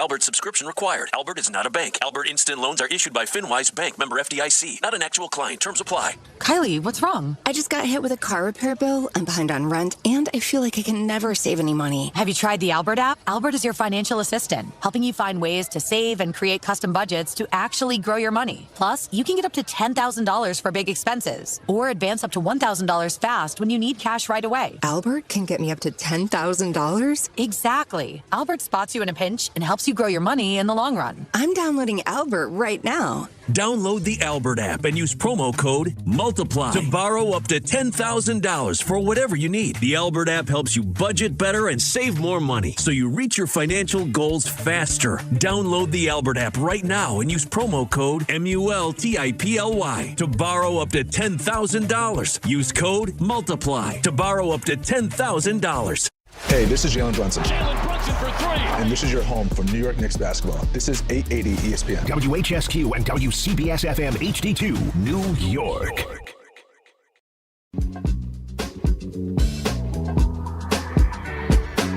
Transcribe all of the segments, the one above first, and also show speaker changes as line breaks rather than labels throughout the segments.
Albert subscription required. Albert is not a bank. Albert Instant Loans are issued by FinWise Bank, member FDIC. Not an actual client. Terms apply.
Kylie, what's wrong?
I just got hit with a car repair bill. I'm behind on rent, and I feel like I can never save any money.
Have you tried the Albert app? Albert is your financial assistant, helping you find ways to save and create custom budgets to actually grow your money. Plus, you can get up to $10,000 for big expenses, or advance up to $1,000 fast when you need cash right away.
Albert can get me up to $10,000?
Exactly. Albert spots you in a pinch and helps you grow your money in the long run.
I'm downloading Albert right now.
Download the Albert app and use promo code MULTIPLY to borrow up to $10,000 for whatever you need. The Albert app helps you budget better and save more money so you reach your financial goals faster. Download the Albert app right now and use promo code MULTIPLY to borrow up to $10,000. Use code MULTIPLY to borrow up to $10,000.
Hey, this is Jalen Brunson.
Jalen Brunson for three.
And this is your home for New York Knicks basketball. This is 880 ESPN.
WHSQ and WCBS FM HD2, New York.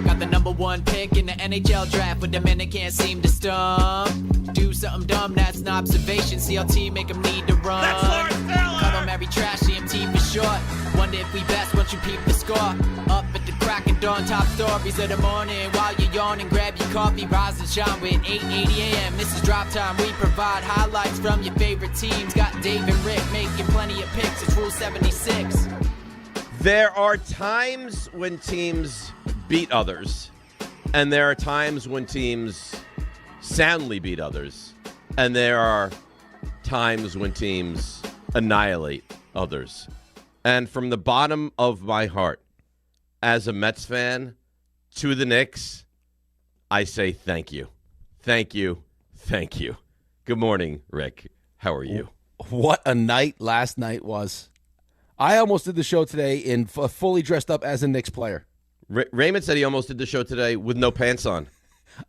Got the number one pick in the NHL draft, but the men that can't seem to stump. Do something dumb, that's an observation. CLT make them need to run.
That's Lawrence Taylor.
Cut them every trash, CMT for short. Wonder if we best once you peep the score. Up at the crack of dawn, top stories of the morning. While you're yawning, grab your coffee, rise and shine with 8:80 a.m. This is Drop Time. We provide highlights from your favorite teams. Got Dave and Rick making plenty of picks. It's Rule 76.
There are times when teams beat others, and there are times when teams soundly beat others, and there are times when teams annihilate others. And from the bottom of my heart, as a Mets fan, to the Knicks, I say thank you. Thank you. Thank you. Good morning, Rick. How are you?
What a night last night was. I almost did the show today in fully dressed up as a Knicks player.
Raymond said he almost did the show today with no pants on.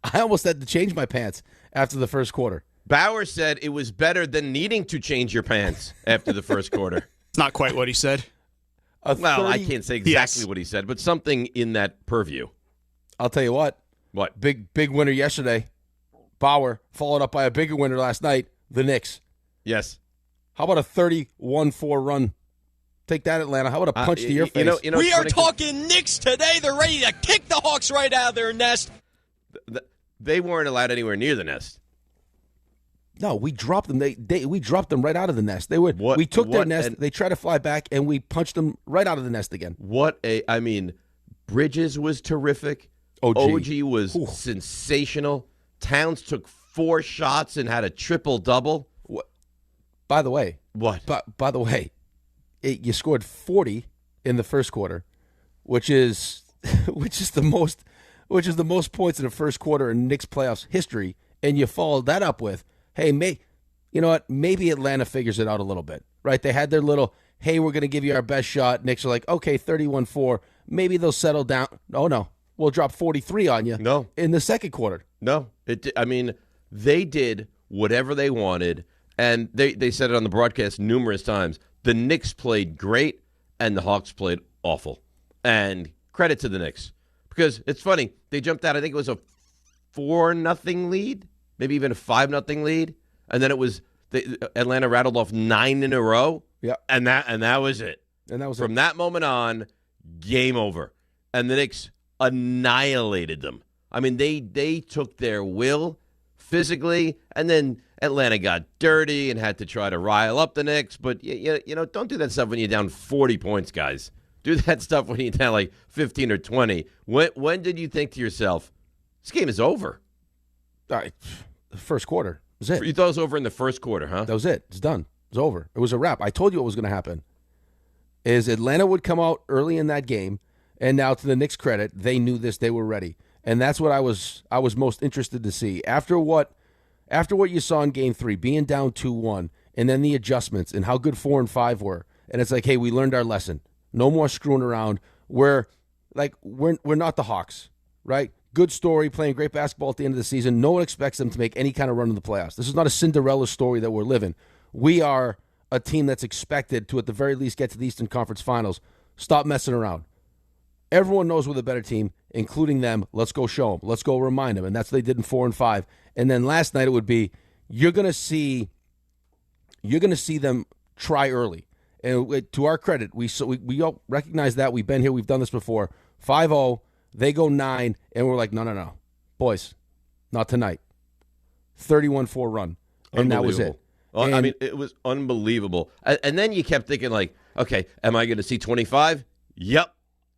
I almost had to change my pants after the first quarter.
Bauer said it was better than needing to change your pants after the first quarter.
It's not quite what he said.
Well, I can't say exactly what he said, but something in that purview.
I'll tell you what.
What?
Big winner yesterday. Bauer, followed up by a bigger winner last night, the Knicks.
Yes.
How about a 31-4 run? Take that, Atlanta. How about a punch to your face?
We are talking Knicks today. They're ready to kick the Hawks right out of their nest.
They weren't allowed anywhere near the nest.
No, we dropped them. We dropped them right out of the nest. We took their nest. They tried to fly back, and we punched them right out of the nest again.
Bridges was terrific. OG was sensational. Towns took 4 shots and had a triple-double.
By the way.
What?
By the way, you scored 40 in the first quarter, which is the most points in the first quarter in Knicks playoffs history, and you followed that up with, hey, you know what? Maybe Atlanta figures it out a little bit, right? They had their little, hey, we're going to give you our best shot. Knicks are like, okay, 31-4. Maybe they'll settle down. Oh, no. We'll drop 43 on you.
No.
In the second quarter.
No. They did whatever they wanted, and they said it on the broadcast numerous times. The Knicks played great, and the Hawks played awful. And credit to the Knicks. Because it's funny. They jumped out, I think it was a 4-0 lead. Maybe even a 5-0 lead, and then it was Atlanta rattled off 9 in a row.
Yeah,
and that was it.
And that was
from that moment on, game over, and the Knicks annihilated them. I mean, they took their will physically, and then Atlanta got dirty and had to try to rile up the Knicks. But don't do that stuff when you're down 40 points, guys. Do that stuff when you're down like 15 or 20. When did you think to yourself, this game is over?
All right, the first quarter was it.
You thought it was over in the first quarter, huh?
That was it. It's done. It was over. It was a wrap. I told you what was going to happen. Is Atlanta would come out early in that game, and now to the Knicks' credit, they knew this. They were ready, and that's what I was most interested to see. After what you saw in Game 3, being down 2-1, and then the adjustments and how good 4 and 5 were, and it's like, hey, we learned our lesson. No more screwing around. We're not the Hawks, right? Good story, playing great basketball at the end of the season. No one expects them to make any kind of run in the playoffs. This is not a Cinderella story that we're living. We are a team that's expected to, at the very least, get to the Eastern Conference Finals. Stop messing around. Everyone knows we're the better team, including them. Let's go show them. Let's go remind them. And that's what they did in 4 and 5. And then last night it would be, you're going to see them try early. And to our credit, we all recognize that. We've been here. We've done this before. 5-0, they go 9, and we're like, no. Boys, not tonight. 31-4 run. And that was it.
I mean, it was unbelievable. And then you kept thinking, like, okay, am I going to see 25? Yep.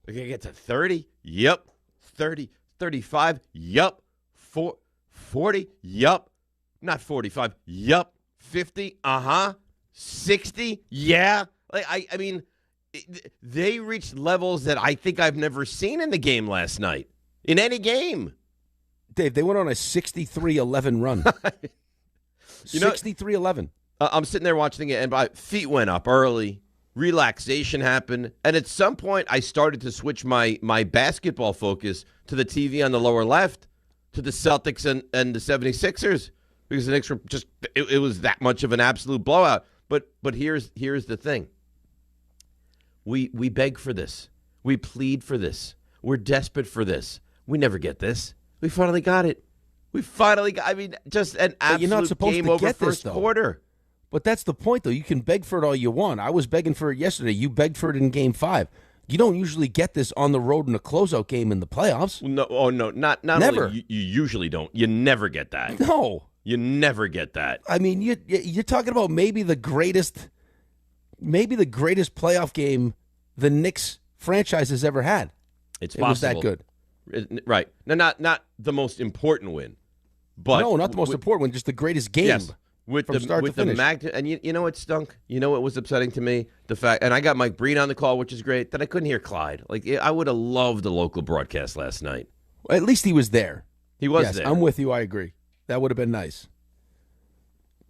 We're going to get to 30? Yep. 30, 35? Yep. 40? Yep. Not 45. Yep. 50? Uh-huh. 60? Yeah. Like, I mean, they reached levels that I think I've never seen in the game last night. In any game.
Dave, they went on a 63-11 run. 63-11.
I'm sitting there watching it, and my feet went up early. Relaxation happened. And at some point, I started to switch my basketball focus to the TV on the lower left, to the Celtics and the 76ers, because the Knicks were just, it was that much of an absolute blowout. But here's the thing. We beg for this. We plead for this. We're desperate for this. We never get this. We finally got it. I mean, just an absolute game over first quarter.
But that's the point, though. You can beg for it all you want. I was begging for it yesterday. You begged for it in Game 5. You don't usually get this on the road in a closeout game in the playoffs.
No, not never. Only you usually don't. You never get that.
No.
You never get that.
I mean, you're talking about maybe the greatest playoff game the Knicks franchise has ever had.
It's possible.
It was that good.
Right. No, not the most important win. But
no, not the most important one, just the greatest game.
Yes. From start to finish. And you know what stunk? You know what was upsetting to me? The fact, and I got Mike Breen on the call, which is great, that I couldn't hear Clyde. Like, I would have loved the local broadcast last night.
Well, at least he was there.
He was there.
I'm with you. I agree. That would have been nice.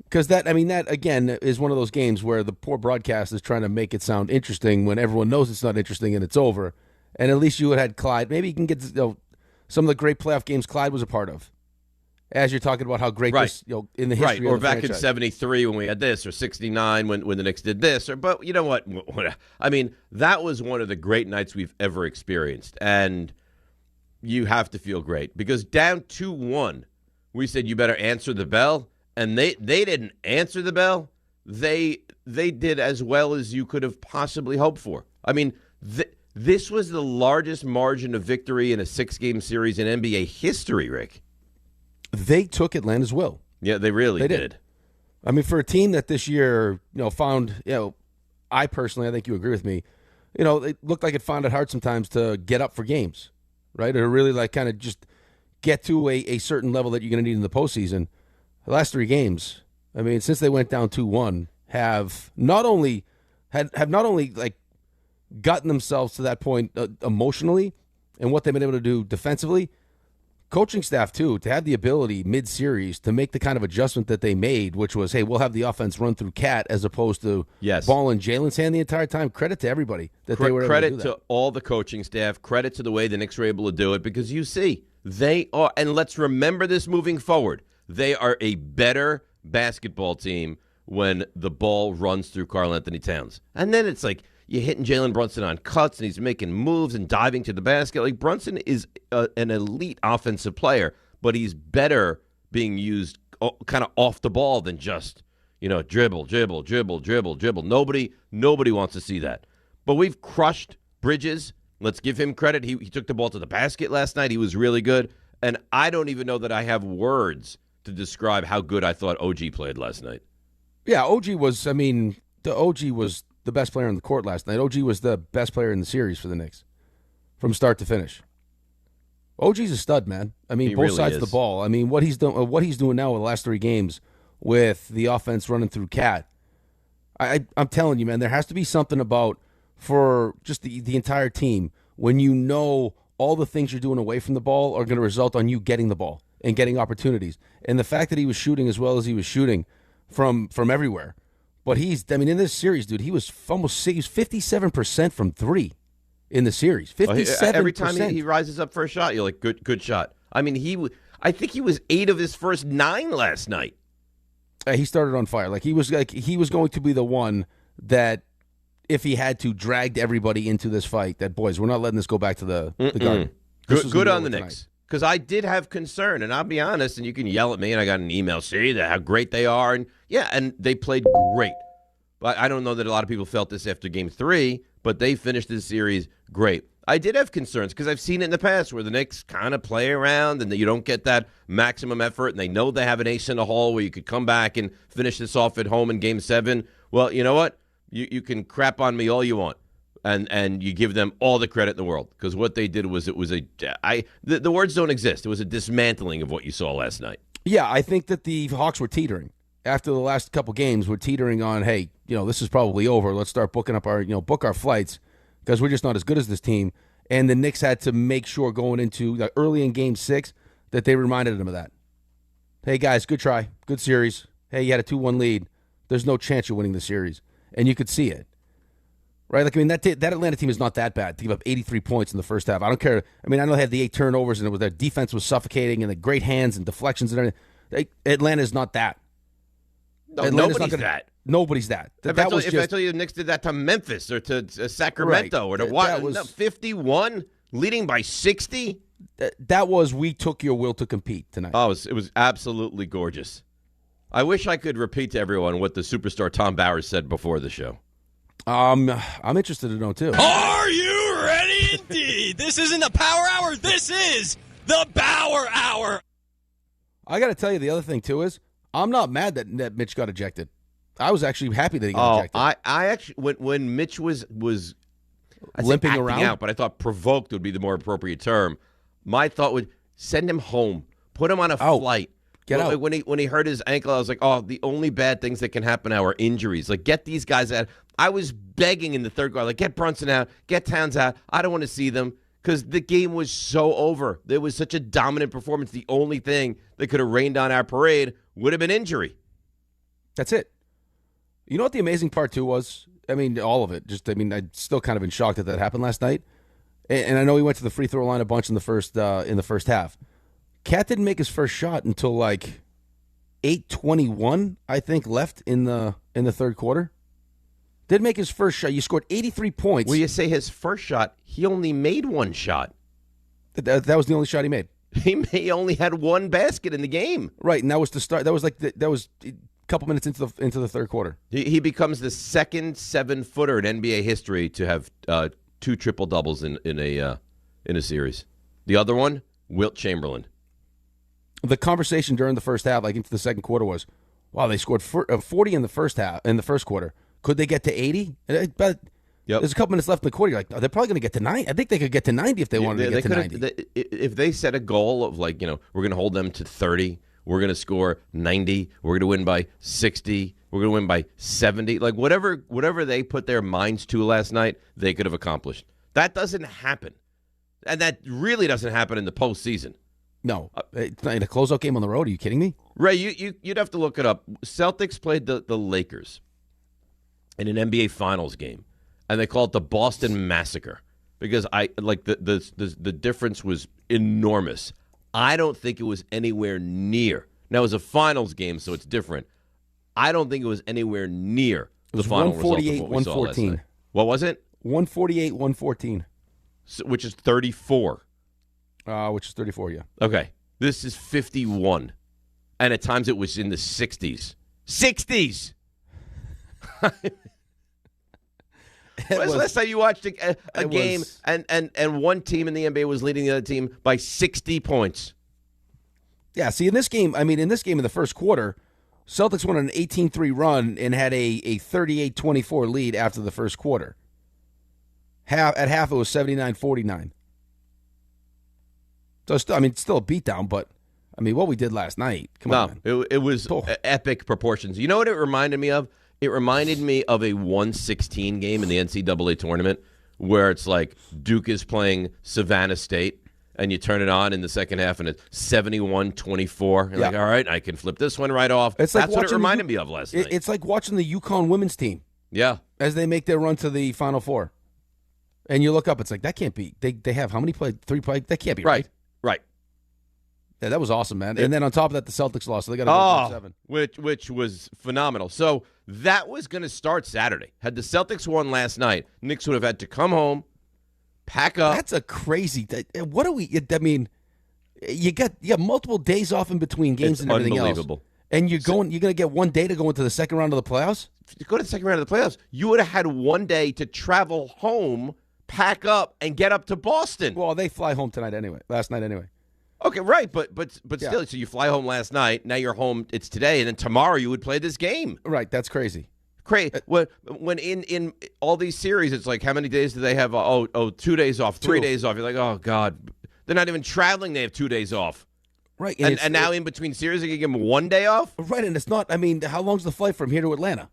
Because that, again, is one of those games where the poor broadcast is trying to make it sound interesting when everyone knows it's not interesting and it's over. And at least you would have had Clyde. Maybe you can get some of the great playoff games Clyde was a part of. As you're talking about how great this, in the history
or
of the
back
franchise.
in 73 when we had this, or 69 when the Knicks did this. But you know what? I mean, that was one of the great nights we've ever experienced. And you have to feel great. Because down 2-1, we said, you better answer the bell. And they didn't answer the bell. They did as well as you could have possibly hoped for. I mean, this was the largest margin of victory in a 6-game series in NBA history, Rick.
They took Atlanta's will.
Yeah, they really did.
I mean, for a team that this year, found, I personally, I think you agree with me, it looked like it found it hard sometimes to get up for games, right? Or really kind of just get to a certain level that you're going to need in the postseason. The last 3 games, I mean, since they went down 2-1, have not only gotten themselves to that point emotionally and what they've been able to do defensively, coaching staff, too, to have the ability mid-series to make the kind of adjustment that they made, which was, hey, we'll have the offense run through Cat as opposed to ball in Jalen's hand the entire time. Credit to everybody that they were able to do that.
Credit to all the coaching staff. Credit to the way the Knicks were able to do it, because you see, they are, and let's remember this moving forward, they are a better basketball team when the ball runs through Karl Anthony Towns. And then it's like, you're hitting Jalen Brunson on cuts, and he's making moves and diving to the basket. Like, Brunson is an elite offensive player, but he's better being used kind of off the ball than just, dribble. Nobody wants to see that. But we've crushed Bridges. Let's give him credit. He took the ball to the basket last night. He was really good. And I don't even know that I have words to describe how good I thought OG played last night.
Yeah, OG was the best player on the court last night. OG was the best player in the series for the Knicks from start to finish. OG's a stud, man. I mean, both sides of the ball. I mean, what he's doing now with the last 3 games with the offense running through Cat. I'm telling you, man, there has to be something about for just the entire team when all the things you're doing away from the ball are going to result on you getting the ball and getting opportunities. And the fact that he was shooting as well as he was shooting from everywhere. But in this series, dude, he was 57% from 3 in the series. 57%.
Every time he rises up for a shot, you're like, good shot. I mean, I think he was 8 of his first 9 last night.
He started on fire. He was going to be the one that if he had to, dragged everybody into this fight. That, boys, we're not letting this go back to the Garden.
Good on the Knicks. Because I did have concern, and I'll be honest, and you can yell at me, and I got an email, see how great they are. And yeah, and they played great. But I don't know that a lot of people felt this after Game 3, but they finished this series great. I did have concerns because I've seen it in the past where the Knicks kind of play around and you don't get that maximum effort, and they know they have an ace in the hole where you could come back and finish this off at home in Game 7. Well, you know what? You can crap on me all you want. And you give them all the credit in the world because what they did was the words don't exist. It was a dismantling of what you saw last night.
Yeah, I think that the Hawks were teetering after the last couple games. We're teetering on, hey, this is probably over. Let's start booking up book our flights because we're just not as good as this team. And the Knicks had to make sure going into early in Game 6 that they reminded them of that. Hey guys, good try, good series. Hey, you had a 2-1 lead. There's no chance you're winning the series, and you could see it. Right, that Atlanta team is not that bad to give up 83 points in the first half. I don't care. I know they had the 8 turnovers, and their defense was suffocating, and the great hands and deflections and everything. Atlanta is not that.
No, nobody's that.
Nobody's that.
If I tell you the Knicks did that to Memphis or to Sacramento or to what? 51, leading by 60.
That was we took your will to compete tonight.
Oh, it was absolutely gorgeous. I wish I could repeat to everyone what the superstar Tom Bowers said before the show.
I'm interested to know, too.
Are you ready indeed? This isn't the Power Hour. This is the Bauer Hour.
I got to tell you, the other thing, too, is I'm not mad that Mitch got ejected. I was actually happy that he got ejected.
I actually, when Mitch was
limping around
out, but I thought provoked would be the more appropriate term. My thought would send him home, put him on a flight.
Get out.
When he hurt his ankle, I was like, the only bad things that can happen now are injuries. Like, get these guys out. I was begging in the third quarter, like, get Brunson out, get Towns out. I don't want to see them because the game was so over. There was such a dominant performance. The only thing that could have rained on our parade would have been injury.
That's it. You know what the amazing part, too, was? All of it. I'm still kind of in shock that happened last night. And I know he went to the free throw line a bunch in the first half. Cat didn't make his first shot until like 8:21, I think, left in the third quarter. Didn't make his first shot. You scored 83 points.
Well, you say his first shot, he only made one shot.
That was the only shot he made.
He only had one basket in the game.
Right, and that was to start. That was a couple minutes into the third quarter.
He becomes the second 7-footer in NBA history to have 2 triple doubles in a series. The other one, Wilt Chamberlain.
The conversation during the first half, like into the second quarter, was, wow, they scored 40 in the first quarter. Could they get to 80? But there's a couple minutes left in the quarter. You're like, they're probably going to get to 90. I think they could get to 90 if they wanted to get to 90.
If they set a goal of we're going to hold them to 30, we're going to score 90, we're going to win by 60, we're going to win by 70. Like whatever they put their minds to last night, they could have accomplished. That doesn't happen. And that really doesn't happen in the postseason.
No. In a closeout game on the road, are you kidding me?
Ray, you'd have to look it up. Celtics played the Lakers in an NBA Finals game, and they call it the Boston Massacre because the difference was enormous. I don't think it was anywhere near. Now, it was a Finals game, so it's different. I don't think it was anywhere near the final result of what we saw last night. What was it?
148-114.
So, which is 34.
Which is 34, yeah.
Okay. This is 51. And at times it was in the 60s. 60s! When's the last time you watched a game and one team in the NBA was leading the other team by 60 points?
Yeah, see, in this game in the first quarter, Celtics went on an 18-3 run and had a 38-24 lead after the first quarter. At half, it was 79-49. So, it's still a beatdown, but, what we did last night, come on, man.
It was epic proportions. You know what it reminded me of? It reminded me of a 1-16 game in the NCAA tournament where it's like Duke is playing Savannah State, and you turn it on in the second half, and it's 71-24. You're like, all right, I can flip this one right off. That's what it reminded me of last night.
It's like watching the UConn women's team.
Yeah.
As they make their run to the Final Four. And you look up, it's like, that can't be. They have how many played? 3 played? That can't be right.
Right.
Yeah, that was awesome, man. And then on top of that, the Celtics lost, so they got to go 7.
Which was phenomenal. So that was going to start Saturday. Had the Celtics won last night, Knicks would have had to come home, pack up.
That's a crazy. What do we? I mean, you got multiple days off in between games and everything
unbelievable.
Else. And you're going to get one day to go into the second round of the playoffs?
To go to the second round of the playoffs, you would have had one day to travel home, pack up, and get up to Boston.
Well, they fly home last night anyway.
Okay, right, but still, so you fly home last night, now you're home, it's today, and then tomorrow you would play this game.
Right, that's crazy.
When in all these series, it's like, how many days do they have? 2 days off, 3 days off. You're like, oh, God. They're not even traveling, they have 2 days off.
Right.
And now in between series, they can give them 1 day off?
Right, and it's not, I mean, how long's the flight from here to Atlanta?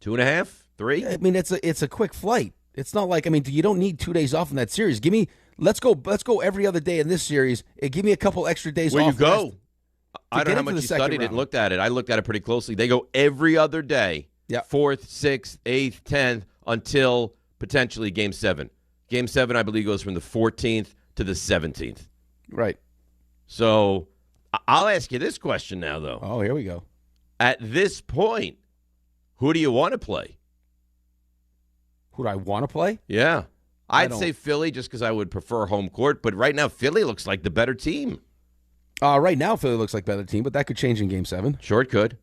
2.5, 3?
I mean, it's a quick flight. It's not like, I mean, you don't need 2 days off in that series. Let's go every other day in this series and give me a couple extra days
Where
off.
Where you go? I don't know how much you studied it and looked at it. I looked at it pretty closely. They go every other day, 4th, 6th, 8th, 10th, until potentially Game 7. Game 7, I believe, goes from the 14th to the 17th.
Right.
So I'll ask you this question now, though.
Oh, here we go.
At this point, who do you want to play?
Who do I want to play?
Yeah. I'd say Philly just because I would prefer home court, but right now Philly looks like the better team.
Right now Philly looks like the better team, but that could change in Game 7.
Sure it could.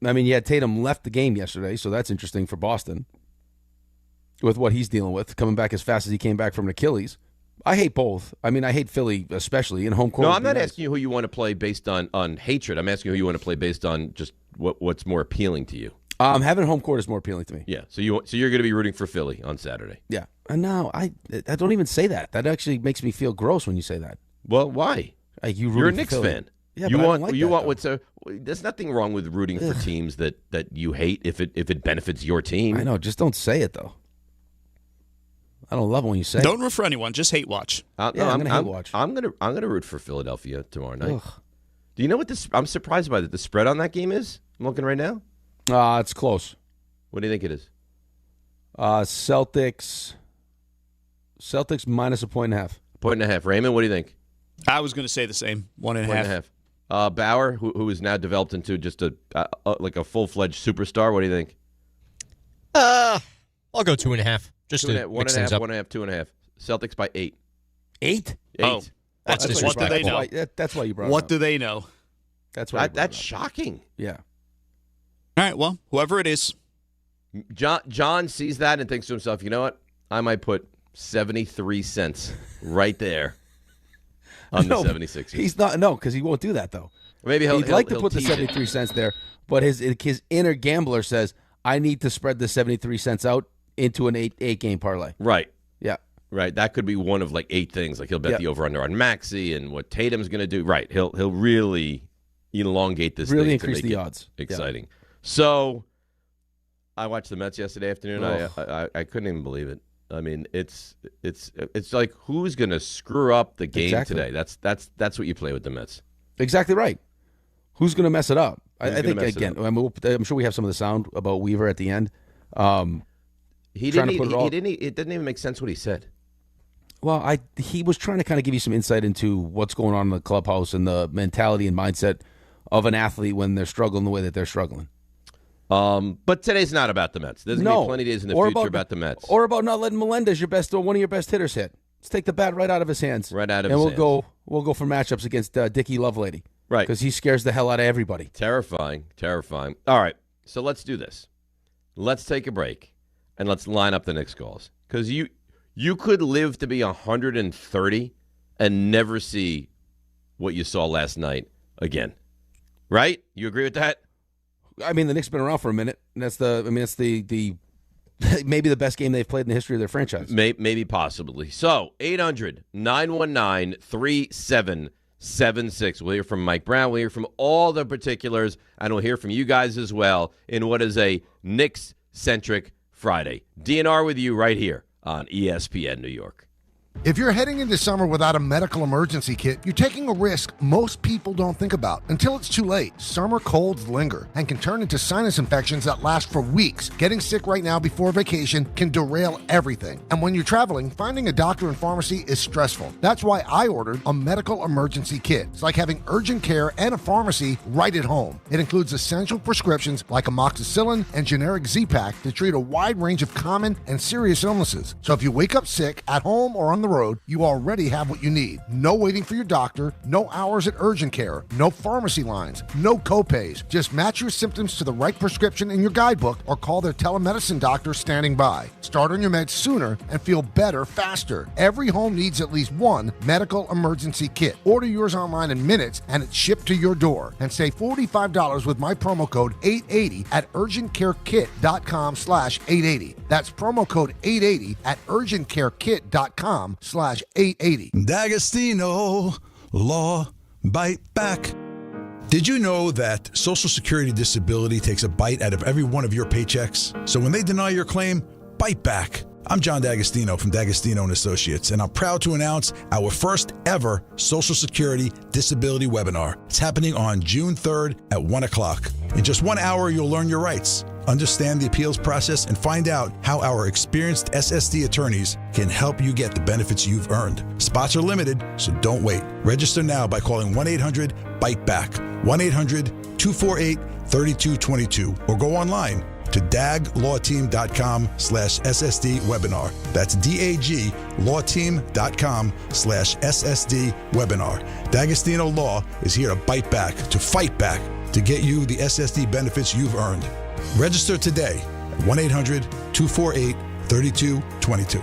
I mean, Tatum left the game yesterday, so that's interesting for Boston with what he's dealing with, coming back as fast as he came back from an Achilles. I hate both. I mean, I hate Philly, especially in home court.
No, I'm not asking you who you want to play based on hatred. I'm asking you who you want to play based on just what's more appealing to you.
Having home court is more appealing to me.
Yeah, so you're going to be rooting for Philly on Saturday.
Yeah, and now I don't even say that. That actually makes me feel gross when you say that.
Well, why?
You're
a Knicks fan.
Yeah,
you want there's nothing wrong with rooting for teams that you hate if it benefits your team.
I know, just don't say it though. I don't love it when you say.
Don't root for anyone. Just hate watch.
I'm gonna hate watch.
I'm gonna root for Philadelphia tomorrow night. Ugh. Do you know what I'm surprised by the spread on that game is? I'm looking right now.
It's close.
What do you think it is?
Celtics minus 1.5.
1.5. Raymond, what do you think?
I was going to say the same. 1.5.
Bauer, who is now developed into just a full-fledged superstar. What do you think?
I'll go 2.5. Just to mix things up.
1.5, 2.5. Celtics by 8.
8?
8.
Oh, that's what do they know?
That's why you brought it up.
What do they know?
That's shocking.
Yeah.
All right, well, whoever it is.
John sees that and thinks to himself, you know what? I might put 73 cents right there on the 76ers.
He's not, because he won't do that, though.
Maybe he'd
like to put the 73 cents there, but his inner gambler says, I need to spread the 73 cents out into an 8-game parlay.
Right.
Yeah.
Right. That could be one of 8 things. Like he'll bet the over-under on Maxey and what Tatum's going to do. Right. He'll really elongate this
really
thing
increase
to make
the
it
odds.
Exciting. Yeah. So I watched the Mets yesterday afternoon. I couldn't even believe it. I mean, it's like who's going to screw up the game today? That's what you play with the Mets.
Exactly right. Who's going to mess it up? I think again. I'm sure we have some of the sound about Weaver at the end.
It didn't even make sense what he said.
Well, he was trying to kind of give you some insight into what's going on in the clubhouse and the mentality and mindset of an athlete when they're struggling the way that they're struggling.
But today's not about the Mets. There's going to be plenty of days in the future about the Mets.
Or about not letting Melendez, one of your best hitters, hit. Let's take the bat right out of his hands.
Right out of his hands.
And we'll go for matchups against Dickie Lovelady.
Right.
Because he scares the hell out of everybody.
Terrifying. All right, so let's do this. Let's take a break, and let's line up the Knicks calls. Because you could live to be 130 and never see what you saw last night again. Right? You agree with that?
I mean, the Knicks have been around for a minute, and that's the maybe the best game they've played in the history of their franchise.
Maybe possibly. So, 800-919-3776. We'll hear from Mike Brown. We'll hear from all the particulars, and we'll hear from you guys as well in what is a Knicks-centric Friday. DNR with you right here on ESPN New York.
If you're heading into summer without a medical emergency kit, you're taking a risk most people don't think about until it's too late. Summer colds linger and can turn into sinus infections that last for weeks. Getting sick right now before vacation can derail everything. And when you're traveling, finding a doctor and pharmacy is stressful. That's why I ordered a medical emergency kit. It's like having urgent care and a pharmacy right at home. It includes essential prescriptions like amoxicillin and generic Z-Pak to treat a wide range of common and serious illnesses. So if you wake up sick at home or on the road, you already have what you need. No waiting for your doctor, no hours at urgent care, no pharmacy lines, no copays. Just match your symptoms to the right prescription in your guidebook or call their telemedicine doctor standing by. Start on your meds sooner and feel better faster. Every home needs at least one medical emergency kit. Order yours online in minutes and it's shipped to your door. And save $45 with my promo code 880 at urgentcarekit.com/880. That's promo code 880 at urgentcarekit.com/880.
D'Agostino, law, bite back. Did you know that Social Security disability takes a bite out of every one of your paychecks? So when they deny your claim, bite back. I'm John D'Agostino from D'Agostino & Associates, and I'm proud to announce our first ever Social Security Disability webinar. It's happening on June 3rd at 1 o'clock. In just 1 hour, you'll learn your rights, understand the appeals process, and find out how our experienced SSD attorneys can help you get the benefits you've earned. Spots are limited, so don't wait. Register now by calling 1-800-BITE-BACK, 1-800-248-3222, or go online to daglawteam.com/SSD webinar. That's daglawteam.com/SSD webinar. D'Agostino Law is here to bite back, to fight back, to get you the SSD benefits you've earned. Register today at 1-800-248-3222.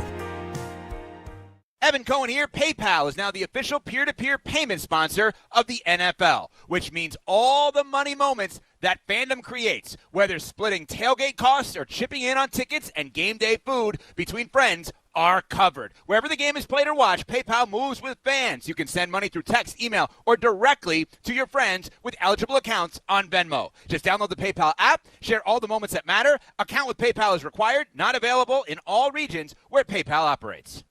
Evan Cohen here. PayPal is now the official peer-to-peer payment sponsor of the NFL, which means all the money moments that fandom creates, whether splitting tailgate costs or chipping in on tickets and game day food between friends, are covered. Wherever the game is played or watched, PayPal moves with fans. You can send money through text, email, or directly to your friends with eligible accounts on Venmo. Just download the PayPal app, share all the moments that matter. Account with PayPal is required, not available in all regions where PayPal operates.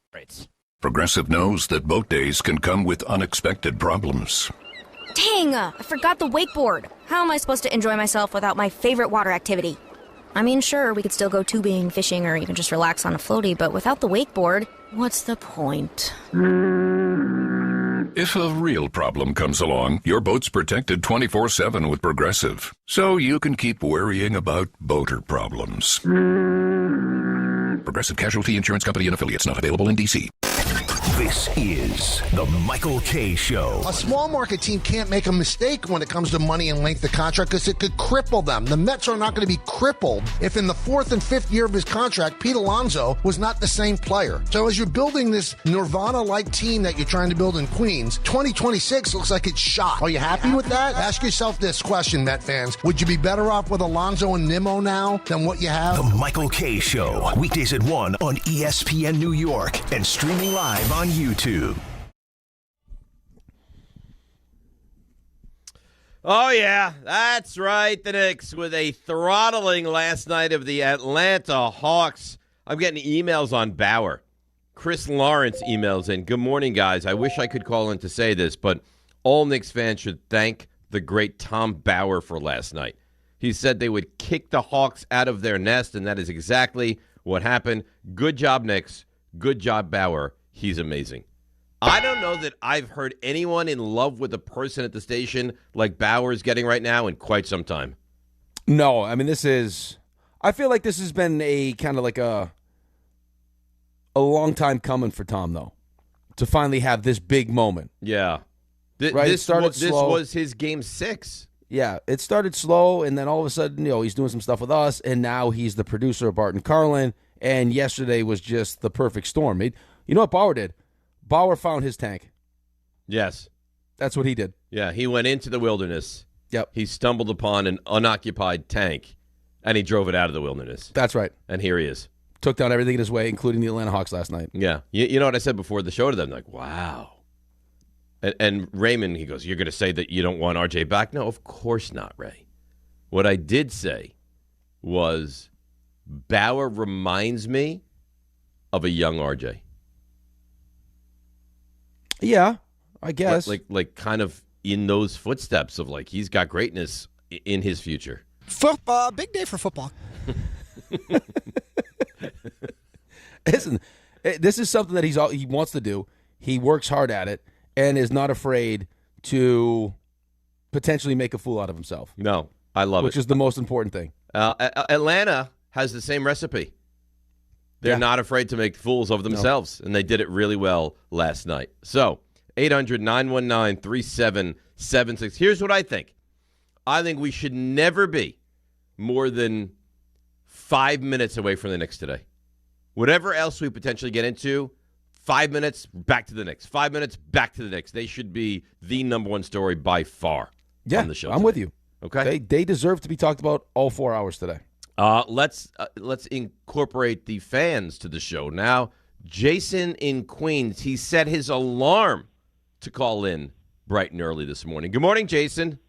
Progressive knows that boat days can come with unexpected problems.
Dang, I forgot the wakeboard. How am I supposed to enjoy myself without my favorite water activity? I mean, sure, we could still go tubing, fishing, or even just relax on a floaty, but without the wakeboard, what's the point?
If a real problem comes along, your boat's protected 24/7 with Progressive, so you can keep worrying about boater problems. Progressive Casualty Insurance Company and Affiliates, not available in D.C.
This is the Michael K. Show.
A small market team can't make a mistake when it comes to money and length of contract because it could cripple them. The Mets are not going to be crippled if in the 4th and 5th year of his contract, Pete Alonso was not the same player. So as you're building this Nirvana-like team that you're trying to build in Queens, 2026 looks like it's shot. Are you happy with that? Ask yourself this question, Met fans. Would you be better off with Alonso and Nimmo now than what you have?
The Michael K. Show. Weekdays at 1 on ESPN New York and streaming live on YouTube.
Oh, yeah, that's right. The Knicks with a throttling last night of the Atlanta Hawks. I'm getting emails on Bauer. Chris Lawrence emails in. Good morning, guys. I wish I could call in to say this, but all Knicks fans should thank the great Tom Bauer for last night. He said they would kick the Hawks out of their nest, and that is exactly what happened. Good job, Knicks. Good job, Bauer. He's amazing. I don't know that I've heard anyone in love with a person at the station like Bauer's getting right now in quite some time.
No, I mean, I feel like this has been a kind of like a long time coming for Tom, though, to finally have this big moment.
Yeah.
Right?
This was his game 6.
Yeah, it started slow, and then all of a sudden, he's doing some stuff with us, and now he's the producer of Bart and Carlin, and yesterday was just the perfect storm. You know what Bauer did? Bauer found his tank.
Yes.
That's what he did.
Yeah, he went into the wilderness.
Yep.
He stumbled upon an unoccupied tank, and he drove it out of the wilderness.
That's right.
And here he is.
Took down everything in his way, including the Atlanta Hawks last night.
Yeah. You know what I said before the show to them? Like, wow. And Raymond, he goes, you're going to say that you don't want RJ back? No, of course not, Ray. What I did say was Bauer reminds me of a young RJ.
Yeah, I guess.
Like kind of in those footsteps of like he's got greatness in his future.
Football, big day for football.
Listen, this is something that he wants to do. He works hard at it and is not afraid to potentially make a fool out of himself.
No, I love it.
Which is the most important thing.
Atlanta has the same recipe. They're not afraid to make fools of themselves, and they did it really well last night. So, 800-919-3776. Here's what I think. I think we should never be more than 5 minutes away from the Knicks today. Whatever else we potentially get into, 5 minutes, back to the Knicks. 5 minutes, back to the Knicks. They should be the number one story by far on the show
I'm
today.
with you.
Okay?
They deserve to be talked about all 4 hours today.
Let's incorporate the fans to the show now. Jason in Queens, he set his alarm to call in bright and early this morning. Good morning, Jason.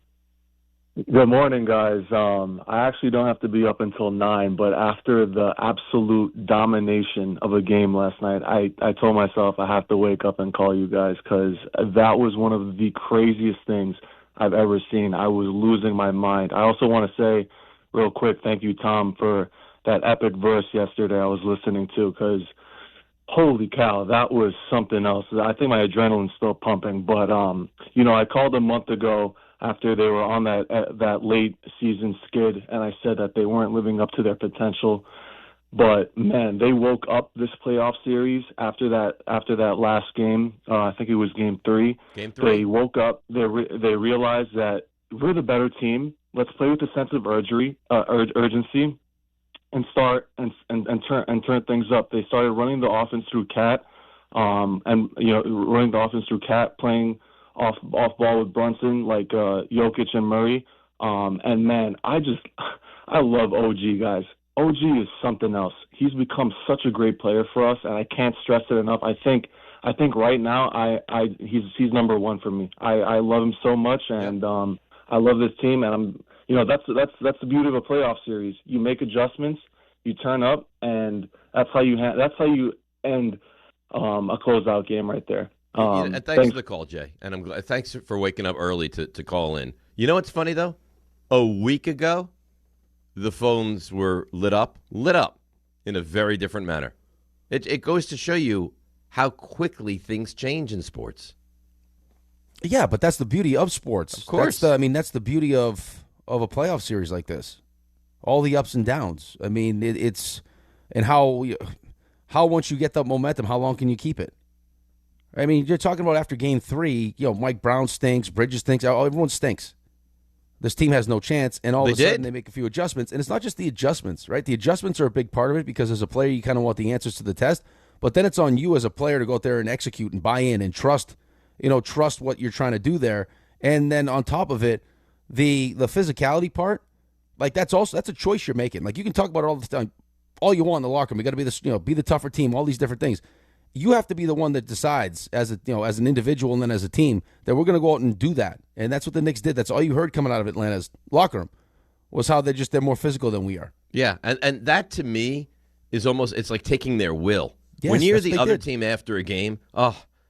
Good morning, guys. I actually don't have to be up until 9, but after the absolute domination of a game last night, I told myself I have to wake up and call you guys because that was one of the craziest things I've ever seen. I was losing my mind. I also want to say real quick, thank you, Tom, for that epic verse yesterday I was listening to because holy cow, that was something else. I think my adrenaline's still pumping, but, I called a month ago after they were on that late season skid, and I said that they weren't living up to their potential. But man, they woke up this playoff series after that last game. I think it was Game 3.
Game 3.
They woke up. They realized that we're the better team. Let's play with a sense of urgency and start and turn things up. They started running the offense through Cat, running the offense through Cat, playing off ball with Brunson, like Jokic and Murray. And man, I love OG, guys. OG is something else. He's become such a great player for us, and I can't stress it enough. I think right now he's number one for me. I love him so much, and I love this team, and that's the beauty of a playoff series. You make adjustments, you turn up, and that's how you end a closeout game right there.
And thanks for the call, Jay. And I'm glad. Thanks for waking up early to call in. You know what's funny, though? A week ago, the phones were lit up in a very different manner. It goes to show you how quickly things change in sports.
Yeah, but that's the beauty of sports. Of
course.
That's the beauty of a playoff series like this. All the ups and downs. I mean, it's and how once you get that momentum, how long can you keep it? I mean, you're talking about after Game 3, Mike Brown stinks, Bridges stinks, everyone stinks. This team has no chance, and all of a sudden they make a few adjustments. And it's not just the adjustments, right? The adjustments are a big part of it because as a player, you kind of want the answers to the test. But then it's on you as a player to go out there and execute and buy in and trust what you're trying to do there. And then on top of it, the physicality part, like that's a choice you're making. Like you can talk about it all the time, all you want in the locker room. You got to be this, be the tougher team, all these different things. You have to be the one that decides as an individual and then as a team that we're going to go out and do that. And that's what the Knicks did. That's all you heard coming out of Atlanta's locker room was how they're more physical than we are.
Yeah, and that to me is almost, it's like taking their will.
Yes,
when you're the other team after a game,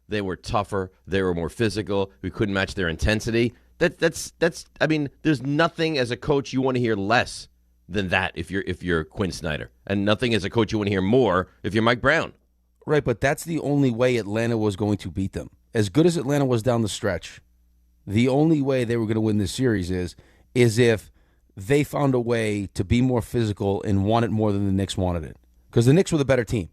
they were tougher, they were more physical, we couldn't match their intensity. That's there's nothing as a coach you want to hear less than that if you're Quinn Snyder. And nothing as a coach you want to hear more if you're Mike Brown.
Right, but that's the only way Atlanta was going to beat them. As good as Atlanta was down the stretch, the only way they were going to win this series is if they found a way to be more physical and want it more than the Knicks wanted it. Because the Knicks were the better team.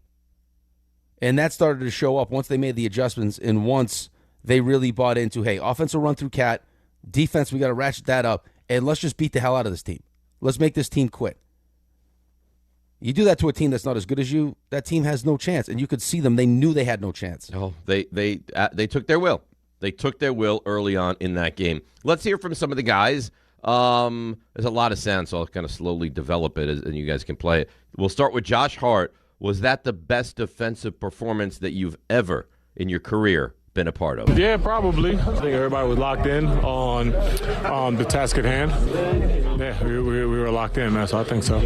And that started to show up once they made the adjustments and once they really bought into, hey, offense will run through Cat, defense, we got to ratchet that up, and let's just beat the hell out of this team. Let's make this team quit. You do that to a team that's not as good as you, that team has no chance. And you could see them. They knew they had no chance.
Oh, they took their will. They took their will early on in that game. Let's hear from some of the guys. There's a lot of sound, so I'll kind of slowly develop it, and you guys can play it. We'll start with Josh Hart. Was that the best defensive performance that you've ever, in your career, been a part of?
Yeah, probably. I think everybody was locked in on the task at hand. Yeah, we were locked in, man, so I think so.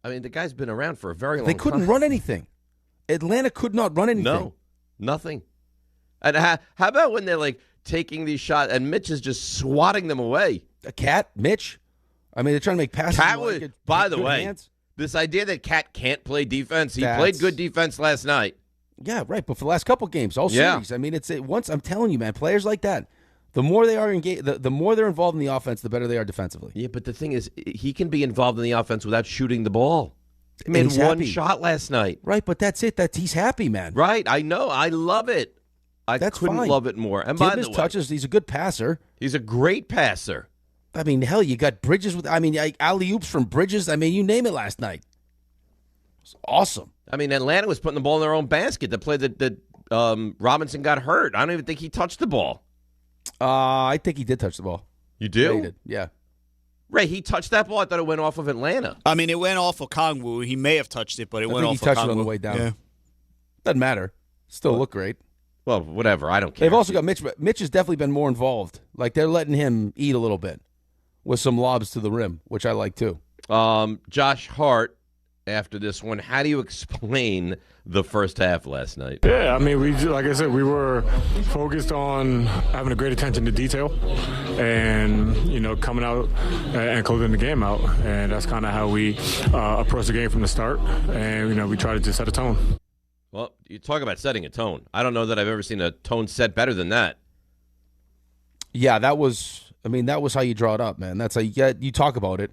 I mean, the guy's been around for a very long time.
They couldn't run anything. Atlanta could not run anything.
No, nothing. And how about when they're like taking these shots and Mitch is just swatting them away?
A Cat, Mitch. I mean, they're trying to make passes.
Cat would, by the way, this idea that Cat can't play defense. He played good defense last night.
Yeah, right. But for the last couple games, all series. I mean, once I'm telling you, man, players like that, the more they are engaged, the more they're involved in the offense, the better they are defensively.
Yeah, but the thing is, he can be involved in the offense without shooting the ball. He made one shot last night.
Right, but that's it. He's happy, man.
Right, I know. I love it. I couldn't love it more. And by the way,
touches, he's a good passer.
He's a great passer.
I mean, hell, you got Bridges alley-oops from Bridges. I mean, you name it last night. It's awesome.
I mean, Atlanta was putting the ball in their own basket. The play that Robinson got hurt. I don't even think he touched the ball.
I think he did touch the ball.
You do?
Yeah, he did. Yeah.
Ray, he touched that ball. I thought it went off of Atlanta.
I mean, it went off of Kongwu. He may have touched it, but it went off of Kongwu.
He touched it on the way down.
Yeah.
Doesn't matter. Still look great.
Well, whatever. I don't care.
They've also got Mitch. Mitch has definitely been more involved. Like, they're letting him eat a little bit with some lobs to the rim, which I like too.
Josh Hart, after this one, how do you explain the first half last night?
Yeah, I mean, like I said, we were focused on having a great attention to detail and, coming out and closing the game out. And that's kind of how we approached the game from the start. And, we tried to set a tone.
Well, you talk about setting a tone. I don't know that I've ever seen a tone set better than that.
Yeah, that was how you draw it up, man. That's how you talk about it.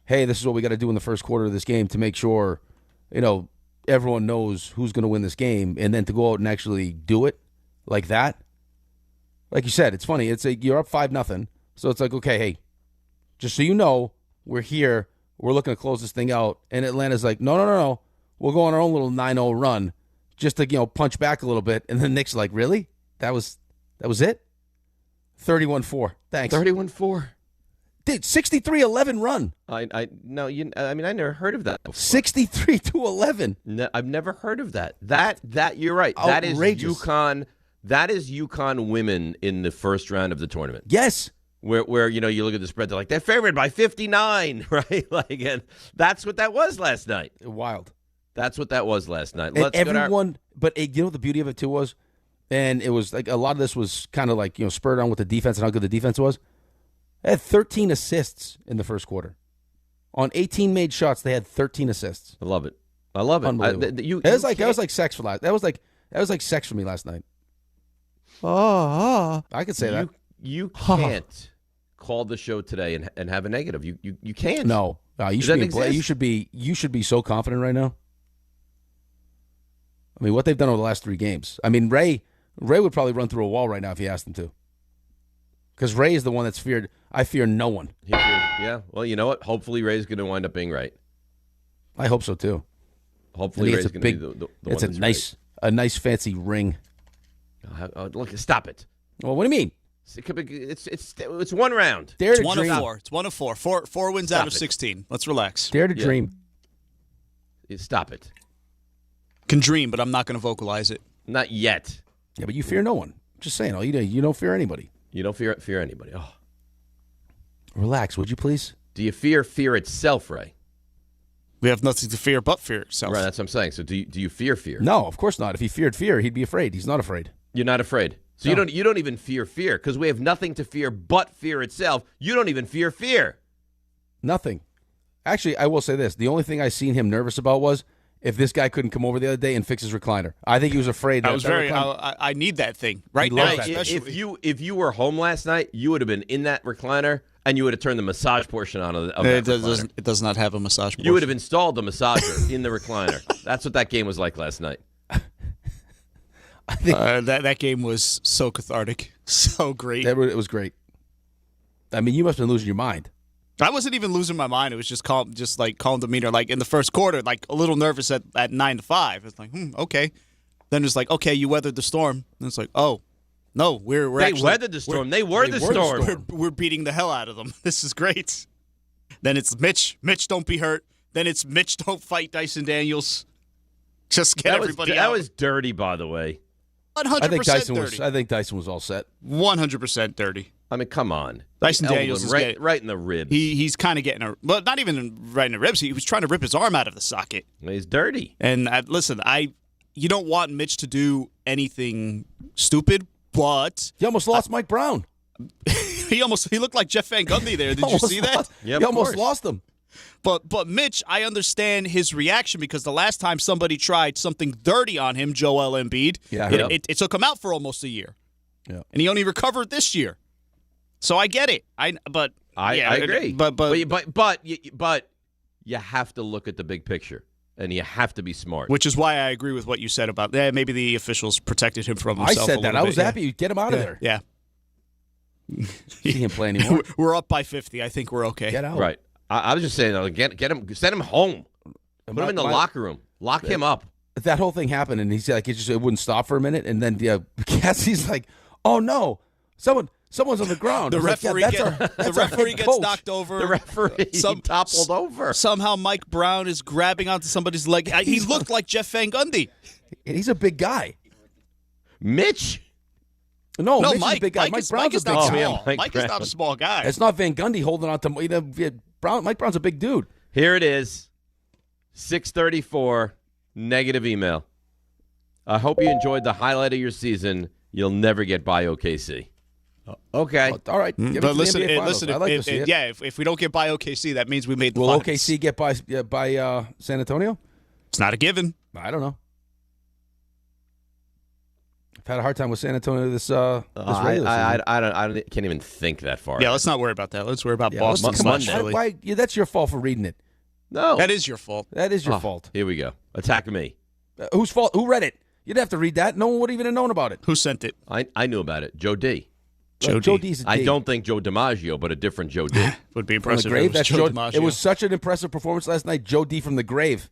Hey, this is what we got to do in the first quarter of this game to make sure, everyone knows who's going to win this game, and then to go out and actually do it like that. Like you said, it's funny. You're up 5-0, so it's like, okay, hey, just so you know, we're here. We're looking to close this thing out, and Atlanta's like, no. We'll go on our own little 9-0 run just to, punch back a little bit. And then Knicks like, really? That was it? 31-4. Thanks.
31-4.
Dude, 63-11 run.
I never heard of that before.
63-11.
No, I've never heard of that. That you're right.
Outrageous.
That is UConn. That is UConn women in the first round of the tournament.
Yes.
Where you look at the spread, they're like, they're favored by 59, right? Like, and that's what that was last night.
Wild.
That's what that was last night.
But the beauty of it too was, and it was like a lot of this was kind of like, spurred on with the defense and how good the defense was. They had 13 assists in the first quarter. On 18 made shots, they had 13 assists.
I love it. Unbelievable.
That was like sex for last. That was like sex for me last night. I could say that.
You can't call the show today and have a negative. You can't.
No, you should be so confident right now. I mean, what they've done over the last 3 games. I mean, Ray would probably run through a wall right now if you asked him to. Because Ray is the one that's feared. I fear no one.
Yeah. Well, you know what? Hopefully Ray's going to wind up being right.
I hope so, too.
Hopefully Ray's going to be the one
it's
that's
a nice fancy ring.
Look, stop it.
Well, what do you mean?
It's one round.
It's 1 of 4. It's 1 of 4. 4 wins out of 16. Let's relax.
Dare to dream.
Stop it.
Can dream, but I'm not going to vocalize it.
Not yet.
Yeah, but you fear no one. Just saying. You don't fear anybody.
You don't fear anybody. Oh.
Relax, would you please?
Do you fear itself, Ray?
We have nothing to fear but fear itself.
Right, that's what I'm saying. So do you fear?
No, of course not. If he feared fear, he'd be afraid. He's not afraid.
You're not afraid. So no. You don't even fear because we have nothing to fear but fear itself. You don't even fear.
Nothing. Actually, I will say this. The only thing I seen him nervous about was if this guy couldn't come over the other day and fix his recliner. I think he was afraid.
I need that thing right now.
If you were home last night, you would have been in that recliner and you would have turned the massage portion on of that recliner.
It does not have a massage portion.
You would have installed a massager in the recliner. That's what that game was like last night.
I think that game was so cathartic, so great.
It was great. I mean, you must have been losing your mind.
I wasn't even losing my mind. It was just calm demeanor. Like in the first quarter, like a little nervous at 9-5. It's like, okay. Then it's like, okay, you weathered the storm. And it's like, oh, no,
they weathered the storm. They were the storm.
We're beating the hell out of them. This is great. Then it's Mitch. Mitch, don't be hurt. Then it's Mitch, don't fight Dyson Daniels. Just get everybody out.
That was dirty, by the way.
100% dirty.
I think Dyson was all set.
100% dirty.
I mean, come on.
Dyson Daniels is
right in the ribs.
He's kind of getting well, not even right in the ribs. He was trying to rip his arm out of the socket.
He's dirty.
And listen, I you don't want Mitch to do anything stupid, but
he almost lost Mike Brown.
he looked like Jeff Van Gundy there. Did you see that?
He almost lost him.
But Mitch, I understand his reaction because the last time somebody tried something dirty on him, Joel Embiid, it took him out for almost a year.
Yeah.
And he only recovered this year. So I get it. I
agree.
But
you have to look at the big picture, and you have to be smart.
Which is why I agree with what you said about that. Maybe the officials protected him from himself.
I said that. I was happy you get him out of there.
Yeah.
See him play anymore.
We're up by 50. I think we're okay.
Get out.
Right. I was just saying, get him, send him home. Put him in the locker room. Lock him up.
That whole thing happened, and he said it wouldn't stop for a minute, and then Cassie's like, "Oh no, someone's on the ground."
The referee, gets knocked over.
The referee toppled over.
Somehow Mike Brown is grabbing onto somebody's leg. He looked like Jeff Van Gundy.
And he's a big guy.
Mitch?
No, Mitch
Mike,
is a big guy.
Mike
Brown's
is
a big
not
guy.
small. Mike is not a small guy.
It's not Van Gundy holding on to Brown. Mike Brown's a big dude.
Here it is. 6:34. Negative email. I hope you enjoyed the highlight of your season. You'll never get by OKC. Okay.
All right.
But listen,
I like to see it.
if we don't get by OKC, that means we made the
Will
finals.
OKC get by San Antonio?
It's not a given.
I don't know. I've had a hard time with San Antonio this regular season.
I can't even think that far.
Yeah, let's not worry about that. Let's worry about Boston.
Why, that's your fault for reading it.
No.
That is your fault.
That is your fault.
Here we go. Attack me.
Whose fault? Who read it? You didn't have to read that. No one would even have known about it.
Who sent it?
I knew about it. Joe D.
Joe
D's a D.
I don't think Joe DiMaggio, but a different Joe D.
Would be
From the
impressive.
grave?
If it was Joe DiMaggio.
It was such an impressive performance last night. Joe D from the grave.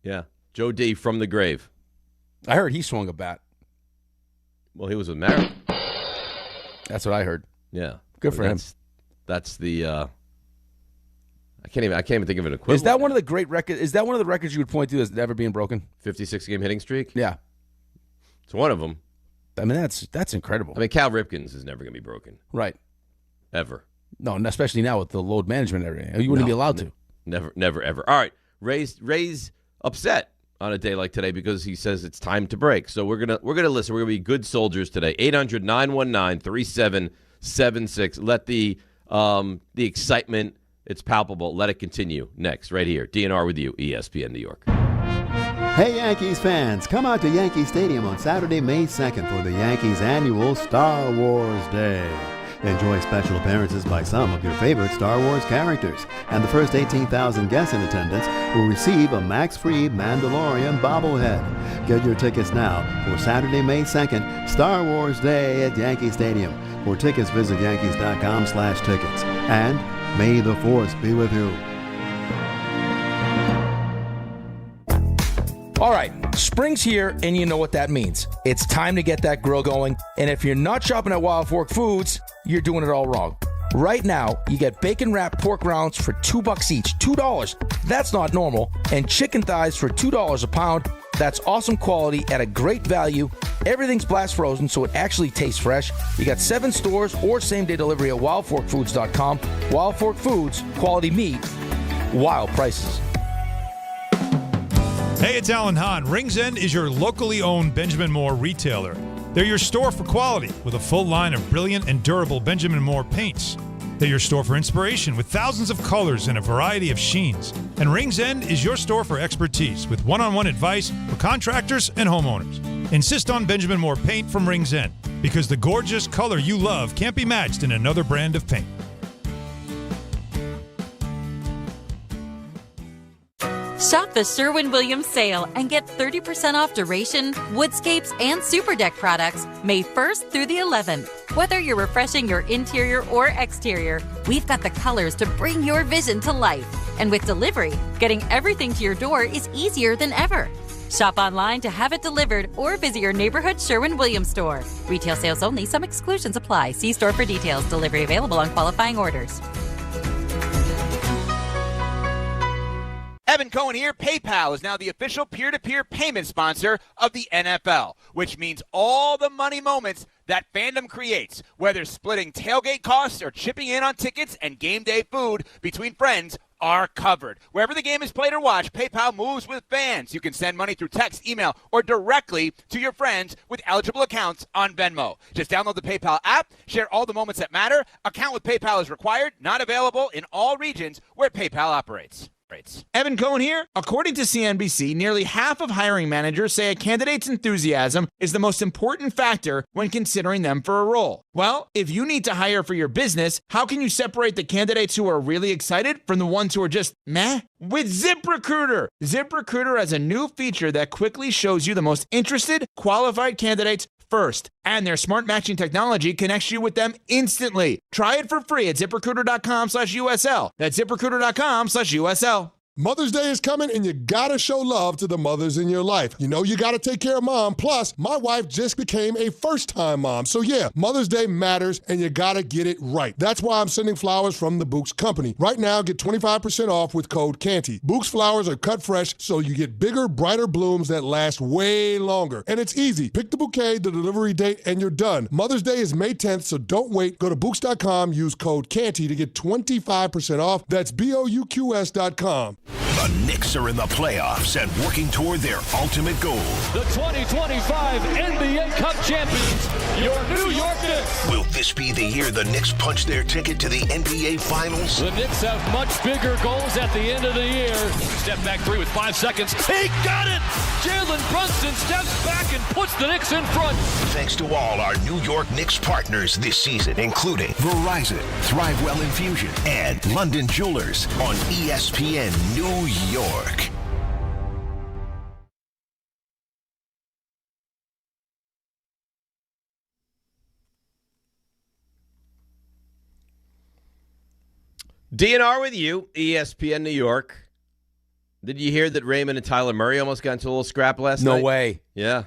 Yeah. Joe D from the grave.
I heard he swung a bat.
Well, he was with Merritt.
That's what I heard.
Yeah.
Good for him.
That's the I can't even think of an equivalent.
Is that one of the great records? Is that one of the records you would point to as never being broken?
56-game hitting streak?
Yeah.
It's one of them.
I mean, that's incredible.
I mean, Cal Ripken's is never going to be broken.
Right.
Ever.
No, especially now with the load management area. You wouldn't be allowed to.
Never, ever. All right. Ray's upset on a day like today because he says it's time to break. So we're gonna listen. We're gonna be good soldiers today. 800-919-3776. Let the excitement, it's palpable. Let it continue. Next, right here. DNR with you, ESPN New York.
Hey Yankees fans, come out to Yankee Stadium on Saturday, May 2nd for the Yankees annual Star Wars Day. Enjoy special appearances by some of your favorite Star Wars characters, and the first 18,000 guests in attendance will receive a max-free Mandalorian bobblehead. Get your tickets now for Saturday, May 2nd, Star Wars Day at Yankee Stadium. For tickets, visit yankees.com/tickets. And may the Force be with you.
All right, spring's here, and you know what that means. It's time to get that grill going, and if you're not shopping at Wild Fork Foods, you're doing it all wrong. Right now, you get bacon-wrapped pork rounds for $2 each. $2. That's not normal. And chicken thighs for $2 a pound. That's awesome quality at a great value. Everything's blast frozen, so it actually tastes fresh. You got 7 stores or same-day delivery at wildforkfoods.com. Wild Fork Foods, quality meat, wild prices.
Hey, it's Alan Hahn. Rings End is your locally owned Benjamin Moore retailer. They're your store for quality with a full line of brilliant and durable Benjamin Moore paints. They're your store for inspiration with thousands of colors and a variety of sheens. And Rings End is your store for expertise with one-on-one advice for contractors and homeowners. Insist on Benjamin Moore paint from Rings End because the gorgeous color you love can't be matched in another brand of paint.
Shop the Sherwin-Williams sale and get 30% off duration, woodscapes, and super deck products May 1st through the 11th. Whether you're refreshing your interior or exterior, we've got the colors to bring your vision to life. And with delivery, getting everything to your door is easier than ever. Shop online to have it delivered or visit your neighborhood Sherwin-Williams store. Retail sales only. Some exclusions apply. See store for details. Delivery available on qualifying orders.
Evan Cohen here. PayPal is now the official peer-to-peer payment sponsor of the NFL, which means all the money moments that fandom creates, whether splitting tailgate costs or chipping in on tickets and game day food between friends, are covered. Wherever the game is played or watched, PayPal moves with fans. You can send money through text, email, or directly to your friends with eligible accounts on Venmo. Just download the PayPal app, share all the moments that matter. Account with PayPal is required, not available in all regions where PayPal operates.
Evan Cohen here. According to CNBC, nearly half of hiring managers say a candidate's enthusiasm is the most important factor when considering them for a role. Well, if you need to hire for your business, how can you separate the candidates who are really excited from the ones who are just meh? With ZipRecruiter. ZipRecruiter has a new feature that quickly shows you the most interested, qualified candidates first, and their smart matching technology connects you with them instantly. Try it for free at ZipRecruiter.com/USL. That's ZipRecruiter.com/USL.
Mother's Day is coming, and you gotta show love to the mothers in your life. You know you gotta take care of mom. Plus, my wife just became a first-time mom. So yeah, Mother's Day matters, and you gotta get it right. That's why I'm sending flowers from the Books Company. Right now, get 25% off with code CANTY. Books flowers are cut fresh, so you get bigger, brighter blooms that last way longer. And it's easy. Pick the bouquet, the delivery date, and you're done. Mother's Day is May 10th, so don't wait. Go to Books.com, use code CANTY to get 25% off. That's BOUQS.com.
The Knicks are in the playoffs and working toward their ultimate goal.
The 2025 NBA Cup champions, your New York Knicks.
Will this be the year the Knicks punch their ticket to the NBA Finals?
The Knicks have much bigger goals at the end of the year. Step back three with 5 seconds. He got it! Jalen Brunson steps back and puts the Knicks in front.
Thanks to all our New York Knicks partners this season, including Verizon, Thrivewell Infusion, and London Jewelers on ESPN New York.
DNR with you, ESPN New York. Did you hear that Raymond and Tyler Murray almost got into a little scrap last night?
No way.
Yeah.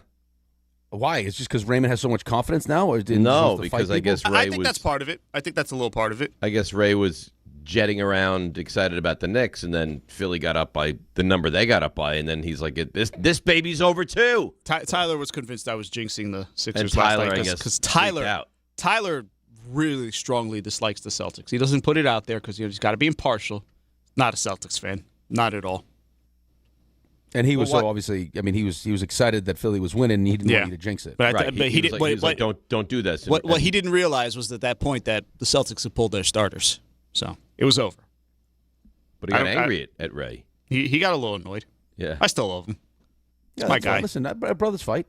Why? It's just because Raymond has so much confidence now? Or
No, because I guess Ray
I think that's part of it. I think that's a little part of it.
I guess Ray was jetting around excited about the Knicks, and then Philly got up by the number they got up by, and then he's like, this baby's over too.
Tyler was convinced I was jinxing the Sixers
and Tyler,
last night.
I guess,
because Tyler really strongly dislikes the Celtics. He doesn't put it out there because he's got to be impartial. Not a Celtics fan. Not at all.
And he was obviously. I mean, he was excited that Philly was winning, and he didn't want you to jinx it.
But he didn't.
Like, don't do this.
What he didn't realize was at that point that the Celtics had pulled their starters, so it was over.
But he got angry at Ray.
He got a little annoyed.
Yeah,
I still love him.
It's
my guy.
Listen, brothers fight.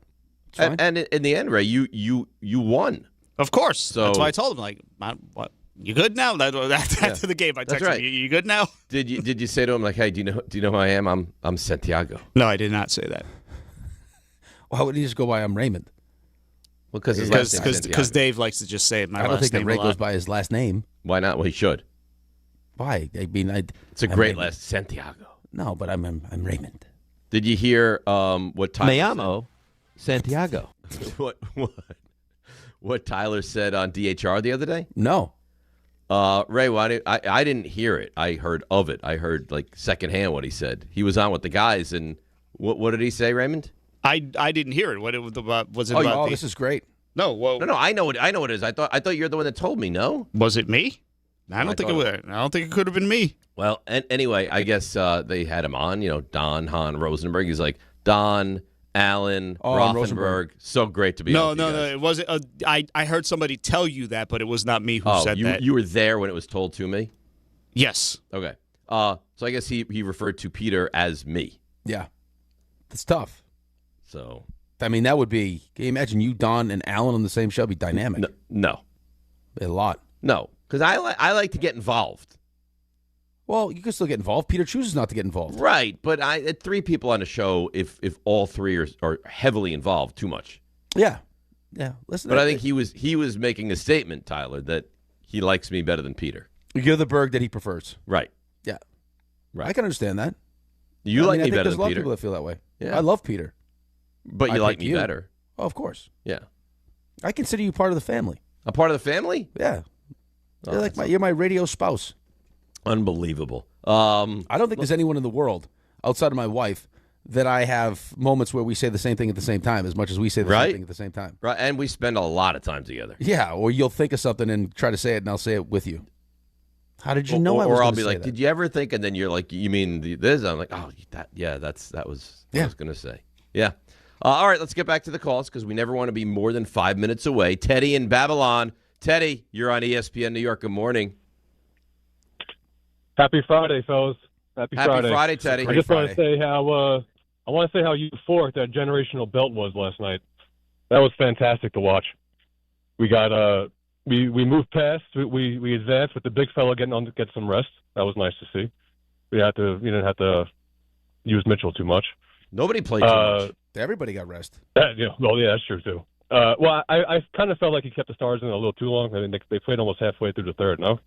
And in the end, Ray, you won.
Of course.
So
that's why I told him, like, what? You good now? After the game, I texted him, you good now?
Did you say to him, like, hey, do you know who I am? I'm Santiago.
No, I did not say that.
Why would he just go by I'm Raymond?
Well,
because Dave likes to just say it.
I don't think that Ray goes by his last name.
Why not? Well, he should.
Why? I mean,
it's a great last Santiago.
No, but I'm Raymond.
Did you hear what Tyler
Me llamo Santiago.
What Tyler said on DHR the other day?
No.
Ray, I didn't hear it. I heard of it. I heard like secondhand what he said. He was on with the guys, and what did he say, Raymond?
I didn't hear it. What it was about? Was it
oh,
about?
This is great.
No,
no. I know it is. I thought you're the one that told me. No,
was it me? I don't think it could have been me.
Well, anyway, I guess they had him on. You know, Don Han Rosenberg. He's like Don. Allen, Rothenberg, so great to be on.
No, it wasn't. I heard somebody tell you that, but it was not me who said that.
You were there when it was told to me?
Yes.
Okay. So I guess he referred to Peter as me.
Yeah. That's tough.
So.
I mean, that would be, can you imagine you, Don, and Allen on the same show? It'd be dynamic.
No.
A lot.
No, because I like to get involved.
Well, you can still get involved. Peter chooses not to get involved.
Right, but three people on a show, if all three are heavily involved, too much.
Yeah. Yeah. Listen.
But I think he was making a statement, Tyler, that he likes me better than Peter.
You're the Berg that he prefers.
Right.
Yeah.
Right.
I can understand that.
You like me better than Peter.
There's a lot of people that feel that way.
Yeah.
I love Peter.
But you like me better.
Oh, of course.
Yeah.
I consider you part of the family.
A part of the family?
Yeah. You're my radio spouse.
Unbelievable.
I don't think there's anyone in the world outside of my wife that I have moments where we say the same thing at the same time as much as we say the same thing at the same time.
Right, and we spend a lot of time together.
Yeah, or you'll think of something and try to say it, and I'll say it with you. How did you know?
Or I'll be like, did you ever think? And then you're like, you mean this? I'm like, oh, that was what I was going to say. Yeah. All right, let's get back to the calls because we never want to be more than 5 minutes away. Teddy in Babylon. Teddy, you're on ESPN New York. Good morning.
Happy Friday, fellas. Happy
Friday, Teddy.
I just want to say how euphoric that generational belt was last night. That was fantastic to watch. We got we moved past. We advanced with the big fella getting on to get some rest. That was nice to see. We didn't have to use Mitchell too much.
Nobody played too much.
Everybody got rest.
That's true too. I kind of felt like he kept the Stars in a little too long. I mean, they played almost halfway through the third. No.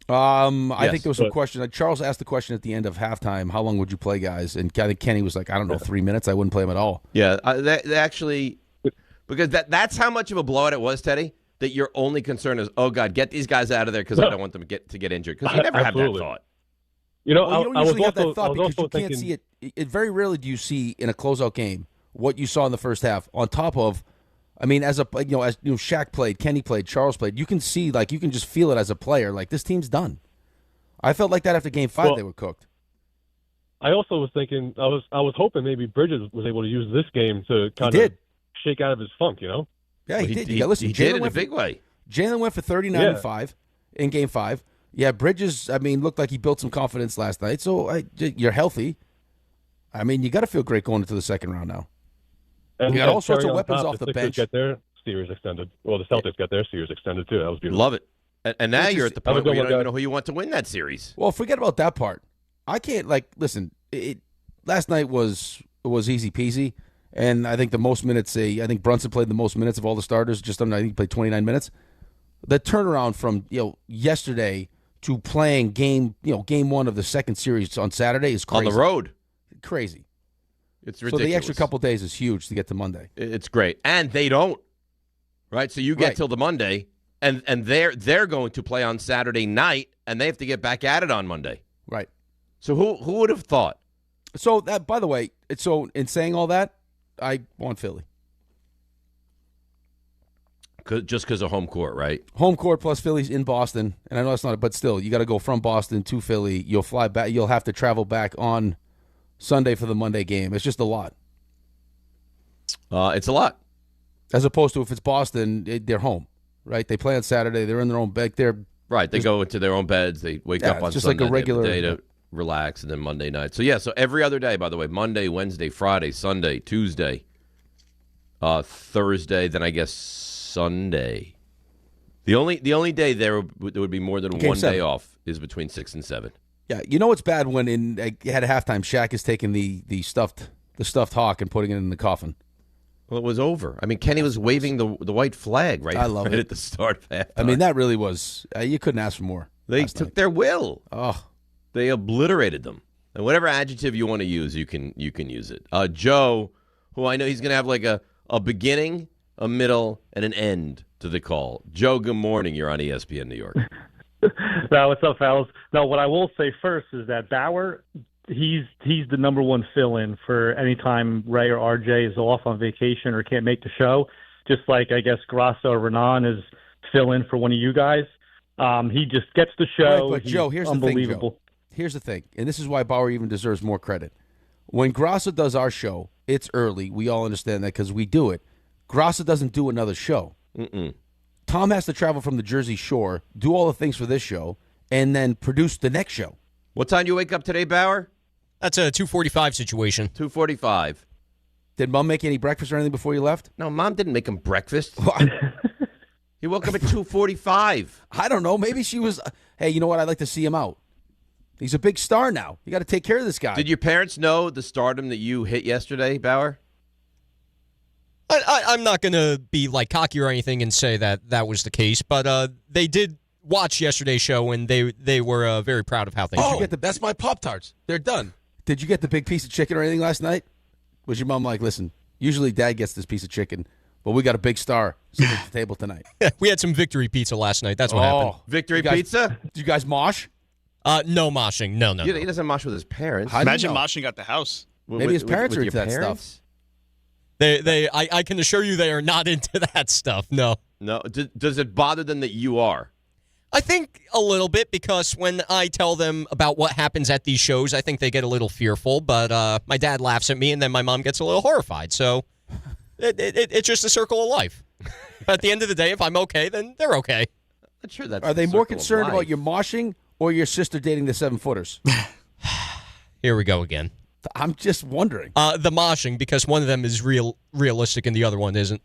I think there was some question. Charles asked the question at the end of halftime, how long would you play, guys? And I think Kenny was like, I don't know, 3 minutes. I wouldn't play him at all.
Yeah, they actually, because that's how much of a blowout it was, Teddy, that your only concern is, oh, God, get these guys out of there because I don't want them to get injured. Because you never have that thought.
You know,
you don't usually have that thought because you can't see it. It very rarely do you see in a closeout game what you saw in the first half on top of, I mean, as Shaq played, Kenny played, Charles played. You can see, like, you can just feel it as a player. Like, this team's done. I felt like that after Game 5, they were cooked.
I also was thinking, I was hoping maybe Bridges was able to use this game to kind of shake out of his funk. You know?
Yeah, he did.
He did in a big way.
Jalen went for 39 and 5 in Game 5. Yeah, Bridges, I mean, looked like he built some confidence last night. So you're healthy. I mean, you got to feel great going into the second round now.
And
you got all sorts of weapons off the bench.
Get their series extended. Well, the Celtics got their series extended too. That was beautiful.
Love it. And now you're at the point where you don't even know who you want to win that series.
Well, forget about that part. I can't listen. Last night was easy peasy, and I think the most minutes. I think Brunson played the most minutes of all the starters. I think he played 29 minutes. The turnaround from yesterday to playing game one of the second series on Saturday is crazy.
On the road,
crazy.
It's ridiculous.
So the extra couple days is huge to get to Monday.
It's great, and they don't. Right, so you get till the Monday. And they're going to play on Saturday night, and they have to get back at it on Monday.
Right.
So who would have thought?
So that, by the way, in saying all that, I want Philly.
Just because of home court, right?
Home court plus Philly's in Boston, and I know that's not, but still, you got to go from Boston to Philly. You'll fly back. You'll have to travel back on Sunday for the Monday game. It's just a lot.
It's a lot.
As opposed to if it's Boston, they're home. Right, they play on Saturday. They're in their own bed.
They go into their own beds. They wake up on
just
Sunday,
like a regular
day to relax, and then Monday night. So every other day. By the way, Monday, Wednesday, Friday, Sunday, Tuesday, Thursday. Then I guess Sunday. The only day there would be more than one day off is between 6 and 7.
Yeah, you know it's bad when at halftime Shaq is taking the stuffed hawk and putting it in the coffin.
Well, it was over. I mean, Kenny was waving the white flag right at the start of halftime.
I mean, that really was you couldn't ask for more.
They took their will. Oh, they obliterated them. And whatever adjective you want to use, you can use it. Joe, who I know he's going to have like a beginning, a middle, and an end to the call. Joe, good morning. You're on ESPN New York.
Now, what's up, fellas? No, what I will say first is that Bauer, he's the number one fill-in for any time Ray or RJ is off on vacation or can't make the show. Just like, I guess, Grasso or Renan is fill-in for one of you guys. He just gets the show.
Right, but Joe, here's the thing, Joe. Here's the thing, and this is why Bauer even deserves more credit. When Grasso does our show, it's early. We all understand that because we do it. Grasso doesn't do another show.
Mm-mm.
Tom has to travel from the Jersey Shore, do all the things for this show, and then produce the next show.
What time do you wake up today, Bauer?
That's a 2:45 situation.
2:45.
Did Mom make any breakfast or anything before you left?
No, Mom didn't make him breakfast. He woke up at 2:45.
I don't know. Maybe she was, hey, you know what? I'd like to see him out. He's a big star now. You got to take care of this guy.
Did your parents know the stardom that you hit yesterday, Bauer?
I'm not going to be like cocky or anything and say that was the case, but they did watch yesterday's show and they were very proud of how things went.
That's my Pop-Tarts. They're done. Did you get the big piece of chicken or anything last night? Was your mom like, listen, usually Dad gets this piece of chicken, but we got a big star sitting at the table tonight.
We had some victory pizza last night. That's what happened.
Victory pizza?
Did you guys mosh?
No moshing. No.
He doesn't mosh with his parents.
Imagine moshing at the house.
Maybe his parents are into that stuff.
I can assure you they are not into that stuff. No.
No. Does it bother them that you are?
I think a little bit, because when I tell them about what happens at these shows, I think they get a little fearful, but my dad laughs at me, and then my mom gets a little horrified. So it's just a circle of life. But at the end of the day, if I'm okay, then they're okay.
I'm sure that's.
Are they more concerned about your moshing or your sister dating the 7-footers?
Here we go again.
I'm just wondering.
The moshing, because one of them is realistic and the other one isn't.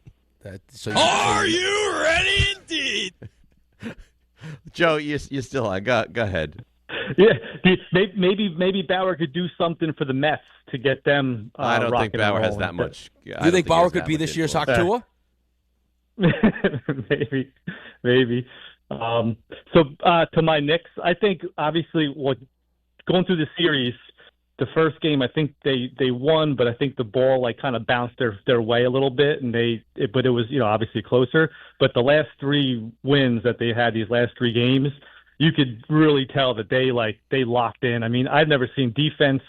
Are you ready indeed?
Joe, you still on. Go ahead.
Yeah, maybe Bauer could do something for the Mets to get them.
I don't think Bauer has that much.
You think Bauer could be this year's Hoctua?
Maybe. So to my Knicks, I think obviously going through the series, the first game I think they won, but I think the ball kind of bounced their way a little bit, and but it was obviously closer. But the last 3 wins that they had, these last 3 games, you could really tell that they locked in. I mean, I've never seen defense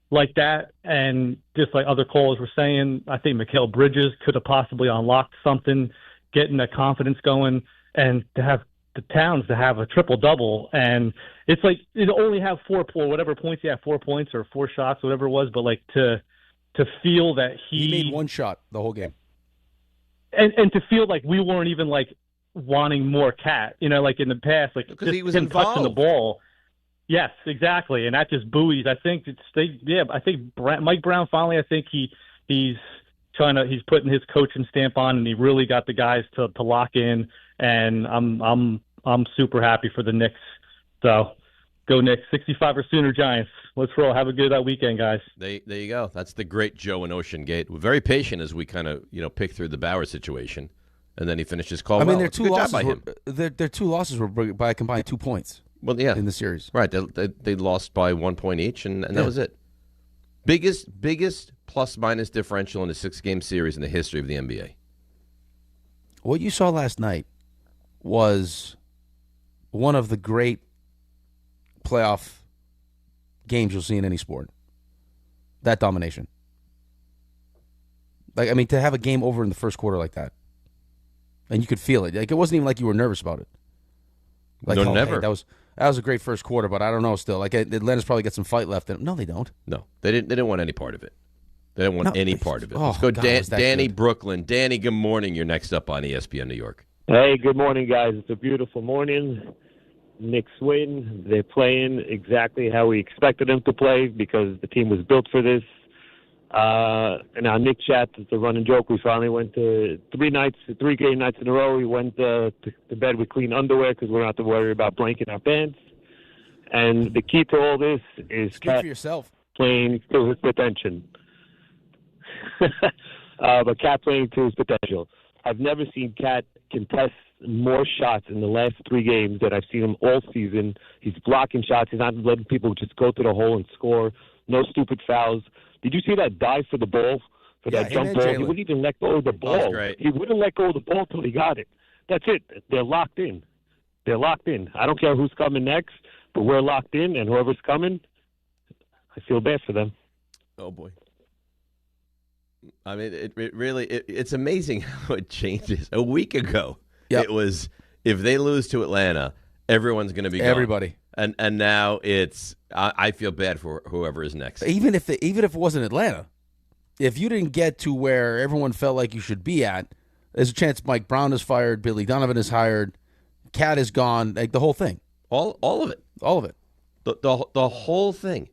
like that, and just like other callers were saying, I think Mikal Bridges could have possibly unlocked something, getting that confidence going, and to have the Towns to have a triple-double, and it's like you only have 4 whatever points he had, 4 points or 4 shots, whatever it was, but to feel that
he made 1 shot the whole game,
and to feel like we weren't even wanting more Cat, like in the past,
because he was
him
involved.
touching the ball. Yes, exactly, and that just buoys. I think I think Mike Brown finally. I think he's putting his coaching stamp on, and he really got the guys to lock in. And I'm super happy for the Knicks. So go Knicks, 65 or sooner Giants. Let's roll. Have a good weekend, guys.
There you go. That's the great Joe in Ocean Gate. We're very patient as we kind of pick through the Bauer situation, and then he finished his call.
I mean,
their
2 losses. Their 2 losses were by a combined 2 points.
Well, yeah,
in the series,
right? They lost by 1 point each, and that was it. Biggest plus-minus differential in a 6-game series in the history of the NBA.
What you saw last night was one of the great playoff games you'll see in any sport. That domination. To have a game over in the first quarter like that, and you could feel it. It wasn't even like you were nervous about it.
Never.
Hey, that was a great first quarter, but I don't know still. Atlanta's probably got some fight left in them. No, they don't.
No, they didn't want any part of it. They didn't want any part of it.
Oh,
Let's go,
God,
Danny, Brooklyn. Danny, good morning. You're next up on ESPN New York.
Hey, good morning, guys. It's a beautiful morning. Knicks win. They're playing exactly how we expected them to play because the team was built for this. And our Knicks chat, it's a running joke. We finally went to 3 game nights in a row. We went to bed with clean underwear because we don't have to worry about blanking our pants. And the key to all this is
Speak for yourself.
Playing to his potential. But Cat playing to his potential. I've never seen Cat contest more shots in the last 3 games than I've seen him all season. He's blocking shots. He's not letting people just go to the hole and score. No stupid fouls. Did you see that dive for the ball, for that jump ball? He wouldn't even let go of the ball. He wouldn't let go of the ball till he got it. That's it. They're locked in. I don't care who's coming next, but we're locked in, and whoever's coming, I feel bad for them.
Oh, boy. I mean, it's amazing how it changes. A week ago, it was if they lose to Atlanta, everyone's going to be gone.
Everybody.
And now it's I feel bad for whoever is next.
Even if it wasn't Atlanta, if you didn't get to where everyone felt like you should be at, there's a chance Mike Brown is fired, Billy Donovan is hired, Cat is gone, the whole thing.
All of it.
All of it.
The whole thing.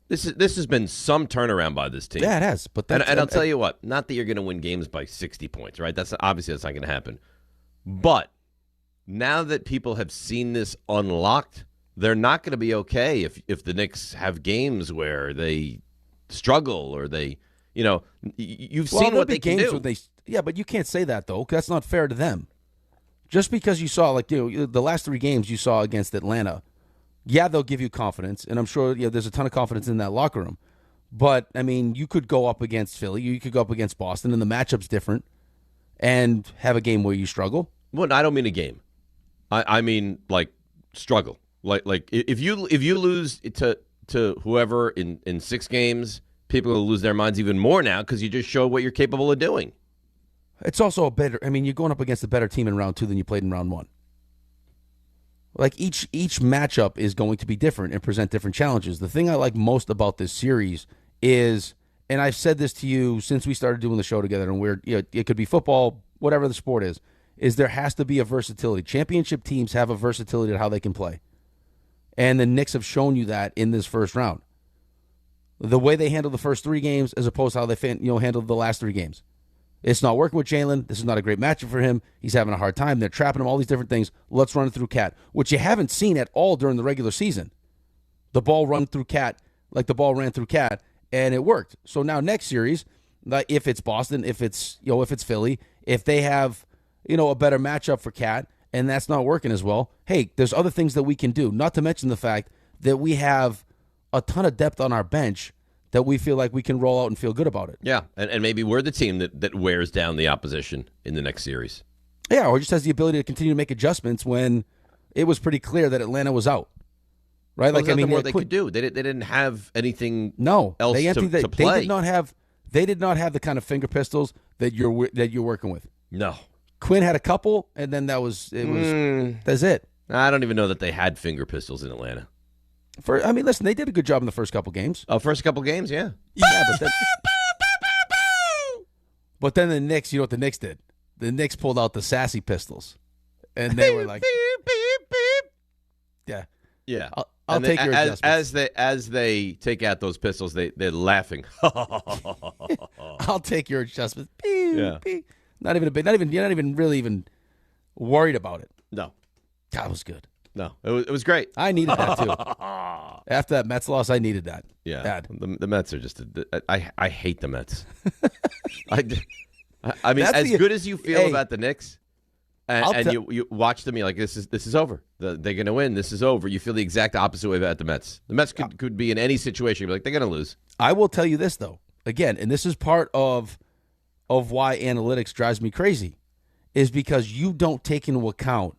This has been some turnaround by this team.
Yeah, it has. But
and I'll tell you what, not that you're going to win games by 60 points, right? That's not going to happen. But now that people have seen this unlocked, they're not going to be okay if the Knicks have games where they struggle or they, you've seen what they can do.
But you can't say that, though, 'cause that's not fair to them. Just because you saw, the last 3 games you saw against Atlanta, yeah, they'll give you confidence, and I'm sure there's a ton of confidence in that locker room. But, I mean, you could go up against Philly, you could go up against Boston, and the matchup's different, and have a game where you struggle.
Well, I don't mean a game. I mean, struggle. Like if you lose to whoever in 6 games, people will lose their minds even more now because you just showed what you're capable of doing.
It's also a better. I mean, you're going up against a better team in round 2 than you played in round 1. Like each matchup is going to be different and present different challenges. The thing I like most about this series is, and I've said this to you since we started doing the show together, and it could be football, whatever the sport is there has to be a versatility. Championship teams have a versatility to how they can play, and the Knicks have shown you that in this first round. The way they handled the first 3 games as opposed to how they handled the last 3 games. It's not working with Jalen. This is not a great matchup for him. He's having a hard time. They're trapping him, all these different things. Let's run it through Cat, which you haven't seen at all during the regular season. The ball run through Cat like the ball ran through Cat, and it worked. So now next series, if it's Boston, if it's Philly, if they have a better matchup for Cat, and that's not working as well, hey, there's other things that we can do, not to mention the fact that we have a ton of depth on our bench that we feel like we can roll out and feel good about it.
Yeah, and maybe we're the team that wears down the opposition in the next series.
Yeah, or just has the ability to continue to make adjustments when it was pretty clear that Atlanta was out. Right?
Well, more they could do. They didn't have anything else to play.
They did not have the kind of finger pistols that you're working with.
No.
Quinn had a couple, and then that's it.
I don't even know that they had finger pistols in Atlanta.
Listen, they did a good job in the first couple games.
Oh, first couple games, yeah.
Yeah, but then the Knicks, you know what the Knicks did? The Knicks pulled out the sassy pistols, and they were like, yeah,
yeah.
I'll take your adjustments.
As they take out those pistols, they're laughing.
I'll take your adjustments.
Yeah.
Not even a bit. You're not even really worried about it.
No,
that was good.
No, it was great.
I needed that too. After that Mets loss, I needed that.
Yeah,
bad.
The Mets are just. I hate the Mets. I mean, as good as you feel about the Knicks, and you watch them, you're like, this is over. They're going to win. This is over. You feel the exact opposite way about the Mets. The Mets could be in any situation. You'd be like, they're going to lose.
I will tell you this though, again, and this is part of why analytics drives me crazy, is because you don't take into account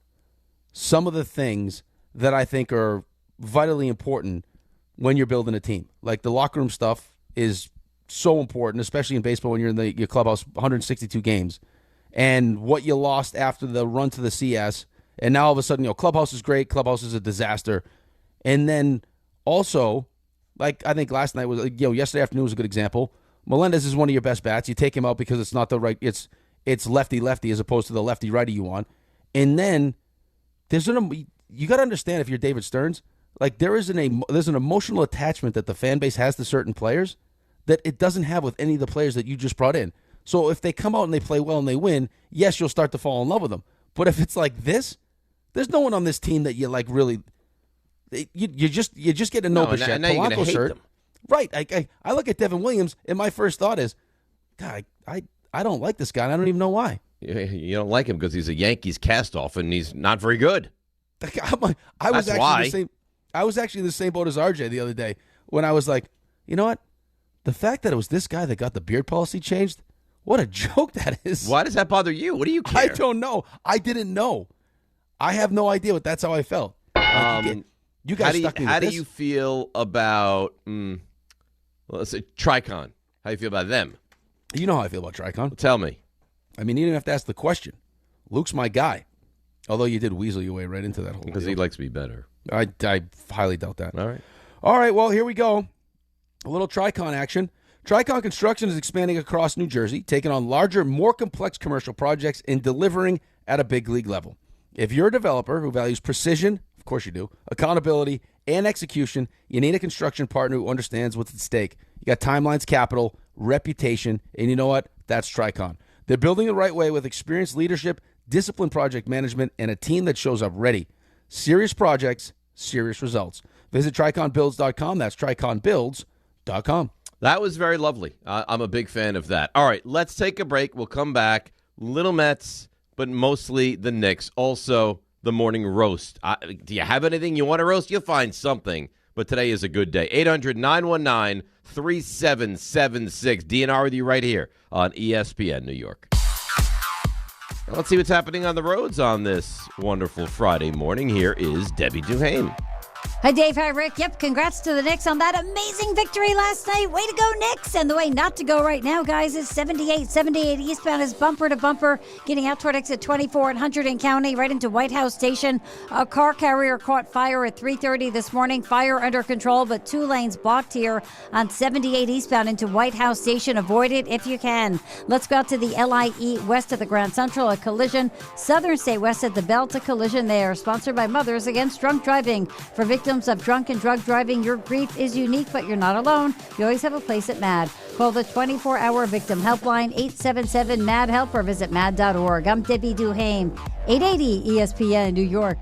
some of the things that I think are vitally important when you're building a team. Like the locker room stuff is so important, especially in baseball when you're in your clubhouse 162 games. And what you lost after the run to the CS, and now all of a sudden, clubhouse is great, clubhouse is a disaster. And then also, like I think last night was, yesterday afternoon was a good example. Melendez is one of your best bats. You take him out because it's not the right, it's lefty-lefty as opposed to the lefty-righty you want. And then you got to understand, if you're David Stearns, like there's an emotional attachment that the fan base has to certain players that it doesn't have with any of the players that you just brought in. So if they come out and they play well and they win, yes, you'll start to fall in love with them. But if it's like this, there's no one on this team that you like really. You just get to know Bichette.
Now you're gonna hate them.
Right. I look at Devin Williams and my first thought is, God, I don't like this guy. And I don't even know why.
You don't like him because he's a Yankees cast-off and he's not very good.
I was actually in the same boat as RJ the other day when I was like, you know what? The fact that it was this guy that got the beard policy changed, what a joke that is.
Why does that bother you? What do you care?
I don't know. I didn't know. I have no idea, but that's how I felt. You guys stuck me with this.
How do you feel about, let's say, Tricon? How do you feel about them?
You know how I feel about Tricon.
Tell me.
I mean, you didn't have to ask the question. Luke's my guy. Although you did weasel your way right into that whole
Because he likes me better.
I highly doubt that.
All
right, well, here we go. A little Tricon action. Tricon Construction is expanding across New Jersey, taking on larger, more complex commercial projects and delivering at a big league level. If you're a developer who values precision, of course you do, accountability, and execution, you need a construction partner who understands what's at stake. You got timelines, capital, reputation, and you know what? That's Tricon. They're building the right way with experienced leadership, disciplined project management, and a team that shows up ready. Serious projects, serious results. Visit TriconBuilds.com. That's TriconBuilds.com.
That was very lovely. I'm a big fan of that. All right, let's take a break. We'll come back. Little Mets, but mostly the Knicks. Also, the morning roast. Do you have anything you want to roast? You'll find something. But today is a good day. 800-919-3776. DNR with you right here on ESPN New York. Now let's see what's happening on the roads on this wonderful Friday morning. Here is Debbie Duhane.
Hi, Dave. Hi, Rick. Yep, congrats to the Knicks on that amazing victory last night. Way to go, Knicks. And the way not to go right now, guys, is 78. 78 eastbound is bumper to bumper, getting out toward exit 24 at Hunterdon County, right into White House Station. A car carrier caught fire at 3:30 this morning. Fire under control, but 2 lanes blocked here on 78 eastbound into White House Station. Avoid it if you can. Let's go out to the LIE west of the Grand Central. A collision. Southern State west at the Belt. A collision there. Sponsored by Mothers Against Drunk Driving. For victims of drunk and drug driving, your grief is unique, but you're not alone. You always have a place at MAD. Call the 24-hour victim helpline, 877-MAD-HELP, or visit mad.org. I'm Debbie Duhame, 880 ESPN, New York.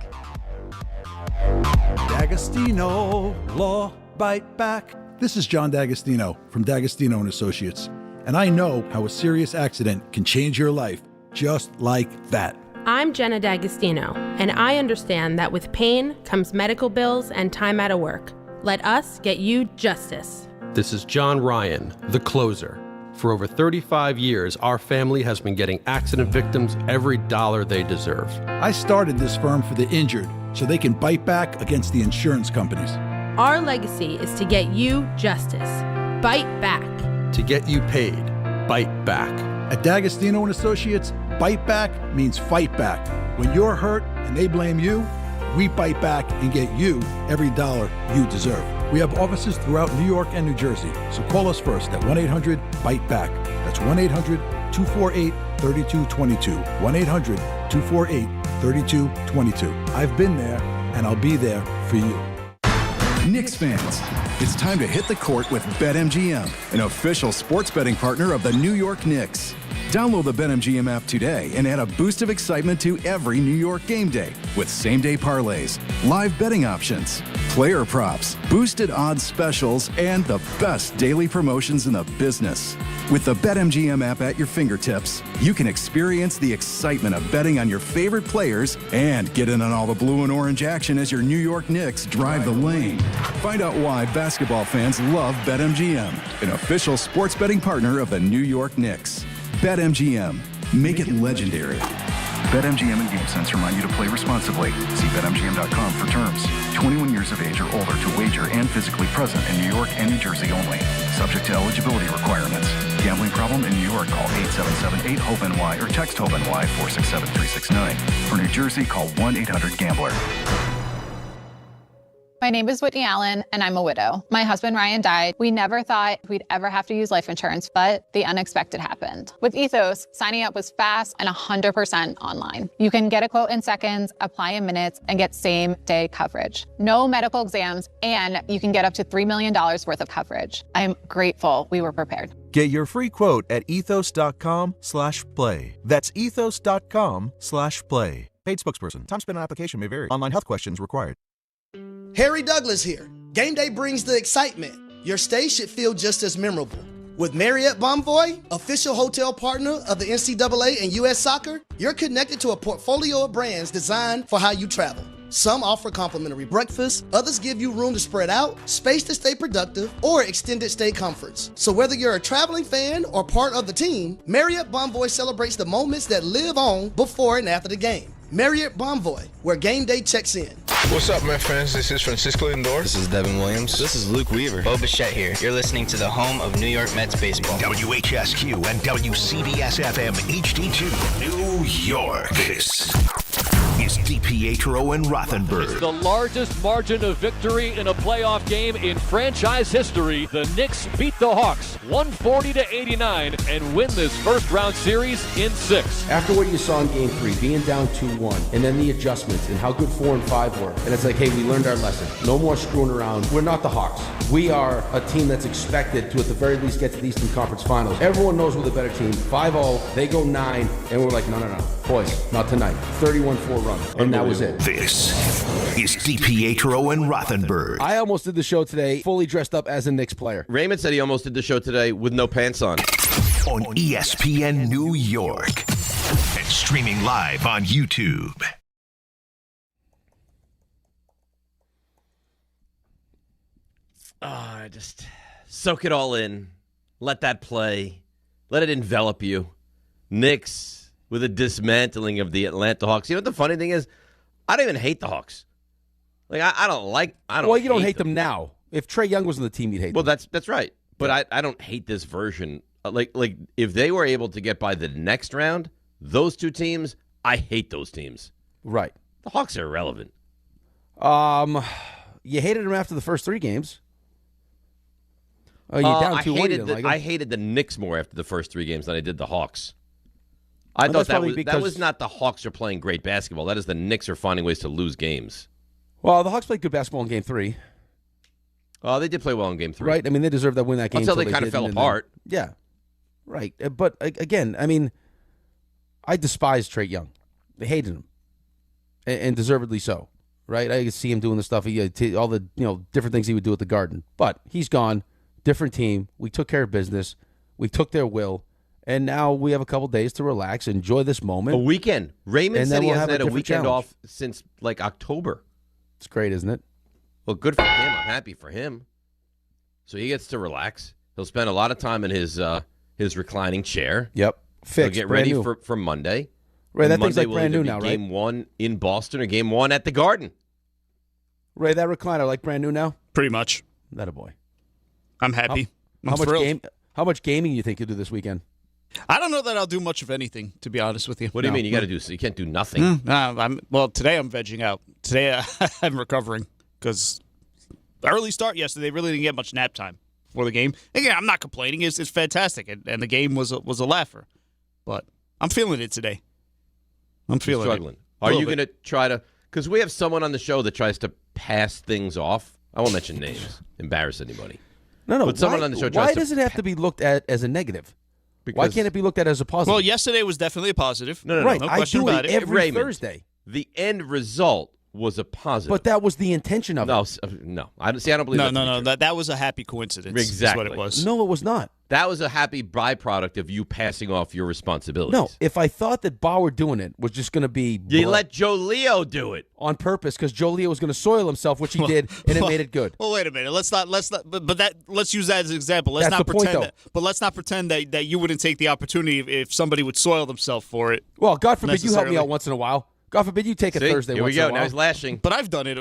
D'Agostino, Law Bite Back. This is John D'Agostino from D'Agostino & Associates, and I know how a serious accident can change your life just like that.
I'm Jenna D'Agostino, and I understand that with pain comes medical bills and time out of work. Let us get you justice.
This is John Ryan, the closer. For over 35 years, our family has been getting accident victims every dollar they deserve.
I started this firm for the injured so they can bite back against the insurance companies.
Our legacy is to get you justice. Bite back.
To get you paid, bite back.
At D'Agostino & Associates, bite back means fight back. When you're hurt and they blame you, we bite back and get you every dollar you deserve. We have offices throughout New York and New Jersey, so call us first at 1-800-BITE-BACK. That's 1-800-248-3222. 1-800-248-3222. I've been there, and I'll be there for you.
Knicks fans, it's time to hit the court with BetMGM, an official sports betting partner of the New York Knicks. Download the BetMGM app today and add a boost of excitement to every New York game day with same-day parlays, live betting options, player props, boosted odds specials, and the best daily promotions in the business. With the BetMGM app at your fingertips, you can experience the excitement of betting on your favorite players and get in on all the blue and orange action as your New York Knicks drive the lane. Find out why basketball fans love BetMGM, an official sports betting partner of the New York Knicks. BetMGM. Make it legendary. BetMGM and GameSense remind you to play responsibly. See BetMGM.com for terms. 21 years of age or older to wager and physically present in New York and New Jersey only. Subject to eligibility requirements. Gambling problem in New York? Call 877-8-HOPE-NY or text HOPE-NY 467-369. For New Jersey, call 1-800-GAMBLER.
My name is Whitney Allen, and I'm a widow. My husband, Ryan, died. We never thought we'd ever have to use life insurance, but the unexpected happened. With Ethos, signing up was fast and 100% online. You can get a quote in seconds, apply in minutes, and get same-day coverage. No medical exams, and you can get up to $3 million worth of coverage. I'm grateful we were prepared.
Get your free quote at ethos.com/play. That's ethos.com/play. Paid spokesperson. Time spent on application may vary. Online health questions required.
Harry Douglas here. Game day brings the excitement. Your stay should feel just as memorable. With Marriott Bonvoy, official hotel partner of the NCAA and U.S. Soccer, you're connected to a portfolio of brands designed for how you travel. Some offer complimentary breakfast, others give you room to spread out, space to stay productive, or extended stay comforts. So whether you're a traveling fan or part of the team, Marriott Bonvoy celebrates the moments that live on before and after the game. Marriott Bonvoy, where game day checks in.
What's up, my friends? This is Francisco Lindor.
This is Devin Williams. This is Luke Weaver.
Bo Bichette here. You're listening to the home of New York Mets baseball.
WHSQ and WCBS-FM HD2, New York. This is DiPietro and Rothenberg.
It's the largest margin of victory in a playoff game in franchise history. The Knicks beat the Hawks 140-89 and win this first-round series in 6.
After what you saw in Game 3, being down 2-1, and then the adjustments and how good 4 and 5 were, and it's like, hey, we learned our lesson. No more screwing around. We're not the Hawks. We are a team that's expected to, at the very least, get to the Eastern Conference Finals. Everyone knows we're the better team. 5-0, they go 9, and we're like, no. Boys, not tonight. 31-4 run, and that was it.
This is DiPietro and Rothenberg.
I almost did the show today fully dressed up as a Knicks player.
Raymond said he almost did the show today with no pants on.
On ESPN New York. And streaming live on YouTube.
Just soak it all in. Let that play. Let it envelop you. Knicks with a dismantling of the Atlanta Hawks. You know what the funny thing is? I don't even hate the Hawks. Like I don't like. I don't.
Well, you don't hate them now. If Trae Young was on the team, you'd hate them.
Well, that's right. But I don't hate this version. Like if they were able to get by the next round, those two teams, I hate those teams.
Right.
The Hawks are irrelevant.
You hated them after the first 3 games. Oh, you're down 2-1.
I hated the Knicks more after the first 3 games than I did the Hawks. I thought that was not the Hawks are playing great basketball. That is the Knicks are finding ways to lose games.
Well, the Hawks played good basketball in Game 3.
Oh, they did play well in Game 3.
Right. I mean, they deserved that win that game.
Until they kind of fell apart.
Yeah. Right. But, again, I mean, I despise Trae Young. I hated him. And deservedly so. Right? I could see him doing the stuff, all the different things he would do at the Garden. But he's gone. Different team. We took care of business. We took their will. And now we have a couple days to relax, enjoy this moment.
A weekend. Raymond said he hasn't had a weekend off since, October.
It's great, isn't it?
Well, good for him. I'm happy for him. So he gets to relax. He'll spend a lot of time in his reclining chair.
Yep. Fixed.
He'll get ready for Monday.
Ray, that
Monday
thing's like brand new now, right?
Game 1 in Boston or Game 1 at the Garden.
Ray, that recliner like brand new now?
Pretty much.
That a boy.
I'm happy.
How much gaming you think you'll do this weekend?
I don't know that I'll do much of anything, to be honest with you.
What do you mean? You got to do? So you can't do nothing.
Today I'm vegging out. Today I'm recovering because early start yesterday. Really didn't get much nap time for the game. Again, I'm not complaining. It's fantastic, and the game was a laugher. But I'm feeling it today. I'm feeling
struggling.
it.
Are you going to try to? Because we have someone on the show that tries to pass things off. I won't mention names. Embarrass anybody.
No.
But someone on the show tries
why does it have to be looked at as a negative? Why can't it be looked at as a positive?
Well, yesterday was definitely a positive.
No,
right.
No question about it.
Every
Raymond,
Thursday.
The end result was a positive.
But that was the intention of
it. No. I don't believe that.
No. That was a happy coincidence.
Exactly.
Is what it was.
No, it was not.
That was a happy byproduct of you passing off your responsibilities.
No, if I thought that Bauer doing it was just going to be...
You let Joe Leo do it.
On purpose, because Joe Leo was going to soil himself, which he did, and it made it good.
Well, wait a minute. Let's use that as an example. Let's
That's
not
the point,
pretend
though.
But let's not pretend that you wouldn't take the opportunity if somebody would soil themselves for it.
Well, God forbid you help me out once in a while. God forbid you take a Thursday
here
once
we
in
go.
a while.
Now he's lashing.
But I've done it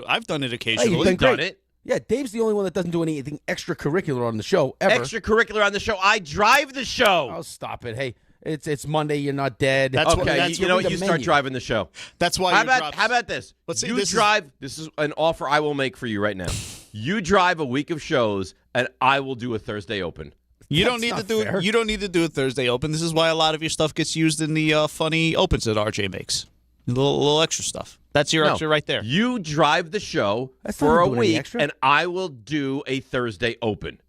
occasionally.
Hey,
You've done it.
Yeah, Dave's the only one that doesn't do anything extracurricular on the show ever.
Extracurricular on the show. I drive the show.
Oh, stop it. Hey, it's Monday. You're not dead.
You know what? You start driving the show.
That's why.
How about this? This is an offer I will make for you right now. You drive a week of shows, and I will do a Thursday open.
You don't need to do a Thursday open. This is why a lot of your stuff gets used in the funny opens that RJ makes. A little extra stuff. That's your extra right there.
You drive the show
That's
for
not
a
doing any
week,
extra.
and I will do a Thursday open.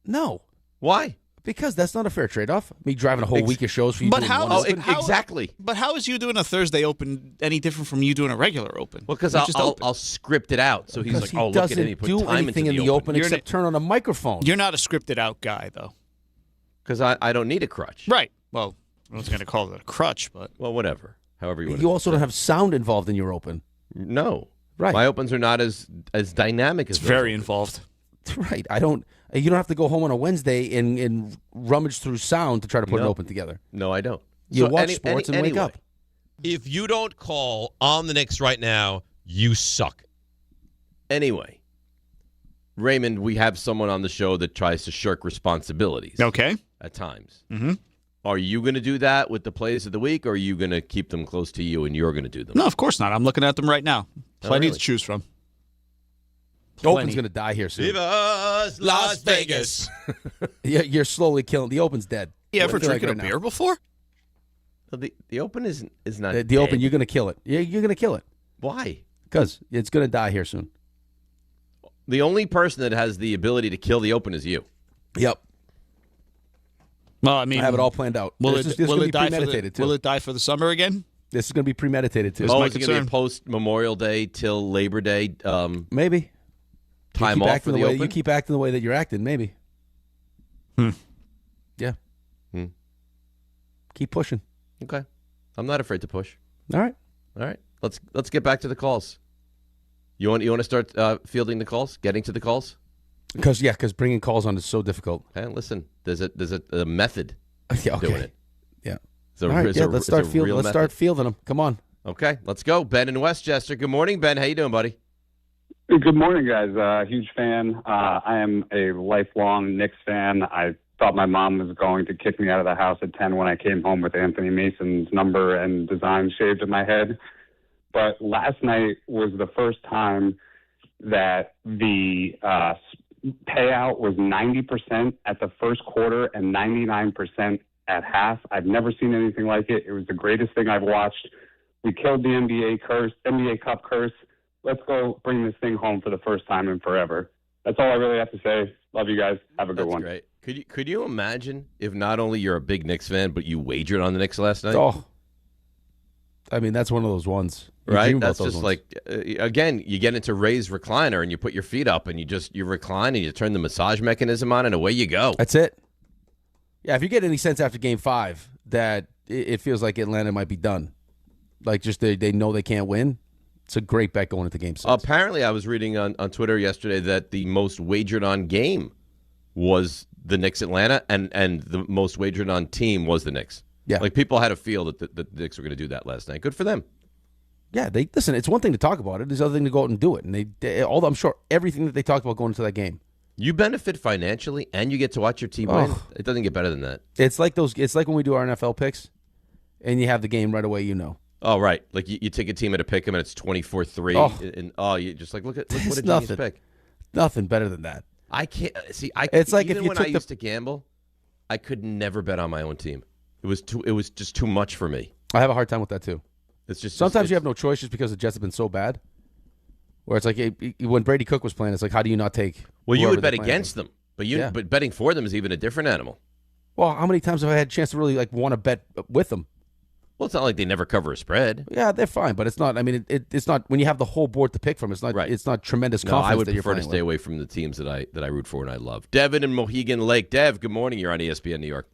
No.
Why?
Because that's not a fair trade-off. Me driving a whole week of shows for you.
But
doing
how?
one open.
Exactly.
But how is you doing a Thursday open any different from you doing a regular open?
Well, because I'll script it out. So he's like,
he
oh, look at
doesn't
it. He put
do
time
anything
into
in the open
You're
except turn on a microphone.
You're not a scripted out guy, though.
Because I don't need a crutch.
Right. Well, I was going to call it a crutch, but
well, whatever. However you want.
You also don't have sound involved in your open.
No.
Right.
My opens are not as dynamic as
it's very involved.
Right. You don't have to go home on a Wednesday and rummage through sound to try to put an open together.
No, I don't.
You watch sports and wake up.
If you don't call on the Knicks right now, you suck.
Anyway, Raymond, we have someone on the show that tries to shirk responsibilities.
Okay.
At times.
Mm-hmm.
Are you going to do that with the plays of the week, or are you going to keep them close to you and you're going to do them?
No, of course not. I'm looking at them right now. Plenty to choose from.
Open's going to die here soon.
Viva Las Vegas.
You're slowly killing. The Open's dead.
You ever drinking a beer before?
The Open is not
the Open, you're going to kill it. You're going to kill it.
Why?
Because it's going to die here soon.
The only person that has the ability to kill the Open is you.
Yep.
Well, I mean,
I have it all planned out.
Will
this
it
is going to be
die
premeditated too.
Will it die for the summer again?
This is going to be premeditated too.
Oh, is it going to be post Memorial Day till Labor Day?
Maybe.
Time off for the Open?
You keep acting the way that you're acting, maybe. Yeah. Keep pushing.
Okay. I'm not afraid to push.
All right.
Let's get back to the calls. You want to start fielding the calls, getting to the calls?
Because bringing calls on is so difficult.
Hey, listen, there's a method
okay.
doing it.
Yeah.
Let's start
fielding them. Come on.
Okay, let's go. Ben in Westchester. Good morning, Ben. How you doing, buddy?
Good morning, guys. Huge fan. I am a lifelong Knicks fan. I thought my mom was going to kick me out of the house at 10 when I came home with Anthony Mason's number and design shaved in my head. But last night was the first time that the payout was 90% at the first quarter and 99% at half. I've never seen anything like it. It was the greatest thing I've watched. We killed the NBA Cup curse. Let's go bring this thing home for the first time in forever. That's all I really have to say. Love you guys. Have a good one.
Great. Could you imagine if not only you're a big Knicks fan, but you wagered on the Knicks last night?
Oh, I mean, that's one of those ones.
Right? That's just like, again, you get into Ray's recliner and you put your feet up and you recline and you turn the massage mechanism on and away you go.
That's it. Yeah, if you get any sense after Game 5 that it feels like Atlanta might be done, like just they know they can't win, it's a great bet going into Game 6.
Apparently, I was reading on Twitter yesterday that the most wagered on game was the Knicks Atlanta, and the most wagered on team was the Knicks.
Yeah.
Like people had a feel that the Knicks were going to do that last night. Good for them.
Yeah, listen, it's one thing to talk about it. It's another thing to go out and do it. And although I'm sure everything that they talked about going into that game.
You benefit financially and you get to watch your team win. It doesn't get better than that.
It's like when we do our NFL picks and you have the game right away, you know.
Oh, right. Like you take a team at a pick 'em and it's 24-3. And you just like look what a genius pick.
Nothing better than that.
I can't see.
It's like
even
if you
when I used to gamble, I could never bet on my own team. It was just too much for me.
I have a hard time with that too.
It's just
sometimes you have no choice just because the Jets have been so bad. Where it's like when Brady Cook was playing, it's like how do you not take?
Well, you would bet against them, but betting for them is even a different animal.
Well, how many times have I had a chance to really want to bet with them?
Well, it's not like they never cover a spread.
Yeah, they're fine, but it's not. I mean, it's not when you have the whole board to pick from. It's not. Right. It's not tremendous confidence.
I would
that
prefer to stay away from the teams that I root for and I love. Devin in Mohegan Lake. Dev, good morning. You're on ESPN New York.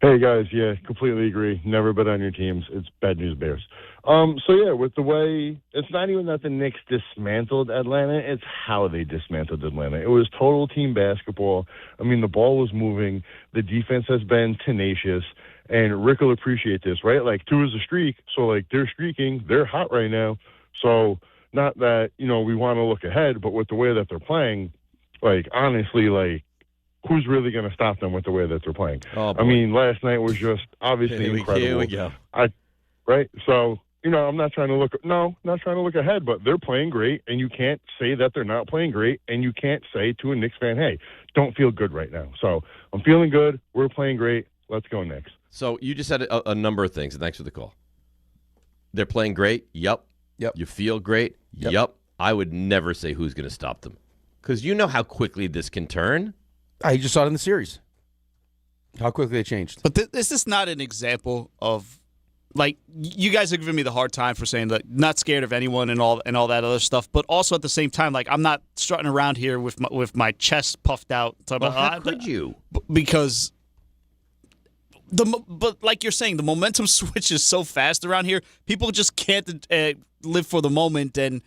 Hey guys, yeah, completely agree. Never bet on your teams. It's bad news bears. So yeah, with the way it's not even that the Knicks dismantled Atlanta, it's how they dismantled Atlanta. It was total team basketball. I mean, the ball was moving. The defense has been tenacious, and Rick will appreciate this, right? Like 2 is a streak, so like they're streaking, they're hot right now. So not that we want to look ahead, but with the way that they're playing, like honestly, like. Who's really going to stop them with the way that they're playing?
Oh,
I mean, last night was just obviously incredible.
Here we go.
Right? So, I'm not trying to look ahead, but they're playing great, and you can't say that they're not playing great, and you can't say to a Knicks fan, hey, don't feel good right now. So, I'm feeling good. We're playing great. Let's go Knicks.
So, you just said a number of things, and thanks for the call. They're playing great? Yep. You feel great? Yep. I would never say who's going to stop them because you know how quickly this can turn.
You just saw it in the series. How quickly they changed.
But this is not an example of, like, you guys are giving me the hard time for saying that not scared of anyone and all that other stuff. But also at the same time, like, I'm not strutting around here with my chest puffed out.
How could you?
Because but like you're saying, the momentum switch is so fast around here. People just can't live for the moment, and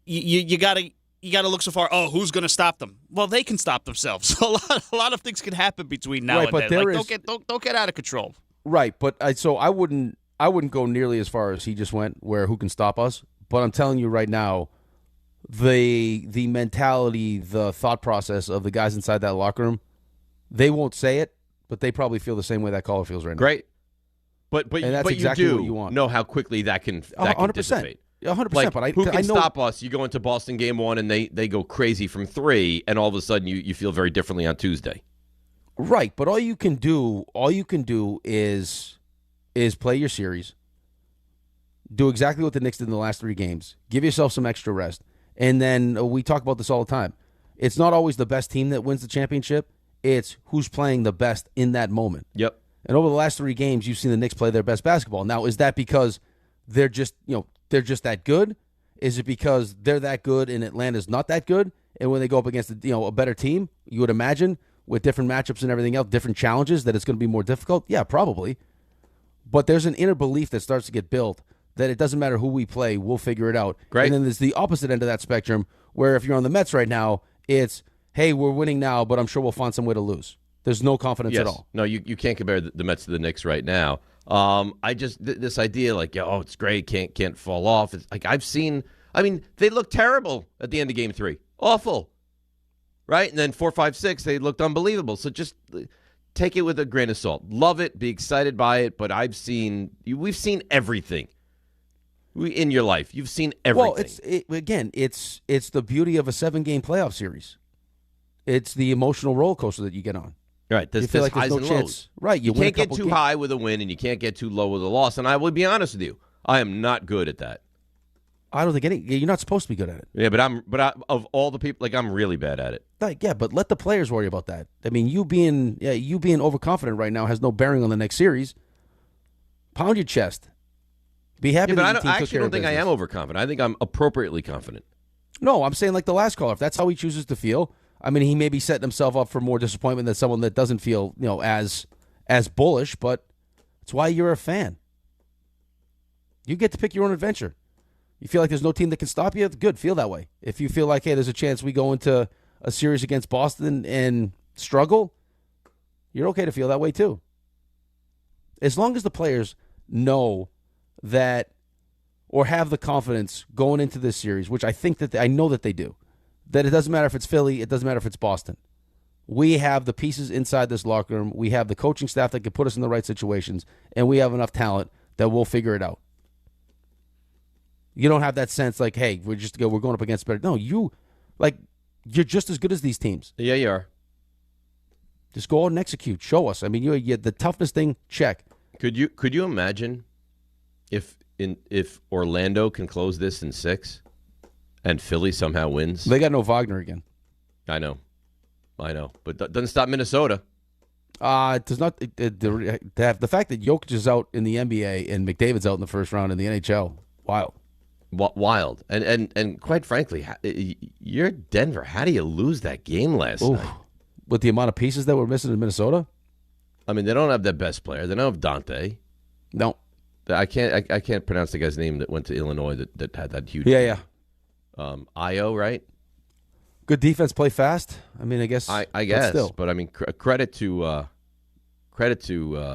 you gotta. You got to look so far. Oh, who's going to stop them? Well, they can stop themselves. A lot of things can happen between now and then. Don't get out of control.
Right, but I wouldn't go nearly as far as he just went, where who can stop us. But I'm telling you right now, the mentality, the thought process of the guys inside that locker room, they won't say it, but they probably feel the same way that caller feels right now.
Great, but
that's
you
exactly
do
what you want.
Know how quickly that can
100%.
dissipate.
100%,
like,
but
who can
I know,
stop us? You go into Boston game 1 and they go crazy from 3, and all of a sudden you feel very differently on Tuesday.
Right, but all you can do is play your series, do exactly what the Knicks did in the last 3 games, give yourself some extra rest, and then we talk about this all the time. It's not always the best team that wins the championship. It's who's playing the best in that moment.
Yep.
And over the last 3 games, you've seen the Knicks play their best basketball. Now, is that because they're just that good? Is it because they're that good and Atlanta's not that good? And when they go up against a better team, you would imagine with different matchups and everything else, different challenges, that it's going to be more difficult? Yeah, probably. But there's an inner belief that starts to get built that it doesn't matter who we play, we'll figure it out.
Great.
And then there's the opposite end of that spectrum where if you're on the Mets right now, it's, hey, we're winning now, but I'm sure we'll find some way to lose. There's no confidence at all.
No, you can't compare the Mets to the Knicks right now. I just this idea like, oh, it's great, can't fall off. It's like they looked terrible at the end of Game 3, awful, right? And then 4, 5, 6, they looked unbelievable. So just take it with a grain of salt. Love it, be excited by it, but we've seen everything. In your life, you've seen everything.
Well, it's the beauty of a 7-game playoff series. It's the emotional roller coaster that you get on.
Right, there's highs and lows.
Right,
you can't get too high with a win, and you can't get too low with a loss. And I will be honest with you, I am not good at that.
I don't think you're not supposed to be good at it.
Yeah, but of all the people, I'm really bad at it.
But let the players worry about that. I mean, you being overconfident right now has no bearing on the next series. Pound your chest. Be happy.
Yeah, but I actually don't think I am overconfident. I think I'm appropriately confident.
No, I'm saying like the last caller. If that's how he chooses to feel, I mean, he may be setting himself up for more disappointment than someone that doesn't feel, as bullish. But it's why you're a fan. You get to pick your own adventure. You feel like there's no team that can stop you? Good, feel that way. If you feel like, hey, there's a chance we go into a series against Boston and struggle, you're okay to feel that way too. As long as the players know that or have the confidence going into this series, which I know that they do, that it doesn't matter if it's Philly, it doesn't matter if it's Boston. We have the pieces inside this locker room. We have the coaching staff that can put us in the right situations, and we have enough talent that we'll figure it out. You don't have that sense like, hey, we're going up against better. No, you're just as good as these teams.
Yeah, you are.
Just go out and execute. Show us. I mean, you the toughness thing, check.
Could you imagine if Orlando can close this in 6 and Philly somehow wins?
They got no Wagner again.
I know. But that doesn't stop Minnesota.
It does not. The fact that Jokic is out in the NBA and McDavid's out in the first round in the NHL, wild.
Wild. And quite frankly, you're Denver. How do you lose that game last night?
With the amount of pieces that were missing in Minnesota?
I mean, they don't have their best player. They don't have Dante.
No.
I can't pronounce the guy's name that went to Illinois that had that huge.
Yeah.
Io, right?
Good defense, play fast. I mean, I guess.
I guess, but I mean, credit to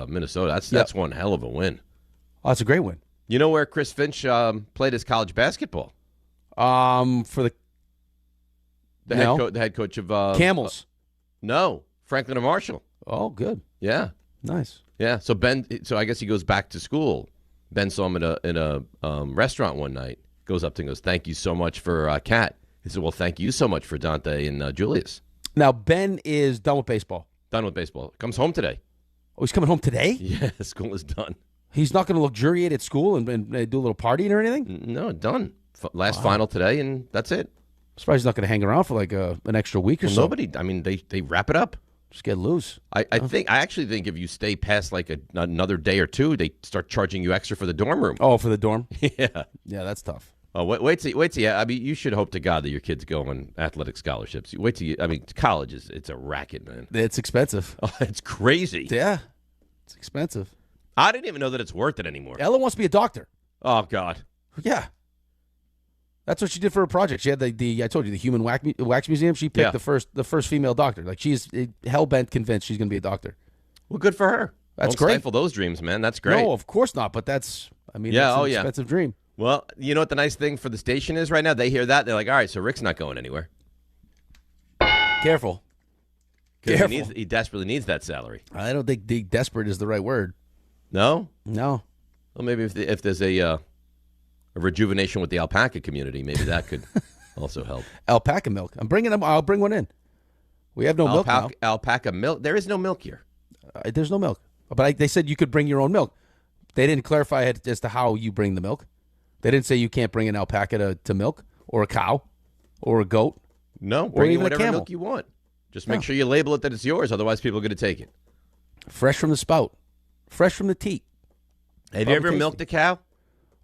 Minnesota. That's one hell of a win.
Oh, it's a great win.
You know where Chris Finch played his college basketball?
For the
head coach of
Camels.
No, Franklin and Marshall.
Oh, good.
Yeah,
nice.
Yeah, so I guess he goes back to school. Ben saw him in a restaurant one night. Goes up to him and goes, "Thank you so much for Kat." He said, "Well, thank you so much for Dante and Julius."
Now Ben is done with baseball.
Done with baseball. Comes home today.
Oh, he's coming home today?
Yeah, school is done.
He's not going to luxuriate at school and do a little partying or anything?
No, done. Last final today, and that's it.
I'm surprised he's not going to hang around for like an extra week or so.
Nobody. I mean, they wrap it up.
Just get loose.
I actually think if you stay past like another day or two, they start charging you extra for the dorm room.
Oh, for the dorm?
Yeah.
Yeah, that's tough.
Oh, wait till. I mean, you should hope to God that your kids go on athletic scholarships. Wait till I mean, college it's a racket, man.
It's expensive.
Oh, it's crazy.
Yeah, it's expensive.
I didn't even know that it's worth it anymore.
Ella wants to be a doctor.
Oh God.
Yeah. That's what she did for her project. She had the I told you, the Human Wax Museum. She picked the first female doctor. Like, she's hell-bent convinced she's going to be a doctor.
Well, good for her.
That's
Don't
great.
stifle those dreams, man. That's great.
No, of course not. But that's an expensive dream.
Well, you know what the nice thing for the station is right now? They hear that. They're like, all right, so Rick's not going anywhere.
Careful.
He desperately needs that salary.
I don't think desperate is the right word.
No?
No.
Well, maybe if there's a rejuvenation with the alpaca community, maybe that could also help.
Alpaca milk. I'll bring one in. We have no milk now.
Alpaca milk? There is no milk here.
There's no milk. But they said you could bring your own milk. They didn't clarify as to how you bring the milk. They didn't say you can't bring an alpaca to milk, or a cow, or a goat.
No, bring in whatever milk you want. Just make sure you label it that it's yours, otherwise people are going to take it.
Fresh from the spout. Fresh from the teat.
Have you ever milked a cow?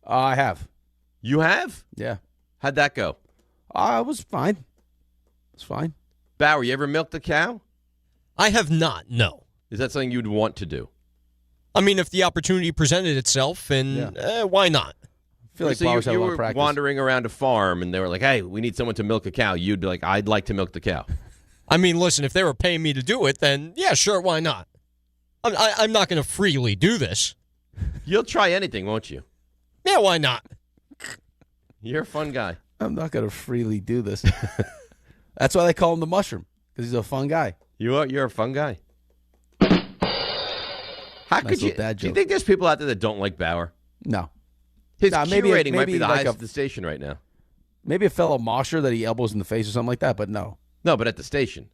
I have.
You have?
Yeah.
How'd that go?
It was fine. It's fine.
Bauer, you ever milked a cow?
I have not, no.
Is that something you'd want to do?
I mean, if the opportunity presented itself, and why not?
I feel like
so you were wandering around a farm, and they were like, hey, we need someone to milk a cow. You'd be like, I'd like to milk the cow.
I mean, listen, if they were paying me to do it, then yeah, sure, why not? I'm not going to freely do this.
You'll try anything, won't you?
Yeah, why not?
You're a fun guy.
I'm not going to freely do this. That's why they call him the Mushroom, because he's a fun guy.
You're a fun guy. How could you? Do you think there's people out there that don't like Bauer?
No.
His Q rating might be the
like
highest of the station right now.
Maybe a fellow mosher that he elbows in the face or something like that, but no.
No, but at the station.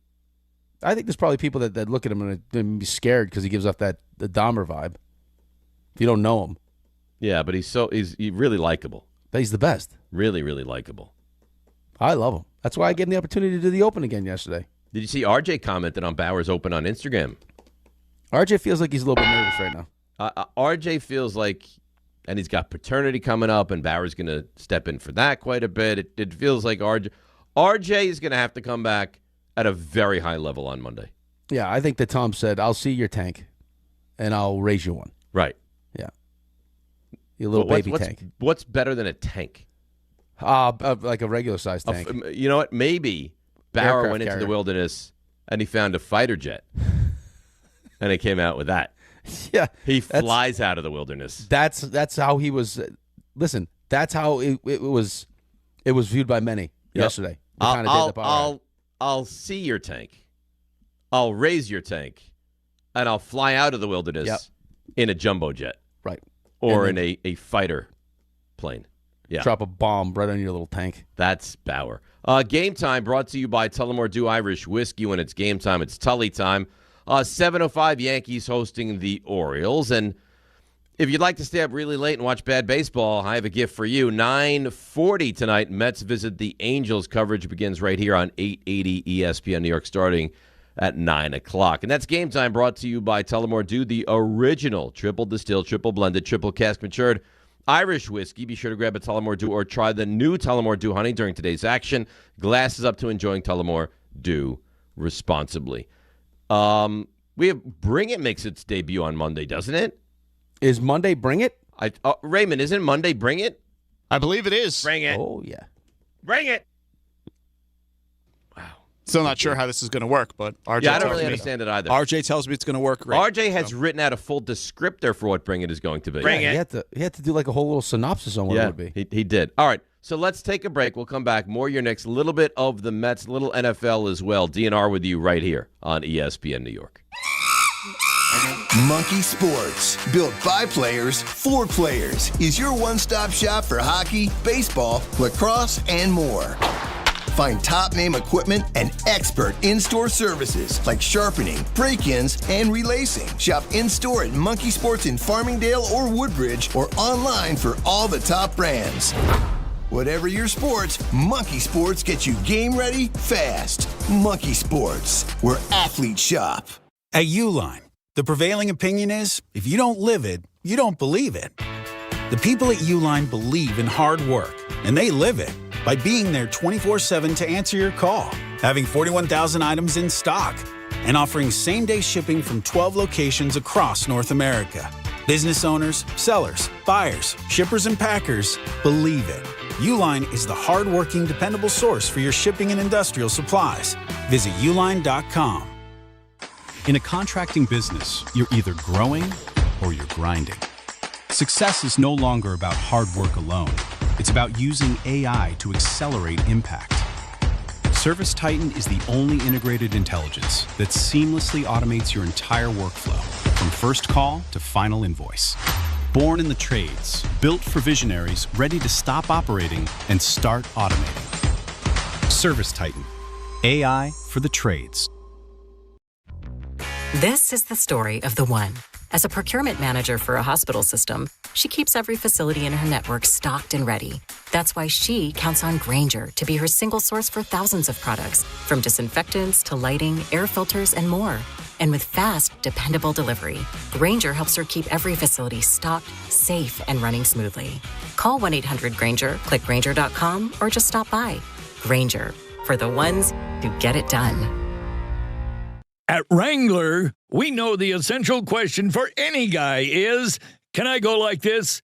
I think there's probably people that look at him and be scared because he gives off the Dahmer vibe. If you don't know him.
Yeah, but he's really likable.
He's the best.
Really, really likable.
I love him. That's why I gave him the opportunity to do the Open again yesterday.
Did you see RJ commented on Bauer's Open on Instagram?
RJ feels like he's a little bit nervous right now.
RJ feels like, and he's got paternity coming up, and Bauer's going to step in for that quite a bit. It feels like RJ is going to have to come back at a very high level on Monday.
Yeah, I think that Tom said, I'll see your tank, and I'll raise you one.
Right.
Yeah. Your little baby tank.
What's better than a tank?
Like a regular-sized tank.
You know what? Maybe Bauer went into the wilderness, and he found a fighter jet. And he came out with that.
Yeah.
He flies out of the wilderness.
That's how he was. Listen, that's how it was viewed by many yesterday.
I'll see your tank. I'll raise your tank. And I'll fly out of the wilderness in a jumbo jet.
Right.
Or in a fighter plane. Yeah.
Drop a bomb right on your little tank.
That's Bauer. Game time brought to you by Tullamore Dew Irish Whiskey. When it's game time, it's Tully time. 7:05 Yankees hosting the Orioles. And if you'd like to stay up really late and watch bad baseball, I have a gift for you. 9:40 tonight, Mets visit the Angels. Coverage begins right here on 880 ESPN New York starting at 9 o'clock. And that's game time brought to you by Tullamore Dew, the original triple distilled, triple blended, triple cask matured Irish whiskey. Be sure to grab a Tullamore Dew or try the new Tullamore Dew Honey during today's action. Glasses up to enjoying Tullamore Dew responsibly. We have Bring It makes its debut on Monday, doesn't it?
Is Monday Bring It?
Raymond, isn't Monday Bring It?
I believe it is.
Bring it.
Oh, yeah.
Bring it.
Still not sure how this is going to work, but RJ
I don't really understand it either.
RJ tells me it's going to work great.
RJ has written out a full descriptor for what Bring It is going to be.
Bring it. He had to do like a whole little synopsis on what it would be.
He did. All right, so let's take a break. We'll come back. More your Knicks, a little bit of the Mets, a little NFL as well. DNR with you right here on ESPN New York.
Monkey Sports, built by players for players, is your one-stop shop for hockey, baseball, lacrosse, and more. Find top-name equipment and expert in-store services like sharpening, break-ins, and relacing. Shop in-store at Monkey Sports in Farmingdale or Woodbridge or online for all the top brands. Whatever your sports, Monkey Sports gets you game ready fast. Monkey Sports, where athletes shop.
At Uline, the prevailing opinion is, if you don't live it, you don't believe it. The people at Uline believe in hard work, and they live it by being there 24/7 to answer your call, having 41,000 items in stock, and offering same-day shipping from 12 locations across North America. Business owners, sellers, buyers, shippers, and packers believe it. Uline is the hard-working, dependable source for your shipping and industrial supplies. Visit uline.com.
In a contracting business, you're either growing or you're grinding. Success is no longer about hard work alone. It's about using AI to accelerate impact. ServiceTitan is the only integrated intelligence that seamlessly automates your entire workflow, from first call to final invoice. Born in the trades, built for visionaries ready to stop operating and start automating. ServiceTitan, AI for the trades.
This is the story of the one. As a procurement manager for a hospital system, she keeps every facility in her network stocked and ready. That's why she counts on Grainger to be her single source for thousands of products, from disinfectants to lighting, air filters, and more. And with fast, dependable delivery, Grainger helps her keep every facility stocked, safe, and running smoothly. Call 1-800-GRAINGER, click Grainger.com, or just stop by. Grainger, for the ones who get it done.
At Wrangler, we know the essential question for any guy is, can I go like this?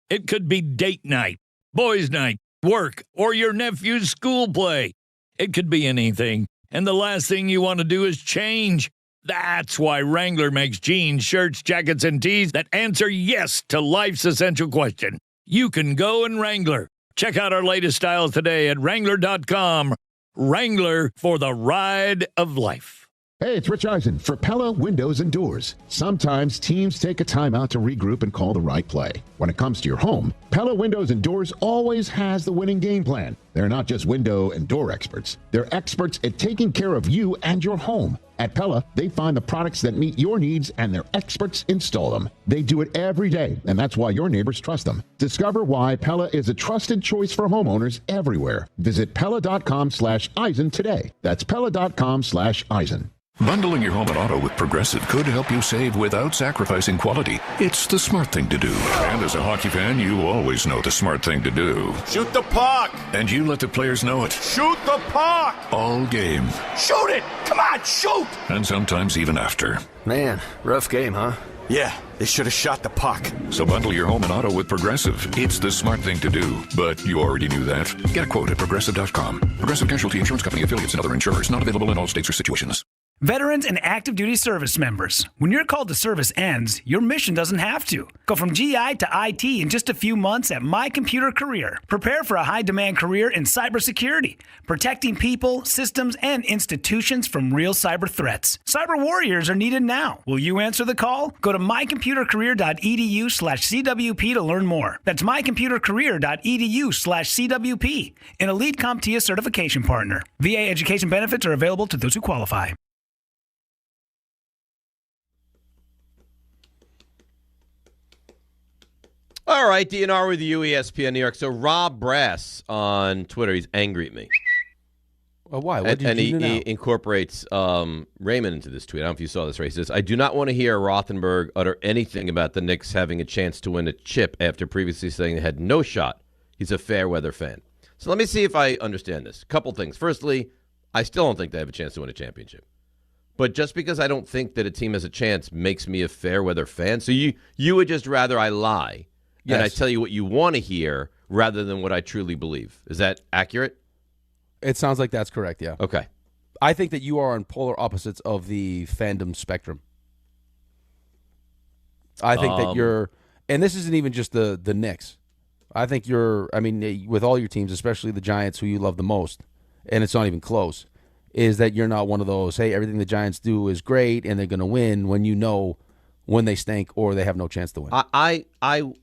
It could be date night, boys' night, work, or your nephew's school play. It could be anything, and the last thing you want to do is change. That's why Wrangler makes jeans, shirts, jackets, and tees that answer yes to life's essential question. You can go in Wrangler. Check out our latest styles today at Wrangler.com. Wrangler, for the ride of life.
Hey, it's Rich Eisen for Pella Windows and Doors. Sometimes teams take a timeout to regroup and call the right play. When it comes to your home, Pella Windows and Doors always has the winning game plan. They're not just window and door experts. They're experts at taking care of you and your home. At Pella, they find the products that meet your needs and their experts install them. They do it every day, and that's why your neighbors trust them. Discover why Pella is a trusted choice for homeowners everywhere. Visit Pella.com/Eisen today. That's Pella.com/Eisen.
Bundling your home and auto with Progressive could help you save without sacrificing quality. It's the smart thing to do. And as a hockey fan, you always know the smart thing to do.
Shoot the puck!
And you let the players know it.
Shoot the puck!
All game.
Shoot it! Come on, shoot!
And sometimes even after.
Man, rough game, huh?
Yeah, they should have shot the puck.
So bundle your home and auto with Progressive. It's the smart thing to do. But you already knew that. Get a quote at Progressive.com. Progressive Casualty Insurance Company, affiliates, and other insurers. Not available in all states or situations.
Veterans and active duty service members, when your call to service ends, your mission doesn't have to. Go from GI to IT in just a few months at My Computer Career. Prepare for a high-demand career in cybersecurity, protecting people, systems, and institutions from real cyber threats. Cyber warriors are needed now. Will you answer the call? Go to mycomputercareer.edu/CWP to learn more. That's mycomputercareer.edu/CWP, an elite CompTIA certification partner. VA education benefits are available to those who qualify.
All right, DNR with you, ESPN New York. So Rob Brass on Twitter, he's angry at me.
Well, why? What did
he
you do now?
incorporates Raymond into this tweet. I don't know if you saw this, Ray. He says, I do not want to hear Rothenberg utter anything about the Knicks having a chance to win a chip after previously saying they had no shot. He's a fair weather fan. So let me see if I understand this. Couple things. Firstly, I still don't think they have a chance to win a championship. But just because I don't think that a team has a chance makes me a fair weather fan. So you would just rather I lie.
Yes.
And I tell you what you want to hear rather than what I truly believe. Is that accurate?
It sounds like that's correct, yeah.
Okay.
I think that you are on polar opposites of the fandom spectrum. I think that you're, and this isn't even just the Knicks. I think you're, I mean, with all your teams, especially the Giants, who you love the most, and it's not even close, is that you're not one of those, hey, everything the Giants do is great and they're going to win when you know when they stink or they have no chance to win.
I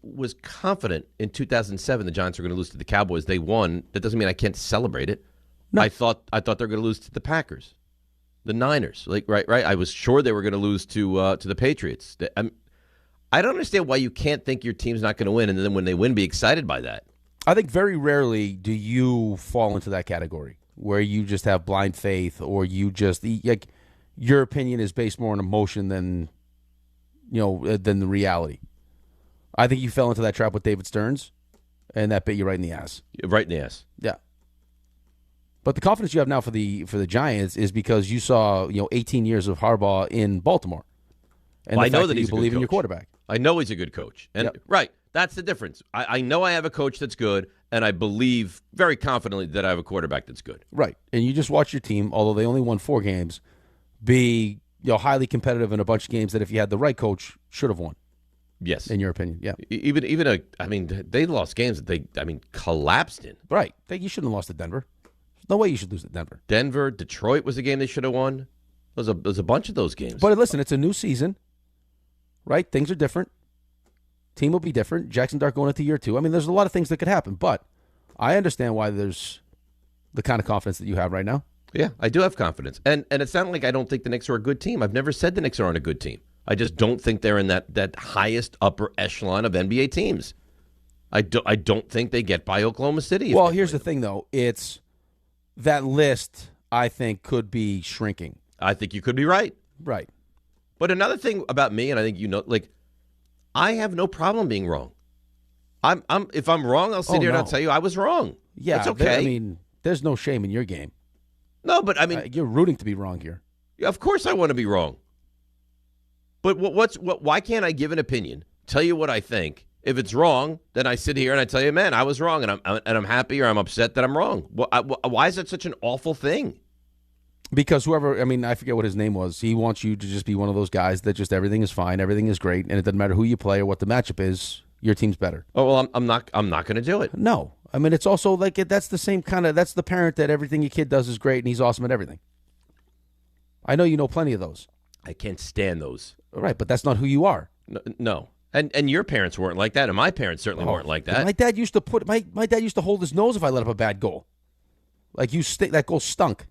was confident in 2007 the Giants were going to lose to the Cowboys. They won. That doesn't mean I can't celebrate it. No. I thought they were going to lose to the Packers, the Niners. Right. I was sure they were going to lose to the Patriots. I don't understand why you can't think your team's not going to win, and then when they win, be excited by that.
I think very rarely do you fall into that category where you just have blind faith or you just like your opinion is based more on emotion than the reality. I think you fell into that trap with David Stearns, and that bit you right in the ass.
Right in the ass.
Yeah. But the confidence you have now for the Giants is because you saw 18 years of Harbaugh in Baltimore, and
well,
the
I know
fact
that
you
he's
believe
a good
in your
coach.
quarterback.
I know he's a good coach, and right, that's the difference. I know I have a coach that's good, and I believe very confidently that I have a quarterback that's good.
Right, and you just watch your team, although they only won 4 games, be highly competitive in a bunch of games that if you had the right coach should have won.
Yes,
in your opinion, yeah.
Even they lost games that they collapsed in.
Right, you shouldn't have lost to Denver. There's no way you should lose to Denver.
Denver, Detroit was a game they should have won. There's a bunch of those games.
But listen, it's a new season, right? Things are different. Team will be different. Jackson Dart going into year 2. I mean, there's a lot of things that could happen, but I understand why there's the kind of confidence that you have right now.
Yeah, I do have confidence. And it's not like I don't think the Knicks are a good team. I've never said the Knicks aren't a good team. I just don't think they're in that highest upper echelon of NBA teams. I don't think they get by Oklahoma City.
Well, here's the thing, though. It's that list, I think, could be shrinking.
I think you could be right.
Right.
But another thing about me, and I think I have no problem being wrong. If I'm wrong, I'll sit here and I'll tell you I was wrong.
Yeah,
it's okay.
There's no shame in your game.
No, but
you're rooting to be wrong here.
Of course, I want to be wrong. But why can't I give an opinion, tell you what I think? If it's wrong, then I sit here and I tell you, man, I was wrong, and I'm happy or I'm upset that I'm wrong. Why is that such an awful thing?
Because whoever, I forget what his name was. He wants you to just be one of those guys that just everything is fine, everything is great, and it doesn't matter who you play or what the matchup is. Your team's better.
Oh well, I'm not going to do it.
No, it's also like that's the same kind of. That's the parent that everything your kid does is great and he's awesome at everything. I know you know plenty of those.
I can't stand those.
Right, but that's not who you are.
No. And your parents weren't like that, and my parents certainly weren't like that.
My dad used to my dad used to hold his nose if I let up a bad goal. Like that goal stunk.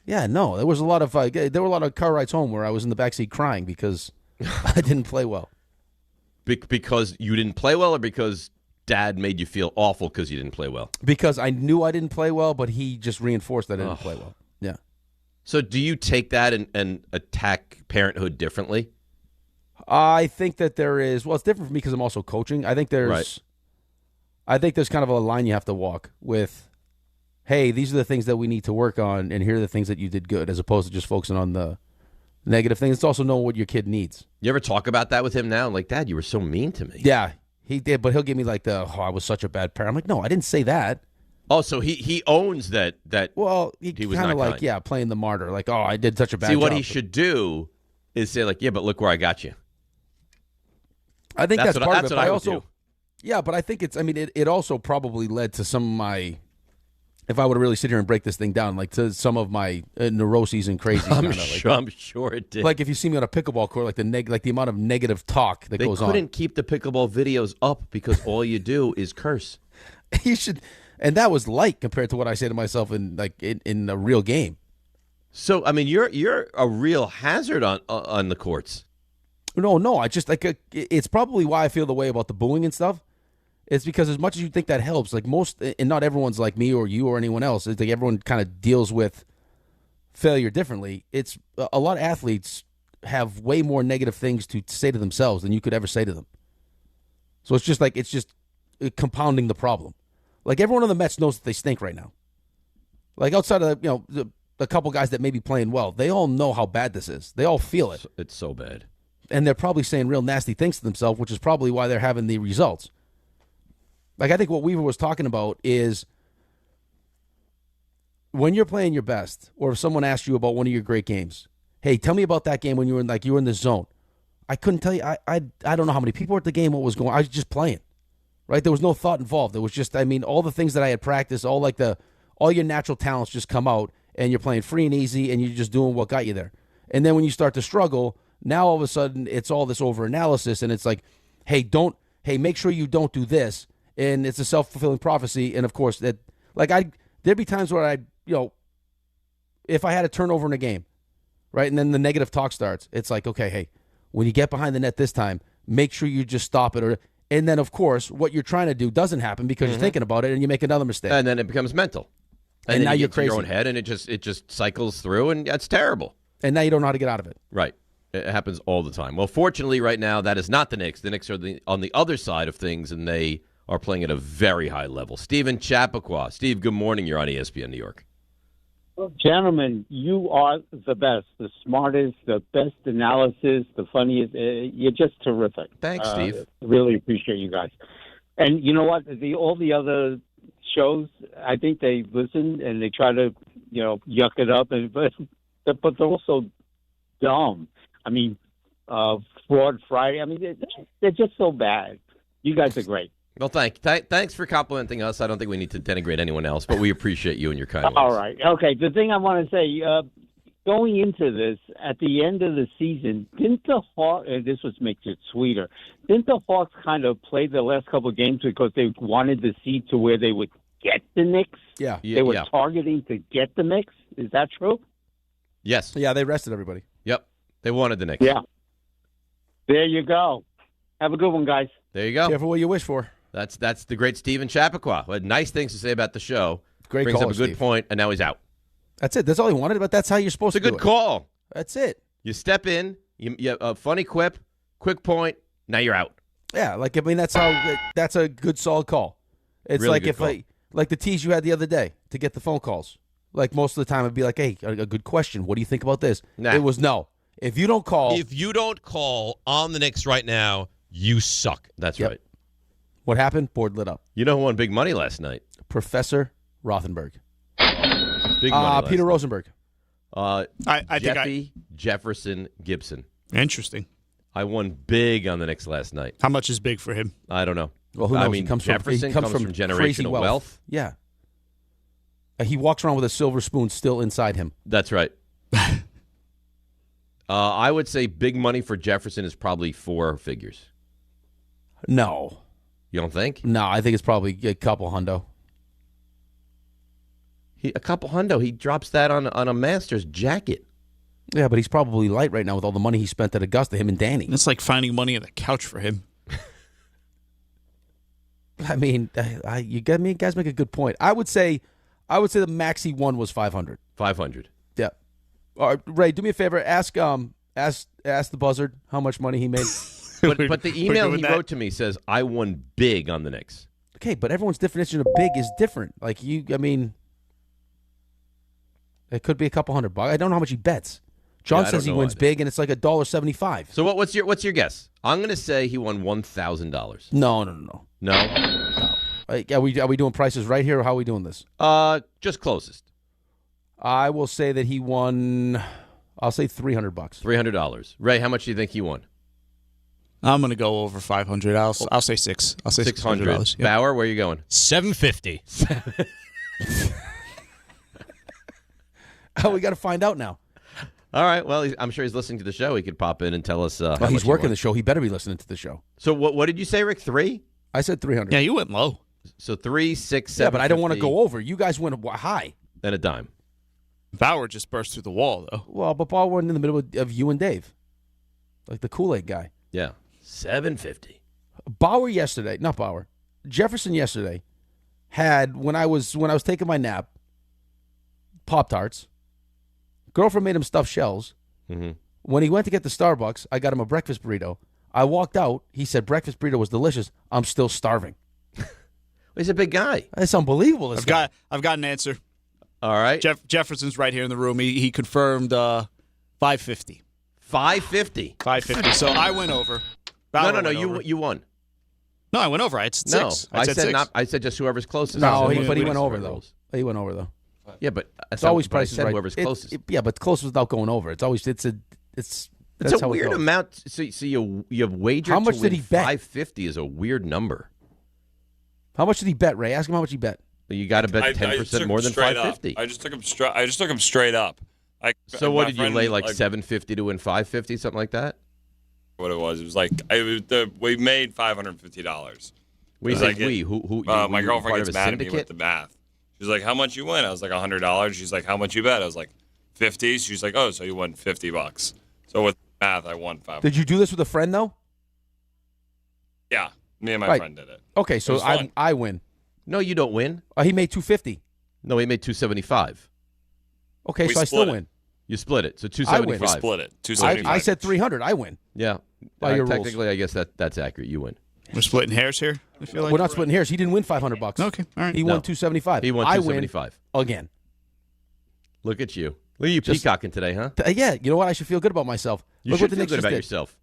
Yeah, no, there were a lot of car rides home where I was in the backseat crying because I didn't play well.
Because you didn't play well, or because Dad made you feel awful because you didn't play well?
Because I knew I didn't play well, but he just reinforced that I didn't play well. Yeah.
So do you take that and attack parenthood differently?
I think that there is. Well, it's different for me because I'm also coaching. I think there's kind of a line you have to walk with. Hey, these are the things that we need to work on, and here are the things that you did good, as opposed to just focusing on the negative things. It's also knowing what your kid needs.
You ever talk about that with him now? Like, Dad, you were so mean to me.
Yeah, he did, but he'll give me like I was such a bad parent. I'm like, no, I didn't say that.
Oh, so he owns that.
Well, he
was
kind of
not
like,
kind.
playing the martyr. Like, oh, I did such a bad job.
See, what he should do is say, like, yeah, but look where I got you.
I think that's part of it.
But I also, do.
Yeah, but I think it's. It also probably led to some of my. If I would really sit here and break this thing down, like to some of my neuroses and crazy.
I'm sure it did.
Like if you see me on a pickleball court, like the amount of negative talk that goes on.
They couldn't keep the pickleball videos up because all you do is curse.
You should, and that was light compared to what I say to myself in a real game.
So you're a real hazard on the courts.
No, I just it's probably why I feel the way about the booing and stuff. It's because as much as you think that helps, like most, and not everyone's like me or you or anyone else. It's like everyone kind of deals with failure differently. It's a lot of athletes have way more negative things to say to themselves than you could ever say to them. So it's just compounding the problem. Like everyone on the Mets knows that they stink right now. Like outside of the couple guys that may be playing well, they all know how bad this is. They all feel it.
It's so bad,
and they're probably saying real nasty things to themselves, which is probably why they're having the results. Like, I think what Weaver was talking about is when you're playing your best, or if someone asked you about one of your great games, hey, tell me about that game when you were in the zone. I couldn't tell you. I don't know how many people were at the game, what was going on. I was just playing, right? There was no thought involved. It was just, all the things that I had practiced, all your natural talents just come out, and you're playing free and easy, and you're just doing what got you there. And then when you start to struggle, now all of a sudden it's all this over-analysis, and it's like, hey, make sure you don't do this. And it's a self-fulfilling prophecy. And, of course, there'd be times where if I had a turnover in a game, right, and then the negative talk starts, it's like, okay, hey, when you get behind the net this time, make sure you just stop it. And then, of course, what you're trying to do doesn't happen because you're thinking about it and you make another mistake.
And then it becomes mental.
And now you're crazy.
In your own head, and it just cycles through, and it's terrible.
And now you don't know how to get out of it.
Right. It happens all the time. Well, fortunately, right now, that is not the Knicks. The Knicks are on the other side of things, and they are playing at a very high level. Stephen Chappaqua. Steve, good morning. You're on ESPN New York.
Well, gentlemen, you are the best, the smartest, the best analysis, the funniest. You're just terrific.
Thanks, Steve.
Really appreciate you guys. And you know what? All the other shows, I think they listen and they try to, yuck it up, but they're also dumb. Fraud Friday. They're just so bad. You guys are great.
Well, thanks for complimenting us. I don't think we need to denigrate anyone else, but we appreciate you and your kind words.
All right. Okay. The thing I want to say, going into this, at the end of the season, didn't the Hawks, this makes it sweeter, didn't the Hawks kind of play the last couple of games because they wanted the seed to where they would get the Knicks?
Yeah.
They were targeting to get the Knicks? Is that true?
Yes.
Yeah, they rested everybody.
Yep. They wanted the Knicks.
Yeah. There you go. Have a good one, guys.
There you go.
Careful what you wish for.
That's the great Stephen Chappaqua. Had nice things to say about the show.
Great
Brings
call,
up a good point, and now he's out.
That's it. That's all he wanted, but that's how you're supposed to do it.
It's a good call.
That's it.
You step in, you a funny quip, quick point, now you're out.
Yeah, that's a good solid call. It's really like the tease you had the other day to get the phone calls. Like most of the time it'd be like, hey, a good question. What do you think about this?
Nah.
It was no. If you don't call
on the Knicks right now, you suck.
That's right.
What happened? Board lit up.
You know who won big money last night?
Professor Rothenberg.
Big money.
Peter Rosenberg.
I think
Jefferson Gibson.
Interesting.
I won big on the Knicks last night.
How much is big for him?
I don't know.
Well, who knows?
I mean, Jefferson comes from
crazy
generational wealth.
Yeah. He walks around with a silver spoon still inside him.
That's right. I would say big money for Jefferson is probably 4 figures.
No.
You don't think?
No, I think it's probably a couple hundo.
A couple hundo. He drops that on a Masters jacket.
Yeah, but he's probably light right now with all the money he spent at Augusta, him and Danny.
It's like finding money on the couch for him.
I mean, you get me. Guys make a good point. I would say the max he won was 500.
500.
Yeah. All right, Ray, do me a favor. Ask the buzzard how much money he made.
but the email he wrote to me says I won big on the Knicks.
Okay, but everyone's definition of big is different. Like I mean, it could be a couple $100. I don't know how much he bets. John says he wins big, and it's like $1.75.
So what's your guess? I'm going to say he won $1,000.
No.
No.
Are we doing prices right here, or how are we doing this?
Just closest.
I will say that he won. I'll say $300.
$300. Ray, how much do you think he won?
I'm going to go over 500. I'll say 6. I'll say $600.
Yep. Bauer, where are you going?
$750.
Oh, we got to find out now.
All right. Well, I'm sure he's listening to the show. He could pop in and tell us.
Well, he's working the show. He better be listening to the show.
So what did you say, Rick? 3?
I said 300.
Yeah, you went low.
So 3, 6, 7.
Yeah, but I don't want to go over. You guys went high.
Then a dime.
Bauer just burst through the wall, though.
Well, but Bauer went in the middle of you and Dave, like the Kool-Aid guy.
Yeah, $750.
Jefferson yesterday had when I was taking my nap, Pop-Tarts. Girlfriend made him stuffed shells.
Mm-hmm.
When he went to get the Starbucks, I got him a breakfast burrito. I walked out. He said breakfast burrito was delicious. I'm still starving.
He's a big guy.
It's unbelievable.
I've got an answer.
All right.
Jefferson's right here in the room. He confirmed 550.
550.
550. So I went over.
No. You won.
No, I went over. I had 6.
No,
I said 6.
I said just whoever's closest.
No, but he went over though. He went over though.
Yeah, but
it's always prices right.
Whoever's closest.
But closest without going over. It's always it's
a weird amount. So you have wagered.
How much did he bet?
550 is a weird number.
How much did he bet, Ray? Ask him how much he bet.
You got to bet 10% more than 550.
I just took him straight up.
So what did you lay like 750 to win 550, something like that?
What it was like we made $550.
Who?
My girlfriend gets mad at me with the math. She's like, "How much you win?" I was like, $100. She's like, "How much you bet?" I was like, $50. She's like, "Oh, so you won $50." So with math, I won $500.
Did you do this with a friend though?
Yeah, me and my friend did it.
Okay, so I win.
No, you don't win.
He made $250.
No, he made $275.
Okay, so I still win.
You split it, so $275.
I win.
We split it. $275.
I said $300. I win.
Yeah.
By your
technically,
rules.
I guess that's accurate. You win.
We're splitting hairs here. I feel like
we're not splitting hairs. He didn't win $500.
Okay, all right.
He won $275.
He won $275
again.
Look at you. Look at you peacocking today, huh?
Yeah. You know what? I should feel good about myself.
You should feel good about yourself.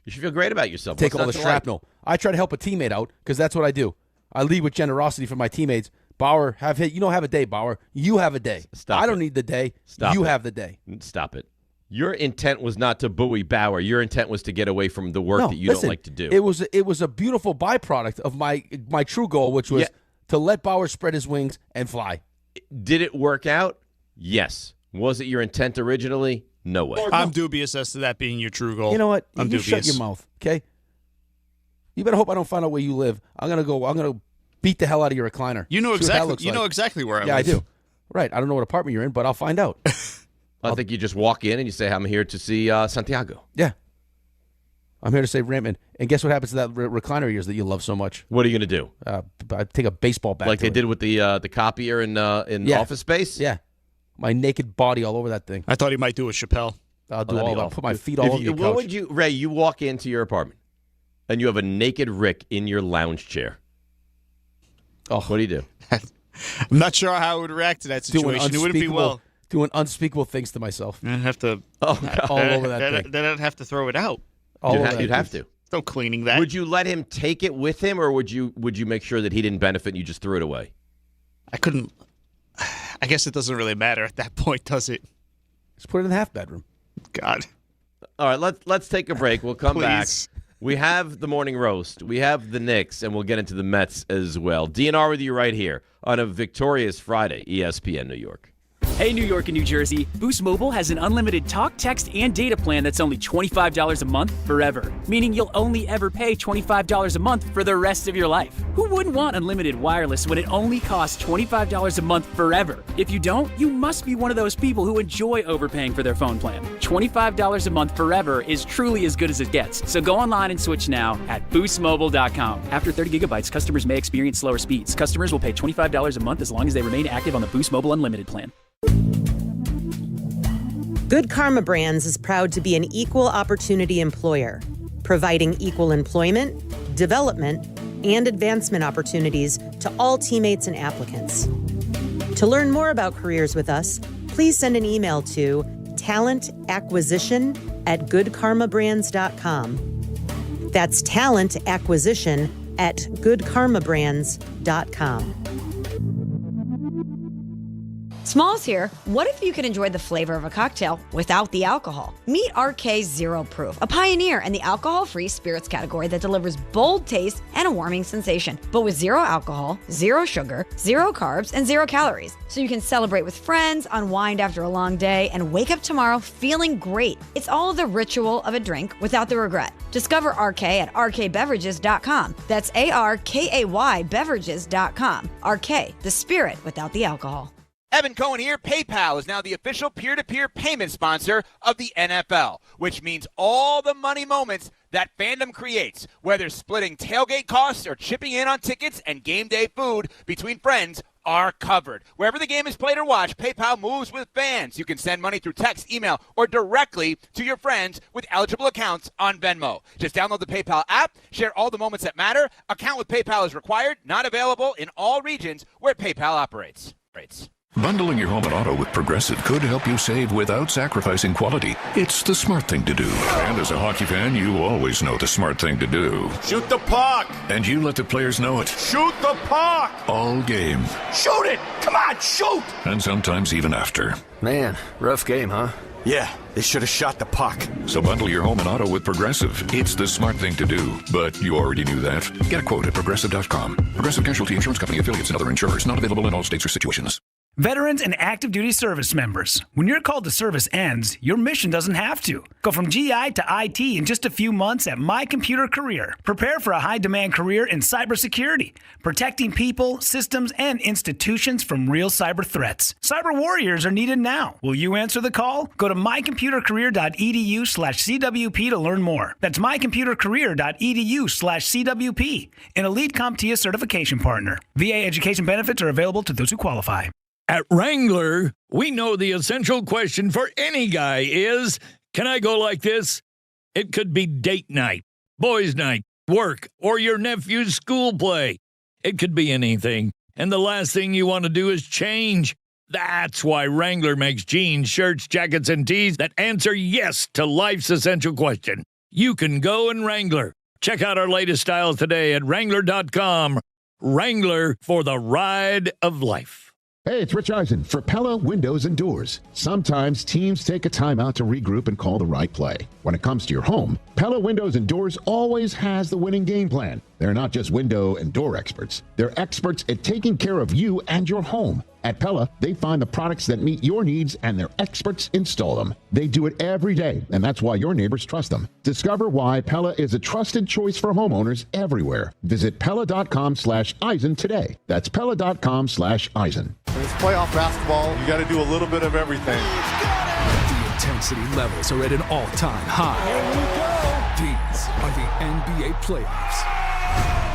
You should feel great about yourself.
Take all the shrapnel. I try to help a teammate out because that's what I do. I lead with generosity for my teammates. Bauer, have a day, Bauer. You have a day.
Stop.
I don't need the day. You have the day.
Stop it. Your intent was not to buoy Bauer. Your intent was to get away from the work that you don't like to do.
It was a beautiful byproduct of my true goal, which was to let Bauer spread his wings and fly.
Did it work out? Yes. Was it your intent originally? No way.
I'm dubious as to that being your true goal.
You know what?
I'm dubious.
Shut your mouth, okay? You better hope I don't find out where you live. I'm gonna beat the hell out of your recliner.
You know exactly.
You
know exactly where I live.
Yeah, I do. Right. I don't know what apartment you're in, but I'll find out.
I think you just walk in and you say, "I'm here to see Santiago."
Yeah. I'm here to say Rampman. And guess what happens to that recliner of yours that you love so much?
What are you going to do?
I take a baseball bat.
Like they did with the copier in Office Space?
Yeah. My naked body all over that thing.
I thought he might do a Chappelle.
I'll do all that. I'll put my feet all over your couch.
What would you, Ray, you walk into your apartment and you have a naked Rick in your lounge chair.
Oh.
What do you do?
I'm not sure how I would react to that situation. It wouldn't be well.
Doing unspeakable things to myself.
I'd have to.
All over that thing.
Then I'd have to throw it out.
You'd have to.
No cleaning that.
Would you let him take it with him, or would you make sure that he didn't benefit and you just threw it away?
I couldn't. I guess it doesn't really matter at that point, does it?
Just put it in the half bedroom.
God.
All right, let's take a break. We'll come back. We have the morning roast. We have the Knicks, and we'll get into the Mets as well. DNR with you right here on a victorious Friday, ESPN New York.
Hey, New York and New Jersey, Boost Mobile has an unlimited talk, text, and data plan that's only $25 a month forever, meaning you'll only ever pay $25 a month for the rest of your life. Who wouldn't want unlimited wireless when it only costs $25 a month forever? If you don't, you must be one of those people who enjoy overpaying for their phone plan. $25 a month forever is truly as good as it gets. So go online and switch now at boostmobile.com. After 30 gigabytes, customers may experience slower speeds. Customers will pay $25 a month as long as they remain active on the Boost Mobile Unlimited plan.
Good Karma Brands is proud to be an equal opportunity employer, providing equal employment, development, and advancement opportunities to all teammates and applicants. To learn more about careers with us, please send an email to talentacquisition@goodkarmabrands.com. That's talentacquisition@goodkarmabrands.com.
Smalls here. What if you could enjoy the flavor of a cocktail without the alcohol? Meet RK Zero Proof, a pioneer in the alcohol-free spirits category that delivers bold taste and a warming sensation, but with zero alcohol, zero sugar, zero carbs, and zero calories. So you can celebrate with friends, unwind after a long day, and wake up tomorrow feeling great. It's all the ritual of a drink without the regret. Discover RK at rkbeverages.com. That's ARKAY beverages.com. RK, the spirit without the alcohol.
Evan Cohen here. PayPal is now the official peer-to-peer payment sponsor of the NFL, which means all the money moments that fandom creates, whether splitting tailgate costs or chipping in on tickets and game day food between friends, are covered. Wherever the game is played or watched, PayPal moves with fans. You can send money through text, email, or directly to your friends with eligible accounts on Venmo. Just download the PayPal app, share all the moments that matter. Account with PayPal is required, not available in all regions where PayPal operates.
Bundling your home and auto with Progressive could help you save without sacrificing quality. It's the smart thing to do. And as a hockey fan, you always know the smart thing to do.
Shoot the puck!
And you let the players know it.
Shoot the puck!
All game.
Shoot it! Come on, shoot!
And sometimes even after.
Man, rough game, huh?
Yeah, they should have shot the puck.
So bundle your home and auto with Progressive. It's the smart thing to do. But you already knew that. Get a quote at Progressive.com. Progressive Casualty Insurance Company affiliates and other insurers. Not available in all states or situations.
Veterans and active duty service members, when your call to service ends, your mission doesn't have to. Go from GI to IT in just a few months at My Computer Career. Prepare for a high-demand career in cybersecurity, protecting people, systems, and institutions from real cyber threats. Cyber warriors are needed now. Will you answer the call? Go to mycomputercareer.edu/CWP to learn more. That's mycomputercareer.edu/CWP, an elite CompTIA certification partner. VA education benefits are available to those who qualify.
At Wrangler, we know the essential question for any guy is, can I go like this? It could be date night, boys' night, work, or your nephew's school play. It could be anything. And the last thing you want to do is change. That's why Wrangler makes jeans, shirts, jackets, and tees that answer yes to life's essential question. You can go in Wrangler. Check out our latest styles today at Wrangler.com. Wrangler, for the ride of life.
Hey, it's Rich Eisen for Pella Windows and Doors. Sometimes teams take a time out to regroup and call the right play. When it comes to your home, Pella Windows and Doors always has the winning game plan. They're not just window and door experts. They're experts at taking care of you and your home. At Pella, they find the products that meet your needs and their experts install them. They do it every day, and that's why your neighbors trust them. Discover why Pella is a trusted choice for homeowners everywhere. Visit Pella.com/Eisen today. That's Pella.com/Eisen.
It's playoff basketball. You got to do a little bit of everything.
The intensity levels are at an all-time high. These are the NBA playoffs.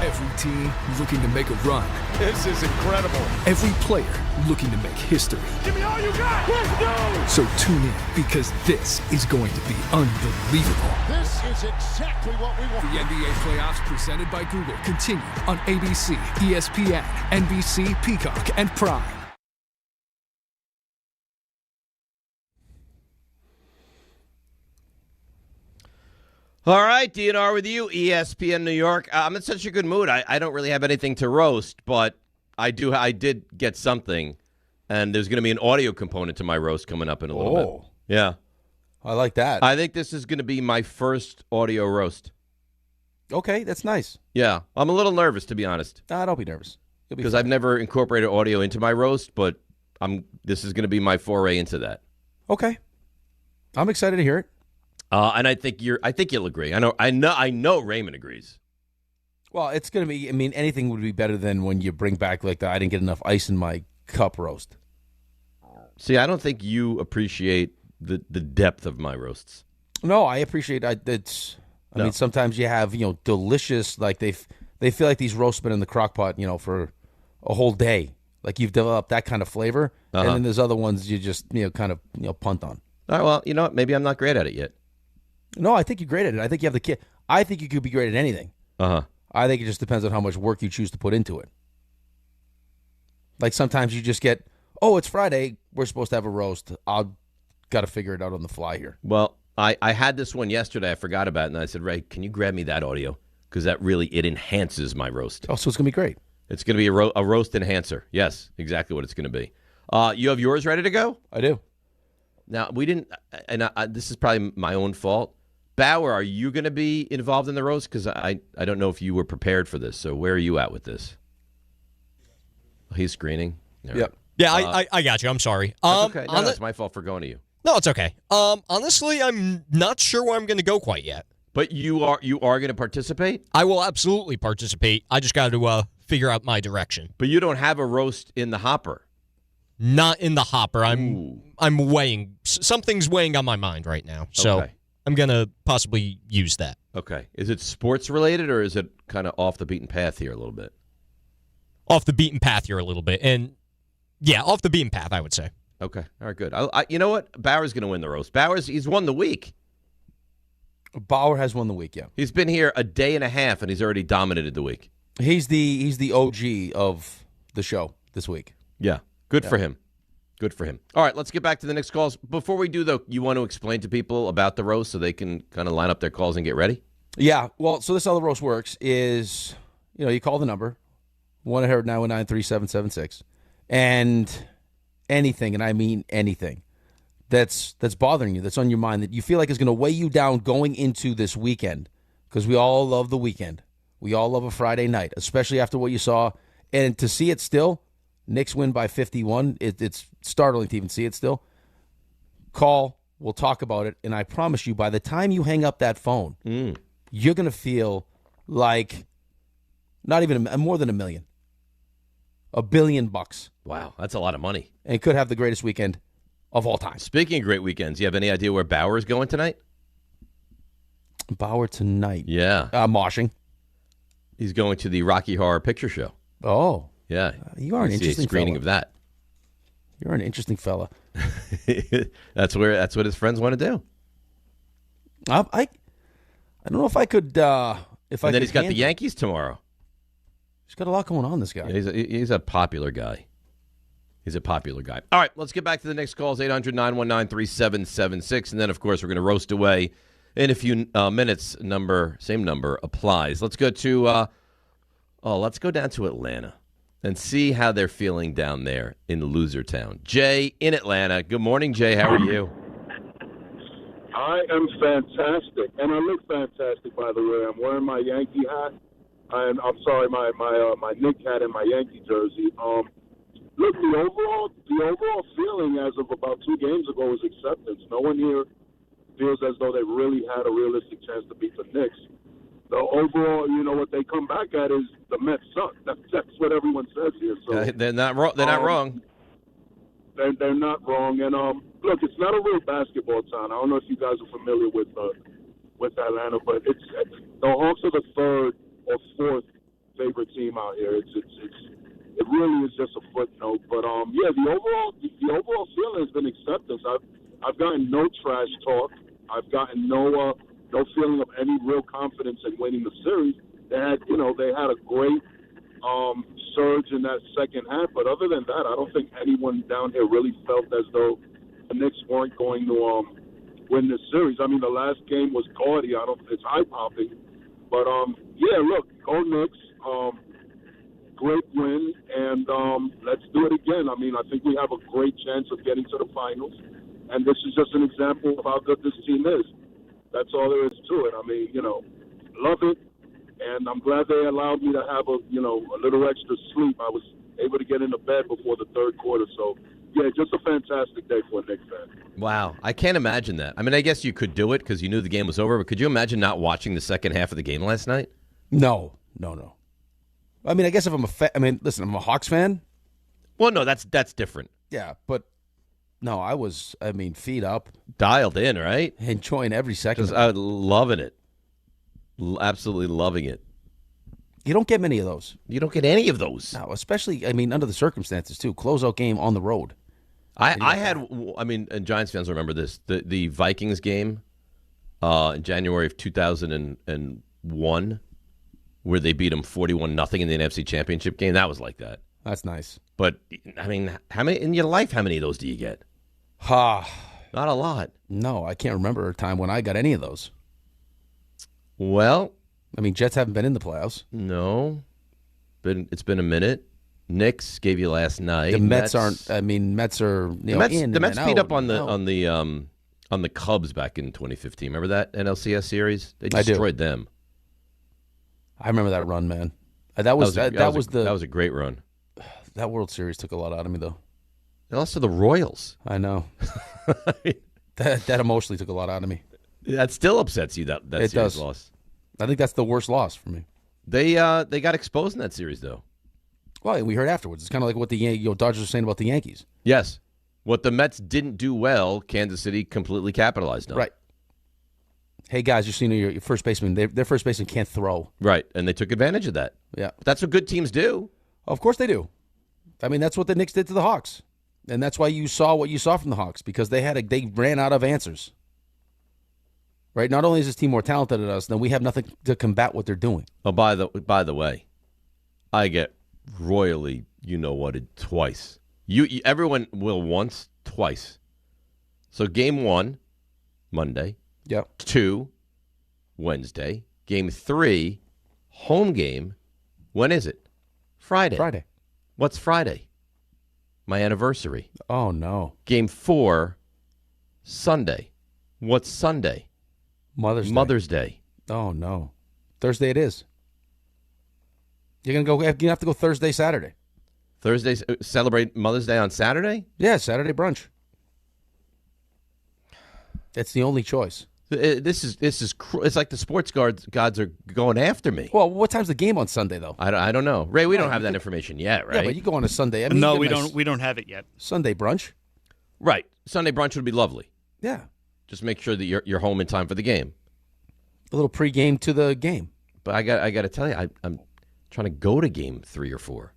Every team looking to make a run.
This is incredible.
Every player looking to make history.
Give me all you got. Let's go.
So tune in, because this is going to be unbelievable.
This is exactly what we want.
The NBA playoffs presented by Google continue on ABC, ESPN, NBC, Peacock, and Prime.
All right, DNR with you, ESPN New York. I'm in such a good mood. I don't really have anything to roast, but I did get something And there's going to be an audio component to my roast coming up in a little bit. Yeah.
I like that.
I think this is going to be my first audio roast.
Okay, that's nice.
Yeah. I'm a little nervous, to be honest.
Don't be nervous.
Because I've never incorporated audio into my roast, but this is going to be my foray into that.
Okay. I'm excited to hear it.
And I think you'll agree. I know Raymond agrees.
Well, it's going to be, anything would be better than when you bring back like the I didn't get enough ice in my cup roast.
See, I don't think you appreciate the depth of my roasts.
No, I appreciate it's. I mean, sometimes you have delicious, like they feel like these roasts been in the crock pot, for a whole day. Like you've developed that kind of flavor, and then there's other ones you just kind of punt on.
All right, well, you know what? Maybe I'm not great at it yet.
No, I think you're great at it. I think you have the kid. I think you could be great at anything. I think it just depends on how much work you choose to put into it. Like sometimes you just get, it's Friday. We're supposed to have a roast. I'll got to figure it out on the fly here.
Well, I had this one yesterday. I forgot about it, and I said, Ray, can you grab me that audio? Because that really, it enhances my roast.
Oh, so it's going to be great.
It's going to be a roast enhancer. Yes, exactly what it's going to be. You have yours ready to go?
I do.
Now, we didn't, and this is probably my own fault. Bauer, are you going to be involved in the roast? Because I don't know if you were prepared for this. So where are you at with this? He's screening.
Yep.
Yeah, I got you. I'm sorry.
Okay. No, it's my fault for going to you.
No, it's okay. Honestly, I'm not sure where I'm going to go quite yet.
But you are going to participate?
I will absolutely participate. I just got to figure out my direction.
But you don't have a roast in the hopper.
Not in the hopper. I'm weighing. Something's weighing on my mind right now. So
okay.
I'm going to possibly use that.
Okay. Is it sports related or is it kind of off the beaten path here a little bit?
Off the beaten path here a little bit. And yeah, off the beaten path, I would say.
Okay. All right, good. You know what? Bauer's going to win the roast. He's won the week.
Bauer has won the week, yeah.
He's been here a day and a half, and he's already dominated the week.
He's the OG of the show this week.
Yeah. Good for him. Good for him. All right, let's get back to the next calls. Before we do, though, you want to explain to people about the roast so they can kind of line up their calls and get ready?
Yeah. Well, so this is how the roast works is, you call the number, 1-800-919-3776, and anything, and I mean anything, that's bothering you, that's on your mind, that you feel like is going to weigh you down going into this weekend, because we all love the weekend. We all love a Friday night, especially after what you saw. And to see it still, Knicks win by 51, it's startling to even see it still. Call, we'll talk about it, and I promise you, by the time you hang up that phone, you're going to feel like not even more than $1 million. $1 billion.
Wow, that's a lot of money.
And could have the greatest weekend of all time.
Speaking of great weekends, you have any idea where Bauer is going tonight?
Bauer tonight?
Yeah.
Moshing.
He's going to the Rocky Horror Picture Show.
Oh.
Yeah.
You are an interesting
screening
fella.
of that.
You're an interesting fella.
That's what his friends want to do.
I don't know if I could. And
then he's got the Yankees tomorrow.
He's got a lot going on, this guy.
Yeah, he's a popular guy. He's a popular guy. All right, let's get back to the next calls, 800-919-3776. And then, of course, we're going to roast away in a few minutes. Same number applies. Let's go to let's go down to Atlanta and see how they're feeling down there in Losertown. Jay in Atlanta. Good morning, Jay. How are you?
I am fantastic, and I look fantastic, by the way. I'm wearing my Yankee hat. I'm sorry, my Knicks hat and my Yankee jersey. Look, the overall feeling as of about 2 games ago was acceptance. No one here feels as though they really had a realistic chance to beat the Knicks. The overall, what they come back at is the Mets suck. That's what everyone says here. So
they're not wrong. They're not wrong.
They're not wrong. And look, it's not a real basketball town. I don't know if you guys are familiar with Atlanta, but the Hawks are the 3rd or 4th favorite team out here. It really is just a footnote. But the overall feeling has been acceptance. I've gotten no trash talk. I've gotten no feeling of any real confidence in winning the series. They had a great surge in that second half, but other than that, I don't think anyone down here really felt as though the Knicks weren't going to win this series. I mean, the last game was gaudy. It's eye-popping. But, look, go Knicks. great win, and let's do it again. I mean, I think we have a great chance of getting to the finals, and this is just an example of how good this team is. That's all there is to it. I mean, love it, and I'm glad they allowed me to have a little extra sleep. I was able to get into bed before the third quarter, so yeah, just a fantastic day for a Knicks fan.
Wow, I can't imagine that. I mean, I guess you could do it because you knew the game was over, but could you imagine not watching the second half of the game last night?
No. I mean, I guess if I'm listen, I'm a Hawks fan.
Well, no, that's different.
Yeah, but no, I was, feet up.
Dialed in, right?
Enjoying every second.
I was loving it. Absolutely loving it.
You don't get many of those.
You don't get any of those.
No, especially, under the circumstances, too. Closeout game on the road.
And Giants fans remember this, the Vikings game in January of 2001, where they beat them 41-0 in the NFC Championship game. That was like that.
That's nice.
But, how many in your life, how many of those do you get? Not a lot.
No, I can't remember a time when I got any of those.
Well,
Jets haven't been in the playoffs.
No. It's been a minute. Knicks gave you last night.
The Mets aren't. Mets are.
The Mets beat up on the Cubs back in 2015. Remember that NLCS series? They destroyed them.
I remember that run, man. That was
a great run.
That World Series took a lot out of me, though.
They lost to the Royals.
I know. that emotionally took a lot out of me.
That still upsets you. That series loss.
I think that's the worst loss for me.
They got exposed in that series, though.
Well, we heard afterwards. It's kind of like what the Dodgers were saying about the Yankees.
Yes. What the Mets didn't do well, Kansas City completely capitalized on.
Right. Hey, guys, you're seeing your first baseman. Their first baseman can't throw.
Right, and they took advantage of that.
Yeah.
That's what good teams do.
Of course they do. That's what the Knicks did to the Hawks. And that's why you saw what you saw from the Hawks, because they ran out of answers. Right? Not only is this team more talented than us, then we have nothing to combat what they're doing.
Oh, by the way, I get royally you-know-whatted twice. Everyone will once, twice. So game 1, Monday.
Yep.
2, Wednesday. Game 3, home game. When is it? Friday. What's Friday? My anniversary.
Oh, no.
Game 4, Sunday. What's Sunday?
Mother's Day. Oh, no. Thursday it is. You're going to have to go Thursday, Saturday.
Thursday, celebrate Mother's Day on Saturday?
Yeah, Saturday brunch. That's the only choice.
This is it's like the sports gods are going after me.
Well, what time's the game on Sunday though?
I don't know. Ray, we don't have that information yet, right?
Yeah, but you go on a Sunday.
No, we don't. We don't have it yet.
Sunday brunch.
Right. Sunday brunch would be lovely.
Yeah.
Just make sure that you're home in time for the game.
A little pregame to the game.
But I got to tell you, I'm trying to go to game 3 or 4.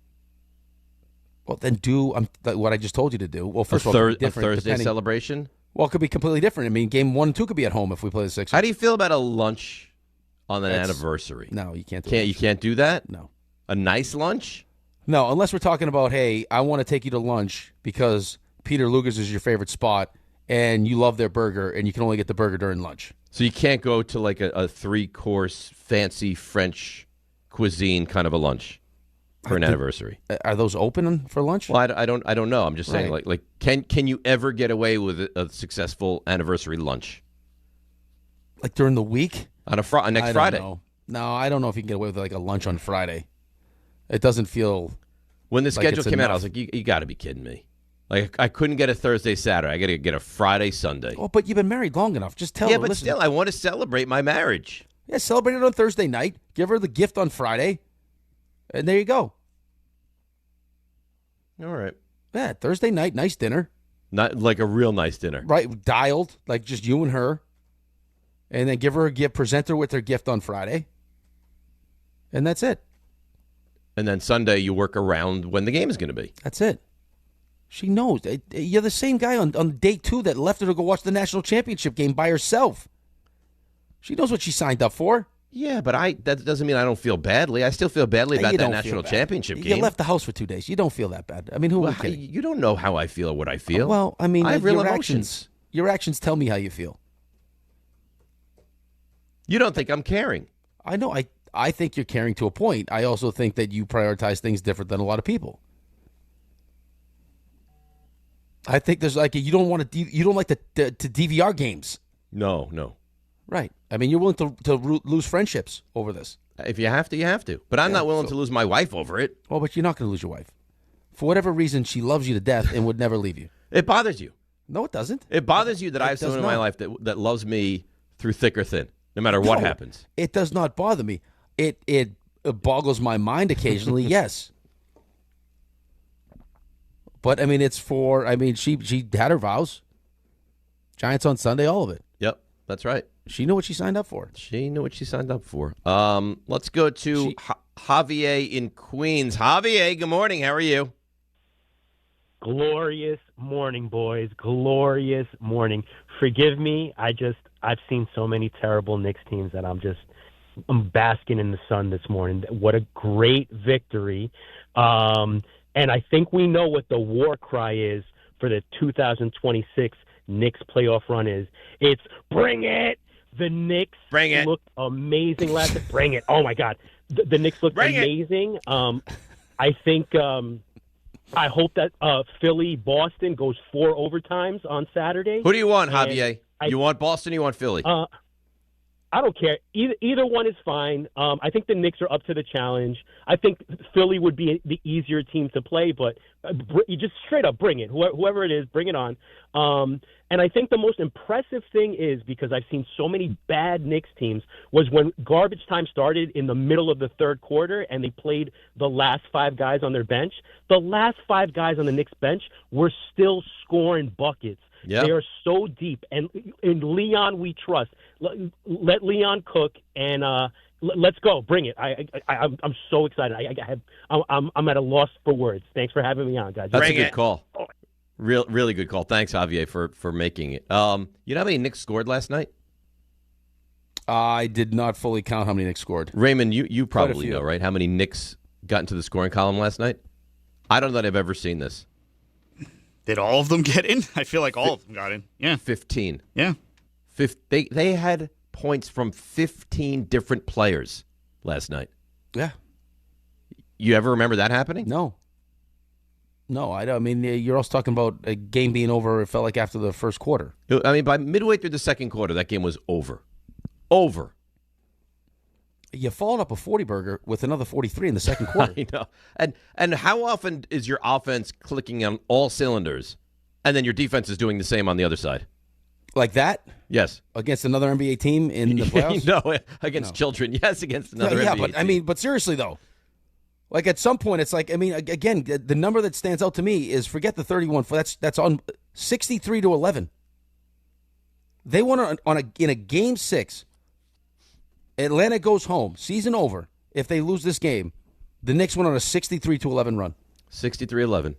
Well, then do what I just told you to do. Well, first of all,
a Thursday celebration.
Well, it could be completely different. Game 1 and 2 could be at home if we play the Sixers.
How do you feel about a lunch on an anniversary?
No, you can't do
You can't do that?
No.
A nice lunch?
No, unless we're talking about, hey, I want to take you to lunch because Peter Luger's is your favorite spot and you love their burger and you can only get the burger during lunch.
So you can't go to like a 3-course fancy French cuisine kind of a lunch for an anniversary.
Are those open for lunch?
Well, I don't know. I'm just saying, like can you ever get away with a successful anniversary lunch?
Like during the week?
On next Friday?
Know. No, I don't know if you can get away with like a lunch on Friday. It doesn't feel.
When the schedule came out, I was like, you got to be kidding me. Like I couldn't get a Thursday, Saturday. I got to get a Friday, Sunday.
Oh, but you've been married long enough. Just tell her.
Yeah, but still, I want to celebrate my marriage.
Yeah, celebrate it on Thursday night. Give her the gift on Friday. And there you go.
All right.
Yeah, Thursday night, nice dinner.
Not like a real nice dinner.
Right, dialed, like just you and her. And then give her a gift, present her with her gift on Friday. And that's it.
And then Sunday you work around when the game is going to be.
That's it. She knows. You're the same guy on day 2 that left her to go watch the national championship game by herself. She knows what she signed up for.
Yeah, but that doesn't mean I don't feel badly. I still feel badly about that national championship game.
You left the house for 2 days. You don't feel that bad. I mean, who are we kidding?
You don't know how I feel or what I feel.
Well, I mean,
I have real
your
emotions.
Your actions tell me how you feel.
You don't think I'm caring.
I know. I think you're caring to a point. I also think that you prioritize things different than a lot of people. I think there's like you don't want to you don't like to DVR games.
No.
Right. I mean, you're willing to lose friendships over this.
If you have to, you have to. But I'm not willing to lose my wife over it.
Oh, but you're not going to lose your wife. For whatever reason, she loves you to death and would never leave you.
It bothers you.
No, it doesn't.
It bothers you that I have someone in my life that loves me through thick or thin, no matter what happens.
It does not bother me. It boggles my mind occasionally, yes. But, I mean, she had her vows. Giants on Sunday, all of it.
Yep, that's right.
She knew what she signed up for.
Let's go to Javier in Queens. Javier, good morning. How are you?
Glorious morning, boys. Glorious morning. Forgive me. I've seen so many terrible Knicks teams that I'm basking in the sun this morning. What a great victory. And I think we know what the war cry is for the 2026 Knicks playoff run is. It's bring it. The Knicks looked amazing last night. Bring it. Oh, my God. The Knicks looked amazing. I think I hope that Philly-Boston goes 4 overtimes on Saturday.
Who do you want, Javier? You want Boston or you want Philly?
I don't care. Either one is fine. I think the Knicks are up to the challenge. I think Philly would be the easier team to play, but you just straight up bring it. Whoever it is, bring it on. And I think the most impressive thing is, because I've seen so many bad Knicks teams, was when garbage time started in the middle of the third quarter and they played the last 5 guys on their bench. The last 5 guys on the Knicks bench were still scoring buckets. Yep. They are so deep. And in Leon, we trust. Let Leon cook, and let's go. Bring it. I'm so excited. I'm at a loss for words. Thanks for having me on, guys.
That's a good call. Really good call. Thanks, Javier, for making it. You know how many Knicks scored last night?
I did not fully count how many Knicks scored.
Raymond, you probably know, right? How many Knicks got into the scoring column last night? I don't know that I've ever seen this.
Did all of them get in? I feel like all of them got in. Yeah.
15.
Yeah.
They had points from 15 different players last night.
Yeah.
You ever remember that happening?
No, I don't. I mean, you're also talking about a game being over, it felt like after the first quarter.
I mean, by midway through the second quarter, that game was over. Over.
You followed up a 40-burger with another 43 in the second quarter.
I know. And how often is your offense clicking on all cylinders, and then your defense is doing the same on the other side?
Like that?
Yes.
Against another NBA team in the playoffs?
No, against children. Yes, against another NBA team.
I mean, but seriously, though. Like, at some point, it's like, I mean, again, the number that stands out to me is, forget the 31. That's on 63-11. They won in a game 6. Atlanta goes home. Season over. If they lose this game, the Knicks went on a 63-11 run.
63-11.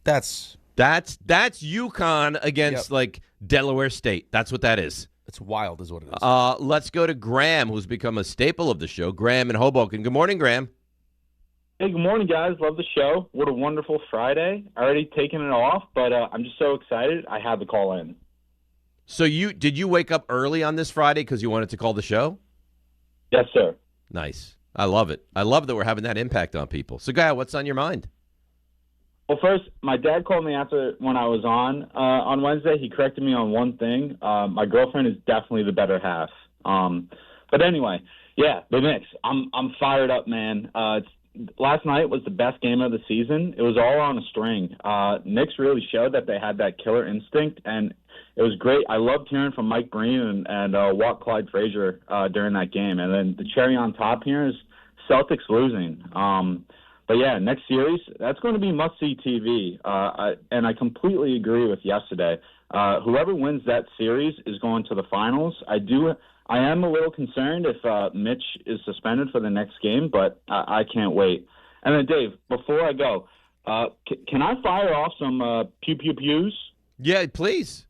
That's
UConn against like Delaware State. That's what that is.
It's wild, is what it is.
Let's go to Graham, who's become a staple of the show. Graham in Hoboken. Good morning, Graham.
Hey, good morning, guys. Love the show. What a wonderful Friday. Already taking it off, but I'm just so excited. I had to call in.
So did you wake up early on this Friday because you wanted to call the show?
Yes, sir.
Nice. I love it. I love that we're having that impact on people. So, Guy, what's on your mind?
Well, first, my dad called me after when I was on Wednesday. He corrected me on one thing. My girlfriend is definitely the better half. But anyway, yeah, the Knicks. I'm fired up, man. Last night was the best game of the season. It was all on a string. Knicks really showed that they had that killer instinct, and it was great. I loved hearing from Mike Breen and Walt Clyde Frazier during that game. And then the cherry on top here is Celtics losing. But, yeah, next series, that's going to be must-see TV. And I completely agree with yesterday. Whoever wins that series is going to the finals. I am a little concerned if Mitch is suspended for the next game, but I can't wait. And then, Dave, before I go, can I fire off some pew-pew-pews?
Yeah, please.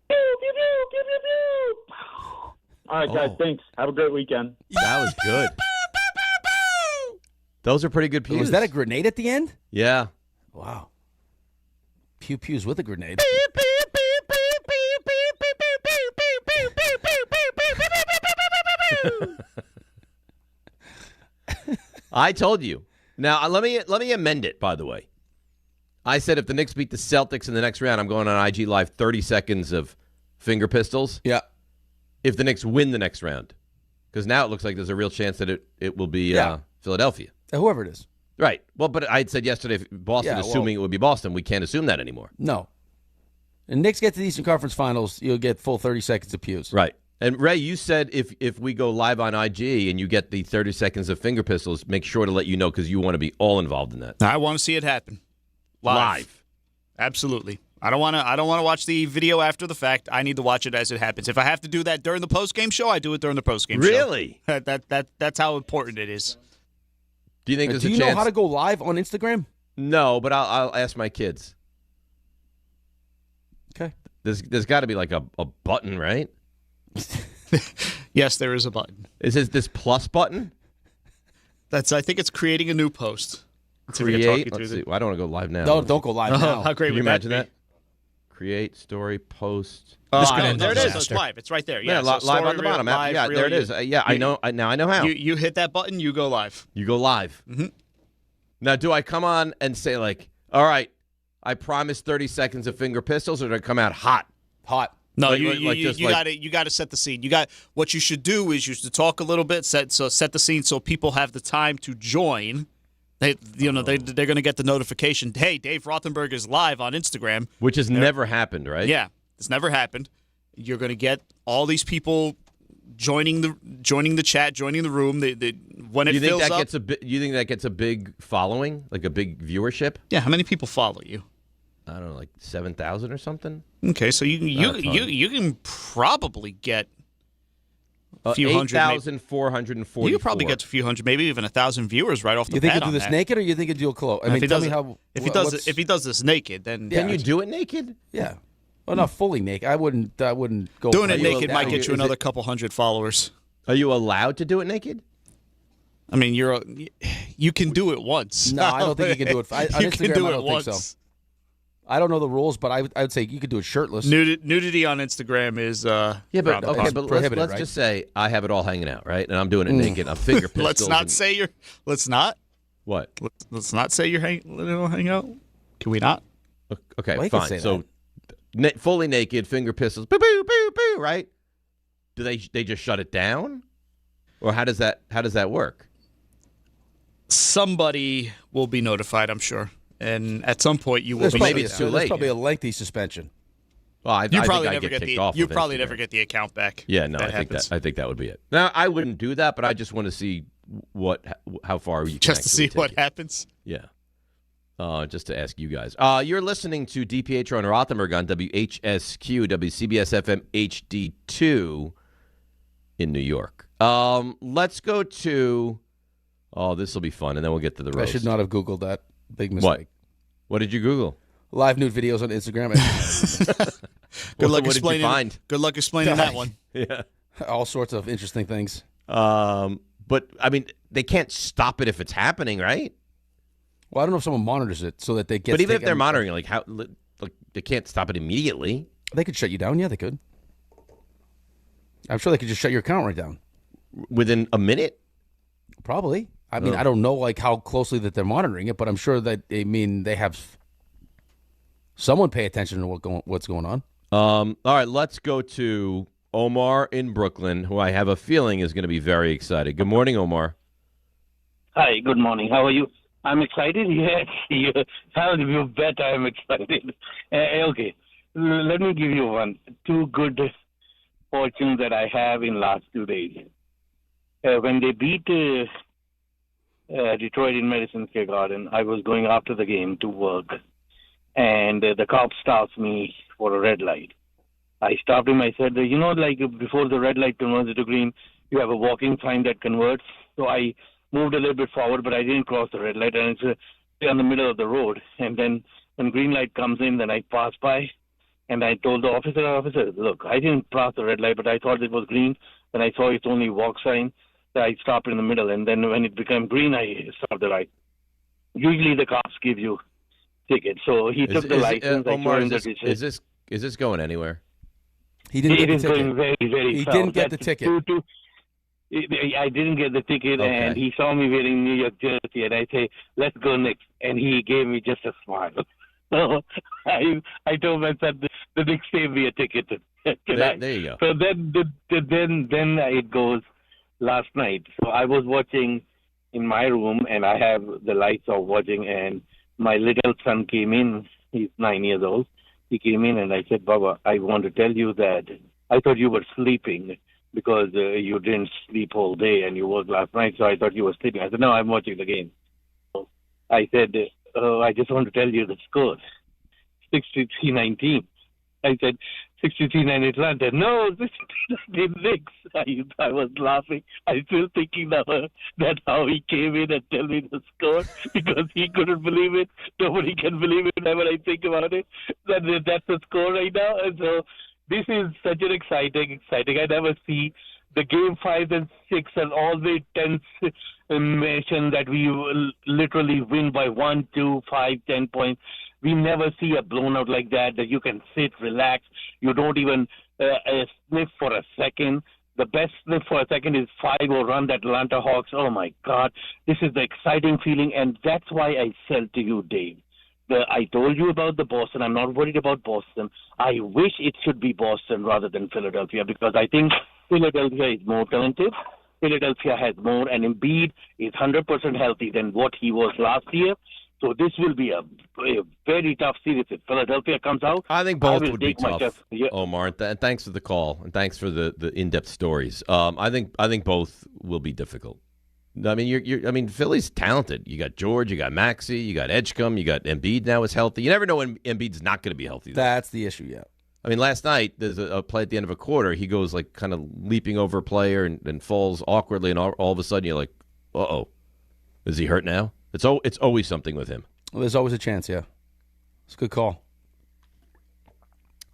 Pew, pew, pew, pew, pew, pew. All right, guys, thanks. Have a great weekend.
That was good. Those are pretty good pews.
Was that a grenade at the end?
Yeah.
Wow. Pew-pews with a grenade.
I told you. Now, let me amend it, by the way. I said if the Knicks beat the Celtics in the next round, I'm going on IG Live 30 seconds of finger pistols.
Yeah.
If the Knicks win the next round. Because now it looks like there's a real chance that it will be Philadelphia.
Whoever it is.
Right. Well, but I had said yesterday, if Boston, assuming it would be Boston, we can't assume that anymore.
No. And Knicks get to the Eastern Conference Finals, you'll get full 30 seconds of pews.
Right. And, Ray, you said if we go live on IG and you get the 30 seconds of finger pistols, make sure to let you know because you want to be all involved in that.
I want to see it happen. Live. Absolutely. I don't want to watch the video after the fact. I need to watch it as it happens. If I have to do that during the post-game show, I do it during the post-game show.
Really?
That's how important it is.
Do you think there's
a chance? Do you know how to go live on Instagram?
No, but I'll ask my kids.
Okay.
There's got to be like a button, right?
Yes, there is a button.
Is it this plus button?
I think it's creating a new post.
Create. Let's see. Well, I don't want to go live now.
Don't go live now.
How great
Can you
would
imagine
that
be?
Create
story, post.
There it is. It's live. It's right there.
Yeah,
so
live on the bottom.
Live,
yeah, there it is. I know. Now I know how.
You hit that button, you go live.
You go live.
Mm-hmm.
Now, do I come on and say like, all right, I promised 30 seconds of finger pistols, or do I come out hot?
Hot.
No, you got to set the scene. What you should do is you should talk a little bit, set the scene so people have the time to join. They're going to get the notification. Hey, Dave Rothenberg is live on Instagram,
which has never happened, right?
Yeah, it's never happened. You're going to get all these people joining the chat, joining the room. When it fills up,
you think that gets a big following, like a big viewership?
Yeah. How many people follow you?
I don't know, like 7,000 or something.
Okay, so you can probably get a few hundred.
8,444.
You could probably get a few hundred, maybe even 1,000 viewers right off the bat.
You think you do this naked, or you think you do a close? I mean,
if he does this naked, then
can you do it naked?
Yeah. Well, not fully naked. I wouldn't go.
Doing it naked might get you another couple hundred followers.
Are you allowed to do it naked?
I mean, you can do it once.
No, I don't think you can do it. On
you
Instagram,
can do
I
it
don't
once.
think so. I don't know the rules, but I would say you could do it shirtless.
Nudity on Instagram is
but let's just say I have it all hanging out, right? And I'm doing it naked. I'm finger pistols.
Let's not say you're. Let's not.
What?
Let's not say you're hang out. Can we not?
Okay, fine. So fully naked, finger pistols, boo boo boo boo, right? Do they just shut it down, or how does that work?
Somebody will be notified, I'm sure. And at some point, you will.
Maybe it's too late.
There's probably a lengthy suspension.
Well,
you probably never get the account back.
Yeah, no, I think that would be it. Now, I wouldn't do that, but I just want to see how far you can
just to see what happens.
Yeah, just to ask you guys. You're listening to DiPietro and Rothenberg on WHSQ, WCBS FM HD2 in New York. Let's go to. Oh, this will be fun, and then we'll get to the roast.
I should not have Googled that. Big mistake.
What did you Google?
Live nude videos on Instagram.
Good luck
what
explaining.
Did you find?
Good luck explaining that one.
Yeah,
all sorts of interesting things.
But I mean, they can't stop it if it's happening, right?
Well, I don't know if someone monitors it so that they get.
But even if they're monitoring, they can't stop it immediately.
They could shut you down. Yeah, they could. I'm sure they could just shut your account right down
within a minute.
Probably. I mean, I don't know how closely that they're monitoring it, but I'm sure that they have someone pay attention to what's going on.
All right, let's go to Omar in Brooklyn, who I have a feeling is going to be very excited. Good morning, Omar.
Hi, good morning. How are you? I'm excited. Yes, you bet I'm excited. Okay, let me give you two good fortunes that I have in last 2 days. When they beat Detroit in Madison Square Garden, I was going after the game to work, and the cop stops me for a red light. I stopped him. I said, like before the red light converts to green, you have a walking sign that converts. So I moved a little bit forward, but I didn't cross the red light, and it's in the middle of the road. And then when green light comes in, then I pass by, and I told the officer, look, I didn't cross the red light, but I thought it was green. Then I saw it's only walk sign. I stopped in the middle, and then when it became green, I stopped the light. Usually the cops give you tickets, so he took the license.
Omar, is this going anywhere?
He didn't get the ticket.
Going very, very
he
fast.
Didn't get the ticket.
I didn't get the ticket, and he saw me wearing New York jersey, and I say, "Let's go Knicks," and he gave me just a smile. So I told my son the Knicks saved me a ticket tonight.
There you go.
So then it goes last night. So I was watching in my room, and I have the lights off watching, and my little son came in. He's 9 years old. He came in, and I said, "Baba, I want to tell you that I thought you were sleeping because you didn't sleep all day and you worked last night, so I thought you were sleeping." I said, "No, I'm watching the game." So I said, "I just want to tell you the score, 63-19. I said, 63-9 Atlanta. No, 63-19 Knicks. I was laughing. I'm still thinking that how he came in and tell me the score because he couldn't believe it. Nobody can believe it whenever I think about it. That's the score right now. And so this is such an exciting. I never see the game 5 and 6 and all the tense mention that we will literally win by 1, 2, 5, 10 points. We never see a blown out like that you can sit, relax. You don't even sniff for a second. The best sniff for a second is 5-0 run that Atlanta Hawks. Oh, my God. This is the exciting feeling, and that's why I said to you, Dave, I told you about the Boston. I'm not worried about Boston. I wish it should be Boston rather than Philadelphia because I think Philadelphia is more talented. Philadelphia has more, and Embiid is 100% healthy than what he was last year. So this will be a very tough series if Philadelphia comes out.
I think both would be tough, Omar. And thanks for the call, and thanks for the in-depth stories. I think both will be difficult. I mean, Philly's talented. You got George, you got Maxey, you got Edgecombe, you got Embiid now is healthy. You never know when Embiid's not going to be healthy.
That's the issue, yeah.
I mean, last night, there's a play at the end of a quarter. He goes, like, kind of leaping over a player and falls awkwardly, and all of a sudden you're like, uh-oh. Is he hurt now? It's always something with him.
Well, there's always a chance, yeah. It's a good call.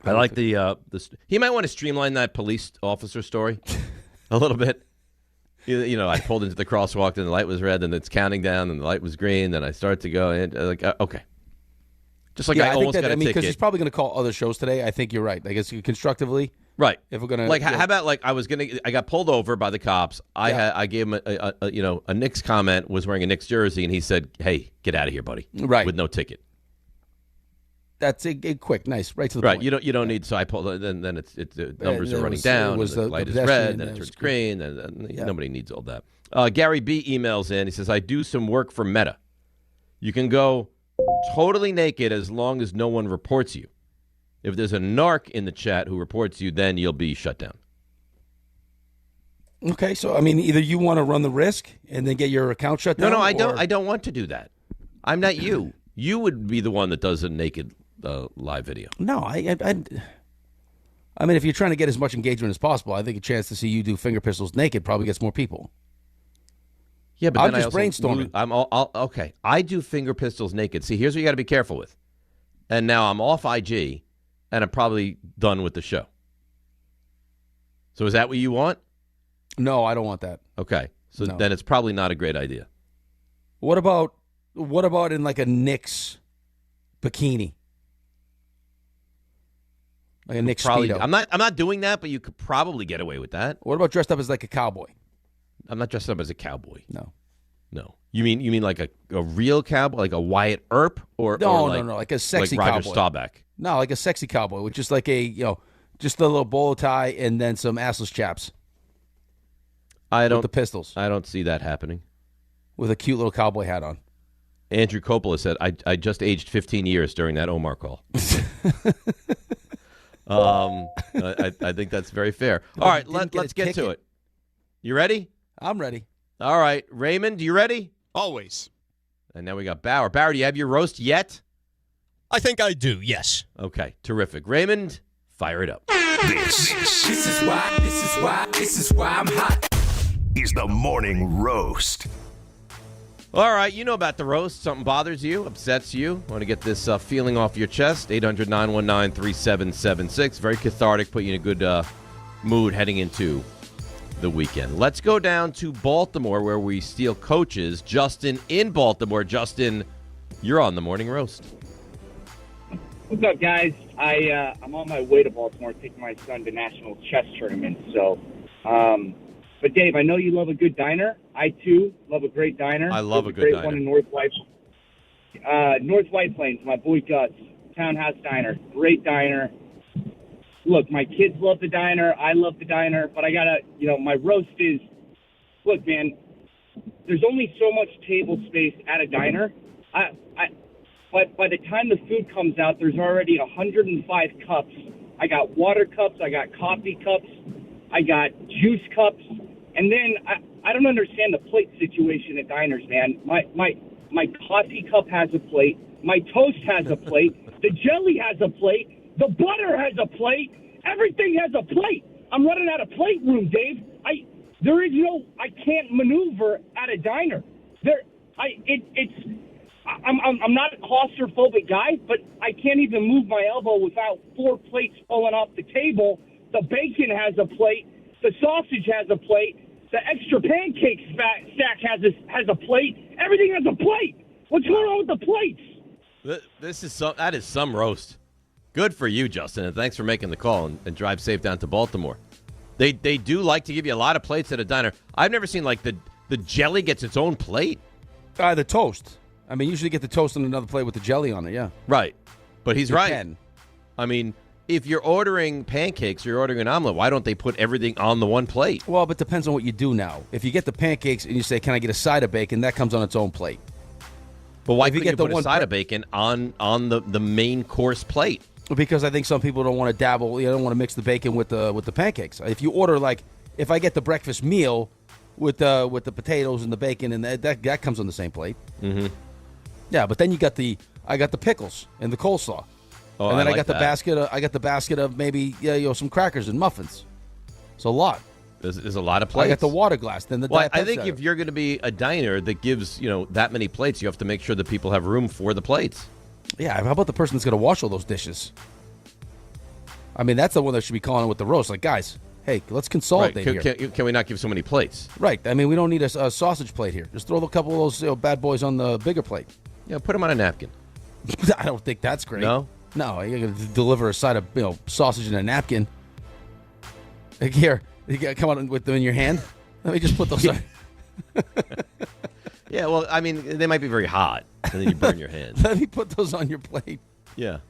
I like the he might want to streamline that police officer story a little bit. You know, I pulled into the crosswalk, and the light was red, and it's counting down, and the light was green, and I start to go, and okay. Just like I almost got a ticket.
Because he's probably going to call other shows today. I think you're right. I guess constructively.
Right.
If we're going to
how about I got pulled over by the cops. I gave him a Knicks comment, was wearing a Knicks jersey, and he said, "Hey, get out of here, buddy."
Right.
With no ticket.
That's a quick, nice, right to the point.
You don't need. So I pulled. Then it's the numbers are running down. The light is red, and it turns green, and nobody needs all that. Gary B emails in. He says, "I do some work for Meta. You can go totally naked as long as no one reports you. If there's a narc in the chat who reports you, then you'll be shut down."
Okay, so I mean, either you want to run the risk and then get your account shut down.
No, I don't. I don't want to do that. I'm not you. You would be the one that does a naked live video.
No, I mean, if you're trying to get as much engagement as possible, I think a chance to see you do finger pistols naked probably gets more people.
Yeah, but
I'm
then
just brainstorming.
Okay. I do finger pistols naked. See, here's what you got to be careful with. And now I'm off IG, and I'm probably done with the show. So is that what you want?
No, I don't want that.
Okay, so then it's probably not a great idea.
What about in like a Knicks bikini? Like a Knicks Speedo.
I'm not doing that, but you could probably get away with that.
What about dressed up as like a cowboy?
I'm not dressed up as a cowboy.
No.
You mean like a real cowboy, like a Wyatt Earp, or
no,
like
a sexy
like Roger
cowboy.
Staubach?
No, like a sexy cowboy with just like just a little bolo tie and then some assless chaps. With the pistols.
I don't see that happening.
With a cute little cowboy hat on.
Andrew Coppola said, I just aged 15 years during that Omar call. I think that's very fair. All right, let's get to it. You ready?
I'm ready.
All right. Raymond, you ready?
Always.
And now we got Bauer. Bauer, do you have your roast yet?
I think I do, yes.
Okay, terrific. Raymond, fire it up.
This is why I'm hot. Is the morning roast.
All right, you know about the roast. Something bothers you, upsets you. Want to get this feeling off your chest. 800-919-3776. Very cathartic. Put you in a good mood heading into the weekend. Let's go down to Baltimore where we steal coaches. Justin in Baltimore. Justin, you're on the morning roast.
What's up, guys? I'm on my way to Baltimore taking my son to national chess tournament. So But, Dave, I know you love a good diner. I, too, love a great diner.
I love a good
great
diner.
One in North White Plains, my boy Guts, Townhouse Diner. Great diner. Look, my kids love the diner. I love the diner. But I got to, my roast is, look, man, there's only so much table space at a diner. But by the time the food comes out, there's already 105 cups. I got water cups. I got coffee cups. I got juice cups. And then I don't understand the plate situation at diners, man. My coffee cup has a plate. My toast has a plate. The jelly has a plate. The butter has a plate. Everything has a plate. I'm running out of plate room, Dave. I can't maneuver at a diner. I'm not a claustrophobic guy, but I can't even move my elbow without 4 plates falling off the table. The bacon has a plate. The sausage has a plate. The extra pancake stack has a plate. Everything has a plate. What's going on with the plates?
That is some roast. Good for you, Justin, and thanks for making the call and drive safe down to Baltimore. They do like to give you a lot of plates at a diner. I've never seen like the jelly gets its own plate.
The toast. I mean, usually get the toast on another plate with the jelly on it, yeah.
Right. But he's
You
right.
can.
I mean, if you're ordering pancakes or you're ordering an omelet, why don't they put everything on the one plate?
Well, but it depends on what you do now. If you get the pancakes and you say, can I get a side of bacon, that comes on its own plate.
But why
If you
couldn't
get
you
the
put a
one
side of bacon on the main course plate?
Because I think some people don't want to dabble, don't want to mix the bacon with the pancakes. If you order, if I get the breakfast meal with the potatoes and the bacon, and that comes on the same plate.
Mm-hmm.
Yeah, but then I got the pickles and the coleslaw.
Oh,
and then
I
I got
like
the basket of maybe some crackers and muffins. It's a lot.
There's a lot of plates.
I got the water glass. Then the
I think if you're going to be a diner that gives that many plates, you have to make sure that people have room for the plates.
Yeah, how about the person that's going to wash all those dishes? I mean, that's the one that should be calling with the roast. Like, guys, hey, let's consolidate here.
Can we not give so many plates?
Right. I mean, we don't need a sausage plate here. Just throw a couple of those bad boys on the bigger plate.
Yeah, put them on a napkin.
I don't think that's great.
No?
No, you're going to deliver a side of sausage in a napkin. Like, here, you got come on with them in your hand. Let me just put those on.
Yeah, well, I mean, they might be very hot, and then you burn your hand.
Let me put those on your plate.
Yeah,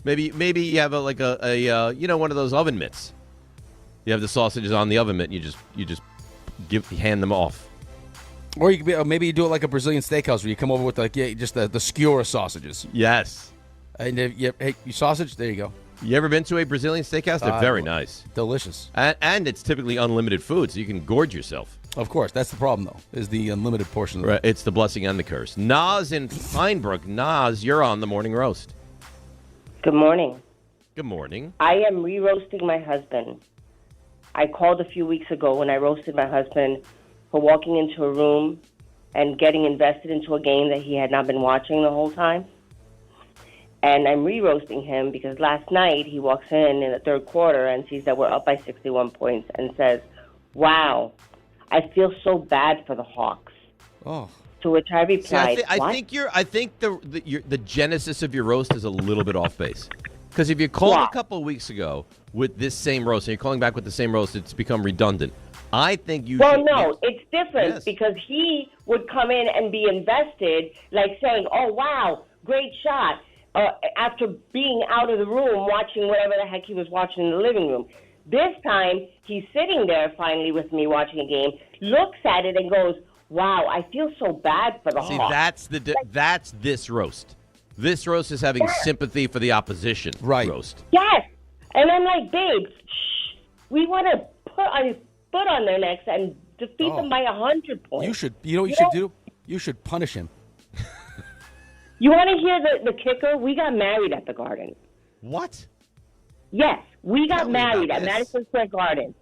maybe you have a one of those oven mitts. You have the sausages on the oven mitt, and you just hand them off.
Or you could be maybe you do it like a Brazilian steakhouse where you come over with just the skewer sausages.
Yes.
And hey, you sausage. There you go.
You ever been to a Brazilian steakhouse? They're very nice,
delicious,
and it's typically unlimited food, so you can gorge yourself.
Of course, that's the problem though, is the unlimited portion of it.
Right, it's the blessing and the curse. Naz in Pinebrook. Naz, you're on the morning roast.
Good morning.
Good morning.
I am re-roasting my husband. I called a few weeks ago when I roasted my husband for walking into a room and getting invested into a game that he had not been watching the whole time. And I'm re-roasting him because last night he walks in the third quarter and sees that we're up by 61 points and says, wow, I feel so bad for the Hawks.
Oh.
To which I replied,
I think the genesis of your roast is a little bit off base. Because if you called a couple of weeks ago with this same roast and you're calling back with the same roast, it's become redundant. I think you
Well,
should...
no, it's different because he would come in and be invested, like saying, oh, wow, great shot, after being out of the room watching whatever the heck he was watching in the living room. This time, he's sitting there finally with me watching a game, looks at it and goes, wow, I feel so bad for the Hawks.
That's this roast. This roast is having sympathy for the opposition roast.
Yes. And I'm like, babe, shh, we want to put our foot on their necks and defeat them by 100 points.
You should, you know what you should do? You should punish him.
You want to hear the kicker? We got married at the Garden.
What?
Yes, we got married at Madison Square Garden.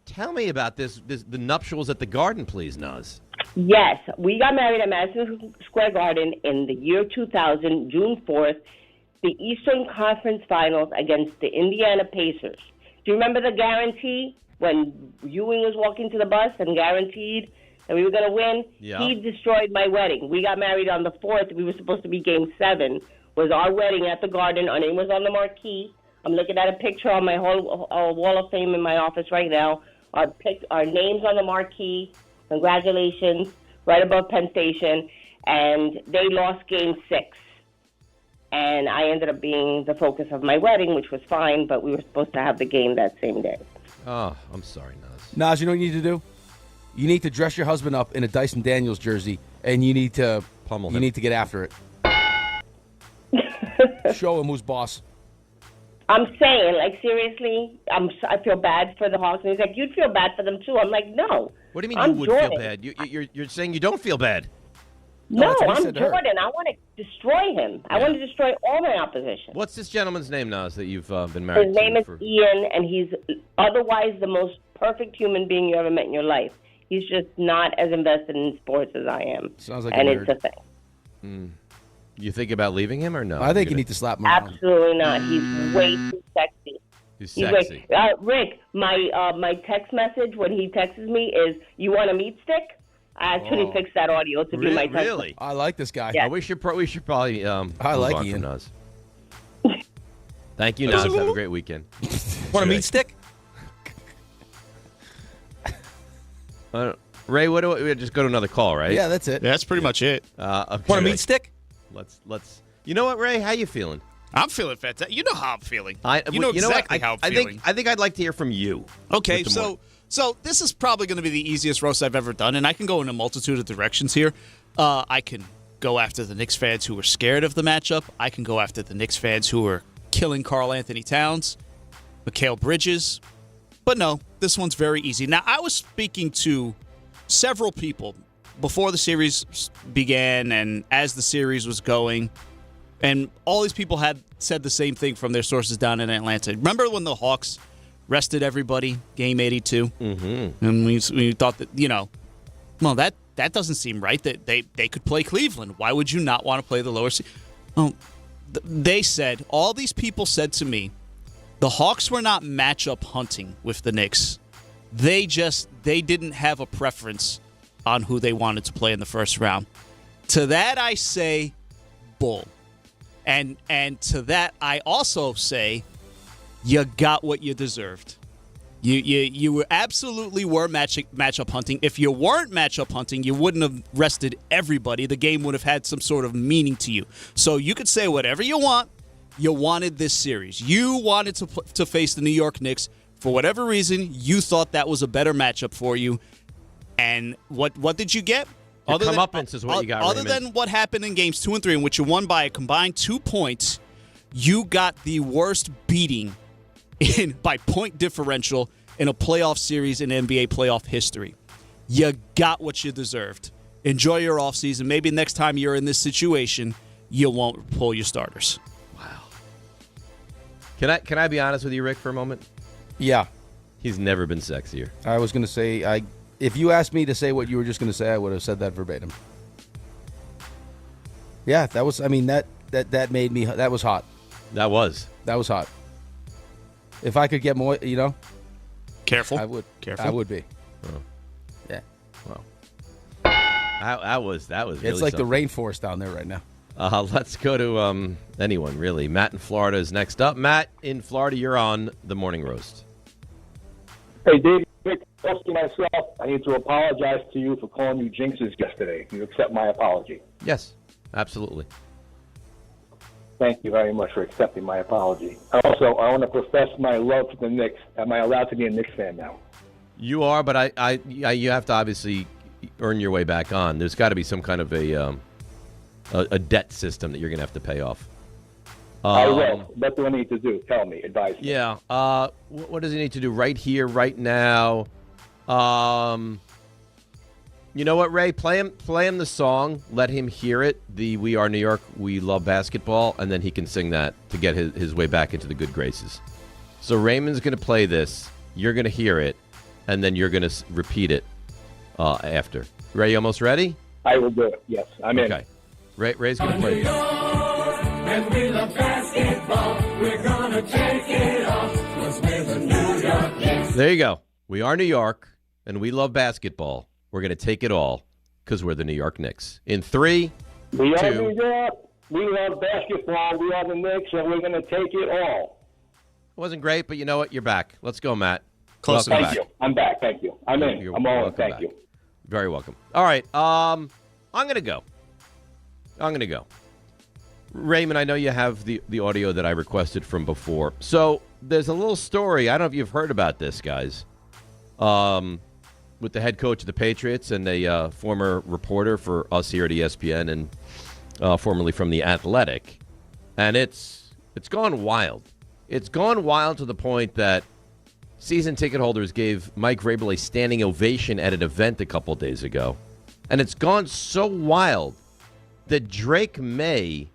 Tell me about the nuptials at the Garden, please, Naz.
Yes, we got married at Madison Square Garden in the year 2000, June 4th, the Eastern Conference Finals against the Indiana Pacers. Do you remember the guarantee when Ewing was walking to the bus and guaranteed that we were going to win?
Yeah.
He destroyed my wedding. We got married on the 4th. We were supposed to be Game 7. Was our wedding at the Garden. Our name was on the marquee. I'm looking at a picture on my whole wall of fame in my office right now. our names on the marquee. Congratulations, right above Penn Station. And they lost Game 6. And I ended up being the focus of my wedding, which was fine, but we were supposed to have the game that same day.
Oh, I'm sorry, Nas.
Nas, you know what you need to do? You need to dress your husband up in a Dyson Daniels jersey, and you need to
pummel him.
You need to get after it. Show him who's boss.
I'm saying, like, seriously, I feel bad for the Hawks. And he's like, you'd feel bad for them, too. I'm like, no.
What do you mean
I'm
you would
Jordan.
feel bad? You're saying you don't feel bad.
No,
that's what he
I'm
said to her.
Jordan. I want to destroy him. I want to destroy all my opposition.
What's this gentleman's name, Nas, that you've been married
His
to?
name is Ian, and he's otherwise the most perfect human being you ever met in your life. He's just not as invested in sports as I am.
Sounds like
and
a
it's
nerd.
a thing.
You think about leaving him or no?
I think you need to slap him around.
Absolutely not. He's way too sexy.
He's sexy.
Rick, my text message when he texts me is, "You want a meat stick?" I actually fixed that audio to be my text.
Really?
I like this guy.
Yeah.
We should probably
I
move
like
on
Ian.
from Nas. Thank you, Nas. Have a great weekend.
Want a meat stick?
Ray, what do we just go to another call, right?
Yeah, that's it.
Yeah, that's pretty much it.
Okay.
Want a meat stick?
Let's. You know what, Ray? How you feeling?
I'm feeling fantastic. You know how I'm feeling.
You
know
what?
exactly how I'm feeling.
I think I'd like to hear from you.
Okay,
Mr. Moore.
so this is probably going to be the easiest roast I've ever done, and I can go in a multitude of directions here. I can go after the Knicks fans who were scared of the matchup. I can go after the Knicks fans who were killing Karl Anthony Towns, Mikal Bridges. But no, this one's very easy. Now, I was speaking to several people before the series began and as the series was going, and all these people had said the same thing from their sources down in Atlanta. Remember when the Hawks rested everybody, game 82?
Mm-hmm.
And we thought that, well, that doesn't seem right, that they could play Cleveland. Why would you not want to play the lower seed? Oh, they said, all these people said to me, the Hawks were not matchup hunting with the Knicks. They didn't have a preference on who they wanted to play in the first round. To that I say, bull. And to that I also say, you got what you deserved. You absolutely were matchup hunting. If you weren't matchup hunting, you wouldn't have rested everybody. The game would have had some sort of meaning to you. So you could say whatever you want. You wanted this series. You wanted to face the New York Knicks. For whatever reason, you thought that was a better matchup for you. And what did you get?
Your comeuppance is what you got,
Other
Raymond.
than what happened in games 2 and 3, in which you won by a combined 2 points, you got the worst beating by point differential in a playoff series in NBA playoff history. You got what you deserved. Enjoy your offseason. Maybe next time you're in this situation, you won't pull your starters.
Can I be honest with you, Rick, for a moment?
Yeah.
He's never been sexier.
I was going to say, if you asked me to say what you were just going to say, I would have said that verbatim. Yeah, that was, that made me, that was hot.
That was
hot. If I could get more,
Careful.
I would.
Careful.
I would be.
Oh.
Yeah.
Well, that was really
It's like
something.
the rainforest down there right now.
Let's go to anyone, really. Matt in Florida is next up. Matt in Florida, you're on the Morning Roast.
Hey, Dave, myself, I need to apologize to you for calling you jinxes yesterday. You accept my apology?
Yes, absolutely.
Thank you very much for accepting my apology. Also, I want to profess my love for the Knicks. Am I allowed to be a Knicks fan now?
You are, but you have to obviously earn your way back on. There's got to be some kind of a debt system that you're going to have to pay off.
I will. What do I need to do? Tell me. Advise me.
Yeah. What does he need to do right here, right now? You know what, Ray? Play him the song. Let him hear it. The "We Are New York, We Love Basketball," and then he can sing that to get his way back into the good graces. So Raymond's going to play this. You're going to hear it, and then you're going to repeat it after. Ray, you almost ready?
I will do it. Yes, I'm in.
Okay. Ray's going to play this.
And we love basketball. We're gonna take it off. 'Cause we're the New York Knicks.
There you go. We are New York, and we love basketball. We're going to take it all because we're the New York Knicks. In 3,
We are
2.
New York. We love basketball. We are the Knicks, and we're going to take it all.
It wasn't great, but you know what? You're back. Let's go, Matt.
Close
Welcome
Thank
back.
you. I'm back. Thank you. I'm in.
You're
I'm all in.
welcome
Thank
back.
you.
Very welcome. All right. I'm going to go. Raymond, I know you have the audio that I requested from before. So there's a little story. I don't know if you've heard about this, guys, with the head coach of the Patriots and a former reporter for us here at ESPN and formerly from The Athletic. And it's gone wild. It's gone wild to the point that season ticket holders gave Mike Vrabel a standing ovation at an event a couple days ago. And it's gone so wild that Drake May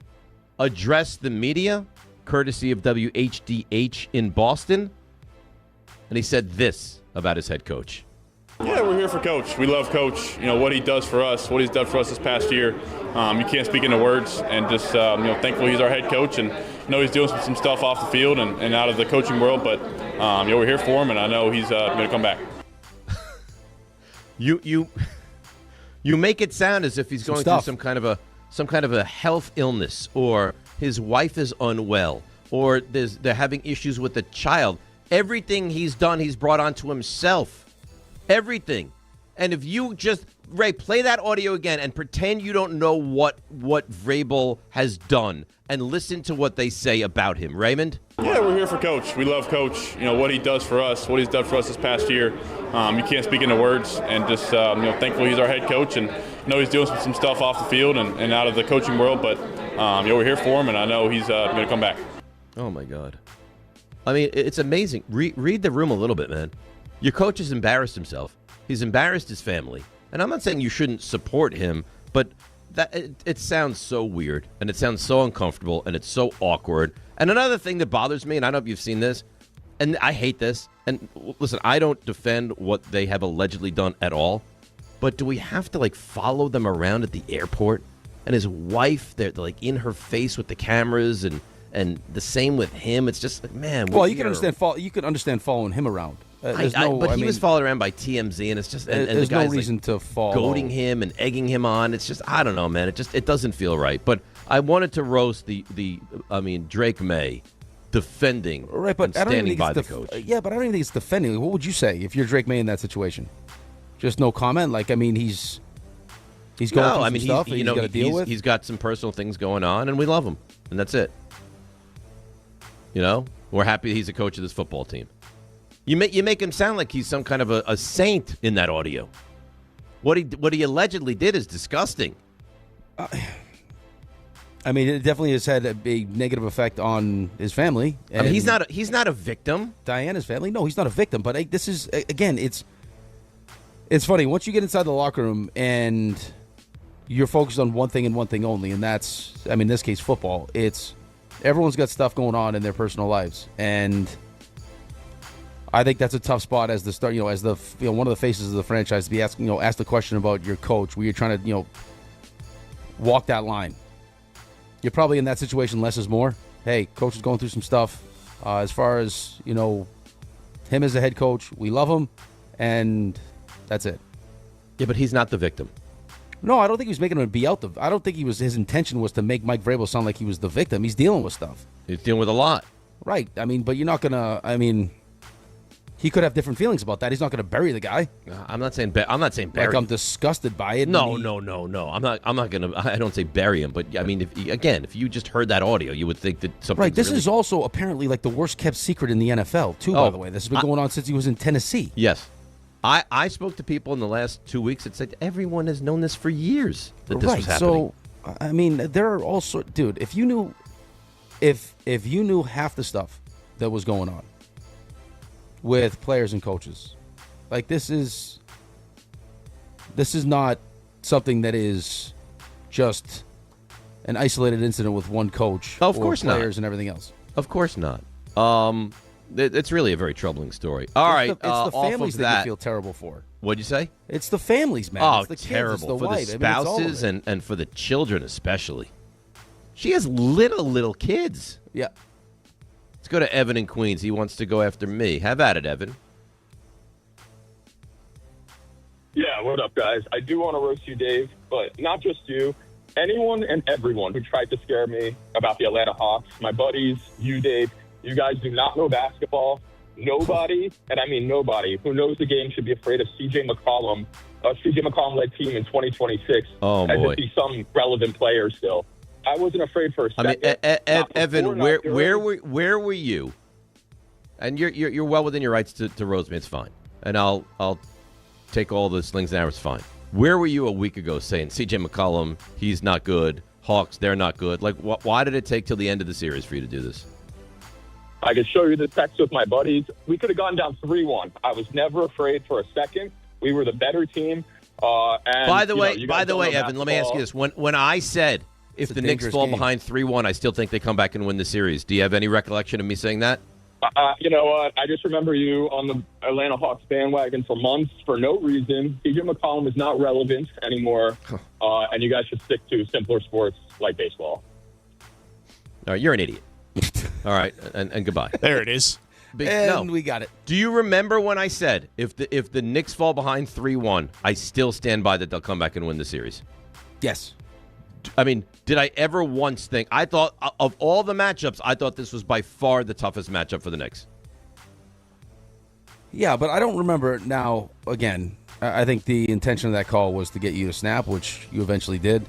addressed the media, courtesy of WHDH in Boston, and he said this about his head coach.
Yeah, we're here for Coach. We love Coach. You know, what he does for us, what he's done for us this past year. You can't speak into words, and just, thankful he's our head coach, and he's doing some stuff off the field and out of the coaching world, but, we're here for him, and I know he's going to come back.
You make it sound as if he's going through some kind of a health illness, or his wife is unwell, or they're having issues with a child. Everything he's done, he's brought onto himself. Everything. And if you just, Ray, play that audio again and pretend you don't know what Vrabel has done, and listen to what they say about him. Raymond?
Yeah, we're here for Coach. We love Coach. You know, what he does for us, what he's done for us this past year. You can't speak into words, and just, thankful he's our head coach, and he's doing some stuff off the field and out of the coaching world, but, we're here for him, and I know he's going to come back.
Oh, my God. I mean, it's amazing. Read the room a little bit, man. Your coach has embarrassed himself. He's embarrassed his family. And I'm not saying you shouldn't support him, but it sounds so weird, and it sounds so uncomfortable, and it's so awkward. And another thing that bothers me, and I don't know if you've seen this, and I hate this, and listen, I don't defend what they have allegedly done at all, but do we have to, follow them around at the airport? And his wife, they're in her face with the cameras, and the same with him. It's just, man.
Well, you can understand following him around.
But he was followed around by TMZ, and it's just and
there's
the guys
no reason to follow,
goading him and egging him on. It's just, I don't know, man. It doesn't feel right. But I wanted to roast Drake May defending and standing by the coach.
Yeah, but I don't even think it's defending. What would you say if you're Drake May in that situation? Just no comment. He's going through some stuff. He's got to deal with.
He's got some personal things going on, and we love him, and that's it. We're happy he's a coach of this football team. You make him sound like he's some kind of a saint in that audio. What he allegedly did is disgusting.
I mean, it definitely has had a negative effect on his family.
I mean, he's not a victim.
Diana's family? No, he's not a victim. But this is, again, it's funny. Once you get inside the locker room and you're focused on one thing and one thing only, and that's, in this case, football. It's everyone's got stuff going on in their personal lives, and I think that's a tough spot as the start, as the one of the faces of the franchise to be asked the question about your coach, where you're trying to walk that line. You're probably in that situation. Less is more. Hey, coach is going through some stuff. As far as him as a head coach, we love him, and that's it.
Yeah, but he's not the victim.
No, I don't think he was making him be out. I don't think his intention was to make Mike Vrabel sound like he was the victim. He's dealing with stuff.
He's dealing with a lot.
Right. But you're not gonna. He could have different feelings about that. He's not going to bury the guy.
I'm not saying bury.
I'm disgusted by it.
No. I'm not going to. I don't say bury him, but if you just heard that audio, you would think that something.
Right. This is also apparently the worst kept secret in the NFL too. By the way, this has been going on since he was in Tennessee.
Yes, I spoke to people in the last 2 weeks that said everyone has known this for years that this was happening.
So there are all sorts. Dude, if you knew half the stuff that was going on with players and coaches, this is not something that is just an isolated incident with one coach.
Of course not.
Players and everything else.
Of course not. It's really a very troubling story. All right,
it's the families that you feel terrible for.
What'd you say?
It's the families, man.
Oh,
it's the kids,
terrible
it's the
for
wife.
the spouses and for the children especially. She has little kids.
Yeah.
Let's go to Evan in Queens. He wants to go after me. Have at it, Evan.
Yeah, what up, guys? I do want to roast you, Dave, but not just you. Anyone and everyone who tried to scare me about the Atlanta Hawks, my buddies, you, Dave, you guys do not know basketball. nobody, and I mean nobody, who knows the game should be afraid of C.J. McCollum, a C.J. McCollum-led team in 2026.
Oh,
as
boy.
if he's some relevant player still. I wasn't afraid for a
I
second.
mean, Evan, where were you? And you're well within your rights to roast me. It's fine, and I'll take all the slings and arrows. Fine. Where were you a week ago saying C.J. McCollum, he's not good, Hawks, they're not good? Like, why did it take till the end of the series for you to do this?
I could show you the text with my buddies. We could have gone down 3-1. I was never afraid for a second. We were the better team. And
By the way,
Evan,
let me ask you this: when I said if the Knicks fall behind 3-1, I still think they come back and win the series. Do you have any recollection of me saying that?
You know what? I just remember you on the Atlanta Hawks bandwagon for months for no reason. C.J. McCollum is not relevant anymore, and you guys should stick to simpler sports like baseball.
All right, you're an idiot. All right, and goodbye.
There it is.
We got it.
Do you remember when I said if the Knicks fall behind 3-1, I still stand by that they'll come back and win the series?
Yes.
I mean, did I ever once think, I thought, of all the matchups, I thought this was by far the toughest matchup for the Knicks?
Yeah, but I don't remember now. Again, I think the intention of that call was to get you to snap, which you eventually did.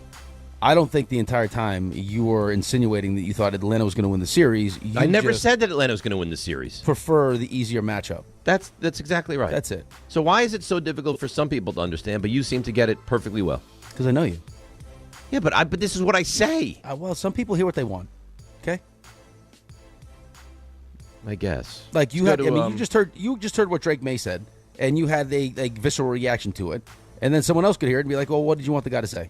I don't think the entire time you were insinuating that you thought Atlanta was going to win the series.
I never said that Atlanta was going to win the series.
Prefer the easier matchup.
That's exactly right.
That's it.
So why is it so difficult for some people to understand, but you seem to get it perfectly well?
Because I know you.
Yeah, but this is what I say.
Well, some people hear what they want. Okay.
I guess.
Like you had. You just heard what Drake May said, and you had a visceral reaction to it, and then someone else could hear it and be like, "Well, what did you want the guy to say?"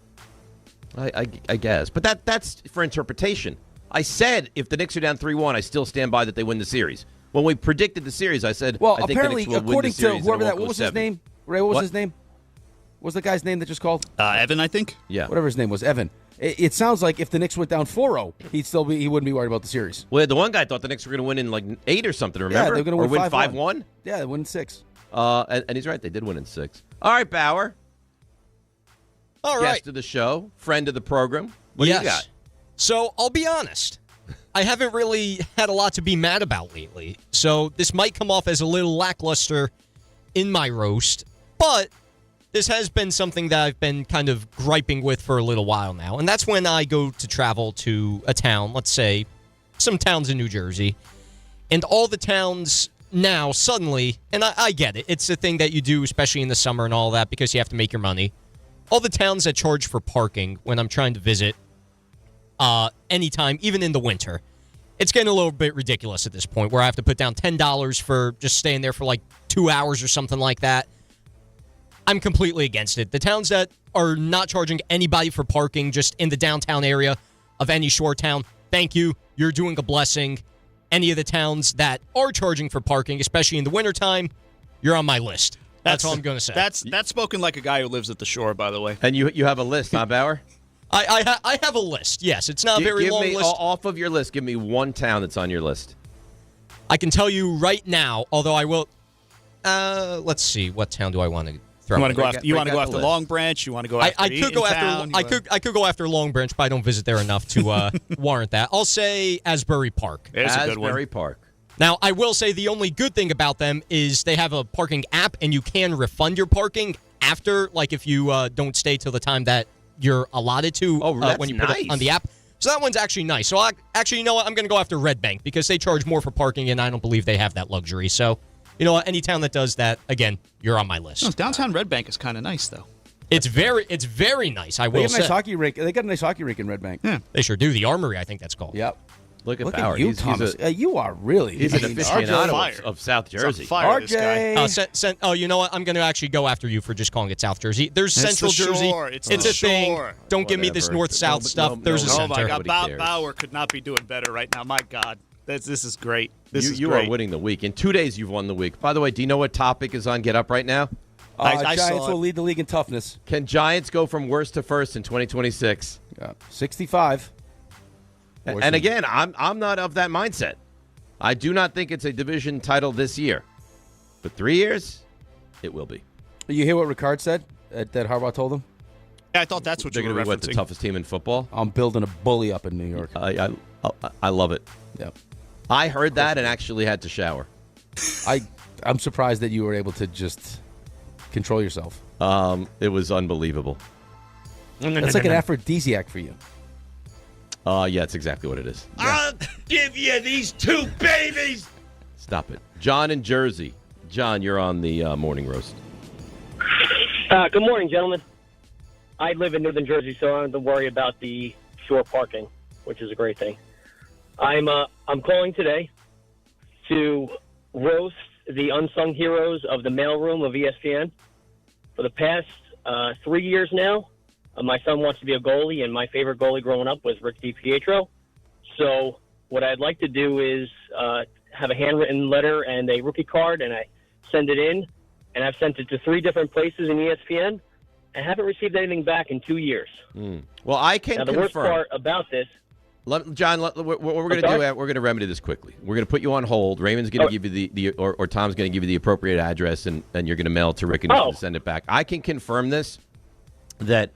I guess, but that's for interpretation. I said if the Knicks are down 3-1, I still stand by that they win the series. When we predicted the series, I said,
"Well,
I think
apparently,
the Knicks will
according
win the series,
to whoever
and it
that,
won't
what
go
was
7.
his name? Ray, what was his name? What was the guy's name that just called?
Evan, I think.
Yeah,
whatever his name was, Evan. It sounds like if the Knicks went down 4-0, he wouldn't be worried about the series.
Well, the one guy thought the Knicks were going to win in like 8 or something. Remember?
Yeah, they're going to win
5-1.
Yeah, they win 6.
And he's right; they did win in 6. All right, Bauer.
All right.
Guest of the show, friend of the program. What do you got?
So I'll be honest. I haven't really had a lot to be mad about lately. So this might come off as a little lackluster in my roast, but this has been something that I've been kind of griping with for a little while now. And that's when I go to travel to a town, let's say some towns in New Jersey, and all the towns now suddenly, and I get it, it's a thing that you do, especially in the summer and all that, because you have to make your money. All the towns that charge for parking when I'm trying to visit anytime, even in the winter, it's getting a little bit ridiculous at this point where I have to put down $10 for just staying there for like 2 hours or something like that. I'm completely against it. The towns that are not charging anybody for parking just in the downtown area of any shore town, thank you. You're doing a blessing. Any of the towns that are charging for parking, especially in the wintertime, you're on my list. That's all I'm going to say.
That's spoken like a guy who lives at the shore, by the way.
And you have a list, huh, Bauer?
I have a list, yes. It's not a very long list.
Off of your list, give me one town that's on your list.
I can tell you right now, although I will... let's see. What town do I want to throw?
You want to go after Long Branch? You want to go after
I could go after Long Branch, but I don't visit there enough to warrant that. I'll say Asbury Park.
There's a good one.
Asbury Park.
Now, I will say the only good thing about them is they have a parking app, and you can refund your parking after, like if you don't stay till the time that you're allotted to when you put it on the app. So that one's actually nice. So you know what? I'm going to go after Red Bank because they charge more for parking, and I don't believe they have that luxury. So, you know what? Any town that does that, again, you're on my list.
No, downtown Red Bank is kind of nice, though.
It's very nice, I will say.
They got a nice hockey rink in Red Bank.
Yeah.
They sure do. The Armory, I think that's called.
Yep.
Look at Bauer.
You, Thomas. You are really.
He's an aficionado of South Jersey.
RJ.
You know what? I'm going to actually go after you for just calling it South Jersey. There's Central Jersey.
It's
a thing. Don't give me this north-south stuff. There's a center.
Oh, my God. Bauer could not be doing better right now. My God. This is great.
You are winning the week. In 2 days, you've won the week. By the way, do you know what topic is on Get Up right now?
Giants will lead the league in toughness.
Can Giants go from worst to first in 2026?
65.
And again, I'm not of that mindset. I do not think it's a division title this year. But 3 years, it will be.
You hear what Ricard said that Harbaugh told him?
Yeah, I thought that's what you were referencing.
The toughest team in football?
I'm building a bully up in New York.
I love it.
Yep.
I heard that and actually had to shower.
I'm surprised that you were able to just control yourself.
It was unbelievable.
It's like an aphrodisiac for you.
Yeah, it's exactly what it is. Yeah.
I'll give you these 2 babies.
Stop it. John in Jersey. John, you're on the morning roast.
Good morning, gentlemen. I live in Northern Jersey, so I don't have to worry about the shore parking, which is a great thing. I'm calling today to roast the unsung heroes of the mailroom of ESPN. For the past 3 years now, my son wants to be a goalie, and my favorite goalie growing up was Rick DiPietro. So what I'd like to do is have a handwritten letter and a rookie card, and I send it in, and I've sent it to 3 different places in ESPN. I haven't received anything back in 2 years.
Well, I can
now, the
confirm.
worst part about this...
John, what we're going to do, we're going to remedy this quickly. We're going to put you on hold. Raymond's going to give you or Tom's going to give you the appropriate address, and you're going to mail it to Rick and he's going to send it back. I can confirm this, that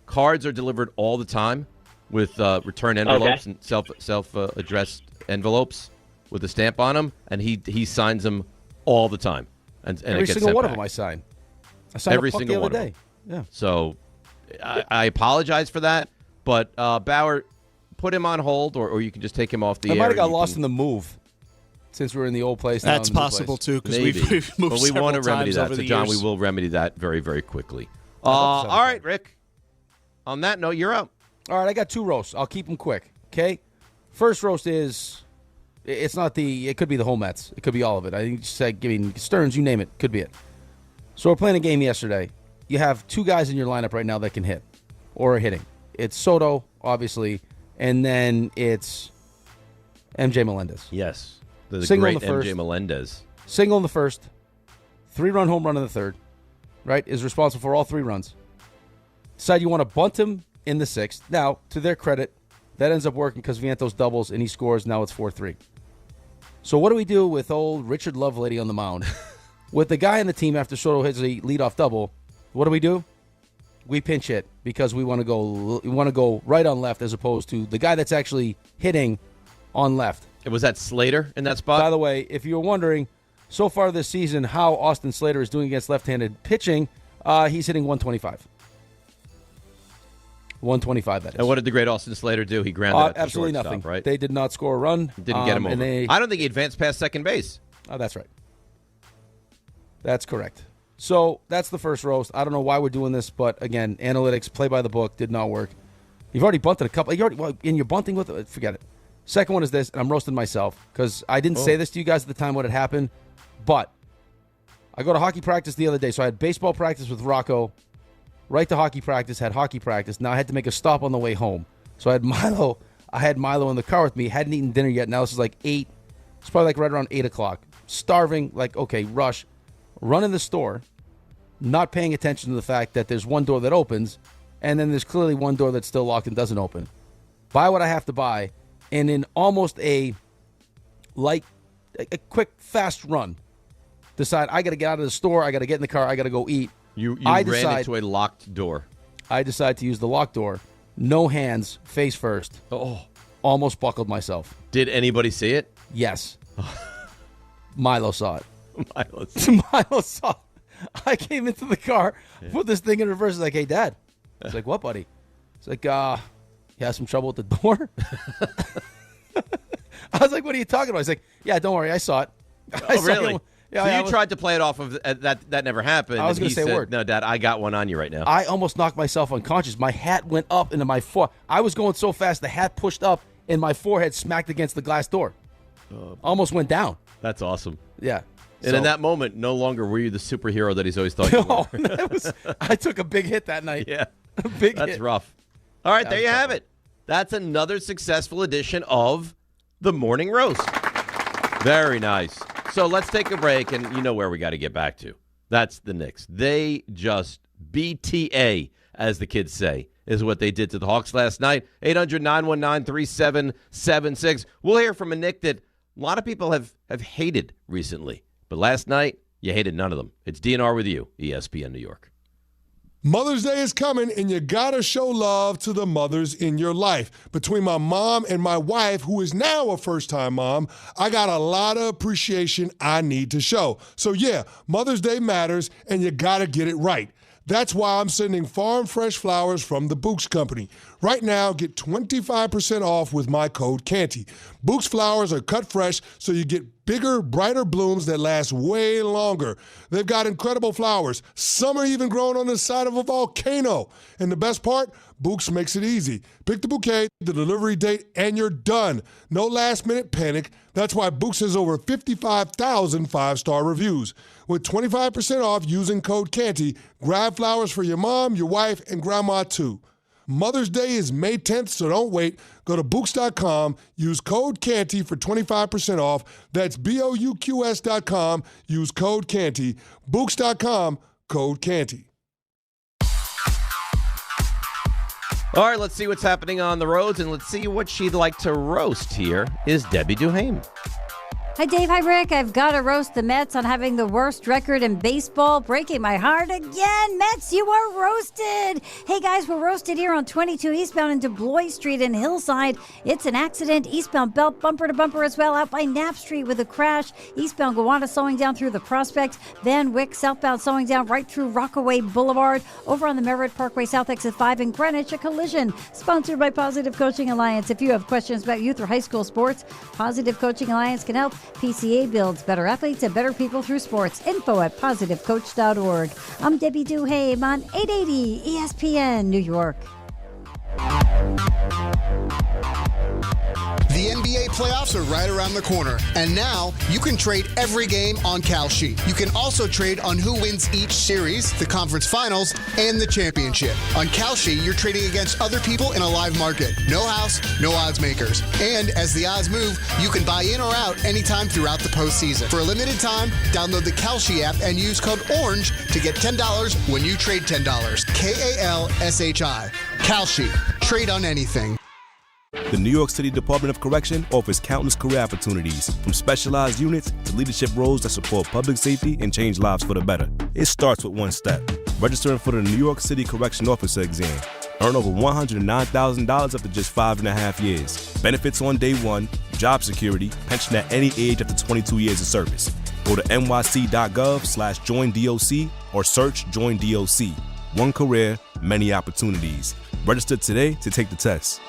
cards are delivered all the time with return envelopes and self-addressed envelopes with a stamp on them, and he signs them all the time. And
every single one of them I sign. I signed
every single one
the other day. Yeah.
So I apologize for that, but Bauer, put him on hold, or you can just take him off the air.
I might have got lost in the move since we're in the old place.
That's possible, too, because we've moved
but we want to remedy that.
So,
John, we will remedy that very, very quickly. All right, Rick. On that note, you're up.
All right, I got 2 roasts. I'll keep them quick, okay? First roast is, it could be the whole Mets. It could be all of it. I think just like giving Stearns, you name it, could be it. So we're playing a game yesterday. You have 2 guys in your lineup right now that can hit or are hitting. It's Soto, obviously, and then it's MJ Melendez.
Yes, the
Single
great
in the first,
MJ Melendez.
Single in the first, 3-run home run in the third, right, is responsible for all 3 runs. Decide you want to bunt him in the 6th. Now, to their credit, that ends up working because Vientos doubles and he scores. Now it's 4-3. So what do we do with old Richard Lovelady on the mound? With the guy on the team after Soto hits a leadoff double, what do? We pinch hit because we want to go right on left as opposed to the guy that's actually hitting on left.
Was that Slater in that spot?
By the way, if you were wondering, so far this season how Austin Slater is doing against left-handed pitching, he's hitting 125. 125, that is.
And what did the great Austin Slater do? He grounded out to
absolutely
shortstop,
nothing.
right?
They did not score a run.
Didn't get him over. I don't think he advanced past second base.
Oh, that's right. That's correct. So that's the first roast. I don't know why we're doing this, but again, analytics, play by the book, did not work. You've already bunted a couple. And you're bunting with it. Forget it. Second one is this, and I'm roasting myself because I didn't say this to you guys at the time when it happened, but I go to hockey practice the other day. So I had baseball practice with Rocco, right to hockey practice, had hockey practice. Now I had to make a stop on the way home. So I had Milo in the car with me, hadn't eaten dinner yet. Now this is like 8. It's probably like right around 8 o'clock. Starving, like, okay, rush. Run in the store, not paying attention to the fact that there's one door that opens, and then there's clearly one door that's still locked and doesn't open. Buy what I have to buy, and in almost a quick, fast run, decide I got to get out of the store, I got to get in the car, I got to go eat.
You ran into a locked door.
I decide to use the locked door. No hands, face first.
Oh.
Almost buckled myself.
Did anybody see it?
Yes. Milo saw it.
Milo
saw it. I came into the car, put this thing in reverse. He's like, hey, Dad. I was like, what, buddy? He's like, you have some trouble with the door? I was like, what are you talking about? He's like, yeah, don't worry. I saw it.
Oh, really? So you tried to play it off of that never happened.
I was going to say a word.
No, Dad, I got one on you right now.
I almost knocked myself unconscious. My hat went up into my forehead. I was going so fast, the hat pushed up, and my forehead smacked against the glass door. Almost went down.
That's awesome.
Yeah.
And in that moment, no longer were you the superhero that he's always thought you were.
I took a big hit that night.
Yeah.
That's
rough. All right, there you have it. That's another successful edition of the Morning Roast. Very nice. So let's take a break, and you know where we got to get back to. That's the Knicks. They just BTA, as the kids say, is what they did to the Hawks last night. 800-919-3776. We'll hear from a Knick that a lot of people have hated recently. But last night, you hated none of them. It's DNR with you, ESPN New York.
Mother's Day is coming, and you gotta show love to the mothers in your life. Between my mom and my wife, who is now a first-time mom, I got a lot of appreciation I need to show. So yeah, Mother's Day matters, and you gotta get it right. That's why I'm sending farm fresh flowers from the Books Company. Right now, get 25% off with my code Canty. Books flowers are cut fresh, so you get bigger, brighter blooms that last way longer. They've got incredible flowers. Some are even grown on the side of a volcano. And the best part, Books makes it easy. Pick the bouquet, the delivery date, and you're done. No last-minute panic. That's why Books has over 55,000 five-star reviews. With 25% off using code Canty, grab flowers for your mom, your wife, and grandma too. Mother's Day is May 10th, so don't wait. Go to Books.com, use code Canty for 25% off. That's BOUQS.com, use code Canty. Books.com, code Canty.
All right, let's see what's happening on the roads, and let's see what she'd like to roast. Here is Debbie Duhame.
Hi, Dave. Hi, Rick. I've got to roast the Mets on having the worst record in baseball. Breaking my heart again. Mets, you are roasted. Hey, guys, we're roasted here on 22 eastbound into Bloy Street in Hillside. It's an accident. Eastbound belt bumper to bumper as well out by Knapp Street with a crash. Eastbound Gowanus slowing down through the Prospect. Van Wyck southbound slowing down right through Rockaway Boulevard. Over on the Merritt Parkway South Exit 5 in Greenwich, a collision. Sponsored by Positive Coaching Alliance. If you have questions about youth or high school sports, Positive Coaching Alliance can help. PCA builds better athletes and better people through sports. Info at positivecoach.org. I'm Debbie Duhame on 880 ESPN New York.
The NBA playoffs are right around the corner, and now you can trade every game on Kalshi. You can also trade on who wins each series, the conference finals, and the championship. On Kalshi, you're trading against other people in a live market. No house, no odds makers. And as the odds move, you can buy in or out anytime throughout the postseason. For a limited time, download the Kalshi app and use code ORANGE to get $10 when you trade $10. KALSHI. Kalshi. Trade on anything.
The New York City Department of Correction offers countless career opportunities, from specialized units to leadership roles that support public safety and change lives for the better. It starts with one step: registering for the New York City Correction Officer exam. Earn over $109,000 after just 5.5 years. Benefits on day one, job security, pension at any age after 22 years of service. Go to nyc.gov/joinDOC or search Join DOC. One career, many opportunities. Register today to take the test.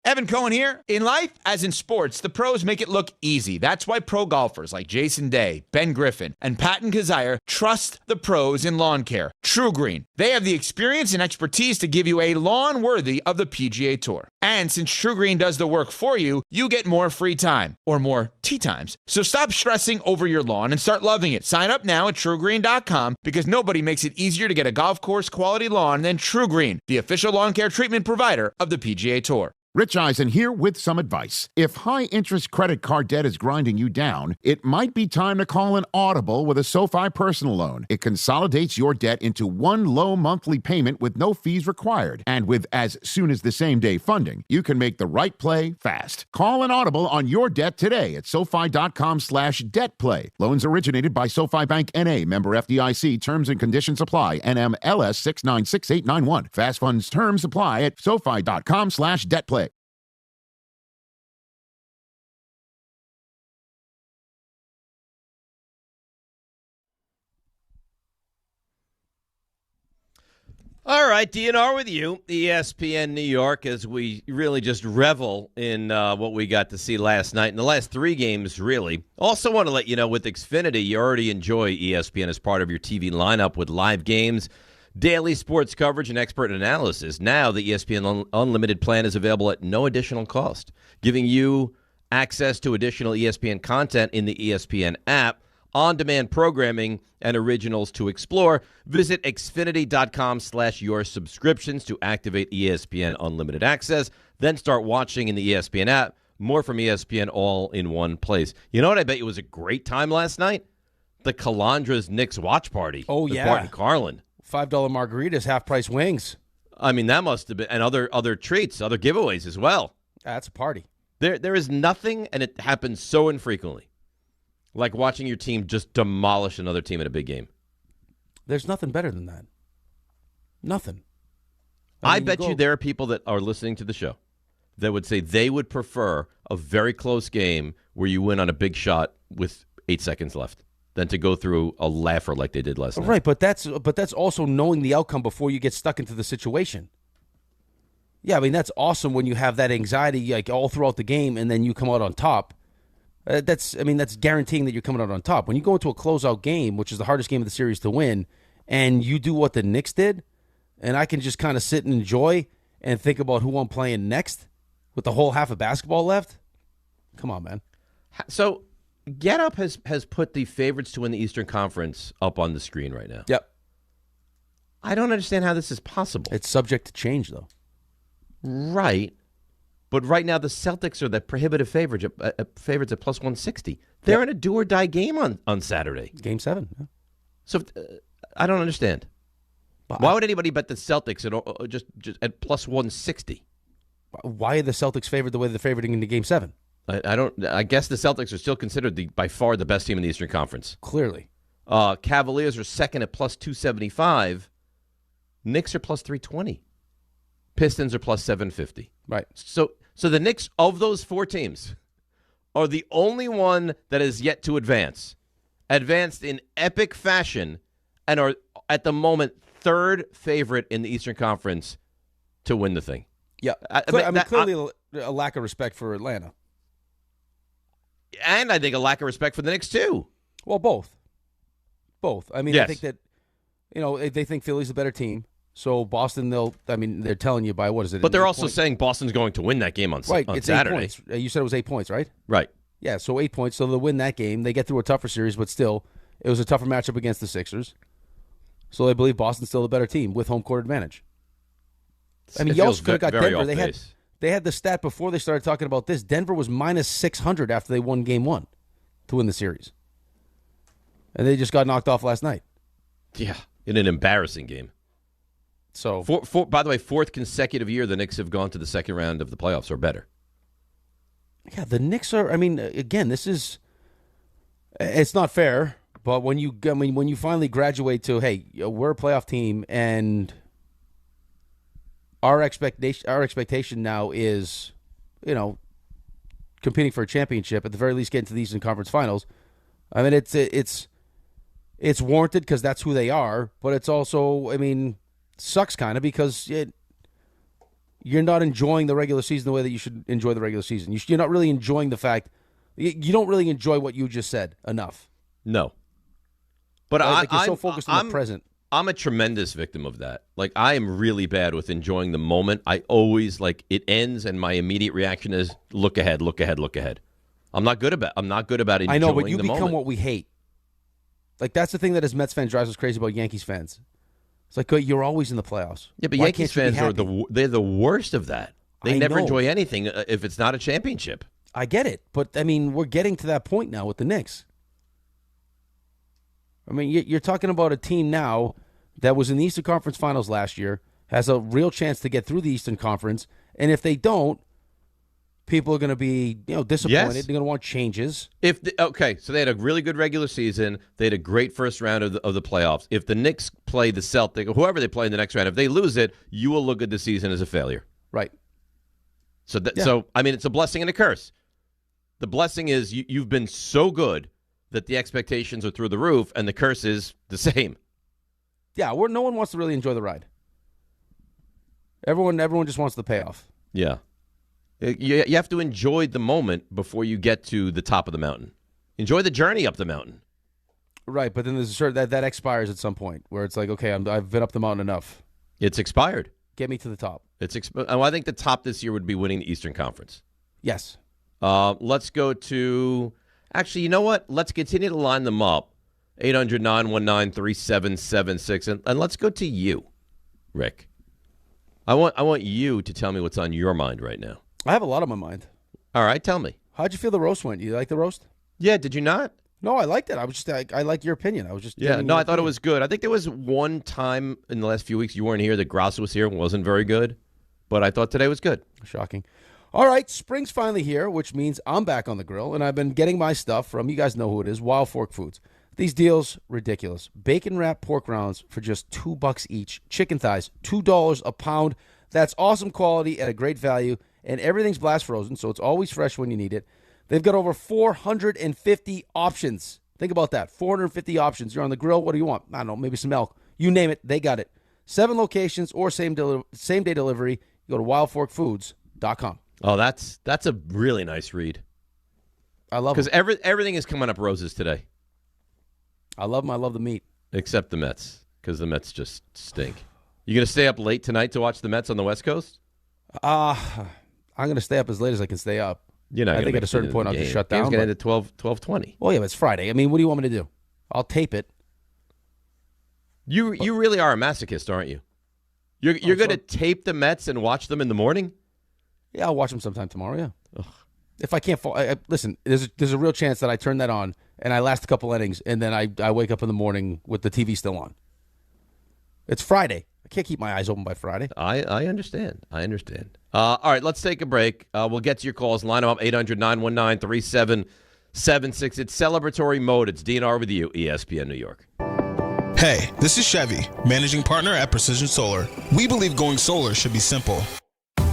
Evan Cohen here. In life, as in sports, the pros make it look easy. That's why pro golfers like Jason Day, Ben Griffin, and Patton Kazire trust the pros in lawn care. True Green. They have the experience and expertise to give you a lawn worthy of the PGA Tour. And since True Green does the work for you, you get more free time, or more tee times. So stop stressing over your lawn and start loving it. Sign up now at TrueGreen.com, because nobody makes it easier to get a golf course quality lawn than True Green, the official lawn care treatment provider of the PGA Tour.
Rich Eisen here with some advice. If high-interest credit card debt is grinding you down, it might be time to call an audible with a SoFi personal loan. It consolidates your debt into one low monthly payment with no fees required. And with as soon as the same day funding, you can make the right play fast. Call an audible on your debt today at SoFi.com/debtplay. Loans originated by SoFi Bank N.A., member FDIC. Terms and conditions apply. NMLS 696891. Fast funds terms apply at SoFi.com/debtplay.
All right, DNR with you, ESPN New York, as we really just revel in what we got to see last night. In the last three games, really. Also want to let you know, with Xfinity, you already enjoy ESPN as part of your TV lineup with live games, daily sports coverage, and expert analysis. Now, the ESPN Unlimited plan is available at no additional cost, giving you access to additional ESPN content in the ESPN app, on-demand programming, and originals to explore. Visit Xfinity.com/your subscriptions to activate ESPN Unlimited access. Then start watching in the ESPN app. More from ESPN all in one place. You know what I bet you was a great time last night? The Calandras Knicks watch party.
Oh, yeah.
Barton Carlin.
$5 margaritas, half-price wings.
I mean, that must have been, and other treats, other giveaways as well.
That's a party.
There is nothing, and it happens so infrequently, like watching your team just demolish another team in a big game.
There's nothing better than that. Nothing.
I bet you there are people that are listening to the show that would say they would prefer a very close game where you win on a big shot with 8 seconds left than to go through a laugher like they did last night.
Right, but that's also knowing the outcome before you get stuck into the situation. Yeah, I mean, that's awesome when you have that anxiety like all throughout the game and then you come out on top. That's guaranteeing that you're coming out on top. When you go into a closeout game, which is the hardest game of the series to win, and you do what the Knicks did, and I can just kind of sit and enjoy and think about who I'm playing next with the whole half of basketball left. Come on, man.
So GetUp has put the favorites to win the Eastern Conference up on the screen right now.
Yep.
I don't understand how this is possible.
It's subject to change, though.
Right. But right now the Celtics are the prohibitive favorites at plus 160. They're in a do-or-die game on Saturday.
Game 7. Yeah.
So I don't understand. Why would anybody bet the Celtics at just at plus 160?
Why are the Celtics favored the way they're favored into Game 7?
I guess the Celtics are still considered by far the best team in the Eastern Conference.
Clearly.
Cavaliers are second at plus 275. Knicks are plus 320. Pistons are plus 750.
Right.
So the Knicks, of those four teams, are the only one that is yet to advance. Advanced in epic fashion and are, at the moment, third favorite in the Eastern Conference to win the thing.
Yeah. Clearly a lack of respect for Atlanta.
And I think a lack of respect for the Knicks, too.
Well, both. I mean,
yes.
I think that, they think Philly's the better team. So Boston, they're telling you by what is it?
But they're also saying Boston's going to win that game on
Saturday. It's 8 points. You said it was 8 points, right?
Right.
Yeah, so 8 points. So they'll win that game. They get through a tougher series, but still, it was a tougher matchup against the Sixers. So they believe Boston's still the better team with home court advantage. I mean, you also could have got Denver. They had the stat before they started talking about this. Denver was minus 600 after they won Game 1 to win the series. And they just got knocked off last night.
Yeah, in an embarrassing game.
So,
by the way, fourth consecutive year the Knicks have gone to the second round of the playoffs or better.
Yeah, the Knicks are. I mean, again, it's not fair. But when you finally graduate to, hey, we're a playoff team, and our expectation now is, competing for a championship, at the very least, getting to the Eastern Conference Finals. I mean, it's warranted because that's who they are, but it's also, sucks kind of because you're not enjoying the regular season the way that you should enjoy the regular season. You're not really enjoying the fact you don't really enjoy what you just said enough.
No, but
you're so focused on the present.
I'm a tremendous victim of that. Like, I am really bad with enjoying the moment. I always it ends, and my immediate reaction is look ahead, look ahead, look ahead. I'm not good about enjoying the moment.
I know, but you become what we hate. Like, that's the thing that as Mets fans drives us crazy about Yankees fans. It's like, you're always in the playoffs.
Yeah, but Yankees fans are they're the worst of that. They never enjoy anything if it's not a championship.
I get it, but we're getting to that point now with the Knicks. You're talking about a team now that was in the Eastern Conference Finals last year, has a real chance to get through the Eastern Conference, and if they don't, people are going to be disappointed.
Yes.
They're going to want changes.
So they had a really good regular season. They had a great first round of the playoffs. If the Knicks play the Celtics, whoever they play in the next round, if they lose it, you will look at the season as a failure.
Right.
So it's a blessing and a curse. The blessing is you've been so good that the expectations are through the roof, and the curse is the same.
Yeah, no one wants to really enjoy the ride. Everyone just wants the payoff.
Yeah. You have to enjoy the moment before you get to the top of the mountain. Enjoy the journey up the mountain.
Right, but then there's a certain that expires at some point where it's like, okay, I've been up the mountain enough.
It's expired.
Get me to the top.
I think the top this year would be winning the Eastern Conference.
Yes.
Let's go to... Actually, you know what? Let's continue to line them up. 800-919-3776. And let's go to you, Rick. I want you to tell me what's on your mind right now.
I have a lot on my mind.
All right, tell me.
How'd you feel the roast went? You like the roast?
Yeah, did you not?
No, I liked it. I was just I like your opinion. I was just
I thought it was good. I think there was one time in the last few weeks you weren't here that Gross was here and wasn't very good, but I thought today was good.
Shocking. All right, spring's finally here, which means I'm back on the grill, and I've been getting my stuff from, you guys know who it is, Wild Fork Foods. These deals, ridiculous. Bacon wrapped pork rounds for just $2 each. Chicken thighs, $2 a pound. That's awesome quality at a great value. And everything's blast frozen, so it's always fresh when you need it. They've got over 450 options. Think about that. 450 options. You're on the grill. What do you want? I don't know, maybe some elk. You name it, they got it. 7 locations or same-day delivery. You go to wildforkfoods.com.
Oh, that's a really nice read.
I love it.
Because everything is coming up roses today.
I love them. I love the meat.
Except the Mets, because the Mets just stink. You going to stay up late tonight to watch the Mets on the West Coast?
I'm going to stay up as late as I can stay up. I think at a certain point I'll just shut down.
Game's going to end at 12:20.
Well, yeah, but it's Friday. I mean, what do you want me to do? I'll tape it.
You really are a masochist, aren't you? You're going to tape the Mets and watch them in the morning?
Yeah, I'll watch them sometime tomorrow, yeah. Ugh. If I can't fall, listen, there's a real chance that I turn that on and I last a couple innings and then I wake up in the morning with the TV still on. It's Friday. I can't keep my eyes open by Friday.
I understand. All right, let's take a break. We'll get to your calls. Line them up, 800-919-3776. It's celebratory mode. It's DNR with you, ESPN New York.
Hey, this is Chevy, managing partner at Precision Solar. We believe going solar should be simple,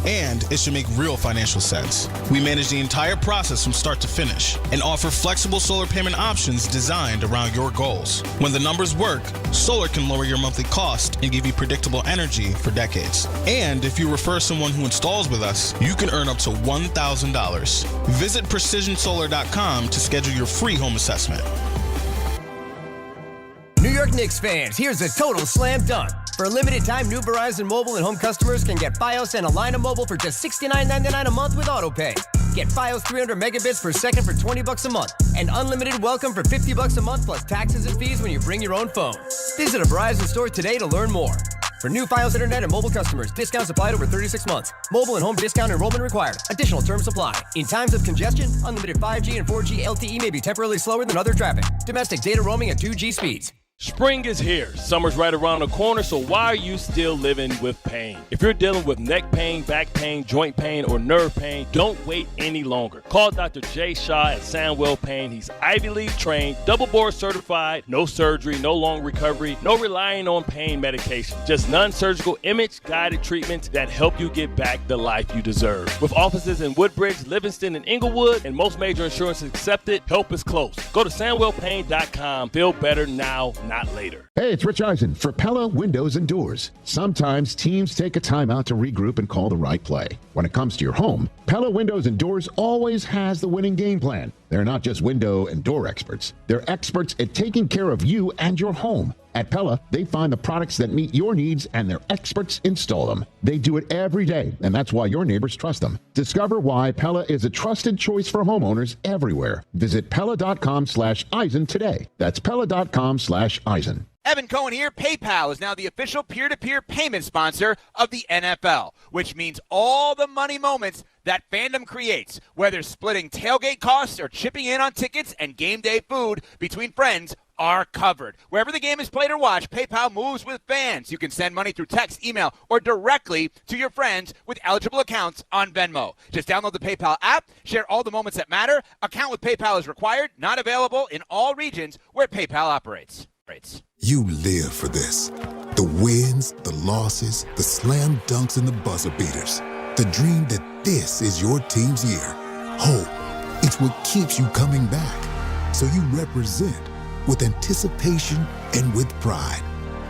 and it should make real financial sense. We manage the entire process from start to finish and offer flexible solar payment options designed around your goals. When the numbers work, solar can lower your monthly cost and give you predictable energy for decades. And if you refer someone who installs with us, you can earn up to $1,000. Visit PrecisionSolar.com to schedule your free home assessment.
New York Knicks fans, here's a total slam dunk. For a limited time, new Verizon Mobile and home customers can get Fios and a line of mobile for just $69.99 a month with AutoPay. Get Fios 300 megabits per second for $20 a month and unlimited welcome for $50 a month plus taxes and fees when you bring your own phone. Visit a Verizon store today to learn more. For new Fios Internet and mobile customers, discounts applied over 36 months. Mobile and home discount enrollment required. Additional terms apply. In times of congestion, unlimited 5G and 4G LTE may be temporarily slower than other traffic. Domestic data roaming at 2G speeds.
Spring is here. Summer's right around the corner, so why are you still living with pain? If you're dealing with neck pain, back pain, joint pain, or nerve pain, don't wait any longer. Call Dr. Jay Shaw at Sandwell Pain. He's Ivy League trained, double board certified, no surgery, no long recovery, no relying on pain medication. Just non-surgical image-guided treatments that help you get back the life you deserve. With offices in Woodbridge, Livingston, and Inglewood, and most major insurances accepted, help is close. Go to SandwellPain.com. Feel better now, not later.
Hey, it's Rich Eisen for Pella Windows and Doors. Sometimes teams take a timeout to regroup and call the right play. When it comes to your home, Pella Windows and Doors always has the winning game plan. They're not just window and door experts. They're experts at taking care of you and your home. At Pella, they find the products that meet your needs and their experts install them. They do it every day, and that's why your neighbors trust them. Discover why Pella is a trusted choice for homeowners everywhere. Visit Pella.com/Eisen today. That's Pella.com/Eisen.
Evan Cohen here. PayPal is now the official peer-to-peer payment sponsor of the NFL, which means all the money moments that fandom creates, whether splitting tailgate costs or chipping in on tickets and game day food between friends, are covered. Wherever the game is played or watched, PayPal moves with fans. You can send money through text, email, or directly to your friends with eligible accounts on Venmo. Just download the PayPal app, share all the moments that matter. Account with PayPal is required, not available in all regions where PayPal operates.
You live for this. The wins, the losses, the slam dunks, and the buzzer beaters. The dream that this is your team's year. Hope, it's what keeps you coming back. So you represent with anticipation and with pride.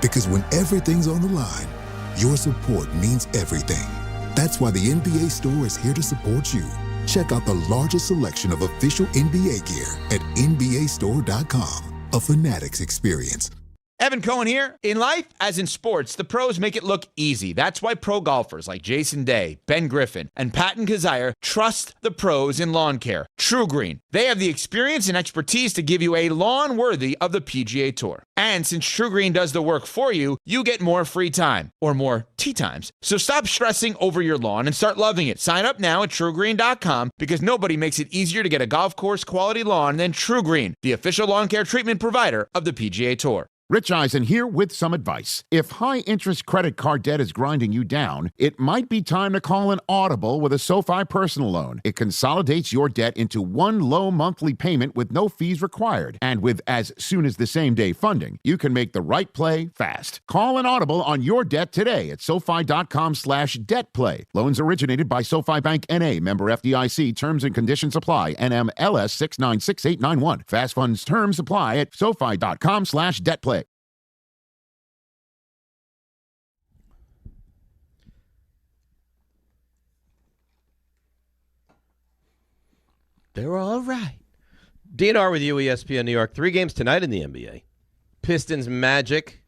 Because when everything's on the line, your support means everything. That's why the NBA store is here to support you. Check out the largest selection of official NBA gear at NBAstore.com. A Fanatics experience.
Evan Cohen here. In life, as in sports, the pros make it look easy. That's why pro golfers like Jason Day, Ben Griffin, and Patton Kazire trust the pros in lawn care. True Green. They have the experience and expertise to give you a lawn worthy of the PGA Tour. And since True Green does the work for you, you get more free time, or more tee times. So stop stressing over your lawn and start loving it. Sign up now at TrueGreen.com because nobody makes it easier to get a golf course quality lawn than True Green, the official lawn care treatment provider of the PGA Tour.
Rich Eisen here with some advice. If high-interest credit card debt is grinding you down, it might be time to call an audible with a SoFi personal loan. It consolidates your debt into one low monthly payment with no fees required. And with as soon as the same day funding, you can make the right play fast. Call an audible on your debt today at SoFi.com/debtplay. Loans originated by SoFi Bank N.A. Member FDIC. Terms and conditions apply. NMLS 696891. Fast funds terms apply at SoFi.com/debtplay.
They're all right. DNR with you, ESPN New York. 3 games tonight in the NBA. Pistons, Magic,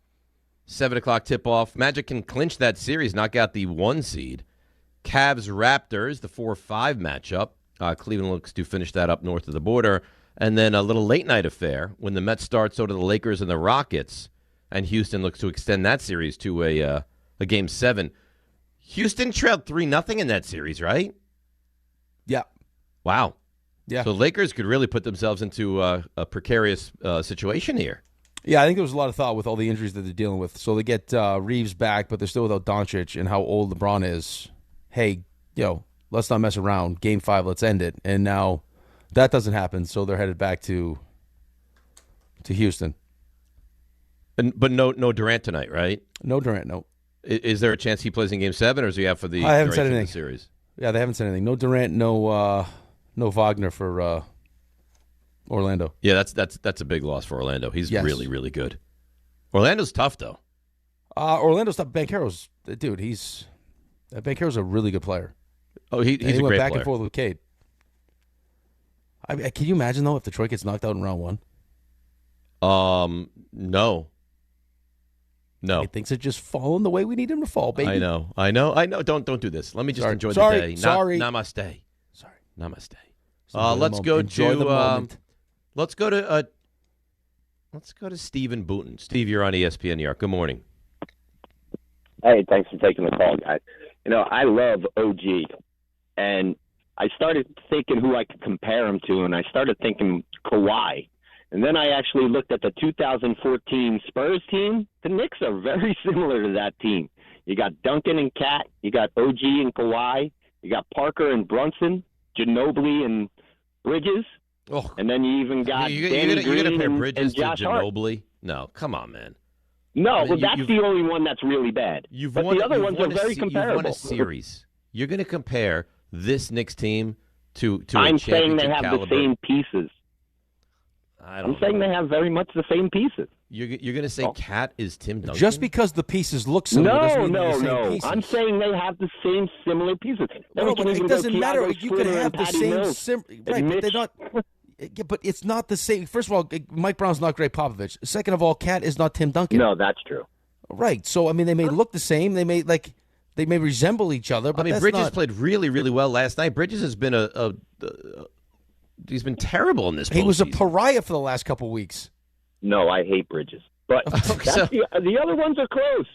7 o'clock tip-off. Magic can clinch that series, knock out the 1 seed. Cavs, Raptors, the 4-5 matchup. Cleveland looks to finish that up north of the border. And then a little late-night affair when the Mets start, so do the Lakers and the Rockets. And Houston looks to extend that series to a Game 7. Houston trailed 3-0 in that series, right?
Yeah.
Wow.
Yeah.
So Lakers could really put themselves into a precarious situation here.
Yeah, I think there was a lot of thought with all the injuries that they're dealing with. So they get Reeves back, but they're still without Doncic and how old LeBron is. Hey, let's not mess around. Game 5, let's end it. And now that doesn't happen, so they're headed back to Houston.
But no Durant tonight, right?
No Durant, no.
Is there a chance he plays in Game 7, or is he out for the
I haven't said
duration of
anything.
the series?
Yeah, they haven't said anything. No Durant, no Wagner for Orlando.
Yeah, that's a big loss for Orlando. He's really, really good. Orlando's tough, though.
Orlando's tough. Banchero's, dude, Banchero's a really good player.
Oh, he's a
went
great
back
player.
and forth with Cade. Can you imagine, though, if Detroit gets knocked out in round 1?
No.
Things are just falling the way we need them to fall, baby.
I know. Don't do this. Let me just enjoy the day. Namaste.
Sorry.
Namaste.
Let's go
to Stephen Booten. Steve, you're on ESPN New York. Good morning.
Hey, thanks for taking the call, guys. I love OG, and I started thinking who I could compare him to, and I started thinking Kawhi. And then I actually looked at the 2014 Spurs team. The Knicks are very similar to that team. You got Duncan and Cat. You got OG and Kawhi. You got Parker and Brunson, Ginobili and Bridges.
Oh.
And then you even got
You're
Danny
going to
Green
compare Bridges
and Josh
to
Hart.
Ginobili? No, come on, man.
No, well, that's the only one that's really bad. But the other ones are very comparable.
You've won a series. You're going to compare this Knicks team to
I'm
a
saying they
championship
have
caliber.
the same pieces. I'm saying they have very much the same pieces.
You're going to say Cat is Tim Duncan?
Just because the pieces look similar doesn't mean they're the same pieces.
I'm saying they have the same similar pieces.
No, but it doesn't matter. You can have the same
right,
but they're not. Yeah, but it's not the same. First of all, Mike Brown's not Greg Popovich. Second of all, Cat is not Tim Duncan.
No, that's true.
Right. So they may look the same. They may resemble each other. But that's
Bridges
not...
played really, really well last night. Bridges has been he's been terrible in this.
He was a pariah for the last couple weeks.
No, I hate Bridges. But the other ones are close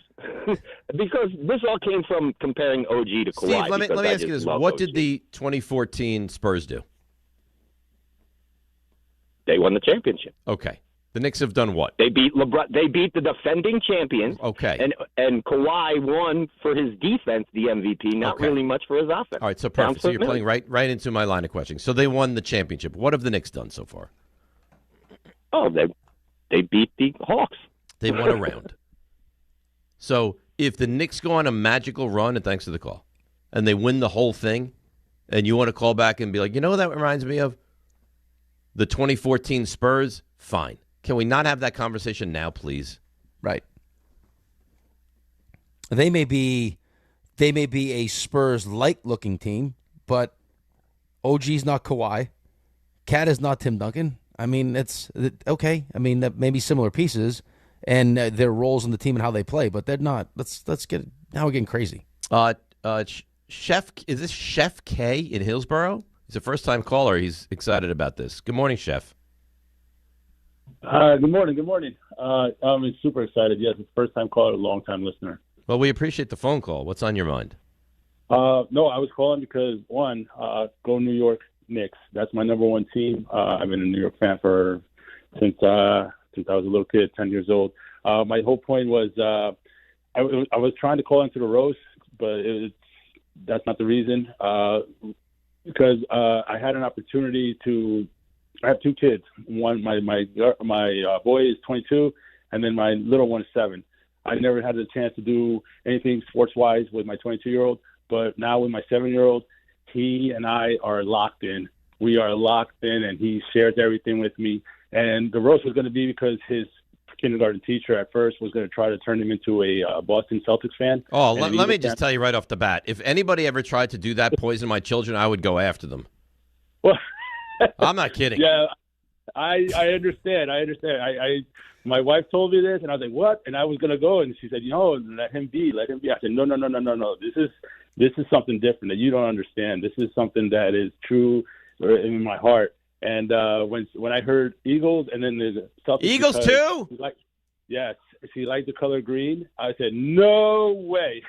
because this all came from comparing OG to Kawhi.
Steve, let me ask you this: what did the 2014 Spurs do?
They won the championship.
Okay. The Knicks have done what?
They beat LeBron. They beat the defending champions.
Okay.
And Kawhi won for his defense, the MVP. Not really much for his offense.
All right. So perfect. So you're playing right into my line of questioning. So they won the championship. What have the Knicks done so far?
Oh, they beat the Hawks.
They won a round. So if the Knicks go on a magical run, and thanks for the call, and they win the whole thing, and you want to call back and be like, you know what that reminds me of? The 2014 Spurs? Fine. Can we not have that conversation now, please?
Right. They may be a Spurs-like looking team, but OG's not Kawhi. Cat is not Tim Duncan. It's okay. That may be similar pieces and their roles in the team and how they play, but they're not. Let's get now we're getting crazy.
Chef, is this Chef K in Hillsborough? He's a first-time caller. He's excited about this. Good morning, Chef.
Good morning. I'm super excited. Yes, it's first-time caller, long-time listener.
Well, we appreciate the phone call. What's on your mind?
No, I was calling because, one, go New York Knicks. That's my number one team. I've been a New York fan since I was a little kid, 10 years old. My whole point was I was trying to call into the roast, but that's not the reason. Because I had an opportunity to. I have two kids. One, my boy is 22, and then my little one is 7. I never had the chance to do anything sports-wise with my 22-year-old, but now with my 7-year-old, he and I are locked in. We are locked in, and he shares everything with me. And the roast was going to be because his kindergarten teacher at first was going to try to turn him into a Boston Celtics fan.
Oh, let me just tell you right off the bat. If anybody ever tried to do that, poison my children, I would go after them.
Well,
I'm not kidding.
Yeah, I understand. My wife told me this, and I was like, "What?" And I was gonna go, and she said, let him be. I said, "No. This is something different that you don't understand. This is something that is true in my heart." And when I heard Eagles, and then there's Celtics,
Eagles too.
Yes, she liked the color green. I said, "No way."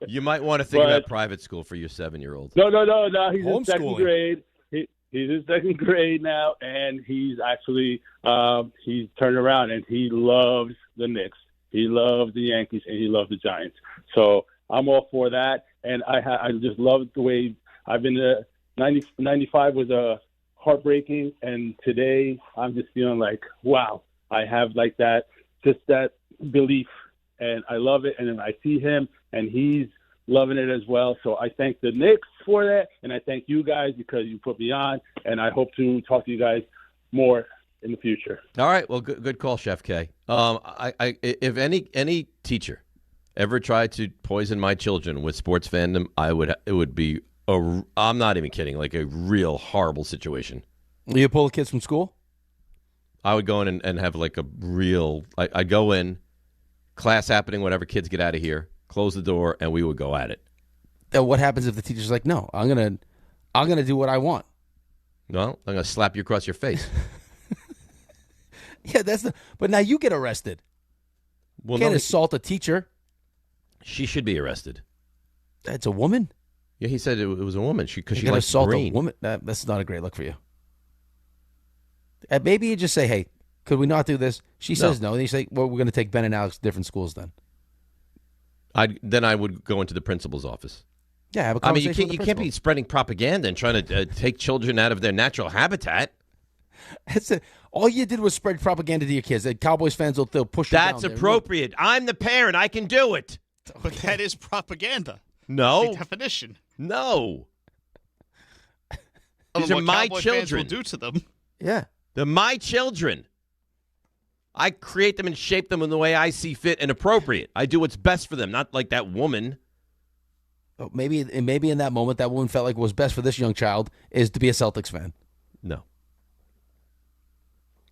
You might want to think about private school for your 7-year-old.
No. He's in second grade. He's in second grade now, and he's actually he's turned around, and he loves the Knicks. He loves the Yankees, and he loves the Giants. So I'm all for that, and I just love the way I've been. 95 was heartbreaking, and today I'm just feeling like, wow, I have like that belief, and I love it. And then I see him, and he's loving it as well. So I thank the Knicks for that, and I thank you guys because you put me on, and I hope to talk to you guys more in the future.
All right. Well, good call, Chef K. If any teacher ever tried to poison my children with sports fandom, it would be I'm not even kidding, like a real horrible situation.
You pull the kids from school?
I would go in and have like a real. I'd go in, class happening, whatever, kids get out of here, close the door, and we would go at it.
Then what happens if the teacher's like, "No, I'm gonna do what I want"?
No, I'm gonna slap you across your face.
Yeah, but now you get arrested.
Well,
you can't assault a teacher.
She should be arrested.
It's a woman.
Yeah, he said it was a woman because she
likes
assault
green. A woman. That's not a great look for you. Maybe you just say, "Hey, could we not do this?" She says no, and you say, "Well, we're going to take Ben and Alex to different schools then."
Then I would go into the principal's office.
Yeah, have a conversation.
I mean, you can't be spreading propaganda and trying to take children out of their natural habitat.
All you did was spread propaganda to your kids. That Cowboys fans they'll push you down.
That's appropriate. I'm the parent. I can do it.
But that is propaganda.
No.
By definition.
No. These are my children.
Will do to them.
Yeah.
They're my children. I create them and shape them in the way I see fit and appropriate. I do what's best for them, not like that woman.
Oh, maybe in that moment, that woman felt like what was best for this young child is to be a Celtics fan.
No.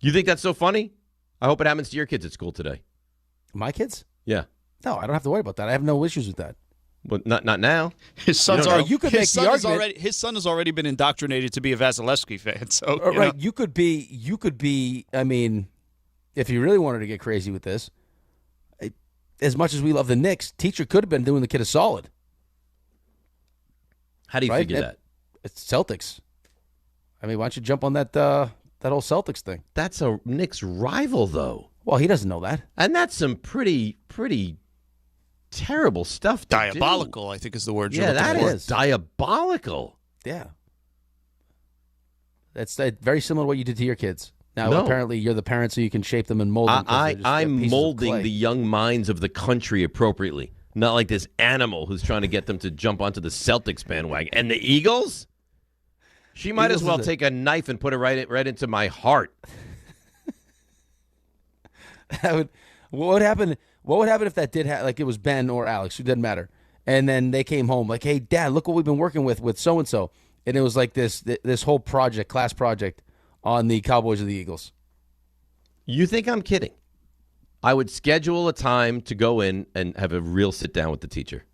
You think that's so funny? I hope it happens to your kids at school today.
My kids?
Yeah.
No, I don't have to worry about that. I have no issues with that.
But not now.
His son's
you could make the argument.
His son has already been indoctrinated to be a Vasilevsky fan. So
right, you could be. I mean, if you really wanted to get crazy with this, as much as we love the Knicks, teacher could have been doing the kid a solid.
How do you figure that?
It's Celtics. I mean, why don't you jump on that whole Celtics thing?
That's a Knicks rival, though.
Well, he doesn't know that,
and that's some pretty terrible stuff.
Diabolical, I think, is the word.
Yeah, that is diabolical.
Yeah, that's very similar to what you did to your kids. Now, apparently, you're the parent, so you can shape them and mold them.
I'm molding the young minds of the country appropriately. Not like this animal who's trying to get them to jump onto the Celtics bandwagon. And the Eagles? She might as well take a knife and put it right into my heart.
What would happen? What would happen if that did happen? Like it was Ben or Alex, who didn't matter, and then they came home like, "Hey, Dad, look what we've been working with so and so," and it was like this whole class project on the Cowboys or the Eagles.
You think I'm kidding? I would schedule a time to go in and have a real sit down with the teacher.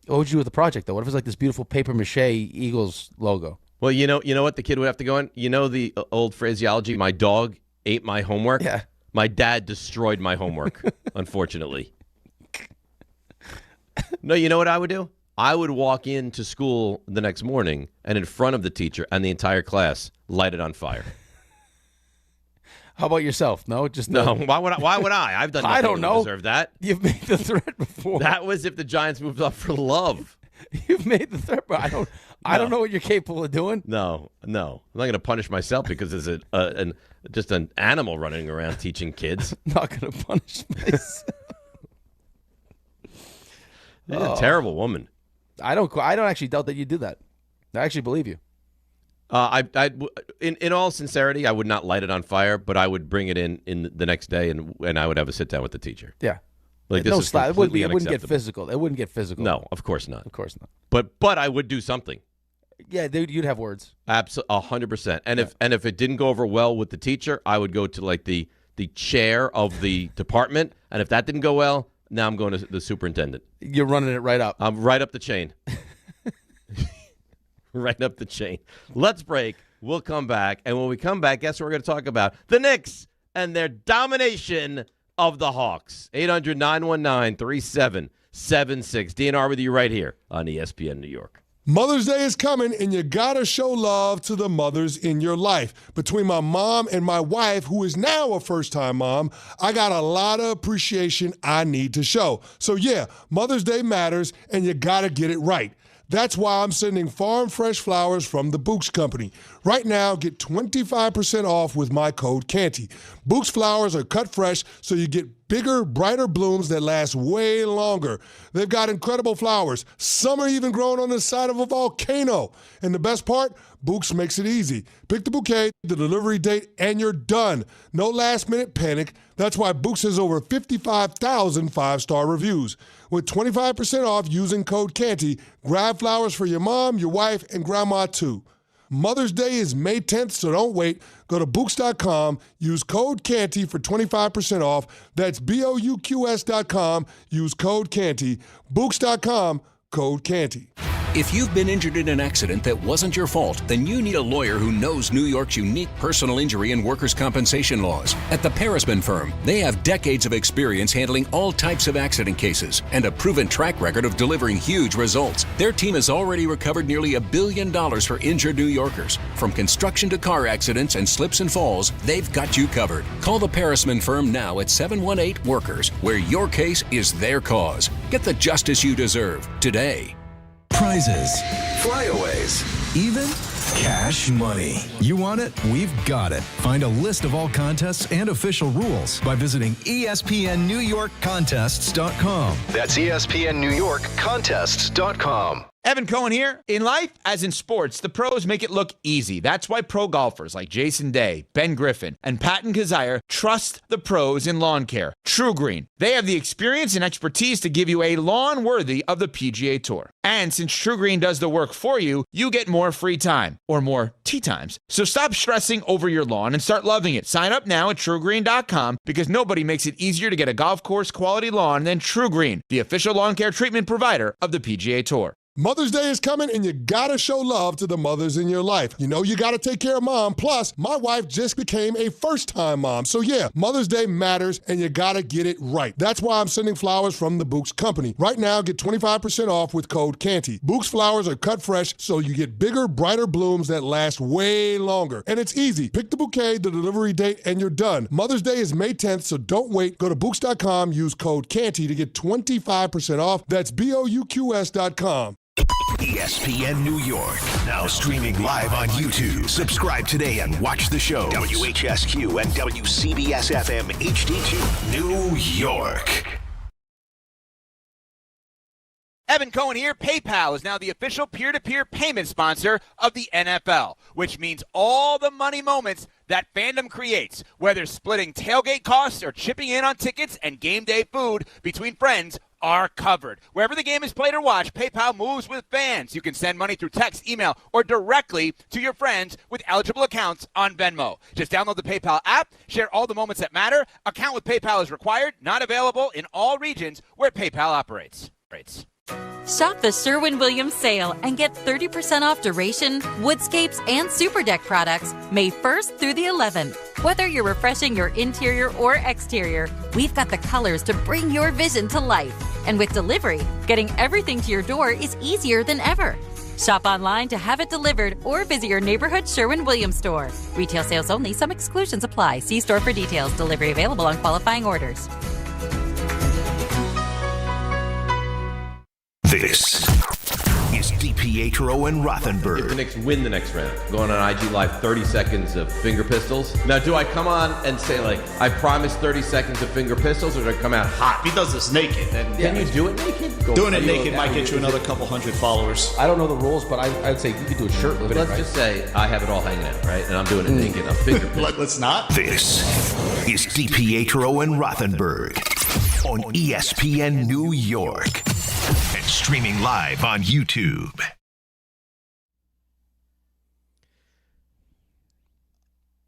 What would you do with the project, though? What if it's like this beautiful paper mache Eagles logo?
Well, you know what the kid would have to go in? You know the old phraseology, my dog ate my homework?
Yeah.
My dad destroyed my homework, unfortunately. No, you know what I would do? I would walk into school the next morning and in front of the teacher and the entire class light it on fire.
How about yourself? No, just
no. Why would I? I've done nothing
I don't know.
to deserve that.
You've made the threat before.
That was if the Giants moved up for love.
You've made the threat, but I don't know what you're capable of doing.
No. I'm not going to punish myself because there's just an animal running around teaching kids.
I'm not going to punish myself.
You're a terrible woman.
I don't actually doubt that you do that. I actually believe you.
In all sincerity, I would not light it on fire, but I would bring it in the next day, and I would have a sit down with the teacher.
Yeah,
like this is
it wouldn't get physical. It wouldn't get physical.
No, of course not.
Of course not.
But I would do something.
Yeah, dude, you'd have words.
Absolutely, 100%. And if it didn't go over well with the teacher, I would go to like the chair of the department, and if that didn't go well, now I'm going to the superintendent.
You're running it right up.
I'm right up the chain. Right up the chain. Let's break. We'll come back. And when we come back, guess what we're going to talk about? The Knicks and their domination of the Hawks. 800-919-3776. DNR with you right here on ESPN New York.
Mother's Day is coming, and you gotta show love to the mothers in your life. Between my mom and my wife, who is now a first-time mom, I got a lot of appreciation I need to show. So yeah, Mother's Day matters, and you gotta get it right. That's why I'm sending farm fresh flowers from the Books Company. Right now, get 25% off with my code Canty. Books flowers are cut fresh, so you get bigger, brighter blooms that last way longer. They've got incredible flowers. Some are even growing on the side of a volcano. And the best part, Books makes it easy. Pick the bouquet, the delivery date, and you're done. No last-minute panic. That's why Books has over 55,000 five-star reviews. With 25% off using code Canty, grab flowers for your mom, your wife, and grandma too. Mother's Day is May 10th, so don't wait. Go to Books.com, use code Canty for 25% off. That's BOUQS.com, use code Canty. Books.com, code Canty.
If you've been injured in an accident that wasn't your fault, then you need a lawyer who knows New York's unique personal injury and workers' compensation laws. At the Parisman Firm, they have decades of experience handling all types of accident cases and a proven track record of delivering huge results. Their team has already recovered nearly $1 billion for injured New Yorkers. From construction to car accidents and slips and falls, they've got you covered. Call the Parisman Firm now at 718-WORKERS, where your case is their cause. Get the justice you deserve today.
Prizes, flyaways, even cash money. You want it? We've got it. Find a list of all contests and official rules by visiting ESPNNewYorkContests.com.
That's ESPNNewYorkContests.com.
Evan Cohen here. In life, as in sports, the pros make it look easy. That's why pro golfers like Jason Day, Ben Griffin, and Patton Kazire trust the pros in lawn care. True Green. They have the experience and expertise to give you a lawn worthy of the PGA Tour. And since True Green does the work for you, you get more free time, or more tee times. So stop stressing over your lawn and start loving it. Sign up now at TrueGreen.com because nobody makes it easier to get a golf course quality lawn than True Green, the official lawn care treatment provider of the PGA Tour.
Mother's Day is coming, and you gotta show love to the mothers in your life. You know you gotta take care of mom. Plus, my wife just became a first-time mom. So yeah, Mother's Day matters, and you gotta get it right. That's why I'm sending flowers from the Books Company. Right now, get 25% off with code Canty. Books flowers are cut fresh, so you get bigger, brighter blooms that last way longer. And it's easy. Pick the bouquet, the delivery date, and you're done. Mother's Day is May 10th, so don't wait. Go to Books.com, use code Canty to get 25% off. That's BOUQS.com.
ESPN New York, now streaming live on YouTube. Subscribe today and watch the show. WHSQ and WCBS-FM HD2, New York.
Evan Cohen here. PayPal is now the official peer-to-peer payment sponsor of the NFL, which means all the money moments that fandom creates, whether splitting tailgate costs or chipping in on tickets and game day food between friends, are covered. Wherever the game is played or watched, PayPal moves with fans. You can send money through text, email, or directly to your friends with eligible accounts on Venmo. Just download the PayPal app, share all the moments that matter. Account with PayPal is required, not available in all regions where PayPal operates.
Shop the Sherwin-Williams sale and get 30% off duration, woodscapes, and super deck products May 1st through the 11th. Whether you're refreshing your interior or exterior, we've got the colors to bring your vision to life. And with delivery, getting everything to your door is easier than ever. Shop online to have it delivered or visit your neighborhood Sherwin-Williams store. Retail sales only. Some exclusions apply. See store for details. Delivery available on qualifying orders.
This is DiPietro and Rothenberg.
If the Knicks win the next round, going on IG Live, 30 seconds of finger pistols. Now, do I come on and say, like, I promise 30 seconds of finger pistols, or do I come out hot?
He does this naked.
Can you do it naked?
Doing it naked might get you another couple hundred followers.
I don't know the rules, but I'd say you could do it shirtless.
But let's just say I have it all hanging out, right? And I'm doing it naked. I'm finger pistols.
Let's not.
This is DiPietro and Rothenberg on ESPN New York and streaming live on YouTube.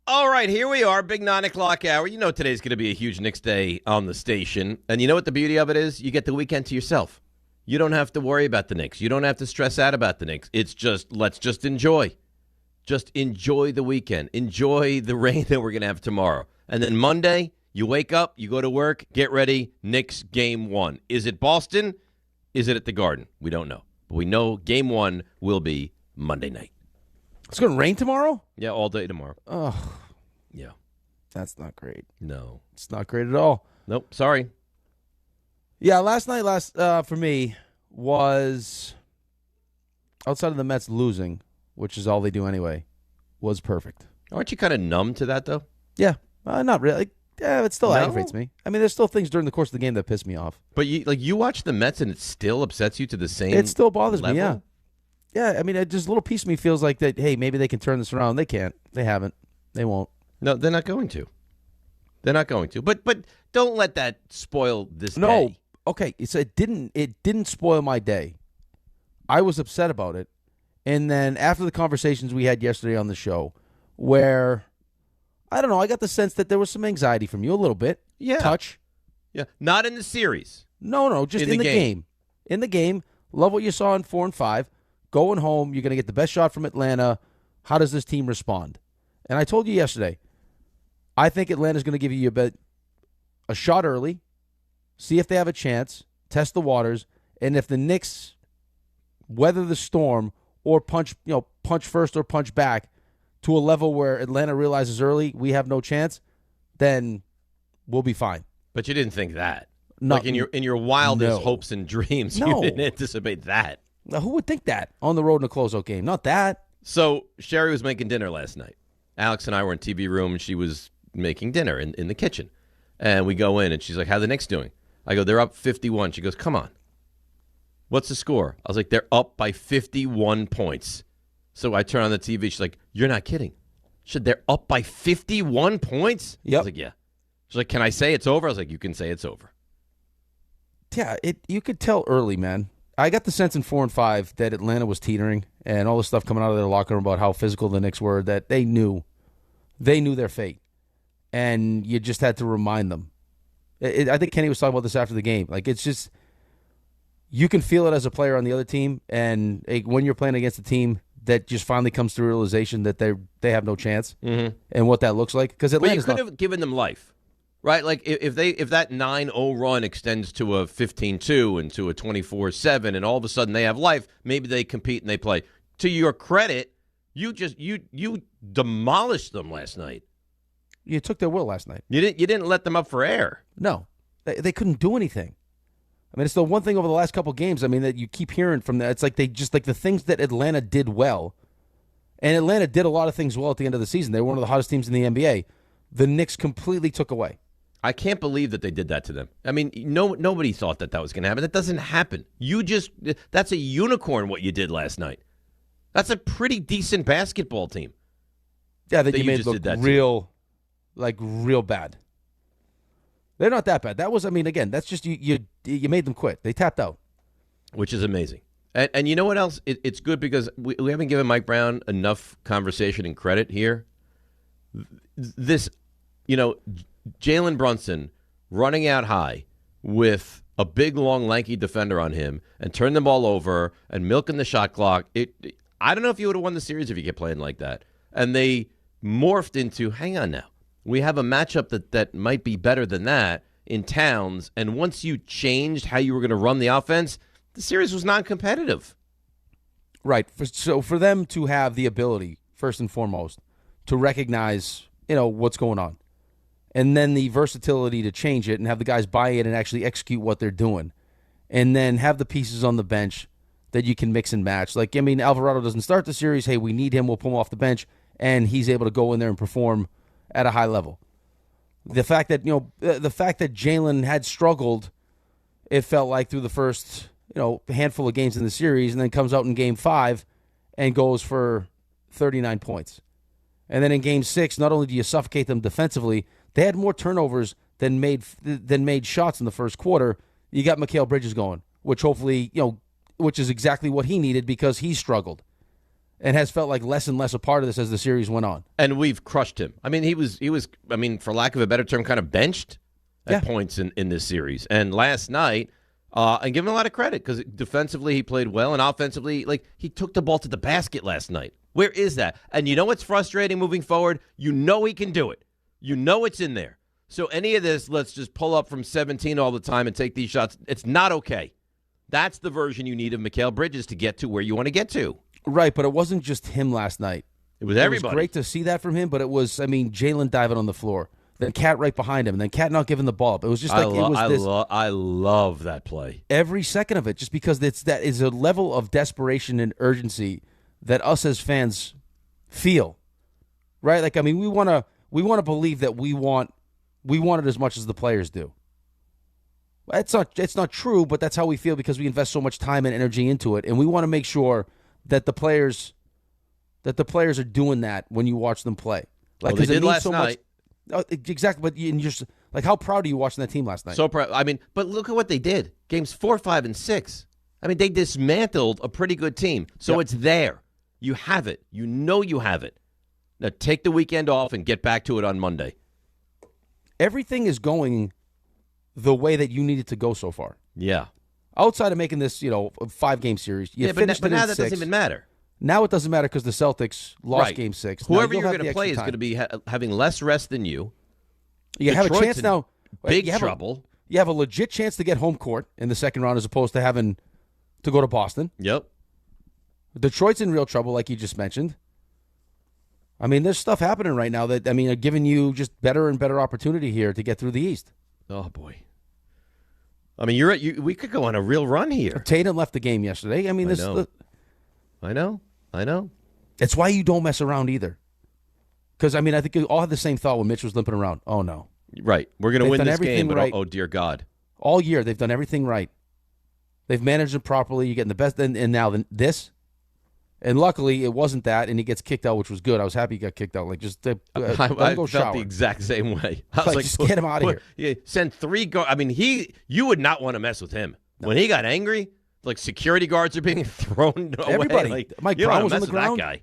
All right, here we are, big 9 o'clock hour. You know today's going to be a huge Knicks day on the station. And you know what the beauty of it is? You get the weekend to yourself. You don't have to worry about the Knicks. You don't have to stress out about the Knicks. It's just, let's just enjoy. Just enjoy the weekend. Enjoy the rain that we're going to have tomorrow. And then Monday, you wake up, you go to work, get ready, Knicks game 1. Is it Boston? Is it at the Garden? We don't know. But we know game 1 will be Monday night.
It's going to rain tomorrow?
Yeah, all day tomorrow.
Oh.
Yeah.
That's not great.
No.
It's not great at all.
Nope, sorry.
Yeah, last night for me was, outside of the Mets losing, which is all they do anyway, was perfect.
Aren't you kind of numb to that, though?
Yeah, not really. Yeah, it still
No?
aggravates me. I mean, there's still things during the course of the game that piss me off.
But you watch the Mets and it still upsets you to the same
It still bothers
level?
me, yeah. Yeah, I mean, just a little piece of me feels like that, hey, maybe they can turn this around. They can't. They haven't. They won't.
No, they're not going to. They're not going to. But don't let that spoil this
No.
day.
Okay, so it didn't spoil my day. I was upset about it. And then after the conversations we had yesterday on the show, where, I don't know, I got the sense that there was some anxiety from you a little bit.
Yeah.
Touch.
Yeah. Not in the series.
No, just in the game. In the game. Love what you saw in 4 and 5. Going home, you're going to get the best shot from Atlanta. How does this team respond? And I told you yesterday, I think Atlanta's going to give you a shot early, see if they have a chance, test the waters, and if the Knicks weather the storm or punch first or punch back to a level where Atlanta realizes early we have no chance, then we'll be fine.
But you didn't think that.
No,
like in your wildest
no.
hopes and dreams,
No.
you didn't anticipate that.
Now, who would think that on the road in a closeout game? Not that.
So Sherry was making dinner last night. Alex and I were in TV room, and she was making dinner in the kitchen. And we go in, and she's like, how are the Knicks doing? I go, they're up 51. She goes, come on. What's the score? I was like, they're up by 51 points. So I turn on the TV. She's like, you're not kidding. She said, they're up by 51 points?
Yep.
I was like, yeah. She's like, can I say it's over? I was like, you can say it's over.
Yeah, you could tell early, man. I got the sense in 4 and 5 that Atlanta was teetering, and all the stuff coming out of their locker room about how physical the Knicks were, that they knew their fate, and you just had to remind them. I think Kenny was talking about this after the game. Like, it's just, you can feel it as a player on the other team, and when you're playing against a team that just finally comes to the realization that they have no chance, and what that looks like. Because
But you could have given them life. Right, like if that 9-0 run extends to a 15-2 and to a 24-7, and all of a sudden they have life, maybe they compete and they play. To your credit, you demolished them last night.
You took their will last night.
You didn't let them up for air.
No, they couldn't do anything. I mean, it's the one thing over the last couple games. I mean, that you keep hearing from that. It's like they just like the things that Atlanta did well, and Atlanta did a lot of things well at the end of the season. They were one of the hottest teams in the NBA. The Knicks completely took away.
I can't believe that they did that to them. I mean, nobody thought that was going to happen. That doesn't happen. That's a unicorn what you did last night. That's a pretty decent basketball team.
Yeah, that you made look real bad. They're not that bad. That was, I mean, again, that's just you made them quit. They tapped out.
Which is amazing. And you know what else? It's good because we haven't given Mike Brown enough conversation and credit here. This, Jalen Brunson running out high with a big, long, lanky defender on him and turn the ball over and milking the shot clock. I don't know if you would have won the series if you kept playing like that. And they morphed into, hang on now, we have a matchup that might be better than that in Towns. And once you changed how you were going to run the offense, the series was non-competitive.
Right. So for them to have the ability, first and foremost, to recognize, what's going on, and then the versatility to change it and have the guys buy it and actually execute what they're doing, and then have the pieces on the bench that you can mix and match. Like, Alvarado doesn't start the series. Hey, we need him. We'll pull him off the bench, and he's able to go in there and perform at a high level. The fact that Jalen had struggled, it felt like through the first handful of games in the series, and then comes out in Game 5 and goes for 39 points. And then in Game 6, not only do you suffocate them defensively, they had more turnovers than made shots in the first quarter. You got Mikal Bridges going, which hopefully, which is exactly what he needed because he struggled and has felt like less and less a part of this as the series went on.
And we've crushed him. He was, for lack of a better term, kind of benched at points in this series. And last night, and give him a lot of credit because defensively he played well, and offensively, he took the ball to the basket last night. Where is that? And you know what's frustrating moving forward? You know he can do it. You know it's in there. So any of this, let's just pull up from 17 all the time and take these shots. It's not okay. That's the version you need of Mikal Bridges to get to where you want to get to.
Right, but it wasn't just him last night.
It was everybody.
It was great to see that from him, but it was, Jalen diving on the floor, then Cat right behind him, and then Cat not giving the ball up. It was just
I love that play.
Every second of it, just because that is a level of desperation and urgency that us as fans feel. Right? We want to believe that we want it as much as the players do. It's not true, but that's how we feel because we invest so much time and energy into it, and we want to make sure that the players are doing that when you watch them play.
They did last night.
Exactly, but you're just, how proud are you watching that team last night?
So proud. But look at what they did. Games 4, 5, and 6. They dismantled a pretty good team. So It's there. You have it. You know you have it. Now take the weekend off and get back to it on Monday.
Everything is going the way that you need it to go so far.
Yeah.
Outside of making this, a 5-game series,
but now that doesn't even matter.
Now it doesn't matter because the Celtics lost Game 6.
Whoever you're going to play is going to be having less rest than you.
You have a chance now.
Big trouble.
You have a legit chance to get home court in the second round as opposed to having to go to Boston.
Yep.
Detroit's in real trouble, like you just mentioned. There's stuff happening right now that, are giving you just better and better opportunity here to get through the East.
Oh, boy. We could go on a real run here.
Tatum left the game yesterday.
I know.
It's why you don't mess around either. Because, I think you all had the same thought when Mitch was limping around. Oh, no.
Right. We're going to win this game, but oh, dear God.
All year, they've done everything right. They've managed it properly. You're getting the best. And now this. And luckily, it wasn't that, and he gets kicked out, which was good. I was happy he got kicked out.
I
go
felt
shower.
the exact same way. I was
just get him out of here.
Yeah, send 3 guards. You would not want to mess with him. No. When he got angry, security guards are being thrown away.
Everybody. Mike Brown was on the ground.
That guy.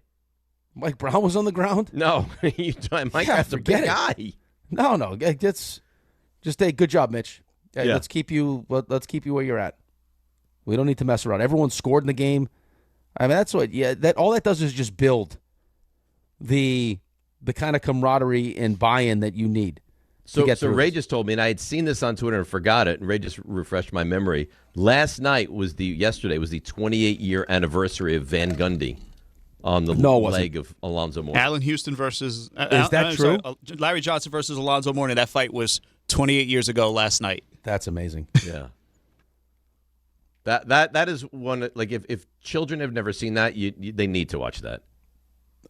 Mike Brown was on the ground?
No. Mike Brown's a big guy.
No. It's just a good job, Mitch. Let's keep you where you're at. We don't need to mess around. Everyone scored in the game. That's what. Yeah, all that does is just build the kind of camaraderie and buy-in that you need.
So Ray just told me, and I had seen this on Twitter and forgot it, and Ray just refreshed my memory. Yesterday was the 28-year anniversary of Van Gundy on the leg of Alonzo Mourning.
Allen Houston versus
is that true?
Larry Johnson versus Alonzo Mourning. That fight was 28 years ago last night.
That's amazing.
Yeah. That is one, if children have never seen that, they need to watch that.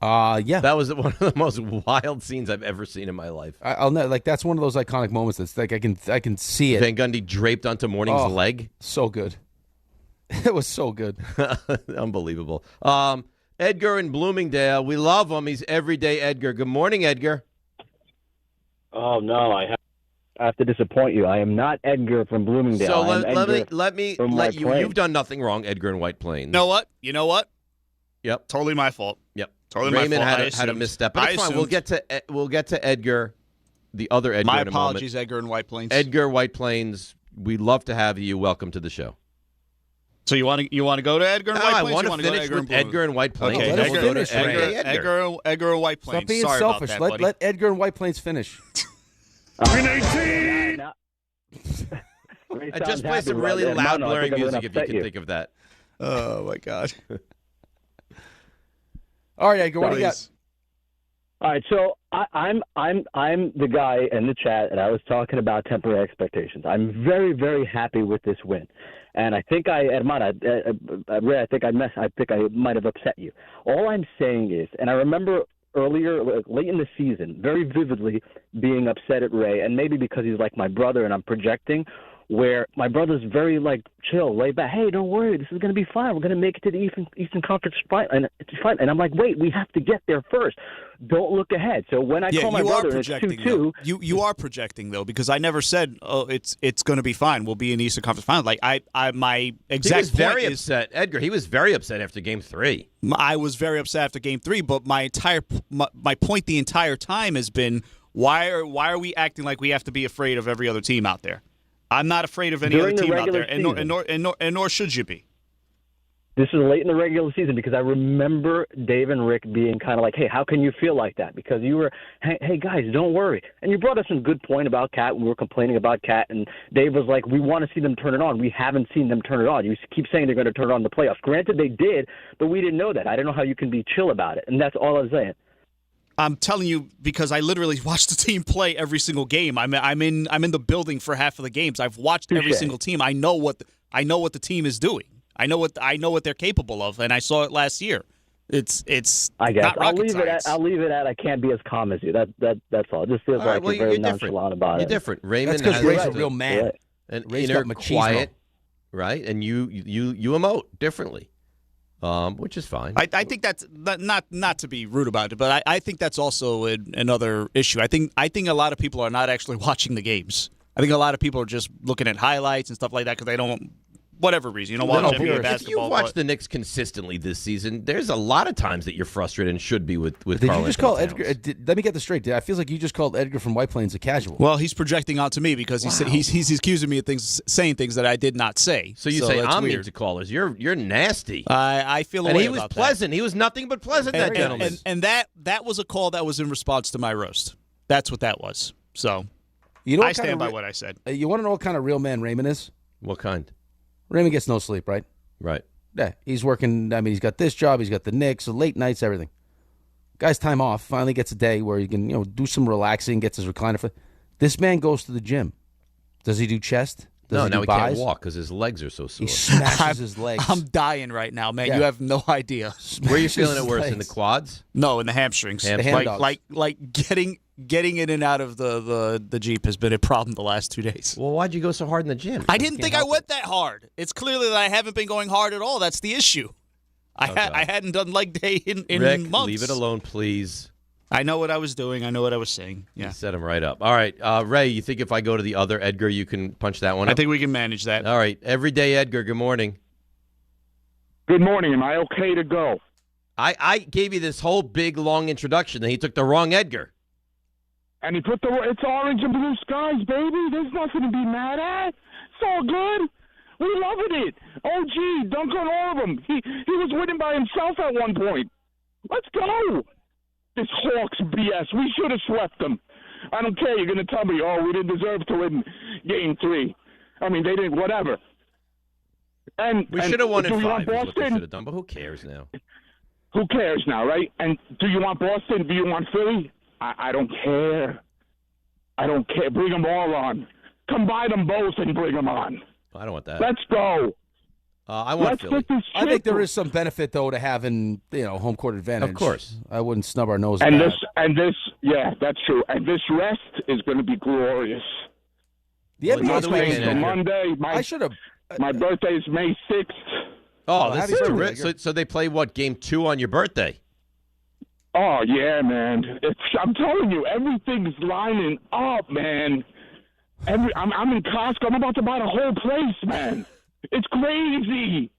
Yeah.
That was one of the most wild scenes I've ever seen in my life.
I'll know, that's one of those iconic moments that's I can see it.
Van Gundy draped onto Mourning's leg.
So good. It was so good.
Unbelievable. Edgar in Bloomingdale, we love him. He's everyday Edgar. Good morning, Edgar.
Oh no, I have to disappoint you. I am not Edgar from Bloomingdale.
So let me let you. You've done nothing wrong, Edgar in White Plains.
You know what?
Yep.
Totally my fault.
Yep.
Totally
Raymond
my fault.
had a misstep. But it's fine. We'll get to Edgar, the other Edgar.
My
in a
apologies,
moment.
Edgar in White Plains.
Edgar White Plains. We'd love to have you. Welcome to the show.
So you want to go to Edgar and White Plains?
I want to finish with Edgar and White Plains.
Okay,
Edgar and White Plains.
Stop being
Sorry
selfish.
about that,
let Edgar and White Plains finish.
I just play some really loud, blaring music if you can think of that.
Oh, my God.
All right, Edgar, what do you got?
All right, so I'm the guy in the chat, and I was talking about temporary expectations. I'm very, very happy with this win, and I think Ray, I think I might have upset you. All I'm saying is, and I remember earlier, late in the season, very vividly being upset at Ray, and maybe because he's like my brother, and I'm projecting. Where my brother's very chill, laid back. Hey, don't worry, this is going to be fine. We're going to make it to the Eastern Conference final, and it's fine. And I'm like, wait, we have to get there first. Don't look ahead. So when I call my brother, it's 2-2.
You are projecting though, because I never said, it's going to be fine. We'll be in the Eastern Conference final. Like my exact.
He was very upset, Edgar. He was very upset after Game 3.
I was very upset after Game 3, but my point the entire time has been, why are we acting like we have to be afraid of every other team out there? I'm not afraid of any other team out there, and nor should you be.
This is late in the regular season because I remember Dave and Rick being kind of like, hey, how can you feel like that? Because you were, hey, guys, don't worry. And you brought us some good point about Cat. We were complaining about Cat, and Dave was like, we want to see them turn it on. We haven't seen them turn it on. You keep saying they're going to turn it on in the playoffs. Granted, they did, but we didn't know that. I don't know how you can be chill about it, and that's all I was saying.
I'm telling you because I literally watched the team play every single game. I'm in the building for half of the games. I've watched every single team. I know what the team is doing. I know what they're capable of, and I saw it last year. It's
I guess
not rocket science.
I'll leave it at I can't be as calm as you. That's all. It just feels like you're very nonchalant about it.
You're different. Raymond
That's because Ray's a
right.
real man.
Right. And
Ray's
inner
got machismo.
quiet, right? And you emote differently. Which is fine.
I think that's not to be rude about it, but I think that's also another issue. I think a lot of people are not actually watching the games. I think a lot of people are just looking at highlights and stuff like that because they don't, whatever reason, you don't watch NBA basketball.
If you watch the Knicks consistently this season, there's a lot of times that you're frustrated and should be with
Did you just call Edgar? Let me get this straight. I feel like you just called Edgar from White Plains a casual.
Well, he's projecting onto me because he's accusing me of saying things that I did not say.
So you say I'm mean to callers. You're nasty.
I feel away
and he
about
was pleasant.
That.
He was nothing but pleasant. That gentleman.
And that was a call that was in response to my roast. That's what that was. So I stand by what I said.
You want to know what kind of real man Raymond is?
What kind?
Raymond gets no sleep, right?
Right.
Yeah, he's working. I mean, he's got this job. He's got the Knicks, so late nights, everything. Guy's time off. Finally gets a day where he can, do some relaxing, gets his recliner. This man goes to the gym. Does he do chest? Does he do
he
buys?
can't walk because his legs are so sore.
He smashes his legs.
I'm dying right now, man. Yeah. You have no idea.
Where are you feeling it worse, in the quads?
No, in the hamstrings. Like getting in and out of the Jeep has been a problem the last 2 days.
Well, why'd you go so hard in the gym?
I didn't think I went that hard. It's clearly that I haven't been going hard at all. That's the issue. I hadn't done leg day in
Rick,
months.
Leave it alone, please.
I know what I was doing. I know what I was saying. Yeah.
You set him right up. All right, Ray, you think if I go to the other Edgar, you can punch that one up?
I think we can manage that.
All right. Everyday Edgar, good morning.
Good morning. Am I okay to go?
I gave you this whole big, long introduction, and he took the wrong Edgar.
And he put it's orange and blue skies, baby. There's nothing to be mad at. It's all good. We loving it. OG, dunk on all of them. He was winning by himself at one point. Let's go. This Hawks BS. We should have swept them. I don't care. You're going to tell me, we didn't deserve to win Game 3. I mean, they didn't, whatever. And
we should have won in 5
is what they
should have done, but who cares now?
Who cares now, right? And do you want Boston? Do you want Philly? I don't care. I don't care. Bring them all on. Combine them both and bring them on.
I don't want that.
Let's go.
I want Philly.
I think there is some benefit though to having home court advantage.
Of course,
I wouldn't snub our nose.
And this, yeah, that's true. And this rest is going to be glorious.
The NBA's
playing Monday.
I should have.
My birthday is May 6th.
Oh, this is so they play what, Game 2 on your birthday?
Oh yeah, man! I'm telling you, everything's lining up, man. I'm in Costco. I'm about to buy the whole place, man. It's crazy.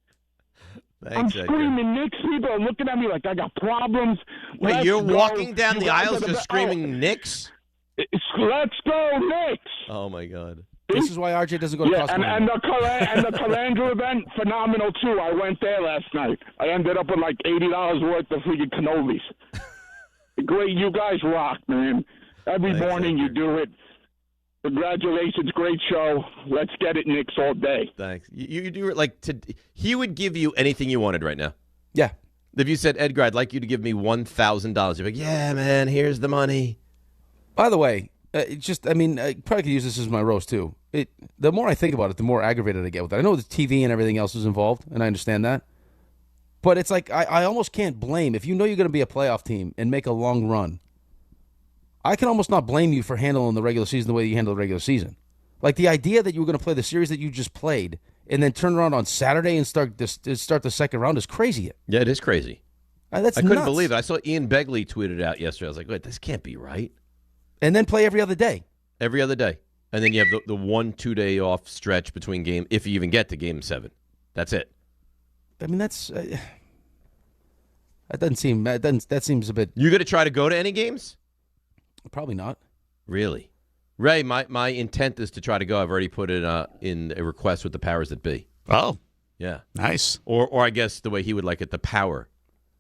Thanks,
I'm screaming. Knicks people are looking at me like I got problems.
Wait, you're walking down the aisles just screaming Knicks?
Let's go, Knicks!
Oh, my God.
This is why RJ doesn't go to Costco
and the Calandra event, phenomenal, too. I went there last night. I ended up with like $80 worth of freaking cannolis. Great. You guys rock, man. Every morning you do it. Congratulations, great show. Let's get it, Knicks, all day.
Thanks. You do it he would give you anything you wanted right now.
Yeah.
If you said, Edgar, I'd like you to give me $1,000, you're like, yeah, man, here's the money.
By the way, I probably could use this as my roast, too. The more I think about it, the more aggravated I get with it. I know the TV and everything else is involved, and I understand that. But it's like I almost can't blame. If you know you're going to be a playoff team and make a long run, I can almost not blame you for handling the regular season the way you handle the regular season. Like the idea that you were going to play the series that you just played and then turn around on Saturday and start the second round is crazy.
Yeah, it is crazy.
I
couldn't
nuts.
believe it. I saw Ian Begley tweeted out yesterday. I was like, wait, this can't be right.
And then play every other day.
Every other day. And then you have the 1-2 day off stretch between game, if you even get to game 7. That's it.
I mean, that seems a bit.
You going to try to go to any games?
Probably not.
Really? Ray, my intent is to try to go. I've already put it in a request with the powers that be.
Oh.
Yeah.
Nice.
Or I guess the way he would like it, the power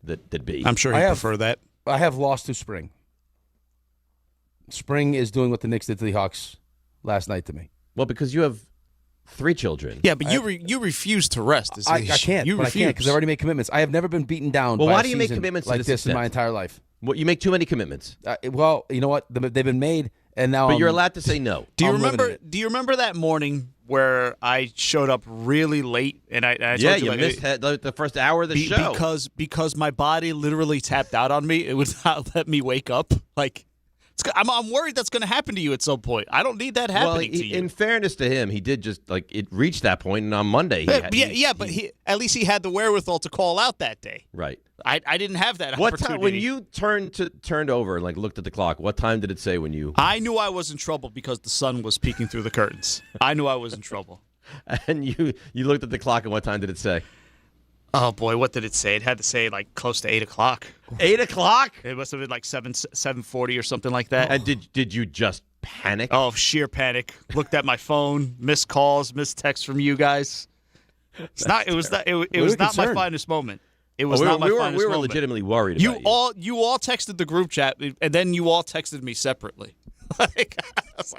that be.
I'm sure he'd prefer that.
I have lost to Spring. Spring is doing what the Knicks did to the Hawks last night to me.
Well, because you have 3 children.
Yeah, but you refuse to rest.
I can't. I can't because I've already made commitments. I have never been beaten down.
Well,
by
why
a
do you make
season
commitments
like
to
this in my entire life?
Well, you make too many commitments.
Well, you know what? They've been made, and now.
But you're allowed to say no.
Do you remember that morning where I showed up really late and I told
you missed the first hour of the show
because my body literally tapped out on me. It would not let me wake up. Like, I'm worried that's going to happen to you at some point. I don't need that happening to you.
In fairness to him, he did just it reached that point, and on Monday,
but at least he had the wherewithal to call out that day.
Right.
I didn't have that
What
opportunity.
time when you turned over and looked at the clock? What time did it say when you?
I knew I was in trouble because the sun was peeking through the curtains. I knew I was in trouble.
And you looked at the clock, and what time did it say?
Oh boy, what did it say? It had to say close to 8 o'clock.
8 o'clock?
It must have been 7:40 or something like that.
And did you just panic?
Oh, sheer panic. Looked at my phone, missed calls, missed texts from you guys. It was not my finest moment. It was not my finest moment.
We were legitimately worried
about you. You all texted the group chat, and then you all texted me separately.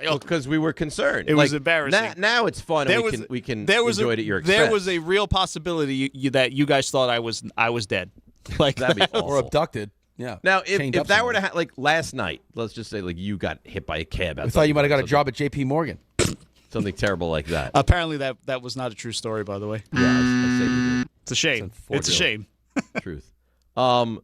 Because we were concerned.
It was embarrassing.
Now it's fun. We can enjoy it at your expense.
There was a real possibility that you guys thought I was dead.
That'd be awful.
Or abducted. Yeah.
Now, if that were to happen, last night, let's just say you got hit by a cab.
I thought you might have got a job at J.P. Morgan.
Something terrible like that.
Apparently, that was not a true story, by the way.
Yeah, I say you did.
It's a shame. It's a shame.
Truth. Do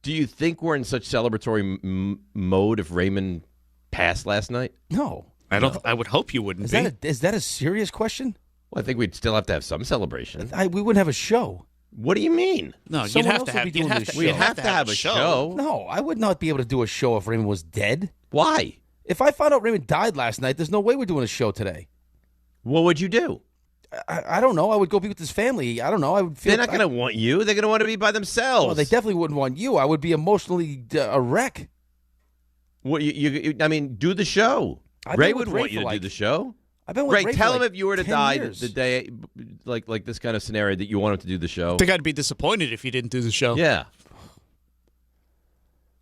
you think we're in such celebratory mode if Raymond passed last night?
No.
I don't. I would hope you wouldn't be.
Is that a serious question?
Well, I think we'd still have to have some celebration.
We wouldn't have a show.
What do you mean?
No, you'd have to have
a show.
No, I would not be able to do a show if Raymond was dead.
Why?
If I found out Raymond died last night, there's no way we're doing a show today.
What would you do?
I don't know. I would go be with his family. I don't know. I would feel.
They're not going to want you. They're going to want to be by themselves.
Well, they definitely wouldn't want you. I would be emotionally a wreck.
What I mean, do the show. Ray would want you to do the show.
I've been with
Ray, tell him if you were to die
years.
the day, like this kind of scenario, that you want him to do the show.
I think I'd be disappointed if he didn't do the show.
Yeah.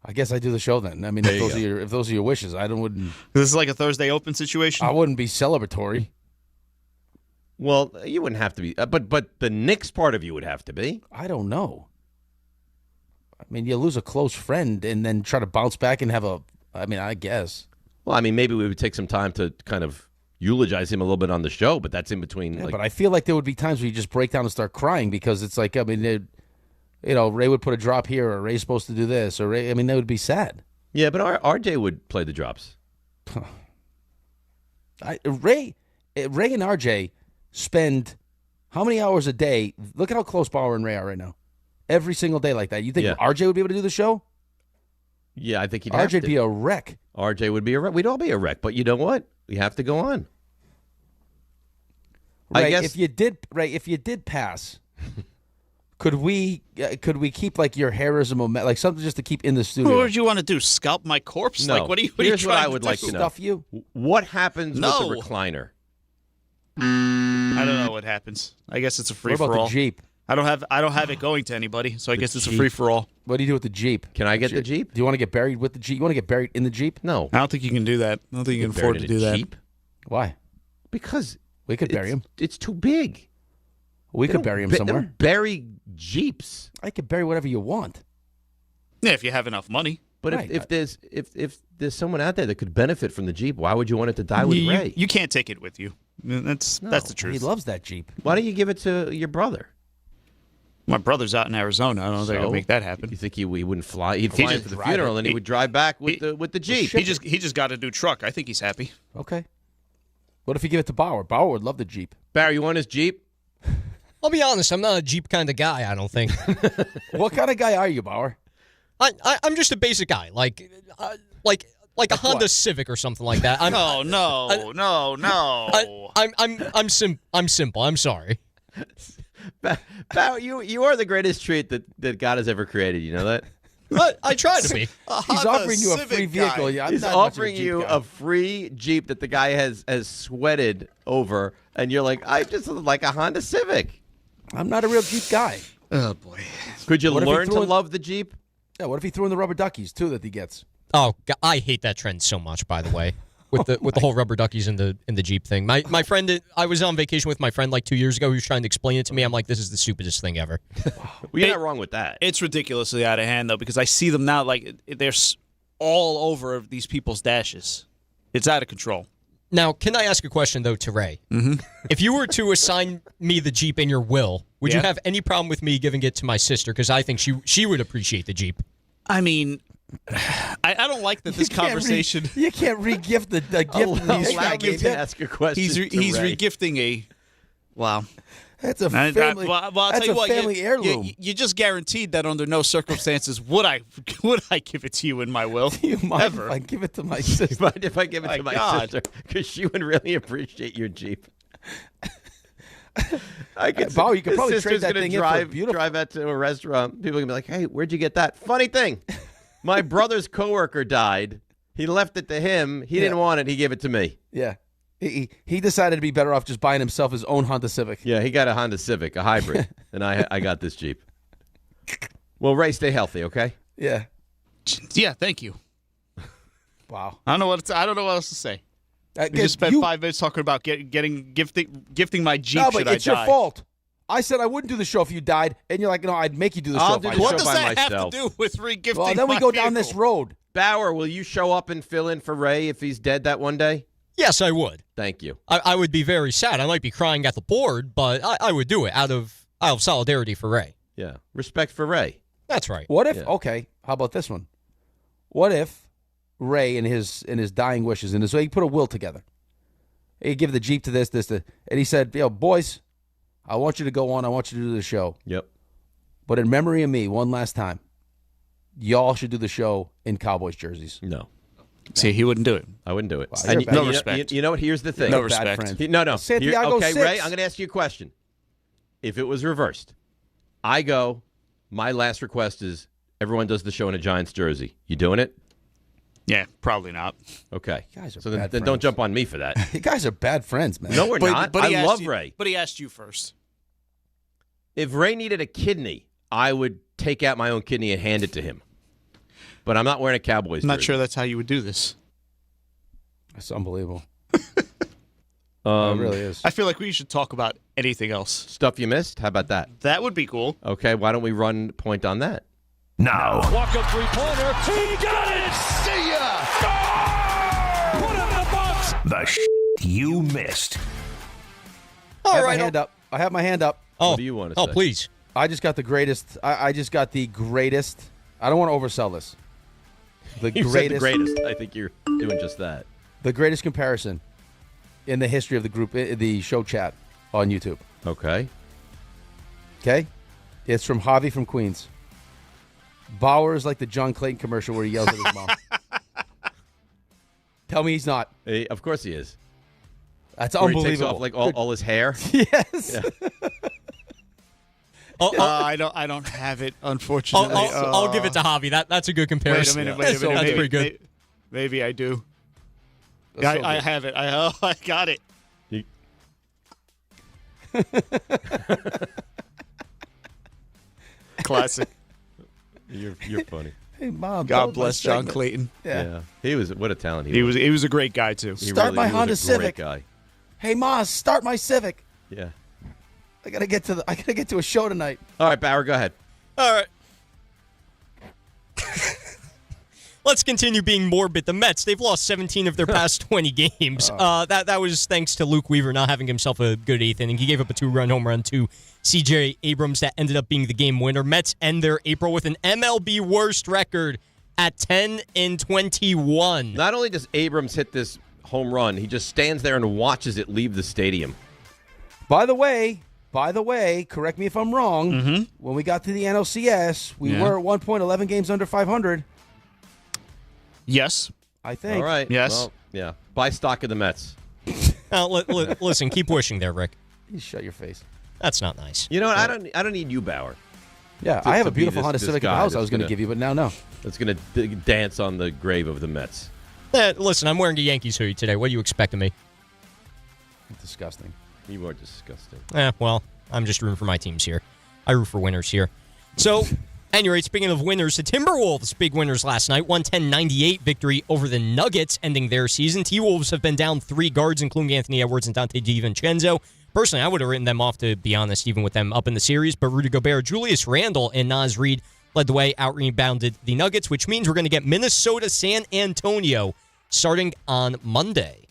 I guess I do the show then. I mean, if those are your wishes, wouldn't.
This is like a Thursday Open situation.
I wouldn't be celebratory.
Well, you wouldn't have to be, but the Knicks part of you would have to be.
I don't know. I mean, you lose a close friend and then try to bounce back and have I guess.
Well, I mean, maybe we would take some time to kind of eulogize him a little bit on the show, but that's in between.
Yeah, but I feel like there would be times where you just break down and start crying because it's like, I mean, Ray would put a drop here, or Ray's supposed to do this, or Ray. I mean, that would be sad.
Yeah, but RJ would play the drops.
Ray and RJ spend how many hours a day? Look at how close Bauer and Ray are right now. Every single day like that. You think RJ would be able to do the show?
Yeah, I think he'd have to.
RJ'd be a wreck.
RJ would be a wreck. We'd all be a wreck. But you know what? We have to go on.
Ray,
I guess
if you did pass, could we keep your hair as a moment, like something just to keep in the studio?
What would you want to do? Scalp my corpse?
No.
What are you?
Here's what I would
like
to know.
Stuff you?
What happens with the recliner?
I don't know what happens. I guess it's a free for all.
What about the Jeep?
I don't have it going to anybody, so I guess it's a free for all.
What do you do with the Jeep?
Can I get the Jeep?
Do you want to get buried with the Jeep? You want to get buried in the Jeep?
No.
I don't think you can do that. I don't think you can afford to do that.
Jeep?
Why?
Because
we could bury him.
It's too big.
We could bury him somewhere.
They don't bury Jeeps.
I could bury whatever you want.
Yeah, if you have enough money.
But if there's someone out there that could benefit from the Jeep, why would you want it to die with Ray?
You can't take it with you. I mean, that's the truth.
He loves that Jeep.
Why don't you give it to your brother?
My brother's out in Arizona. I don't think I'll make that happen.
You think he wouldn't fly? He'd fly in for the funeral, and he would drive back with the Jeep.
He just got a new truck. I think he's happy.
Okay. What if you give it to Bauer? Bauer would love the Jeep.
Barry, you want his Jeep?
I'll be honest. I'm not a Jeep kind of guy. I don't think.
What kind of guy are you, Bauer?
I'm just a basic guy, like a Honda Civic or something like that.
No.
I'm simple. I'm sorry.
Bauer, you are the greatest treat that God has ever created. You know that?
I try to be.
He's offering you a free vehicle.
He's offering you a free Jeep that the guy has sweated over, and you're like, I just like a Honda Civic.
I'm not a real Jeep guy.
Oh boy.
Could you learn to love the Jeep?
Yeah, what if he threw in the rubber duckies too that he gets?
Oh, God, I hate that trend so much. By the way, with the whole rubber duckies in the Jeep thing. My friend, I was on vacation with my friend like 2 years ago. He was trying to explain it to me. I'm like, this is the stupidest thing ever.
Well, you're not wrong with that.
It's ridiculously out of hand though, because I see them now like they're all over these people's dashes. It's out of control.
Now, can I ask a question though to Ray?
Mm-hmm.
If you were to assign me the Jeep in your will, would you have any problem with me giving it to my sister? Because I think she would appreciate the Jeep.
I mean, I don't like that this conversation.
You can't re-gift the gift.
Allow me to ask a question.
He's
Ray.
regifting a. Wow.
That's a family.
I'll
that's
tell you
a
what,
family heirloom.
You just guaranteed that under no circumstances would I give it to you in my will.
You mind
ever?
if I give it to my sister?
Mind if I give it to my sister? Because she would really appreciate your Jeep.
Bauer, you could probably trade that thing
drive out to a restaurant. People are gonna be like, "Hey, where'd you get that?" Funny thing, my brother's coworker died. He left it to him. He didn't want it. He gave it to me.
Yeah. He decided to be better off just buying himself his own Honda Civic.
Yeah, he got a Honda Civic, a hybrid, and I got this Jeep. Well, Ray, stay healthy, okay?
Yeah.
Yeah, thank you.
Wow.
I don't know what else to say. We just spent 5 minutes talking about gifting my Jeep.
No, but it's your fault. I said I wouldn't do the show if you died, and you're like, no, I'd make you do the show.
What does that have to do with re-gifting?
Well, then we go down this road.
Bauer, will you show up and fill in for Ray if he's dead that one day?
Yes, I would.
Thank you.
I would be very sad. I might be crying at the board, but I would do it out of solidarity for Ray.
Yeah, respect for Ray.
That's right.
What if? Yeah. Okay, how about this one? What if Ray, in his dying wishes, so he put a will together. He give the Jeep to this, and he said, boys, I want you to go on. I want you to do the show.
Yep.
But in memory of me, one last time, y'all should do the show in Cowboys jerseys.
No.
See, he wouldn't do it.
I wouldn't do it.
Wow,
no respect.
You know what? Here's the thing.
No respect.
No.
Santiago
okay,
6.
Ray, I'm going to ask you a question. If it was reversed, I go, my last request is everyone does the show in a Giants jersey. You doing it?
Yeah, probably not.
Okay.
You guys are
so
bad
then don't jump on me for that.
You guys are bad friends, man.
No, we're not. I love Ray.
But he asked you first.
If Ray needed a kidney, I would take out my own kidney and hand it to him. But I'm not wearing a Cowboys jersey.
I'm not sure that's how you would do this.
That's unbelievable. It
It
really is.
I feel like we should talk about anything else.
Stuff you missed? How about that?
That would be cool.
Okay, why don't we run point on that?
Now.
Walk-up three-pointer. He got it! See ya! Score! Put it in the box!
The you missed.
I have my hand up.
What do you want to say?
Oh, please.
I just got the greatest. I just got the greatest. I don't want to oversell this.
You said the greatest. I think you're doing just that.
The greatest comparison in the history of the group, the show chat on YouTube.
Okay.
Okay? It's from Javi from Queens. Bauer is like the John Clayton commercial where he yells at his mom. Tell me he's not.
Of course he is.
That's
where
unbelievable.
He takes off like all his hair.
Yes.
Yeah.
I don't have it, unfortunately.
I'll give it to Javi. That's a good comparison.
Wait a minute.
That's pretty good.
Maybe I do.
That's so
I
good.
have it. I got it. Classic.
You're funny.
Hey, Mom.
God bless John Clayton.
Yeah.
He was what a talent
He was a great guy too.
Start my Honda
Civic
Civic.
guy.
Hey, Ma, start my Civic.
Yeah.
I gotta get to a show tonight.
All right, Bauer, go ahead.
All right. Let's continue being morbid. The Mets, they've lost 17 of their past 20 games. That was thanks to Luke Weaver not having himself a good eighth inning. He gave up a 2-run home run to C.J. Abrams that ended up being the game winner. Mets end their April with an MLB worst record at 10-21.
Not only does Abrams hit this home run, he just stands there and watches it leave the stadium.
By the way, correct me if I'm wrong. When we got to the NLCS, we were at one point 11 games under 500.
Yes.
I think.
All right.
Yes.
Well, yeah. Buy stock of the Mets.
Listen, keep wishing there, Rick.
You shut your face.
That's not nice.
You know what? I don't need you, Bauer.
Yeah, I have a beautiful Honda Civic in the house I was going to give you, but now no.
That's going to dance on the grave of the Mets.
Listen, I'm wearing a Yankees hoodie today. What do you expect of me?
Disgusting.
You are disgusting.
Well, I'm just rooting for my teams here. I root for winners here. So, anyway, speaking of winners, the Timberwolves, big winners last night. 110-98 victory over the Nuggets, ending their season. T-Wolves have been down 3 guards, including Anthony Edwards and Dante DiVincenzo. Personally, I would have written them off, to be honest, even with them up in the series. But Rudy Gobert, Julius Randle, and Naz Reid led the way, out-rebounded the Nuggets, which means we're going to get Minnesota-San Antonio starting on Monday.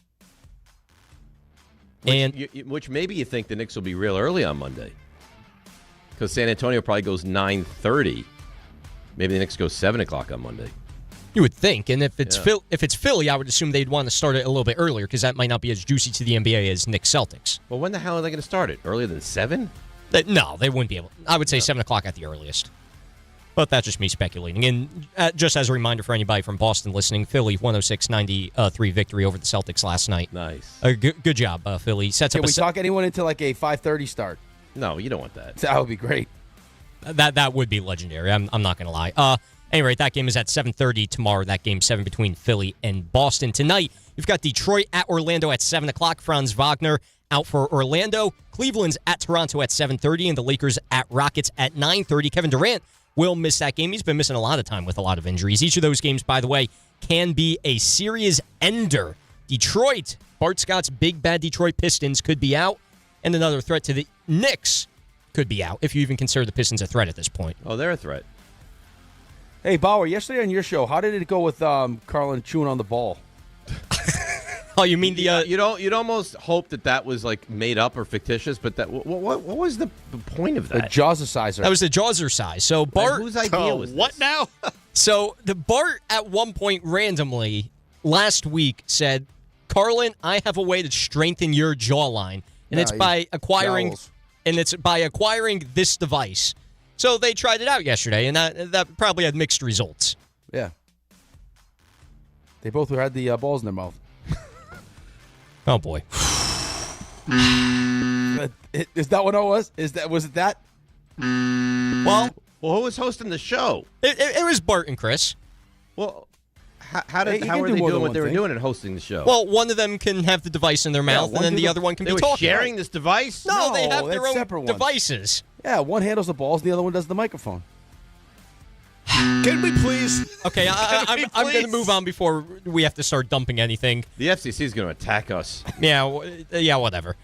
Which maybe you think the Knicks will be real early on Monday. Because San Antonio probably goes 9:30. Maybe the Knicks go 7 o'clock on Monday.
You would think, and if it's Philly, I would assume they'd want to start it a little bit earlier because that might not be as juicy to the NBA as Knicks Celtics.
Well, when the hell are they going to start it? Earlier than 7?
No, they wouldn't be able. I would say 7 o'clock at the earliest. But that's just me speculating. And just as a reminder for anybody from Boston listening, Philly 106-93 victory over the Celtics last night.
Nice.
Good job, Philly.
Can we talk anyone into like a 5:30 start?
No, you don't want that.
That would be great.
That would be legendary. I'm not going to lie. Anyway, that game is at 7:30 tomorrow. That game 7 between Philly and Boston. Tonight, you've got Detroit at Orlando at 7 o'clock. Franz Wagner out for Orlando. Cleveland's at Toronto at 7:30, and the Lakers at Rockets at 9:30. Kevin Durant will miss that game. He's been missing a lot of time with a lot of injuries. Each of those games, by the way, can be a series ender. Detroit, Bart Scott's big bad Detroit Pistons could be out, and another threat to the Knicks could be out, if you even consider the Pistons a threat at this point.
Oh, they're a threat.
Hey, Bauer, yesterday on your show, how did it go with Carlin chewing on the ball?
Oh, you mean the...
You'd almost hope that was like made up or fictitious, but that what was the point of that?
The Jawzerciser.
That was the Jawzercise. So Bart...
Whose idea was this?
What now?
So the Bart at one point randomly last week said, Carlin, I have a way to strengthen your jawline, and it's by acquiring...
Jowls.
And it's by acquiring this device. So they tried it out yesterday, and that probably had mixed results.
Yeah. They both had the balls in their mouth.
Oh, boy.
Is that what it was? Was it that?
Well,
who was hosting the show?
It was Bart and Chris.
Well, how were they
more
doing
than
what
one
they were
thing.
doing and hosting the show?
Well, one of them can have the device in their mouth, and then the other one can be
were
talking.
sharing this device?
No, they have
that's
their own
separate ones.
devices.
Yeah, one handles the balls, the other one does the microphone.
Can we please?
Okay, I'm going to move on before we have to start dumping anything.
The FCC is going to attack us.
Yeah, whatever.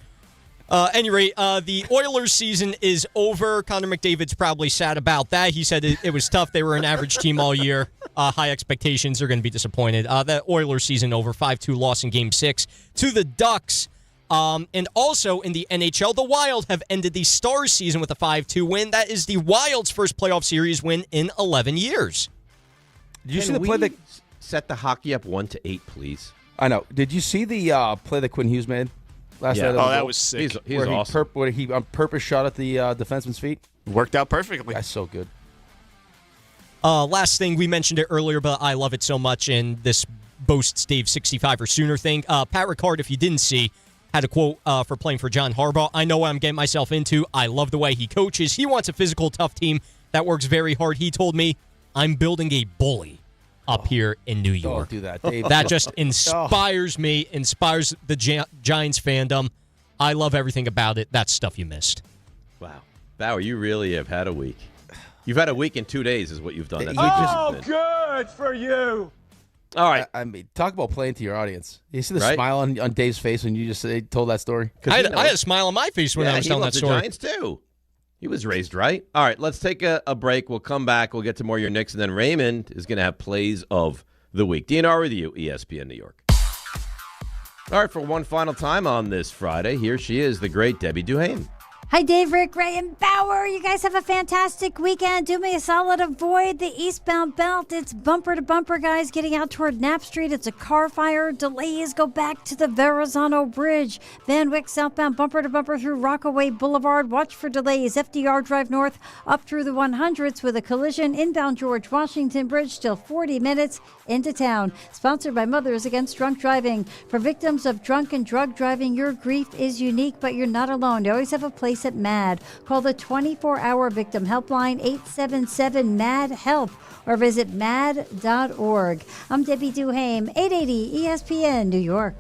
Any rate, the Oilers season is over. Connor McDavid's probably sad about that. He said it was tough. They were an average team all year. High expectations. They're going to be disappointed. The Oilers season over. 5-2 loss in Game 6 to the Ducks. And also in the NHL, the Wild have ended the Stars season with a 5-2 win. That is the Wild's first playoff series win in 11 years.
Did you see the play that
set the hockey up 1-8, please?
I know. Did you see the play that Quinn Hughes made last night?
Oh, that was sick.
He's awesome.
Where he on purpose shot at the defenseman's feet.
Worked out perfectly.
That's so good.
Last thing, we mentioned it earlier, but I love it so much, and this boasts Dave 65 or sooner thing. Pat Ricard, if you didn't see, had a quote for playing for John Harbaugh. I know what I'm getting myself into. I love the way he coaches. He wants a physical, tough team that works very hard. He told me, I'm building a bully up here in New York.
Don't do that, Dave.
That just inspires me, inspires the Giants fandom. I love everything about it. That's stuff you missed.
Wow. Bauer, you really have had a week. You've had a week in 2 days is what you've done. That's
Oh, good for you.
All right.
I mean, talk about playing to your audience. You see the
Right?
smile on Dave's face when you just told that story?
I had a smile on my face when I was telling that story.
The Giants, too. He was raised right. All right, let's take a break. We'll come back. We'll get to more of your Knicks, and then Raymond is going to have plays of the week. DNR with you, ESPN New York. All right, for one final time on this Friday, here she is, the great Debbie Duhane.
Hi, Dave, Rick, Ray, and Bauer. You guys have a fantastic weekend. Do me a solid. Avoid the eastbound belt. It's bumper to bumper, guys, getting out toward Knapp Street. It's a car fire. Delays go back to the Verrazano Bridge. Van Wyck southbound bumper to bumper through Rockaway Boulevard. Watch for delays. FDR Drive North up through the 100s with a collision. Inbound George Washington Bridge, still 40 minutes into town. Sponsored by Mothers Against Drunk Driving. For victims of drunk and drug driving, your grief is unique, but you're not alone. You always have a place at MAD. Call the 24-hour victim helpline 877-MAD-HELP or visit mad.org. I'm Debbie Duhame, 880 ESPN New York.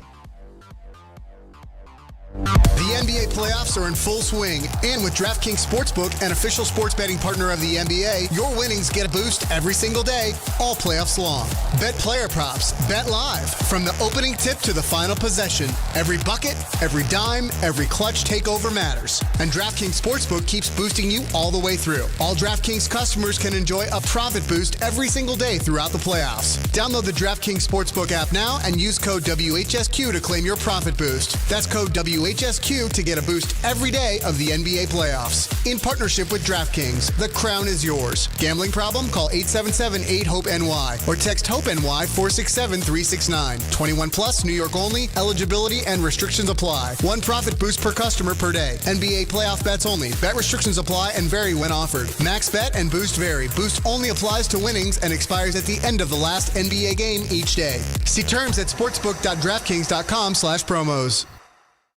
The NBA playoffs are in full swing, and with DraftKings Sportsbook, an official sports betting partner of the NBA, your winnings get a boost every single day, all playoffs long. Bet player props, bet live, from the opening tip to the final possession. Every bucket, every dime, every clutch takeover matters. And DraftKings Sportsbook keeps boosting you all the way through. All DraftKings customers can enjoy a profit boost every single day throughout the playoffs. Download the DraftKings Sportsbook app now and use code WHSQ to claim your profit boost. That's code WHSQ to get a boost every day of the NBA playoffs. In partnership with DraftKings, the crown is yours. Gambling problem? Call 877-8-HOPE-NY or text HOPE-NY 467-369. 21 plus, New York only. Eligibility and restrictions apply. One profit boost per customer per day. NBA playoff bets only. Bet restrictions apply and vary when offered. Max bet and boost vary. Boost only applies to winnings and expires at the end of the last NBA game each day. See terms at sportsbook.draftkings.com/promos.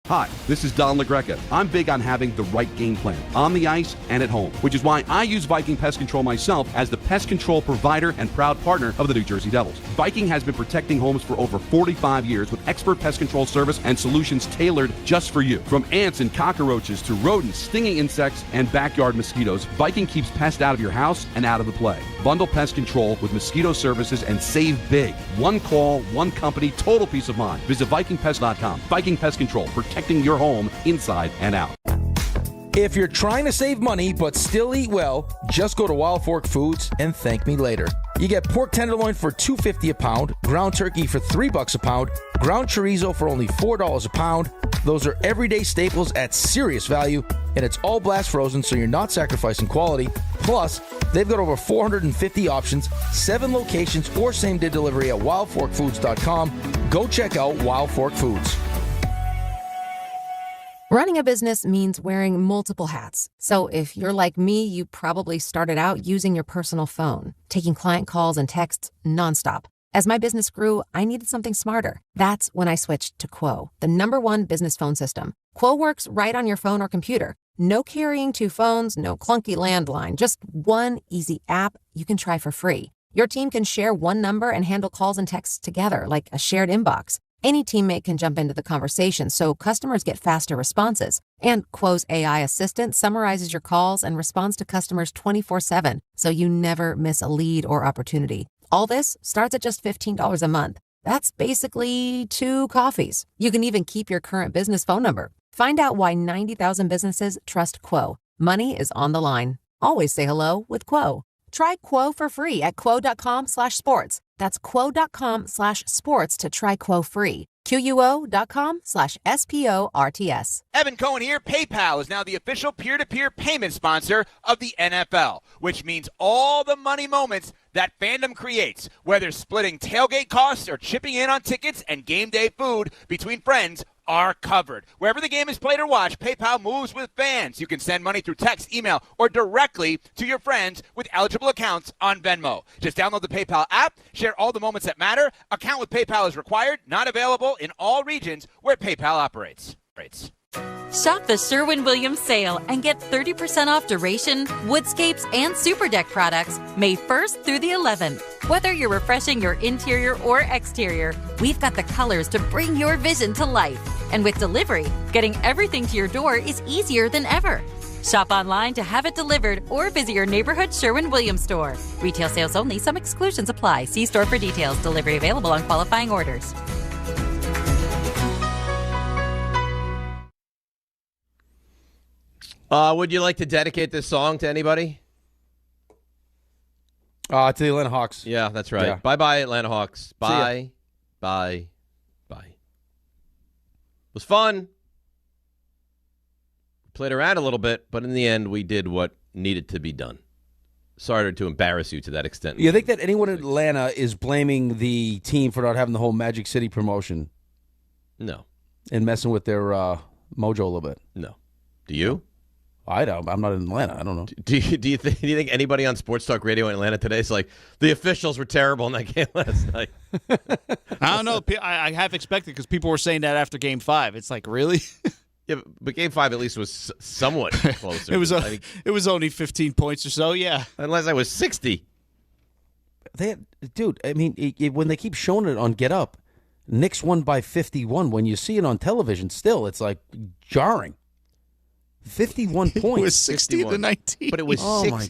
Hi, this is Don LaGreca. I'm big on having the right game plan on the ice and at home, which is why I use Viking Pest Control myself as the pest control provider and proud partner of the New Jersey Devils. Viking has been protecting homes for over 45 years with expert pest control service and solutions tailored just for you. From ants and cockroaches to rodents, stinging insects, and backyard mosquitoes, Viking keeps pests out of your house and out of the play. Bundle pest control with mosquito services and save big. One call, one company, total peace of mind. Visit VikingPest.com. Viking Pest Control, protecting your home inside and out.
If you're trying to save money but still eat well, just go to Wild Fork Foods and thank me later. You get pork tenderloin for $2.50 a pound, ground turkey for $3 a pound, ground chorizo for only $4 a pound. Those are everyday staples at serious value, and it's all blast frozen, so you're not sacrificing quality. Plus, they've got over 450 options, 7 locations, or same-day delivery at wildforkfoods.com. Go check out Wild Fork Foods.
Running a business means wearing multiple hats. So if you're like me, you probably started out using your personal phone, taking client calls and texts nonstop. As my business grew, I needed something smarter. That's when I switched to Quo, the #1 business phone system. Quo works right on your phone or computer. No carrying 2 phones, no clunky landline, just one easy app you can try for free. Your team can share one number and handle calls and texts together like a shared inbox. Any teammate can jump into the conversation, so customers get faster responses. And Quo's AI assistant summarizes your calls and responds to customers 24/7, so you never miss a lead or opportunity. All this starts at just $15 a month. That's basically 2 coffees. You can even keep your current business phone number. Find out why 90,000 businesses trust Quo. Money is on the line. Always say hello with Quo. Try Quo for free at quo.com/sports. That's quo.com/sports to try Quo free. QUO.com/SPORTS.
Evan Cohen here. PayPal is now the official peer-to-peer payment sponsor of the NFL, which means all the money moments that fandom creates, whether splitting tailgate costs or chipping in on tickets and game day food between friends, are covered. Wherever the game is played or watched, PayPal moves with fans. You can send money through text, email, or directly to your friends with eligible accounts on Venmo. Just download the PayPal app, share all the moments that matter. Account with PayPal is required, not available in all regions where PayPal operates.
Shop the Sherwin-Williams sale and get 30% off duration, woodscapes, and super deck products May 1st through the 11th. Whether you're refreshing your interior or exterior, we've got the colors to bring your vision to life. And with delivery, getting everything to your door is easier than ever. Shop online to have it delivered or visit your neighborhood Sherwin-Williams store. Retail sales only. Some exclusions apply. See store for details. Delivery available on qualifying orders.
Would you like to dedicate this song to anybody?
To the Atlanta Hawks.
Yeah, that's right.
Yeah.
Bye-bye, Atlanta Hawks. Bye. Bye. Bye. It was fun. Played around a little bit, but in the end, we did what needed to be done. Sorry to embarrass you to that extent.
You think that anyone in Atlanta is blaming the team for not having the whole Magic City promotion?
No.
And messing with their mojo a little bit?
No. Do you?
I don't. I'm not in Atlanta. I don't know.
Do you think anybody on Sports Talk Radio in Atlanta today is like, the officials were terrible in that game last night?
I don't know. I half expected because people were saying that after Game 5. It's like, really?
Yeah, but Game 5 at least was somewhat closer.
It was only 15 points or so, yeah.
Unless I was 60.
Dude, I mean, when they keep showing it on Get Up, Knicks won by 51. When you see it on television, still, it's like jarring. 51 points.
It was 60-19.
But it was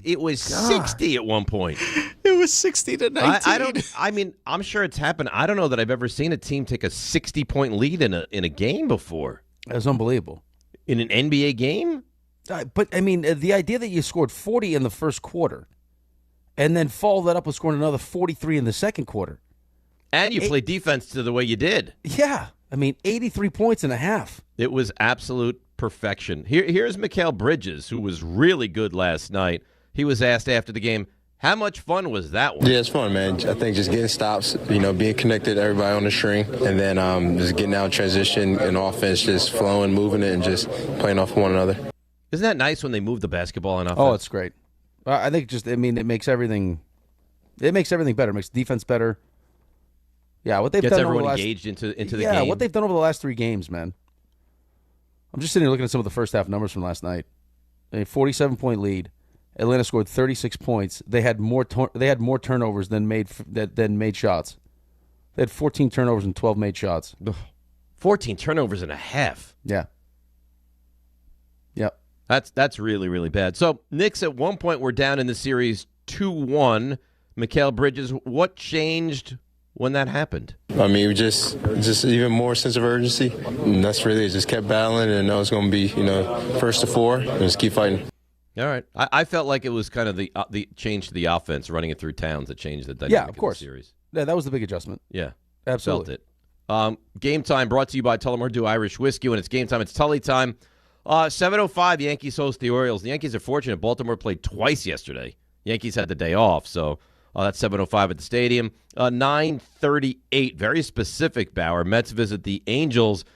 It was 60 at one point.
It was 60-19.
I mean, I'm sure it's happened. I don't know that I've ever seen a team take a 60-point lead in a game before.
That's unbelievable.
In an NBA game?
But, I mean, the idea that you scored 40 in the first quarter and then follow that up with scoring another 43 in the second quarter.
And you played defense to the way you did.
Yeah. I mean, 83 points and a half.
It was absolute perfection. Here's Mikal Bridges, who was really good last night. He was asked after the game, how much fun was that one?
Yeah, it's fun, man. I think just getting stops, being connected, everybody on the string, and then just getting out transition and offense, just flowing, moving it, and just playing off one another.
Isn't that nice when they move the basketball on offense?
Oh, it's great. I think it makes everything better. It makes defense better. Yeah, what they've
Gets
done
everyone
over the last,
engaged into the game.
Yeah, what they've done over the last 3 games, man. I'm just sitting here looking at some of the first half numbers from last night. A 47-point lead. Atlanta scored 36 points. They had more turnovers than made shots. They had 14 turnovers and 12 made shots.
14 turnovers and a half.
Yeah. Yep.
That's really, really bad. So Knicks at one point were down in the series 2-1. Mikal Bridges, what changed when that happened?
I mean, just even more sense of urgency. And that's really it. Just kept battling and know it's going to be, first to 4 and just keep fighting.
All right. I felt like it was kind of the change to the offense, running it through Towns that changed the dynamic
of course.
of the series.
Yeah, that was the big adjustment.
Yeah.
Absolutely.
Felt it. Game time brought to you by Tullamore Dew Irish Whiskey. When it's game time, it's Tully time. 7:05, the Yankees host the Orioles. The Yankees are fortunate. Baltimore played twice yesterday. Yankees had the day off, so that's 7:05 at the stadium. 9:38, very specific, Bauer. Mets visit the Angels.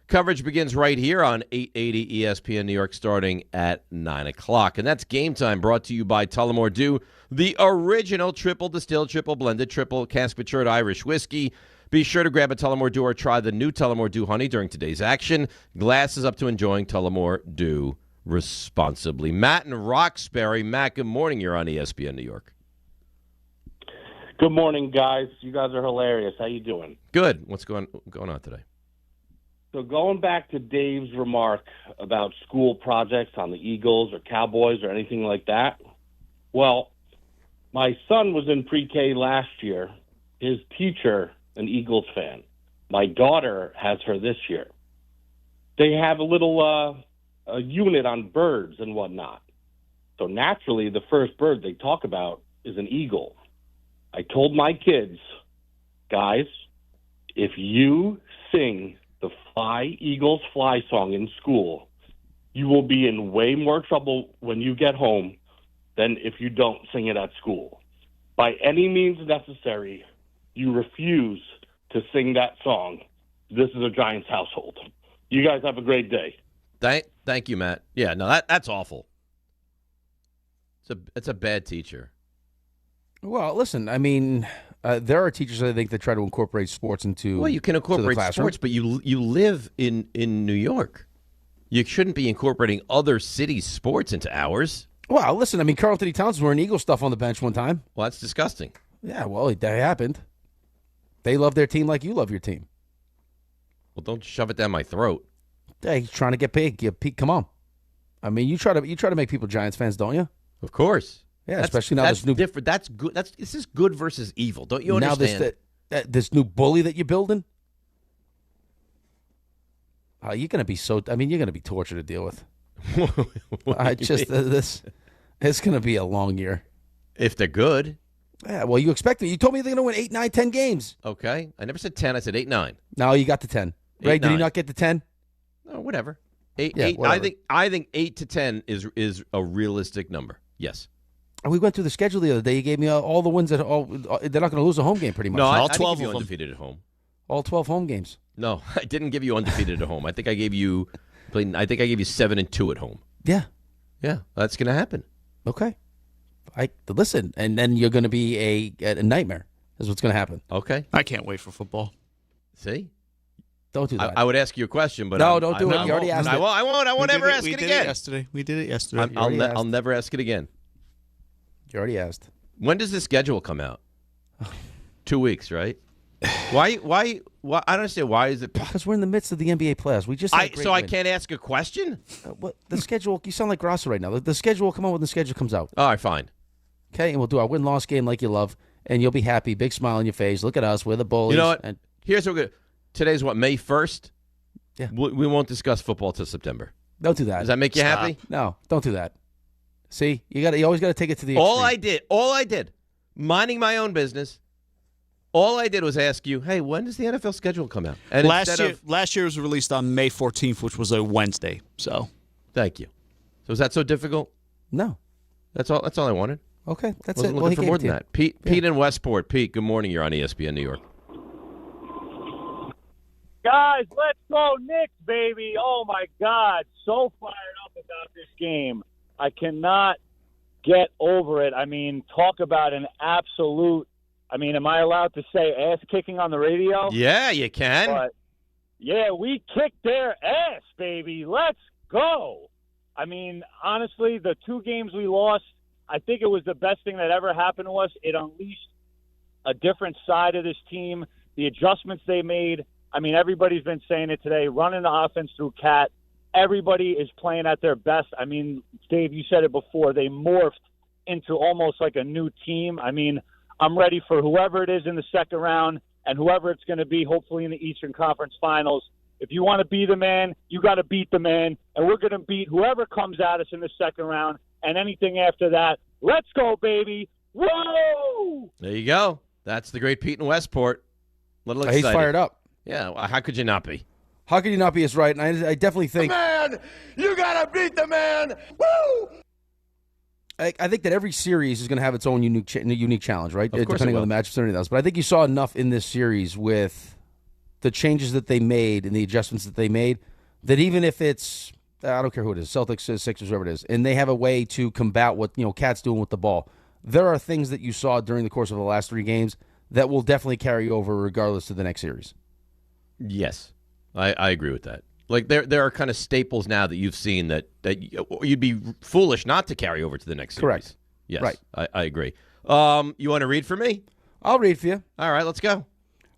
Coverage begins right here on 880 ESPN New York starting at 9 o'clock. And that's Game Time brought to you by Tullamore Dew, the original triple distilled, triple blended, triple cask matured Irish whiskey. Be sure to grab a Tullamore Dew or try the new Tullamore Dew Honey during today's action. Glasses up to enjoying Tullamore Dew responsibly. Matt and Roxbury. Matt, good morning. You're on ESPN New York.
Good morning, guys. You guys are hilarious. How you doing?
Good. What's going on today?
So going back to Dave's remark about school projects on the Eagles or Cowboys or anything like that, well, my son was in pre-K last year. His teacher, an Eagles fan. My daughter has her this year. They have a little a unit on birds and whatnot. So naturally, the first bird they talk about is an eagle. I told my kids, guys, if you sing the Fly, Eagles Fly song in school, you will be in way more trouble when you get home than if you don't sing it at school. By any means necessary, you refuse to sing that song. This is a Giants household. You guys have a great day.
Thank you, Matt. Yeah, no, that's awful. It's a bad teacher.
Well, listen, I mean, there are teachers, I think, that try to incorporate sports into
Well, you can incorporate sports, but you live in New York. You shouldn't be incorporating other cities' sports into ours.
Well, listen, I mean, Karl Anthony Towns was wearing Eagle stuff on the bench one time.
Well, that's disgusting.
Yeah, well, that happened. They love their team like you love your team.
Well, don't shove it down my throat.
Hey, he's trying to get paid. Come on. I mean, you try to make people Giants fans, don't you?
Of course.
Yeah,
That's-
especially now
that's
this new
different. That's good. This is good versus evil. Don't you understand?
Now this new bully that you're building. You're gonna be you're gonna be tortured to deal with. It's gonna be a long year.
If they're good.
Yeah, well, you expect it. You told me they're gonna win 8, 9, 10 games.
Okay, I never said 10. I said 8, 9.
No, you got the 10. Right?
8,
Did
9.
you not get the 10?
Oh, whatever. 8.
Yeah,
8.
whatever.
I think 8 to 10 is a realistic number. Yes.
We went through the schedule the other day. You gave me all the wins that they're not going to lose a home game pretty much.
No,
all
I
12
didn't give you
of them.
undefeated at home.
All 12 home games.
No, I didn't give you undefeated at home. I think I gave you 7-2 at home.
Yeah.
Yeah, that's going to happen.
Okay. Listen, and then you're going to be a nightmare. Is what's going to happen.
Okay.
I can't wait for football.
See?
Don't do that.
I would ask you a question, but
No, don't do it. You already asked it.
I won't ever ask
we
it
did
again.
We did it yesterday.
I'll never ask it again.
You already asked.
When does the schedule come out? 2 weeks, right? Why? I don't understand. Why is it?
Because we're in the midst of the NBA playoffs. We just had a great
I
win.
can't ask a question?
What the schedule? You sound like Grosso right now. The schedule will come out when the schedule comes out.
All right, fine.
Okay, and we'll do our win-loss game like you love, and you'll be happy. Big smile on your face. Look at us. We're the bullies.
You know what?
And
Here's what we're good. Today's what, May 1st?
Yeah.
We won't discuss football till September.
don't do that.
Does that make you happy?
No, don't do that. See, you always got to take it to the
All
extreme.
I did, minding my own business. All I did was ask you, hey, when does the NFL schedule come out? And
last year was released on May 14th, which was a Wednesday. So,
thank you. So is that so difficult?
No,
that's all I wanted.
Okay, that's
Wasn't
it.
looking for more than that. Pete in Westport. Pete, good morning. You're on ESPN New York.
Guys, let's go Knicks, baby. Oh, my God. So fired up about this game. I cannot get over it. I mean, talk about an absolute, am I allowed to say ass-kicking on the radio?
Yeah, you can.
But, yeah, we kicked their ass, baby. Let's go. Honestly, the 2 games we lost, I think it was the best thing that ever happened to us. It unleashed a different side of this team. The adjustments they made. Everybody's been saying it today, running the offense through Cat. Everybody is playing at their best. Dave, you said it before. They morphed into almost like a new team. I'm ready for whoever it is in the second round and whoever it's going to be, hopefully in the Eastern Conference Finals. If you want to be the man, you got to beat the man, and we're going to beat whoever comes at us in the second round, and anything after that. Let's go, baby. Whoa!
There you go. That's the great Pete in Westport. Little excited.
He's fired up.
Yeah, well, how could you not be?
How could you not be? Is right, and I definitely think.
Man, you gotta beat the man. Woo!
I think that every series is going to have its own unique challenge, right?
Of course
Depending
it
on
will.
the matchups and everything else. But I think you saw enough in this series with the changes that they made and the adjustments that they made that even if it's, I don't care who it is, Celtics, Sixers, whoever it is, and they have a way to combat what Cat's doing with the ball, there are things that you saw during the course of the last 3 games that will definitely carry over regardless of the next series.
Yes, I agree with that. Like there are kind of staples now that you've seen that you'd be foolish not to carry over to the next series.
Correct.
Yes,
Right.
I agree. You want to read for me?
I'll read for you.
All right, let's go.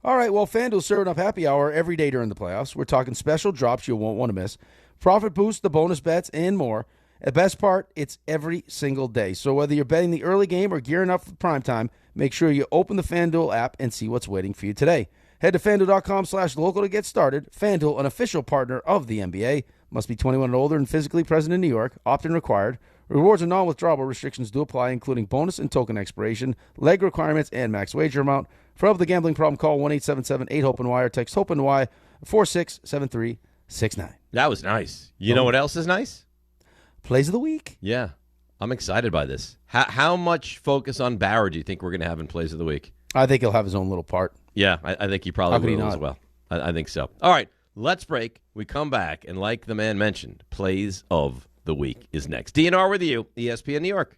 All right, well, FanDuel's serving up happy hour every day during the playoffs. We're talking special drops you won't want to miss, profit boost, the bonus bets, and more. The best part, it's every single day. So whether you're betting the early game or gearing up for primetime, make sure you open the FanDuel app and see what's waiting for you today. Head to FanDuel.com/local to get started. FanDuel, an official partner of the NBA. Must be 21 and older and physically present in New York. Opt-in required. Rewards are non-withdrawable. Restrictions do apply, including bonus and token expiration, leg requirements, and max wager amount. For help with the gambling problem, call 1-877-8-HOPE-NY or text HOPE-NY 467369.
That was nice. You know what else is nice?
Plays of the week.
Yeah, I'm excited by this. How much focus on Bauer do you think we're going to have in Plays of the Week?
I think he'll have his own little part.
Yeah, I think he
How
probably
could he
will as
not?
well. I think so. All right, let's break. We come back, and like the man mentioned, Plays of the Week is next. DNR with you, ESPN New York.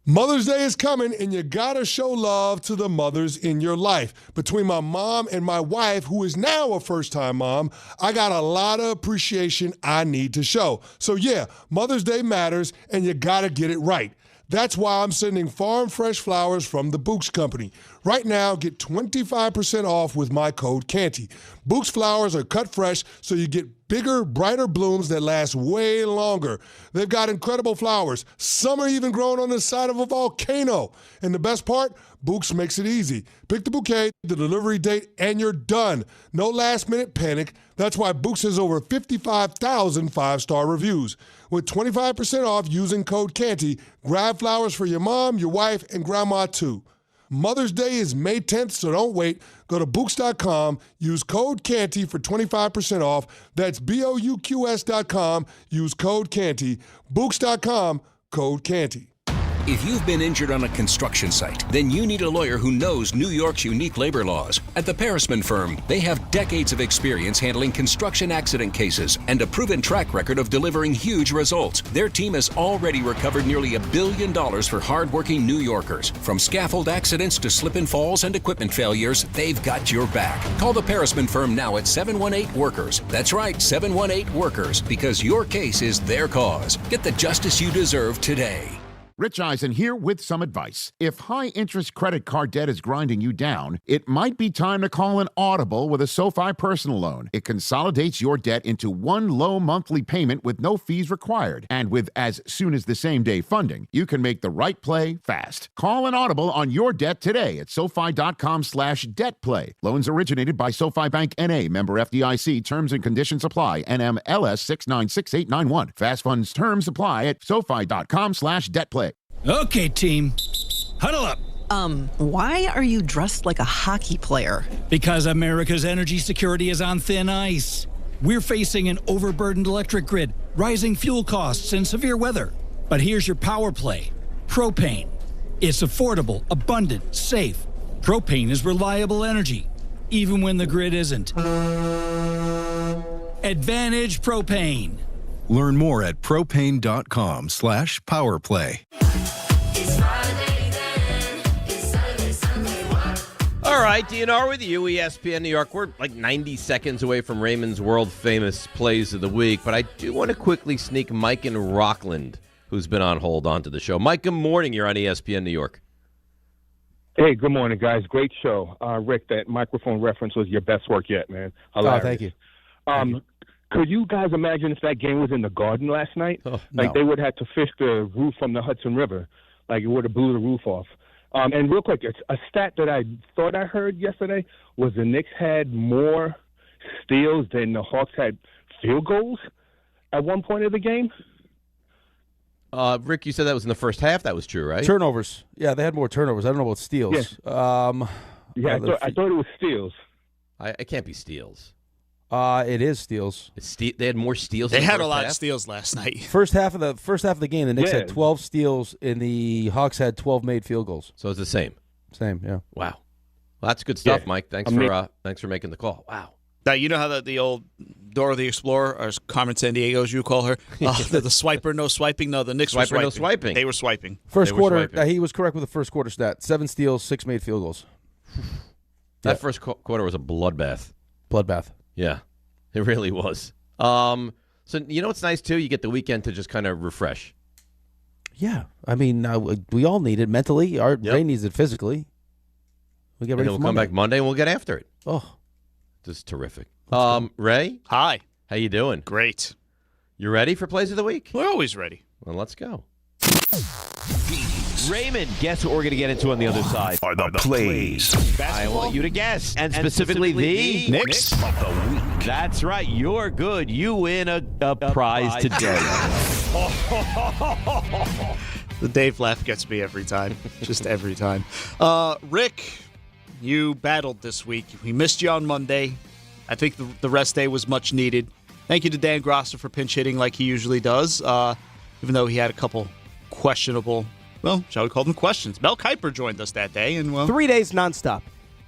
Mother's Day is coming, and you gotta show love to the mothers in your life. Between my mom and my wife, who is now a first-time mom, I got a lot of appreciation I need to show. So yeah, Mother's Day matters, and you gotta get it right. That's why I'm sending farm fresh flowers from the Books Company. Right now, get 25% off with my code Canty. Book's flowers are cut fresh, so you get bigger, brighter blooms that last way longer. They've got incredible flowers. Some are even growing on the side of a volcano. And the best part, Books makes it easy. Pick the bouquet, the delivery date, and you're done. No last-minute panic. That's why Books has over 55,000 five-star reviews. With 25% off using code Canty, grab flowers for your mom, your wife, and grandma too. Mother's Day is May 10th, so don't wait. Go to Books.com, use code Canty for 25% off. That's BOUQS.com, use code Canty. Books.com, code Canty.
If you've been injured on a construction site, then you need a lawyer who knows New York's unique labor laws. At the Parisman Firm, they have decades of experience handling construction accident cases and a proven track record of delivering huge results. Their team has already recovered nearly $1 billion for hardworking New Yorkers. From scaffold accidents to slip and falls and equipment failures, they've got your back. Call the Parisman Firm now at 718-WORKERS. That's right, 718-WORKERS, because your case is their cause. Get the justice you deserve today.
Rich Eisen here with some advice. If high-interest credit card debt is grinding you down, it might be time to call an audible with a SoFi personal loan. It consolidates your debt into one low monthly payment with no fees required. And with as soon as the same day funding, you can make the right play fast. Call an audible on your debt today at SoFi.com/debtplay. Loans originated by SoFi Bank N.A., member FDIC. Terms and conditions apply. NMLS 696891. Fast funds terms apply at SoFi.com/debtplay.
Okay, team. Huddle up.
Why are you dressed like a hockey player?
Because America's energy security is on thin ice. We're facing an overburdened electric grid, rising fuel costs, and severe weather. But here's your power play. Propane. It's affordable, abundant, safe. Propane is reliable energy, even when the grid isn't. Advantage Propane.
Learn more at propane.com/powerplay.
All right, DNR with you, ESPN New York. We're like 90 seconds away from Raymond's world-famous plays of the week, but I do want to quickly sneak Mike in Rockland, who's been on hold, onto the show. Mike, good morning. You're on ESPN New York.
Hey, good morning, guys. Great show. Rick, that microphone reference was your best work yet, man. Hilarious.
Oh, thank you.
Could you guys imagine if that game was in the Garden last night?
No.
They would have to fish the roof from the Hudson River. Like, it would have blew the roof off. And real quick, it's a stat that I thought I heard yesterday was the Knicks had more steals than the Hawks had field goals at one point of the game.
Rick, you said that was in the first half. That was true, right?
Turnovers. Yeah, they had more turnovers. I don't know about steals.
I thought it was steals.
It can't be steals.
It is steals.
They had more steals.
They
in the
had a
first
lot
half?
of steals last night.
First half of the game, the Knicks
Yeah.
had 12 steals, and the Hawks had 12 made field goals.
So it's the same.
Same, yeah.
Wow. Well, that's good stuff,
Yeah.
Mike. Thanks for making the call. Wow.
Now, you know how the old Dora the Explorer, or Carmen Sandiego, as you call her, the swiper, no swiping? No, the Knicks were
Swiper,
swiping.
no swiping.
They were swiping.
First
They were
quarter,
swiping.
he was correct with the first quarter stat. 7 steals, 6 made field goals.
That first quarter was a bloodbath.
Bloodbath.
Yeah, it really was. So you know what's nice, too? You get the weekend to just kind of refresh.
Yeah. I mean, we all need it mentally. Ray needs it physically. We get
And
ready
then
for
we'll come
Monday.
back Monday and we'll get after it.
Oh.
This is terrific. Ray?
Hi.
How you doing?
Great.
You ready for Plays of the Week?
We're always ready.
Well, let's go.
Raymond, guess what we're going to get into on the other side?
Are the plays
I want you to guess. And specifically the
Knicks of the week.
That's right. You're good. You win a prize today.
The Dave laugh gets me every time. Just every time. Rick, you battled this week. We missed you on Monday. I think the rest day was much needed. Thank you to Dan Grosser for pinch hitting like he usually does, even though he had a couple questionable, well, shall we call them questions. Mel Kiper joined us that day. And
3 days nonstop.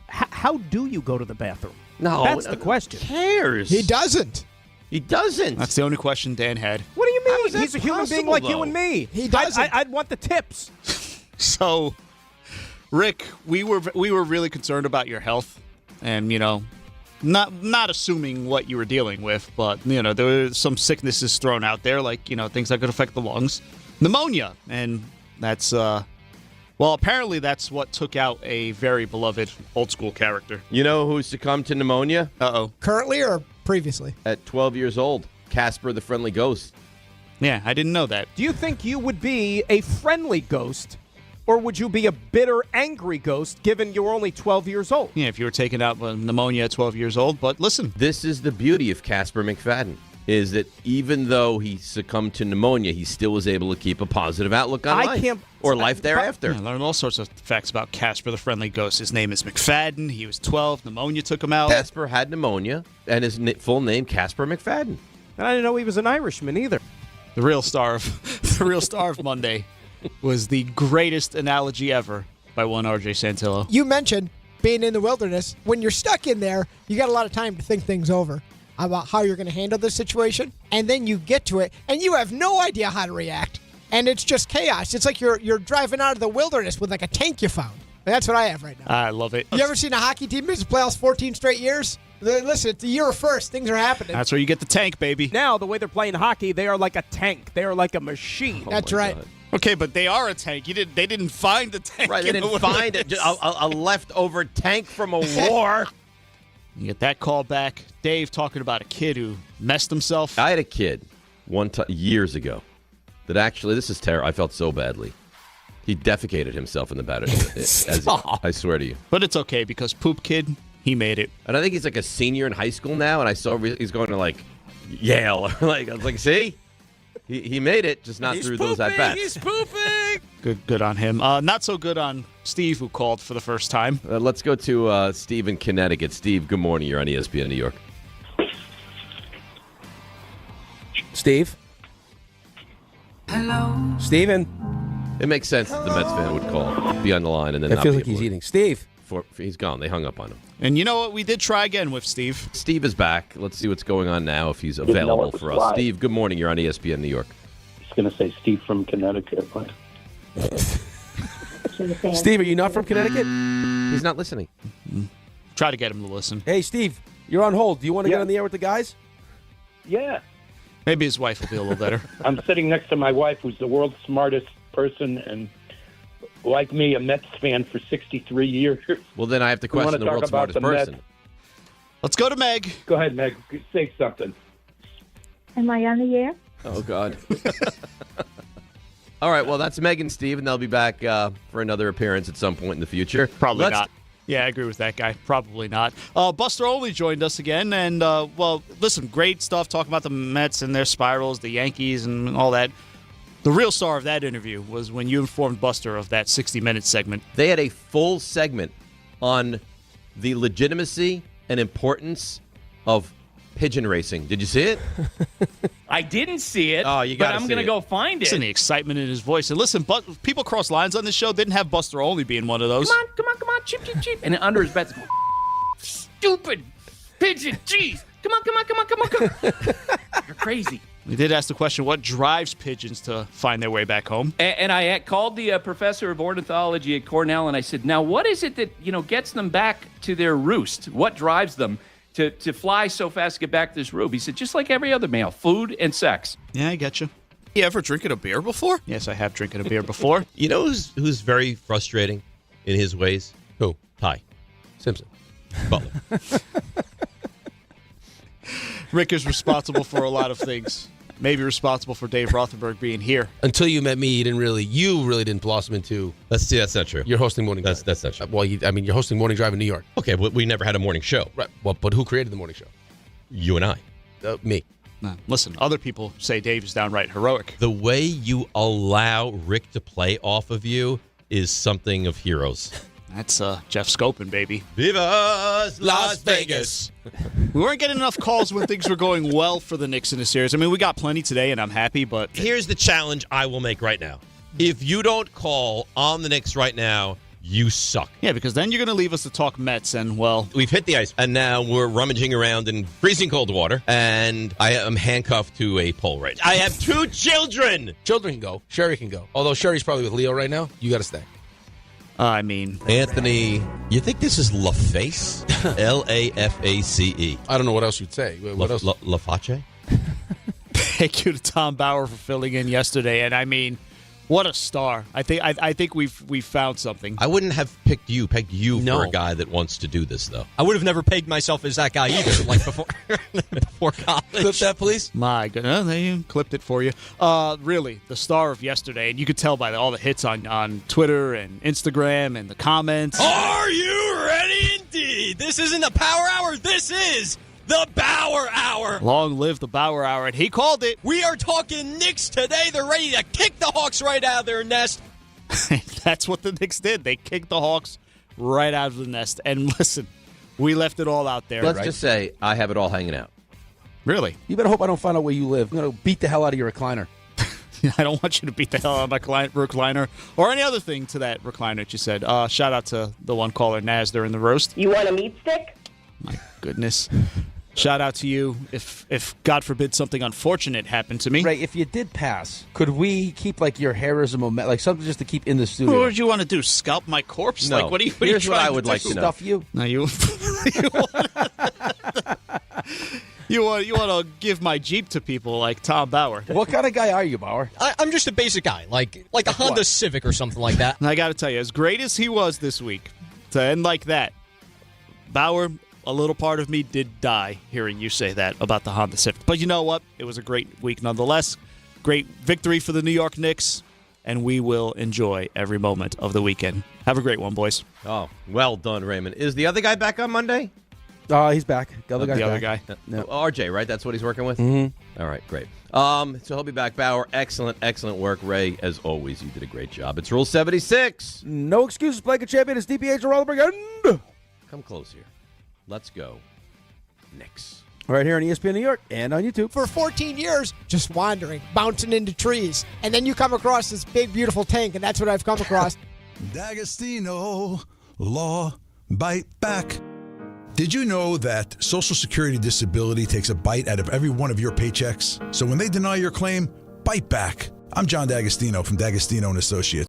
How do you go to the bathroom?
No,
That's the question.
Who cares?
He doesn't.
He doesn't.
That's the only question Dan had.
What do you
How is
mean?
that
He's a human being
possible,
like you
though?
and me. He doesn't. I'd want the tips.
So, Rick, we were really concerned about your health, and not assuming what you were dealing with, but there were some sicknesses thrown out there, like things that could affect the lungs, pneumonia, and that's Well, apparently that's what took out a very beloved old-school character.
You know who succumbed to pneumonia?
Uh-oh.
Currently or previously?
At 12 years old. Casper the Friendly Ghost.
Yeah, I didn't know that.
Do you think you would be a friendly ghost, or would you be a bitter, angry ghost, given you were only 12 years old?
Yeah, if you were taken out with pneumonia at 12 years old. But listen.
This is the beauty of Casper McFadden, is that even though he succumbed to pneumonia, he still was able to keep a positive outlook on life. Or life thereafter.
Yeah, I learned all sorts of facts about Casper the Friendly Ghost. His name is McFadden. He was 12. Pneumonia took him out.
Casper had pneumonia, and his full name, Casper McFadden.
And I didn't know he was an Irishman either.
The real star of Monday was the greatest analogy ever by one R.J. Santillo.
You mentioned being in the wilderness. When you're stuck in there, you got a lot of time to think things over about how you're going to handle this situation, and then you get to it, and you have no idea how to react, and it's just chaos. It's like you're driving out of the wilderness with like a tank you found. That's what I have right now.
I love it.
You ever seen a hockey team miss the playoffs 14 straight years? Listen, it's the year of first. Things are happening.
That's where you get the tank, baby.
Now, the way they're playing hockey, they are like a tank. They are like a machine.
That's right.
God. Okay, but they are a tank. They didn't find the tank.
Right, they didn't find a leftover tank from a war.
You get that call back. Dave talking about a kid who messed himself.
I had a kid one time years ago that actually, this is terrible. I felt so badly. He defecated himself in the batter. I swear to you.
But it's okay because Poop Kid, he made it.
And I think he's like a senior in high school now, and I saw he's going to like Yale. I was like, see? He made it, just not through those at-bats.
He's pooping!
Good on him. Not so good on Steve, who called for the first time.
Let's go to Steve in Connecticut. Steve, good morning. You're on ESPN New York.
Steve?
Hello?
Steven?
It makes sense that the Mets fan would call, be on the line, and then
It
not
feels
be
like he's
able to.
eating. Steve?
He's gone. They hung up on him.
And you know what? We did try again with Steve.
Steve is back. Let's see what's going on now if he's available for us.
live.
Steve, good morning. You're on ESPN New York.
I was going to say Steve from Connecticut, but
Steve, are you not from Connecticut?
He's not listening.
Try to get him to listen.
Hey, Steve, you're on hold. Do you want to get on the air with the guys?
yeah.
Maybe his wife will be a little better.
I'm sitting next to my wife, who's the world's smartest person, and like me, a Mets fan for 63 years.
Well, then I have to
We wanna
question the
talk
world's
about
smartest
the Mets.
person.
Let's go to Meg.
Go ahead, Meg. Say something.
Am I on the air?
Oh, God. All right, well, that's Meg and Steve, and they'll be back for another appearance at some point in the future.
Probably not. Yeah, I agree with that guy. Probably not. Buster Olney joined us again, and, well, listen, great stuff talking about the Mets and their spirals, the Yankees and all that. The real star of that interview was when you informed Buster of that 60-minute segment.
They had a full segment on the legitimacy and importance of pigeon racing. Did you see it?
I didn't see it,
Oh, you
but
gotta
I'm
see
going to
it.
go find it.
Listen, the excitement in his voice. And listen, but people cross lines on this show. Didn't have Buster Olney being one of those.
Come on, chip, chip, chip. And under his breath, stupid pigeon, jeez. Come on. You're crazy.
We did ask the question, what drives pigeons to find their way back home?
And I had called the professor of ornithology at Cornell, and I said, now, what is it that, gets them back to their roost? What drives them to fly so fast to get back to this roost? He said, just like every other male, food and sex.
Yeah, I get you. You ever drinking a beer before? Yes, I have drinking a beer before.
You know who's very frustrating in his ways?
Who?
Ty
Simpson.
Butler.
Rick is responsible for a lot of things. Maybe responsible for Dave Rothenberg being here.
Until you met me, you really didn't blossom into.
That's not true.
You're hosting morning.
That's not true.
Well, you're hosting Morning Drive in New York.
Okay, but we never had a morning show.
Right. Well, but who created the morning show?
You and I.
Me.
No, listen, other people say Dave is downright heroic.
The way you allow Rick to play off of you is something of heroes.
That's Jeff Scopin, baby.
Viva Las Vegas.
We weren't getting enough calls when things were going well for the Knicks in the series. I mean, we got plenty today, and I'm happy, but...
Here's the challenge I will make right now. If you don't call on the Knicks right now, you suck.
Yeah, because then you're going to leave us to talk Mets, and, well...
We've hit the ice, and now we're rummaging around in freezing cold water, and I am handcuffed to a pole right now. I have 2 children!
Children can go. Sherry can go. Although Sherry's probably with Leo right now. You got to stay.
I mean...
Anthony, you think this is LaFace? L-A-F-A-C-E.
I don't know what else you'd say. What else?
LaFace?
Thank you to Tom Bauer for filling in yesterday, and I mean... What a star! I think we've found something.
I wouldn't have pegged you for a guy that wants to do this, though.
I would have never pegged myself as that guy either, like before college.
Clip that, please.
My goodness, they clipped it for you. Really, the star of yesterday, and you could tell by all the hits on Twitter and Instagram and the comments.
Are you ready indeed? This isn't the Power Hour. This is the Bauer Hour.
Long live the Bauer Hour, and he called it.
We are talking Knicks today. They're ready to kick the Hawks right out of their nest.
That's what the Knicks did. They kicked the Hawks right out of the nest. And listen, we left it all out there.
Let's just say I have it all hanging out.
Really?
You better hope I don't find out where you live. I'm going to beat the hell out of your recliner.
I don't want you to beat the hell out of my recliner or any other thing to that recliner that you said. Shout out to the one caller, Naz, during the roast.
You want a meat stick?
My goodness. Shout out to you if God forbid something unfortunate happened to me.
Ray, if you did pass, could we keep like your hair as a moment, like something just to keep in the studio?
What would you want to do? Scalp my corpse?
No.
Like what are you?
Here's what I would like to know.
Stuff you?
No, you. You want to give my Jeep to people like Tom Bauer.
What kind of guy are you, Bauer?
I'm just a basic guy, like a Honda Civic or something like that.
And I got to tell you, as great as he was this week, to end like that, Bauer, a little part of me did die hearing you say that about the Honda Civic. But you know what? It was a great week nonetheless. Great victory for the New York Knicks, and we will enjoy every moment of the weekend. Have a great one, boys.
Oh, well done, Raymond. Is the other guy back on Monday?
He's back. The other
guy.
No. RJ, right? That's what he's working with?
Mm-hmm.
All right, great. So he'll be back. Bauer, excellent work. Ray, as always, you did a great job. It's Rule 76.
No excuses. Blanket champion is DiPietro Rothenberg. And
come close here. Let's go. Knicks.
Right here on ESPN New York and on YouTube.
For 14 years, just wandering, bouncing into trees. And then you come across this big, beautiful tank, and that's what I've come across.
D'Agostino, law, bite back. Did you know that Social Security disability takes a bite out of every one of your paychecks? So when they deny your claim, bite back. I'm John D'Agostino from D'Agostino & Associates.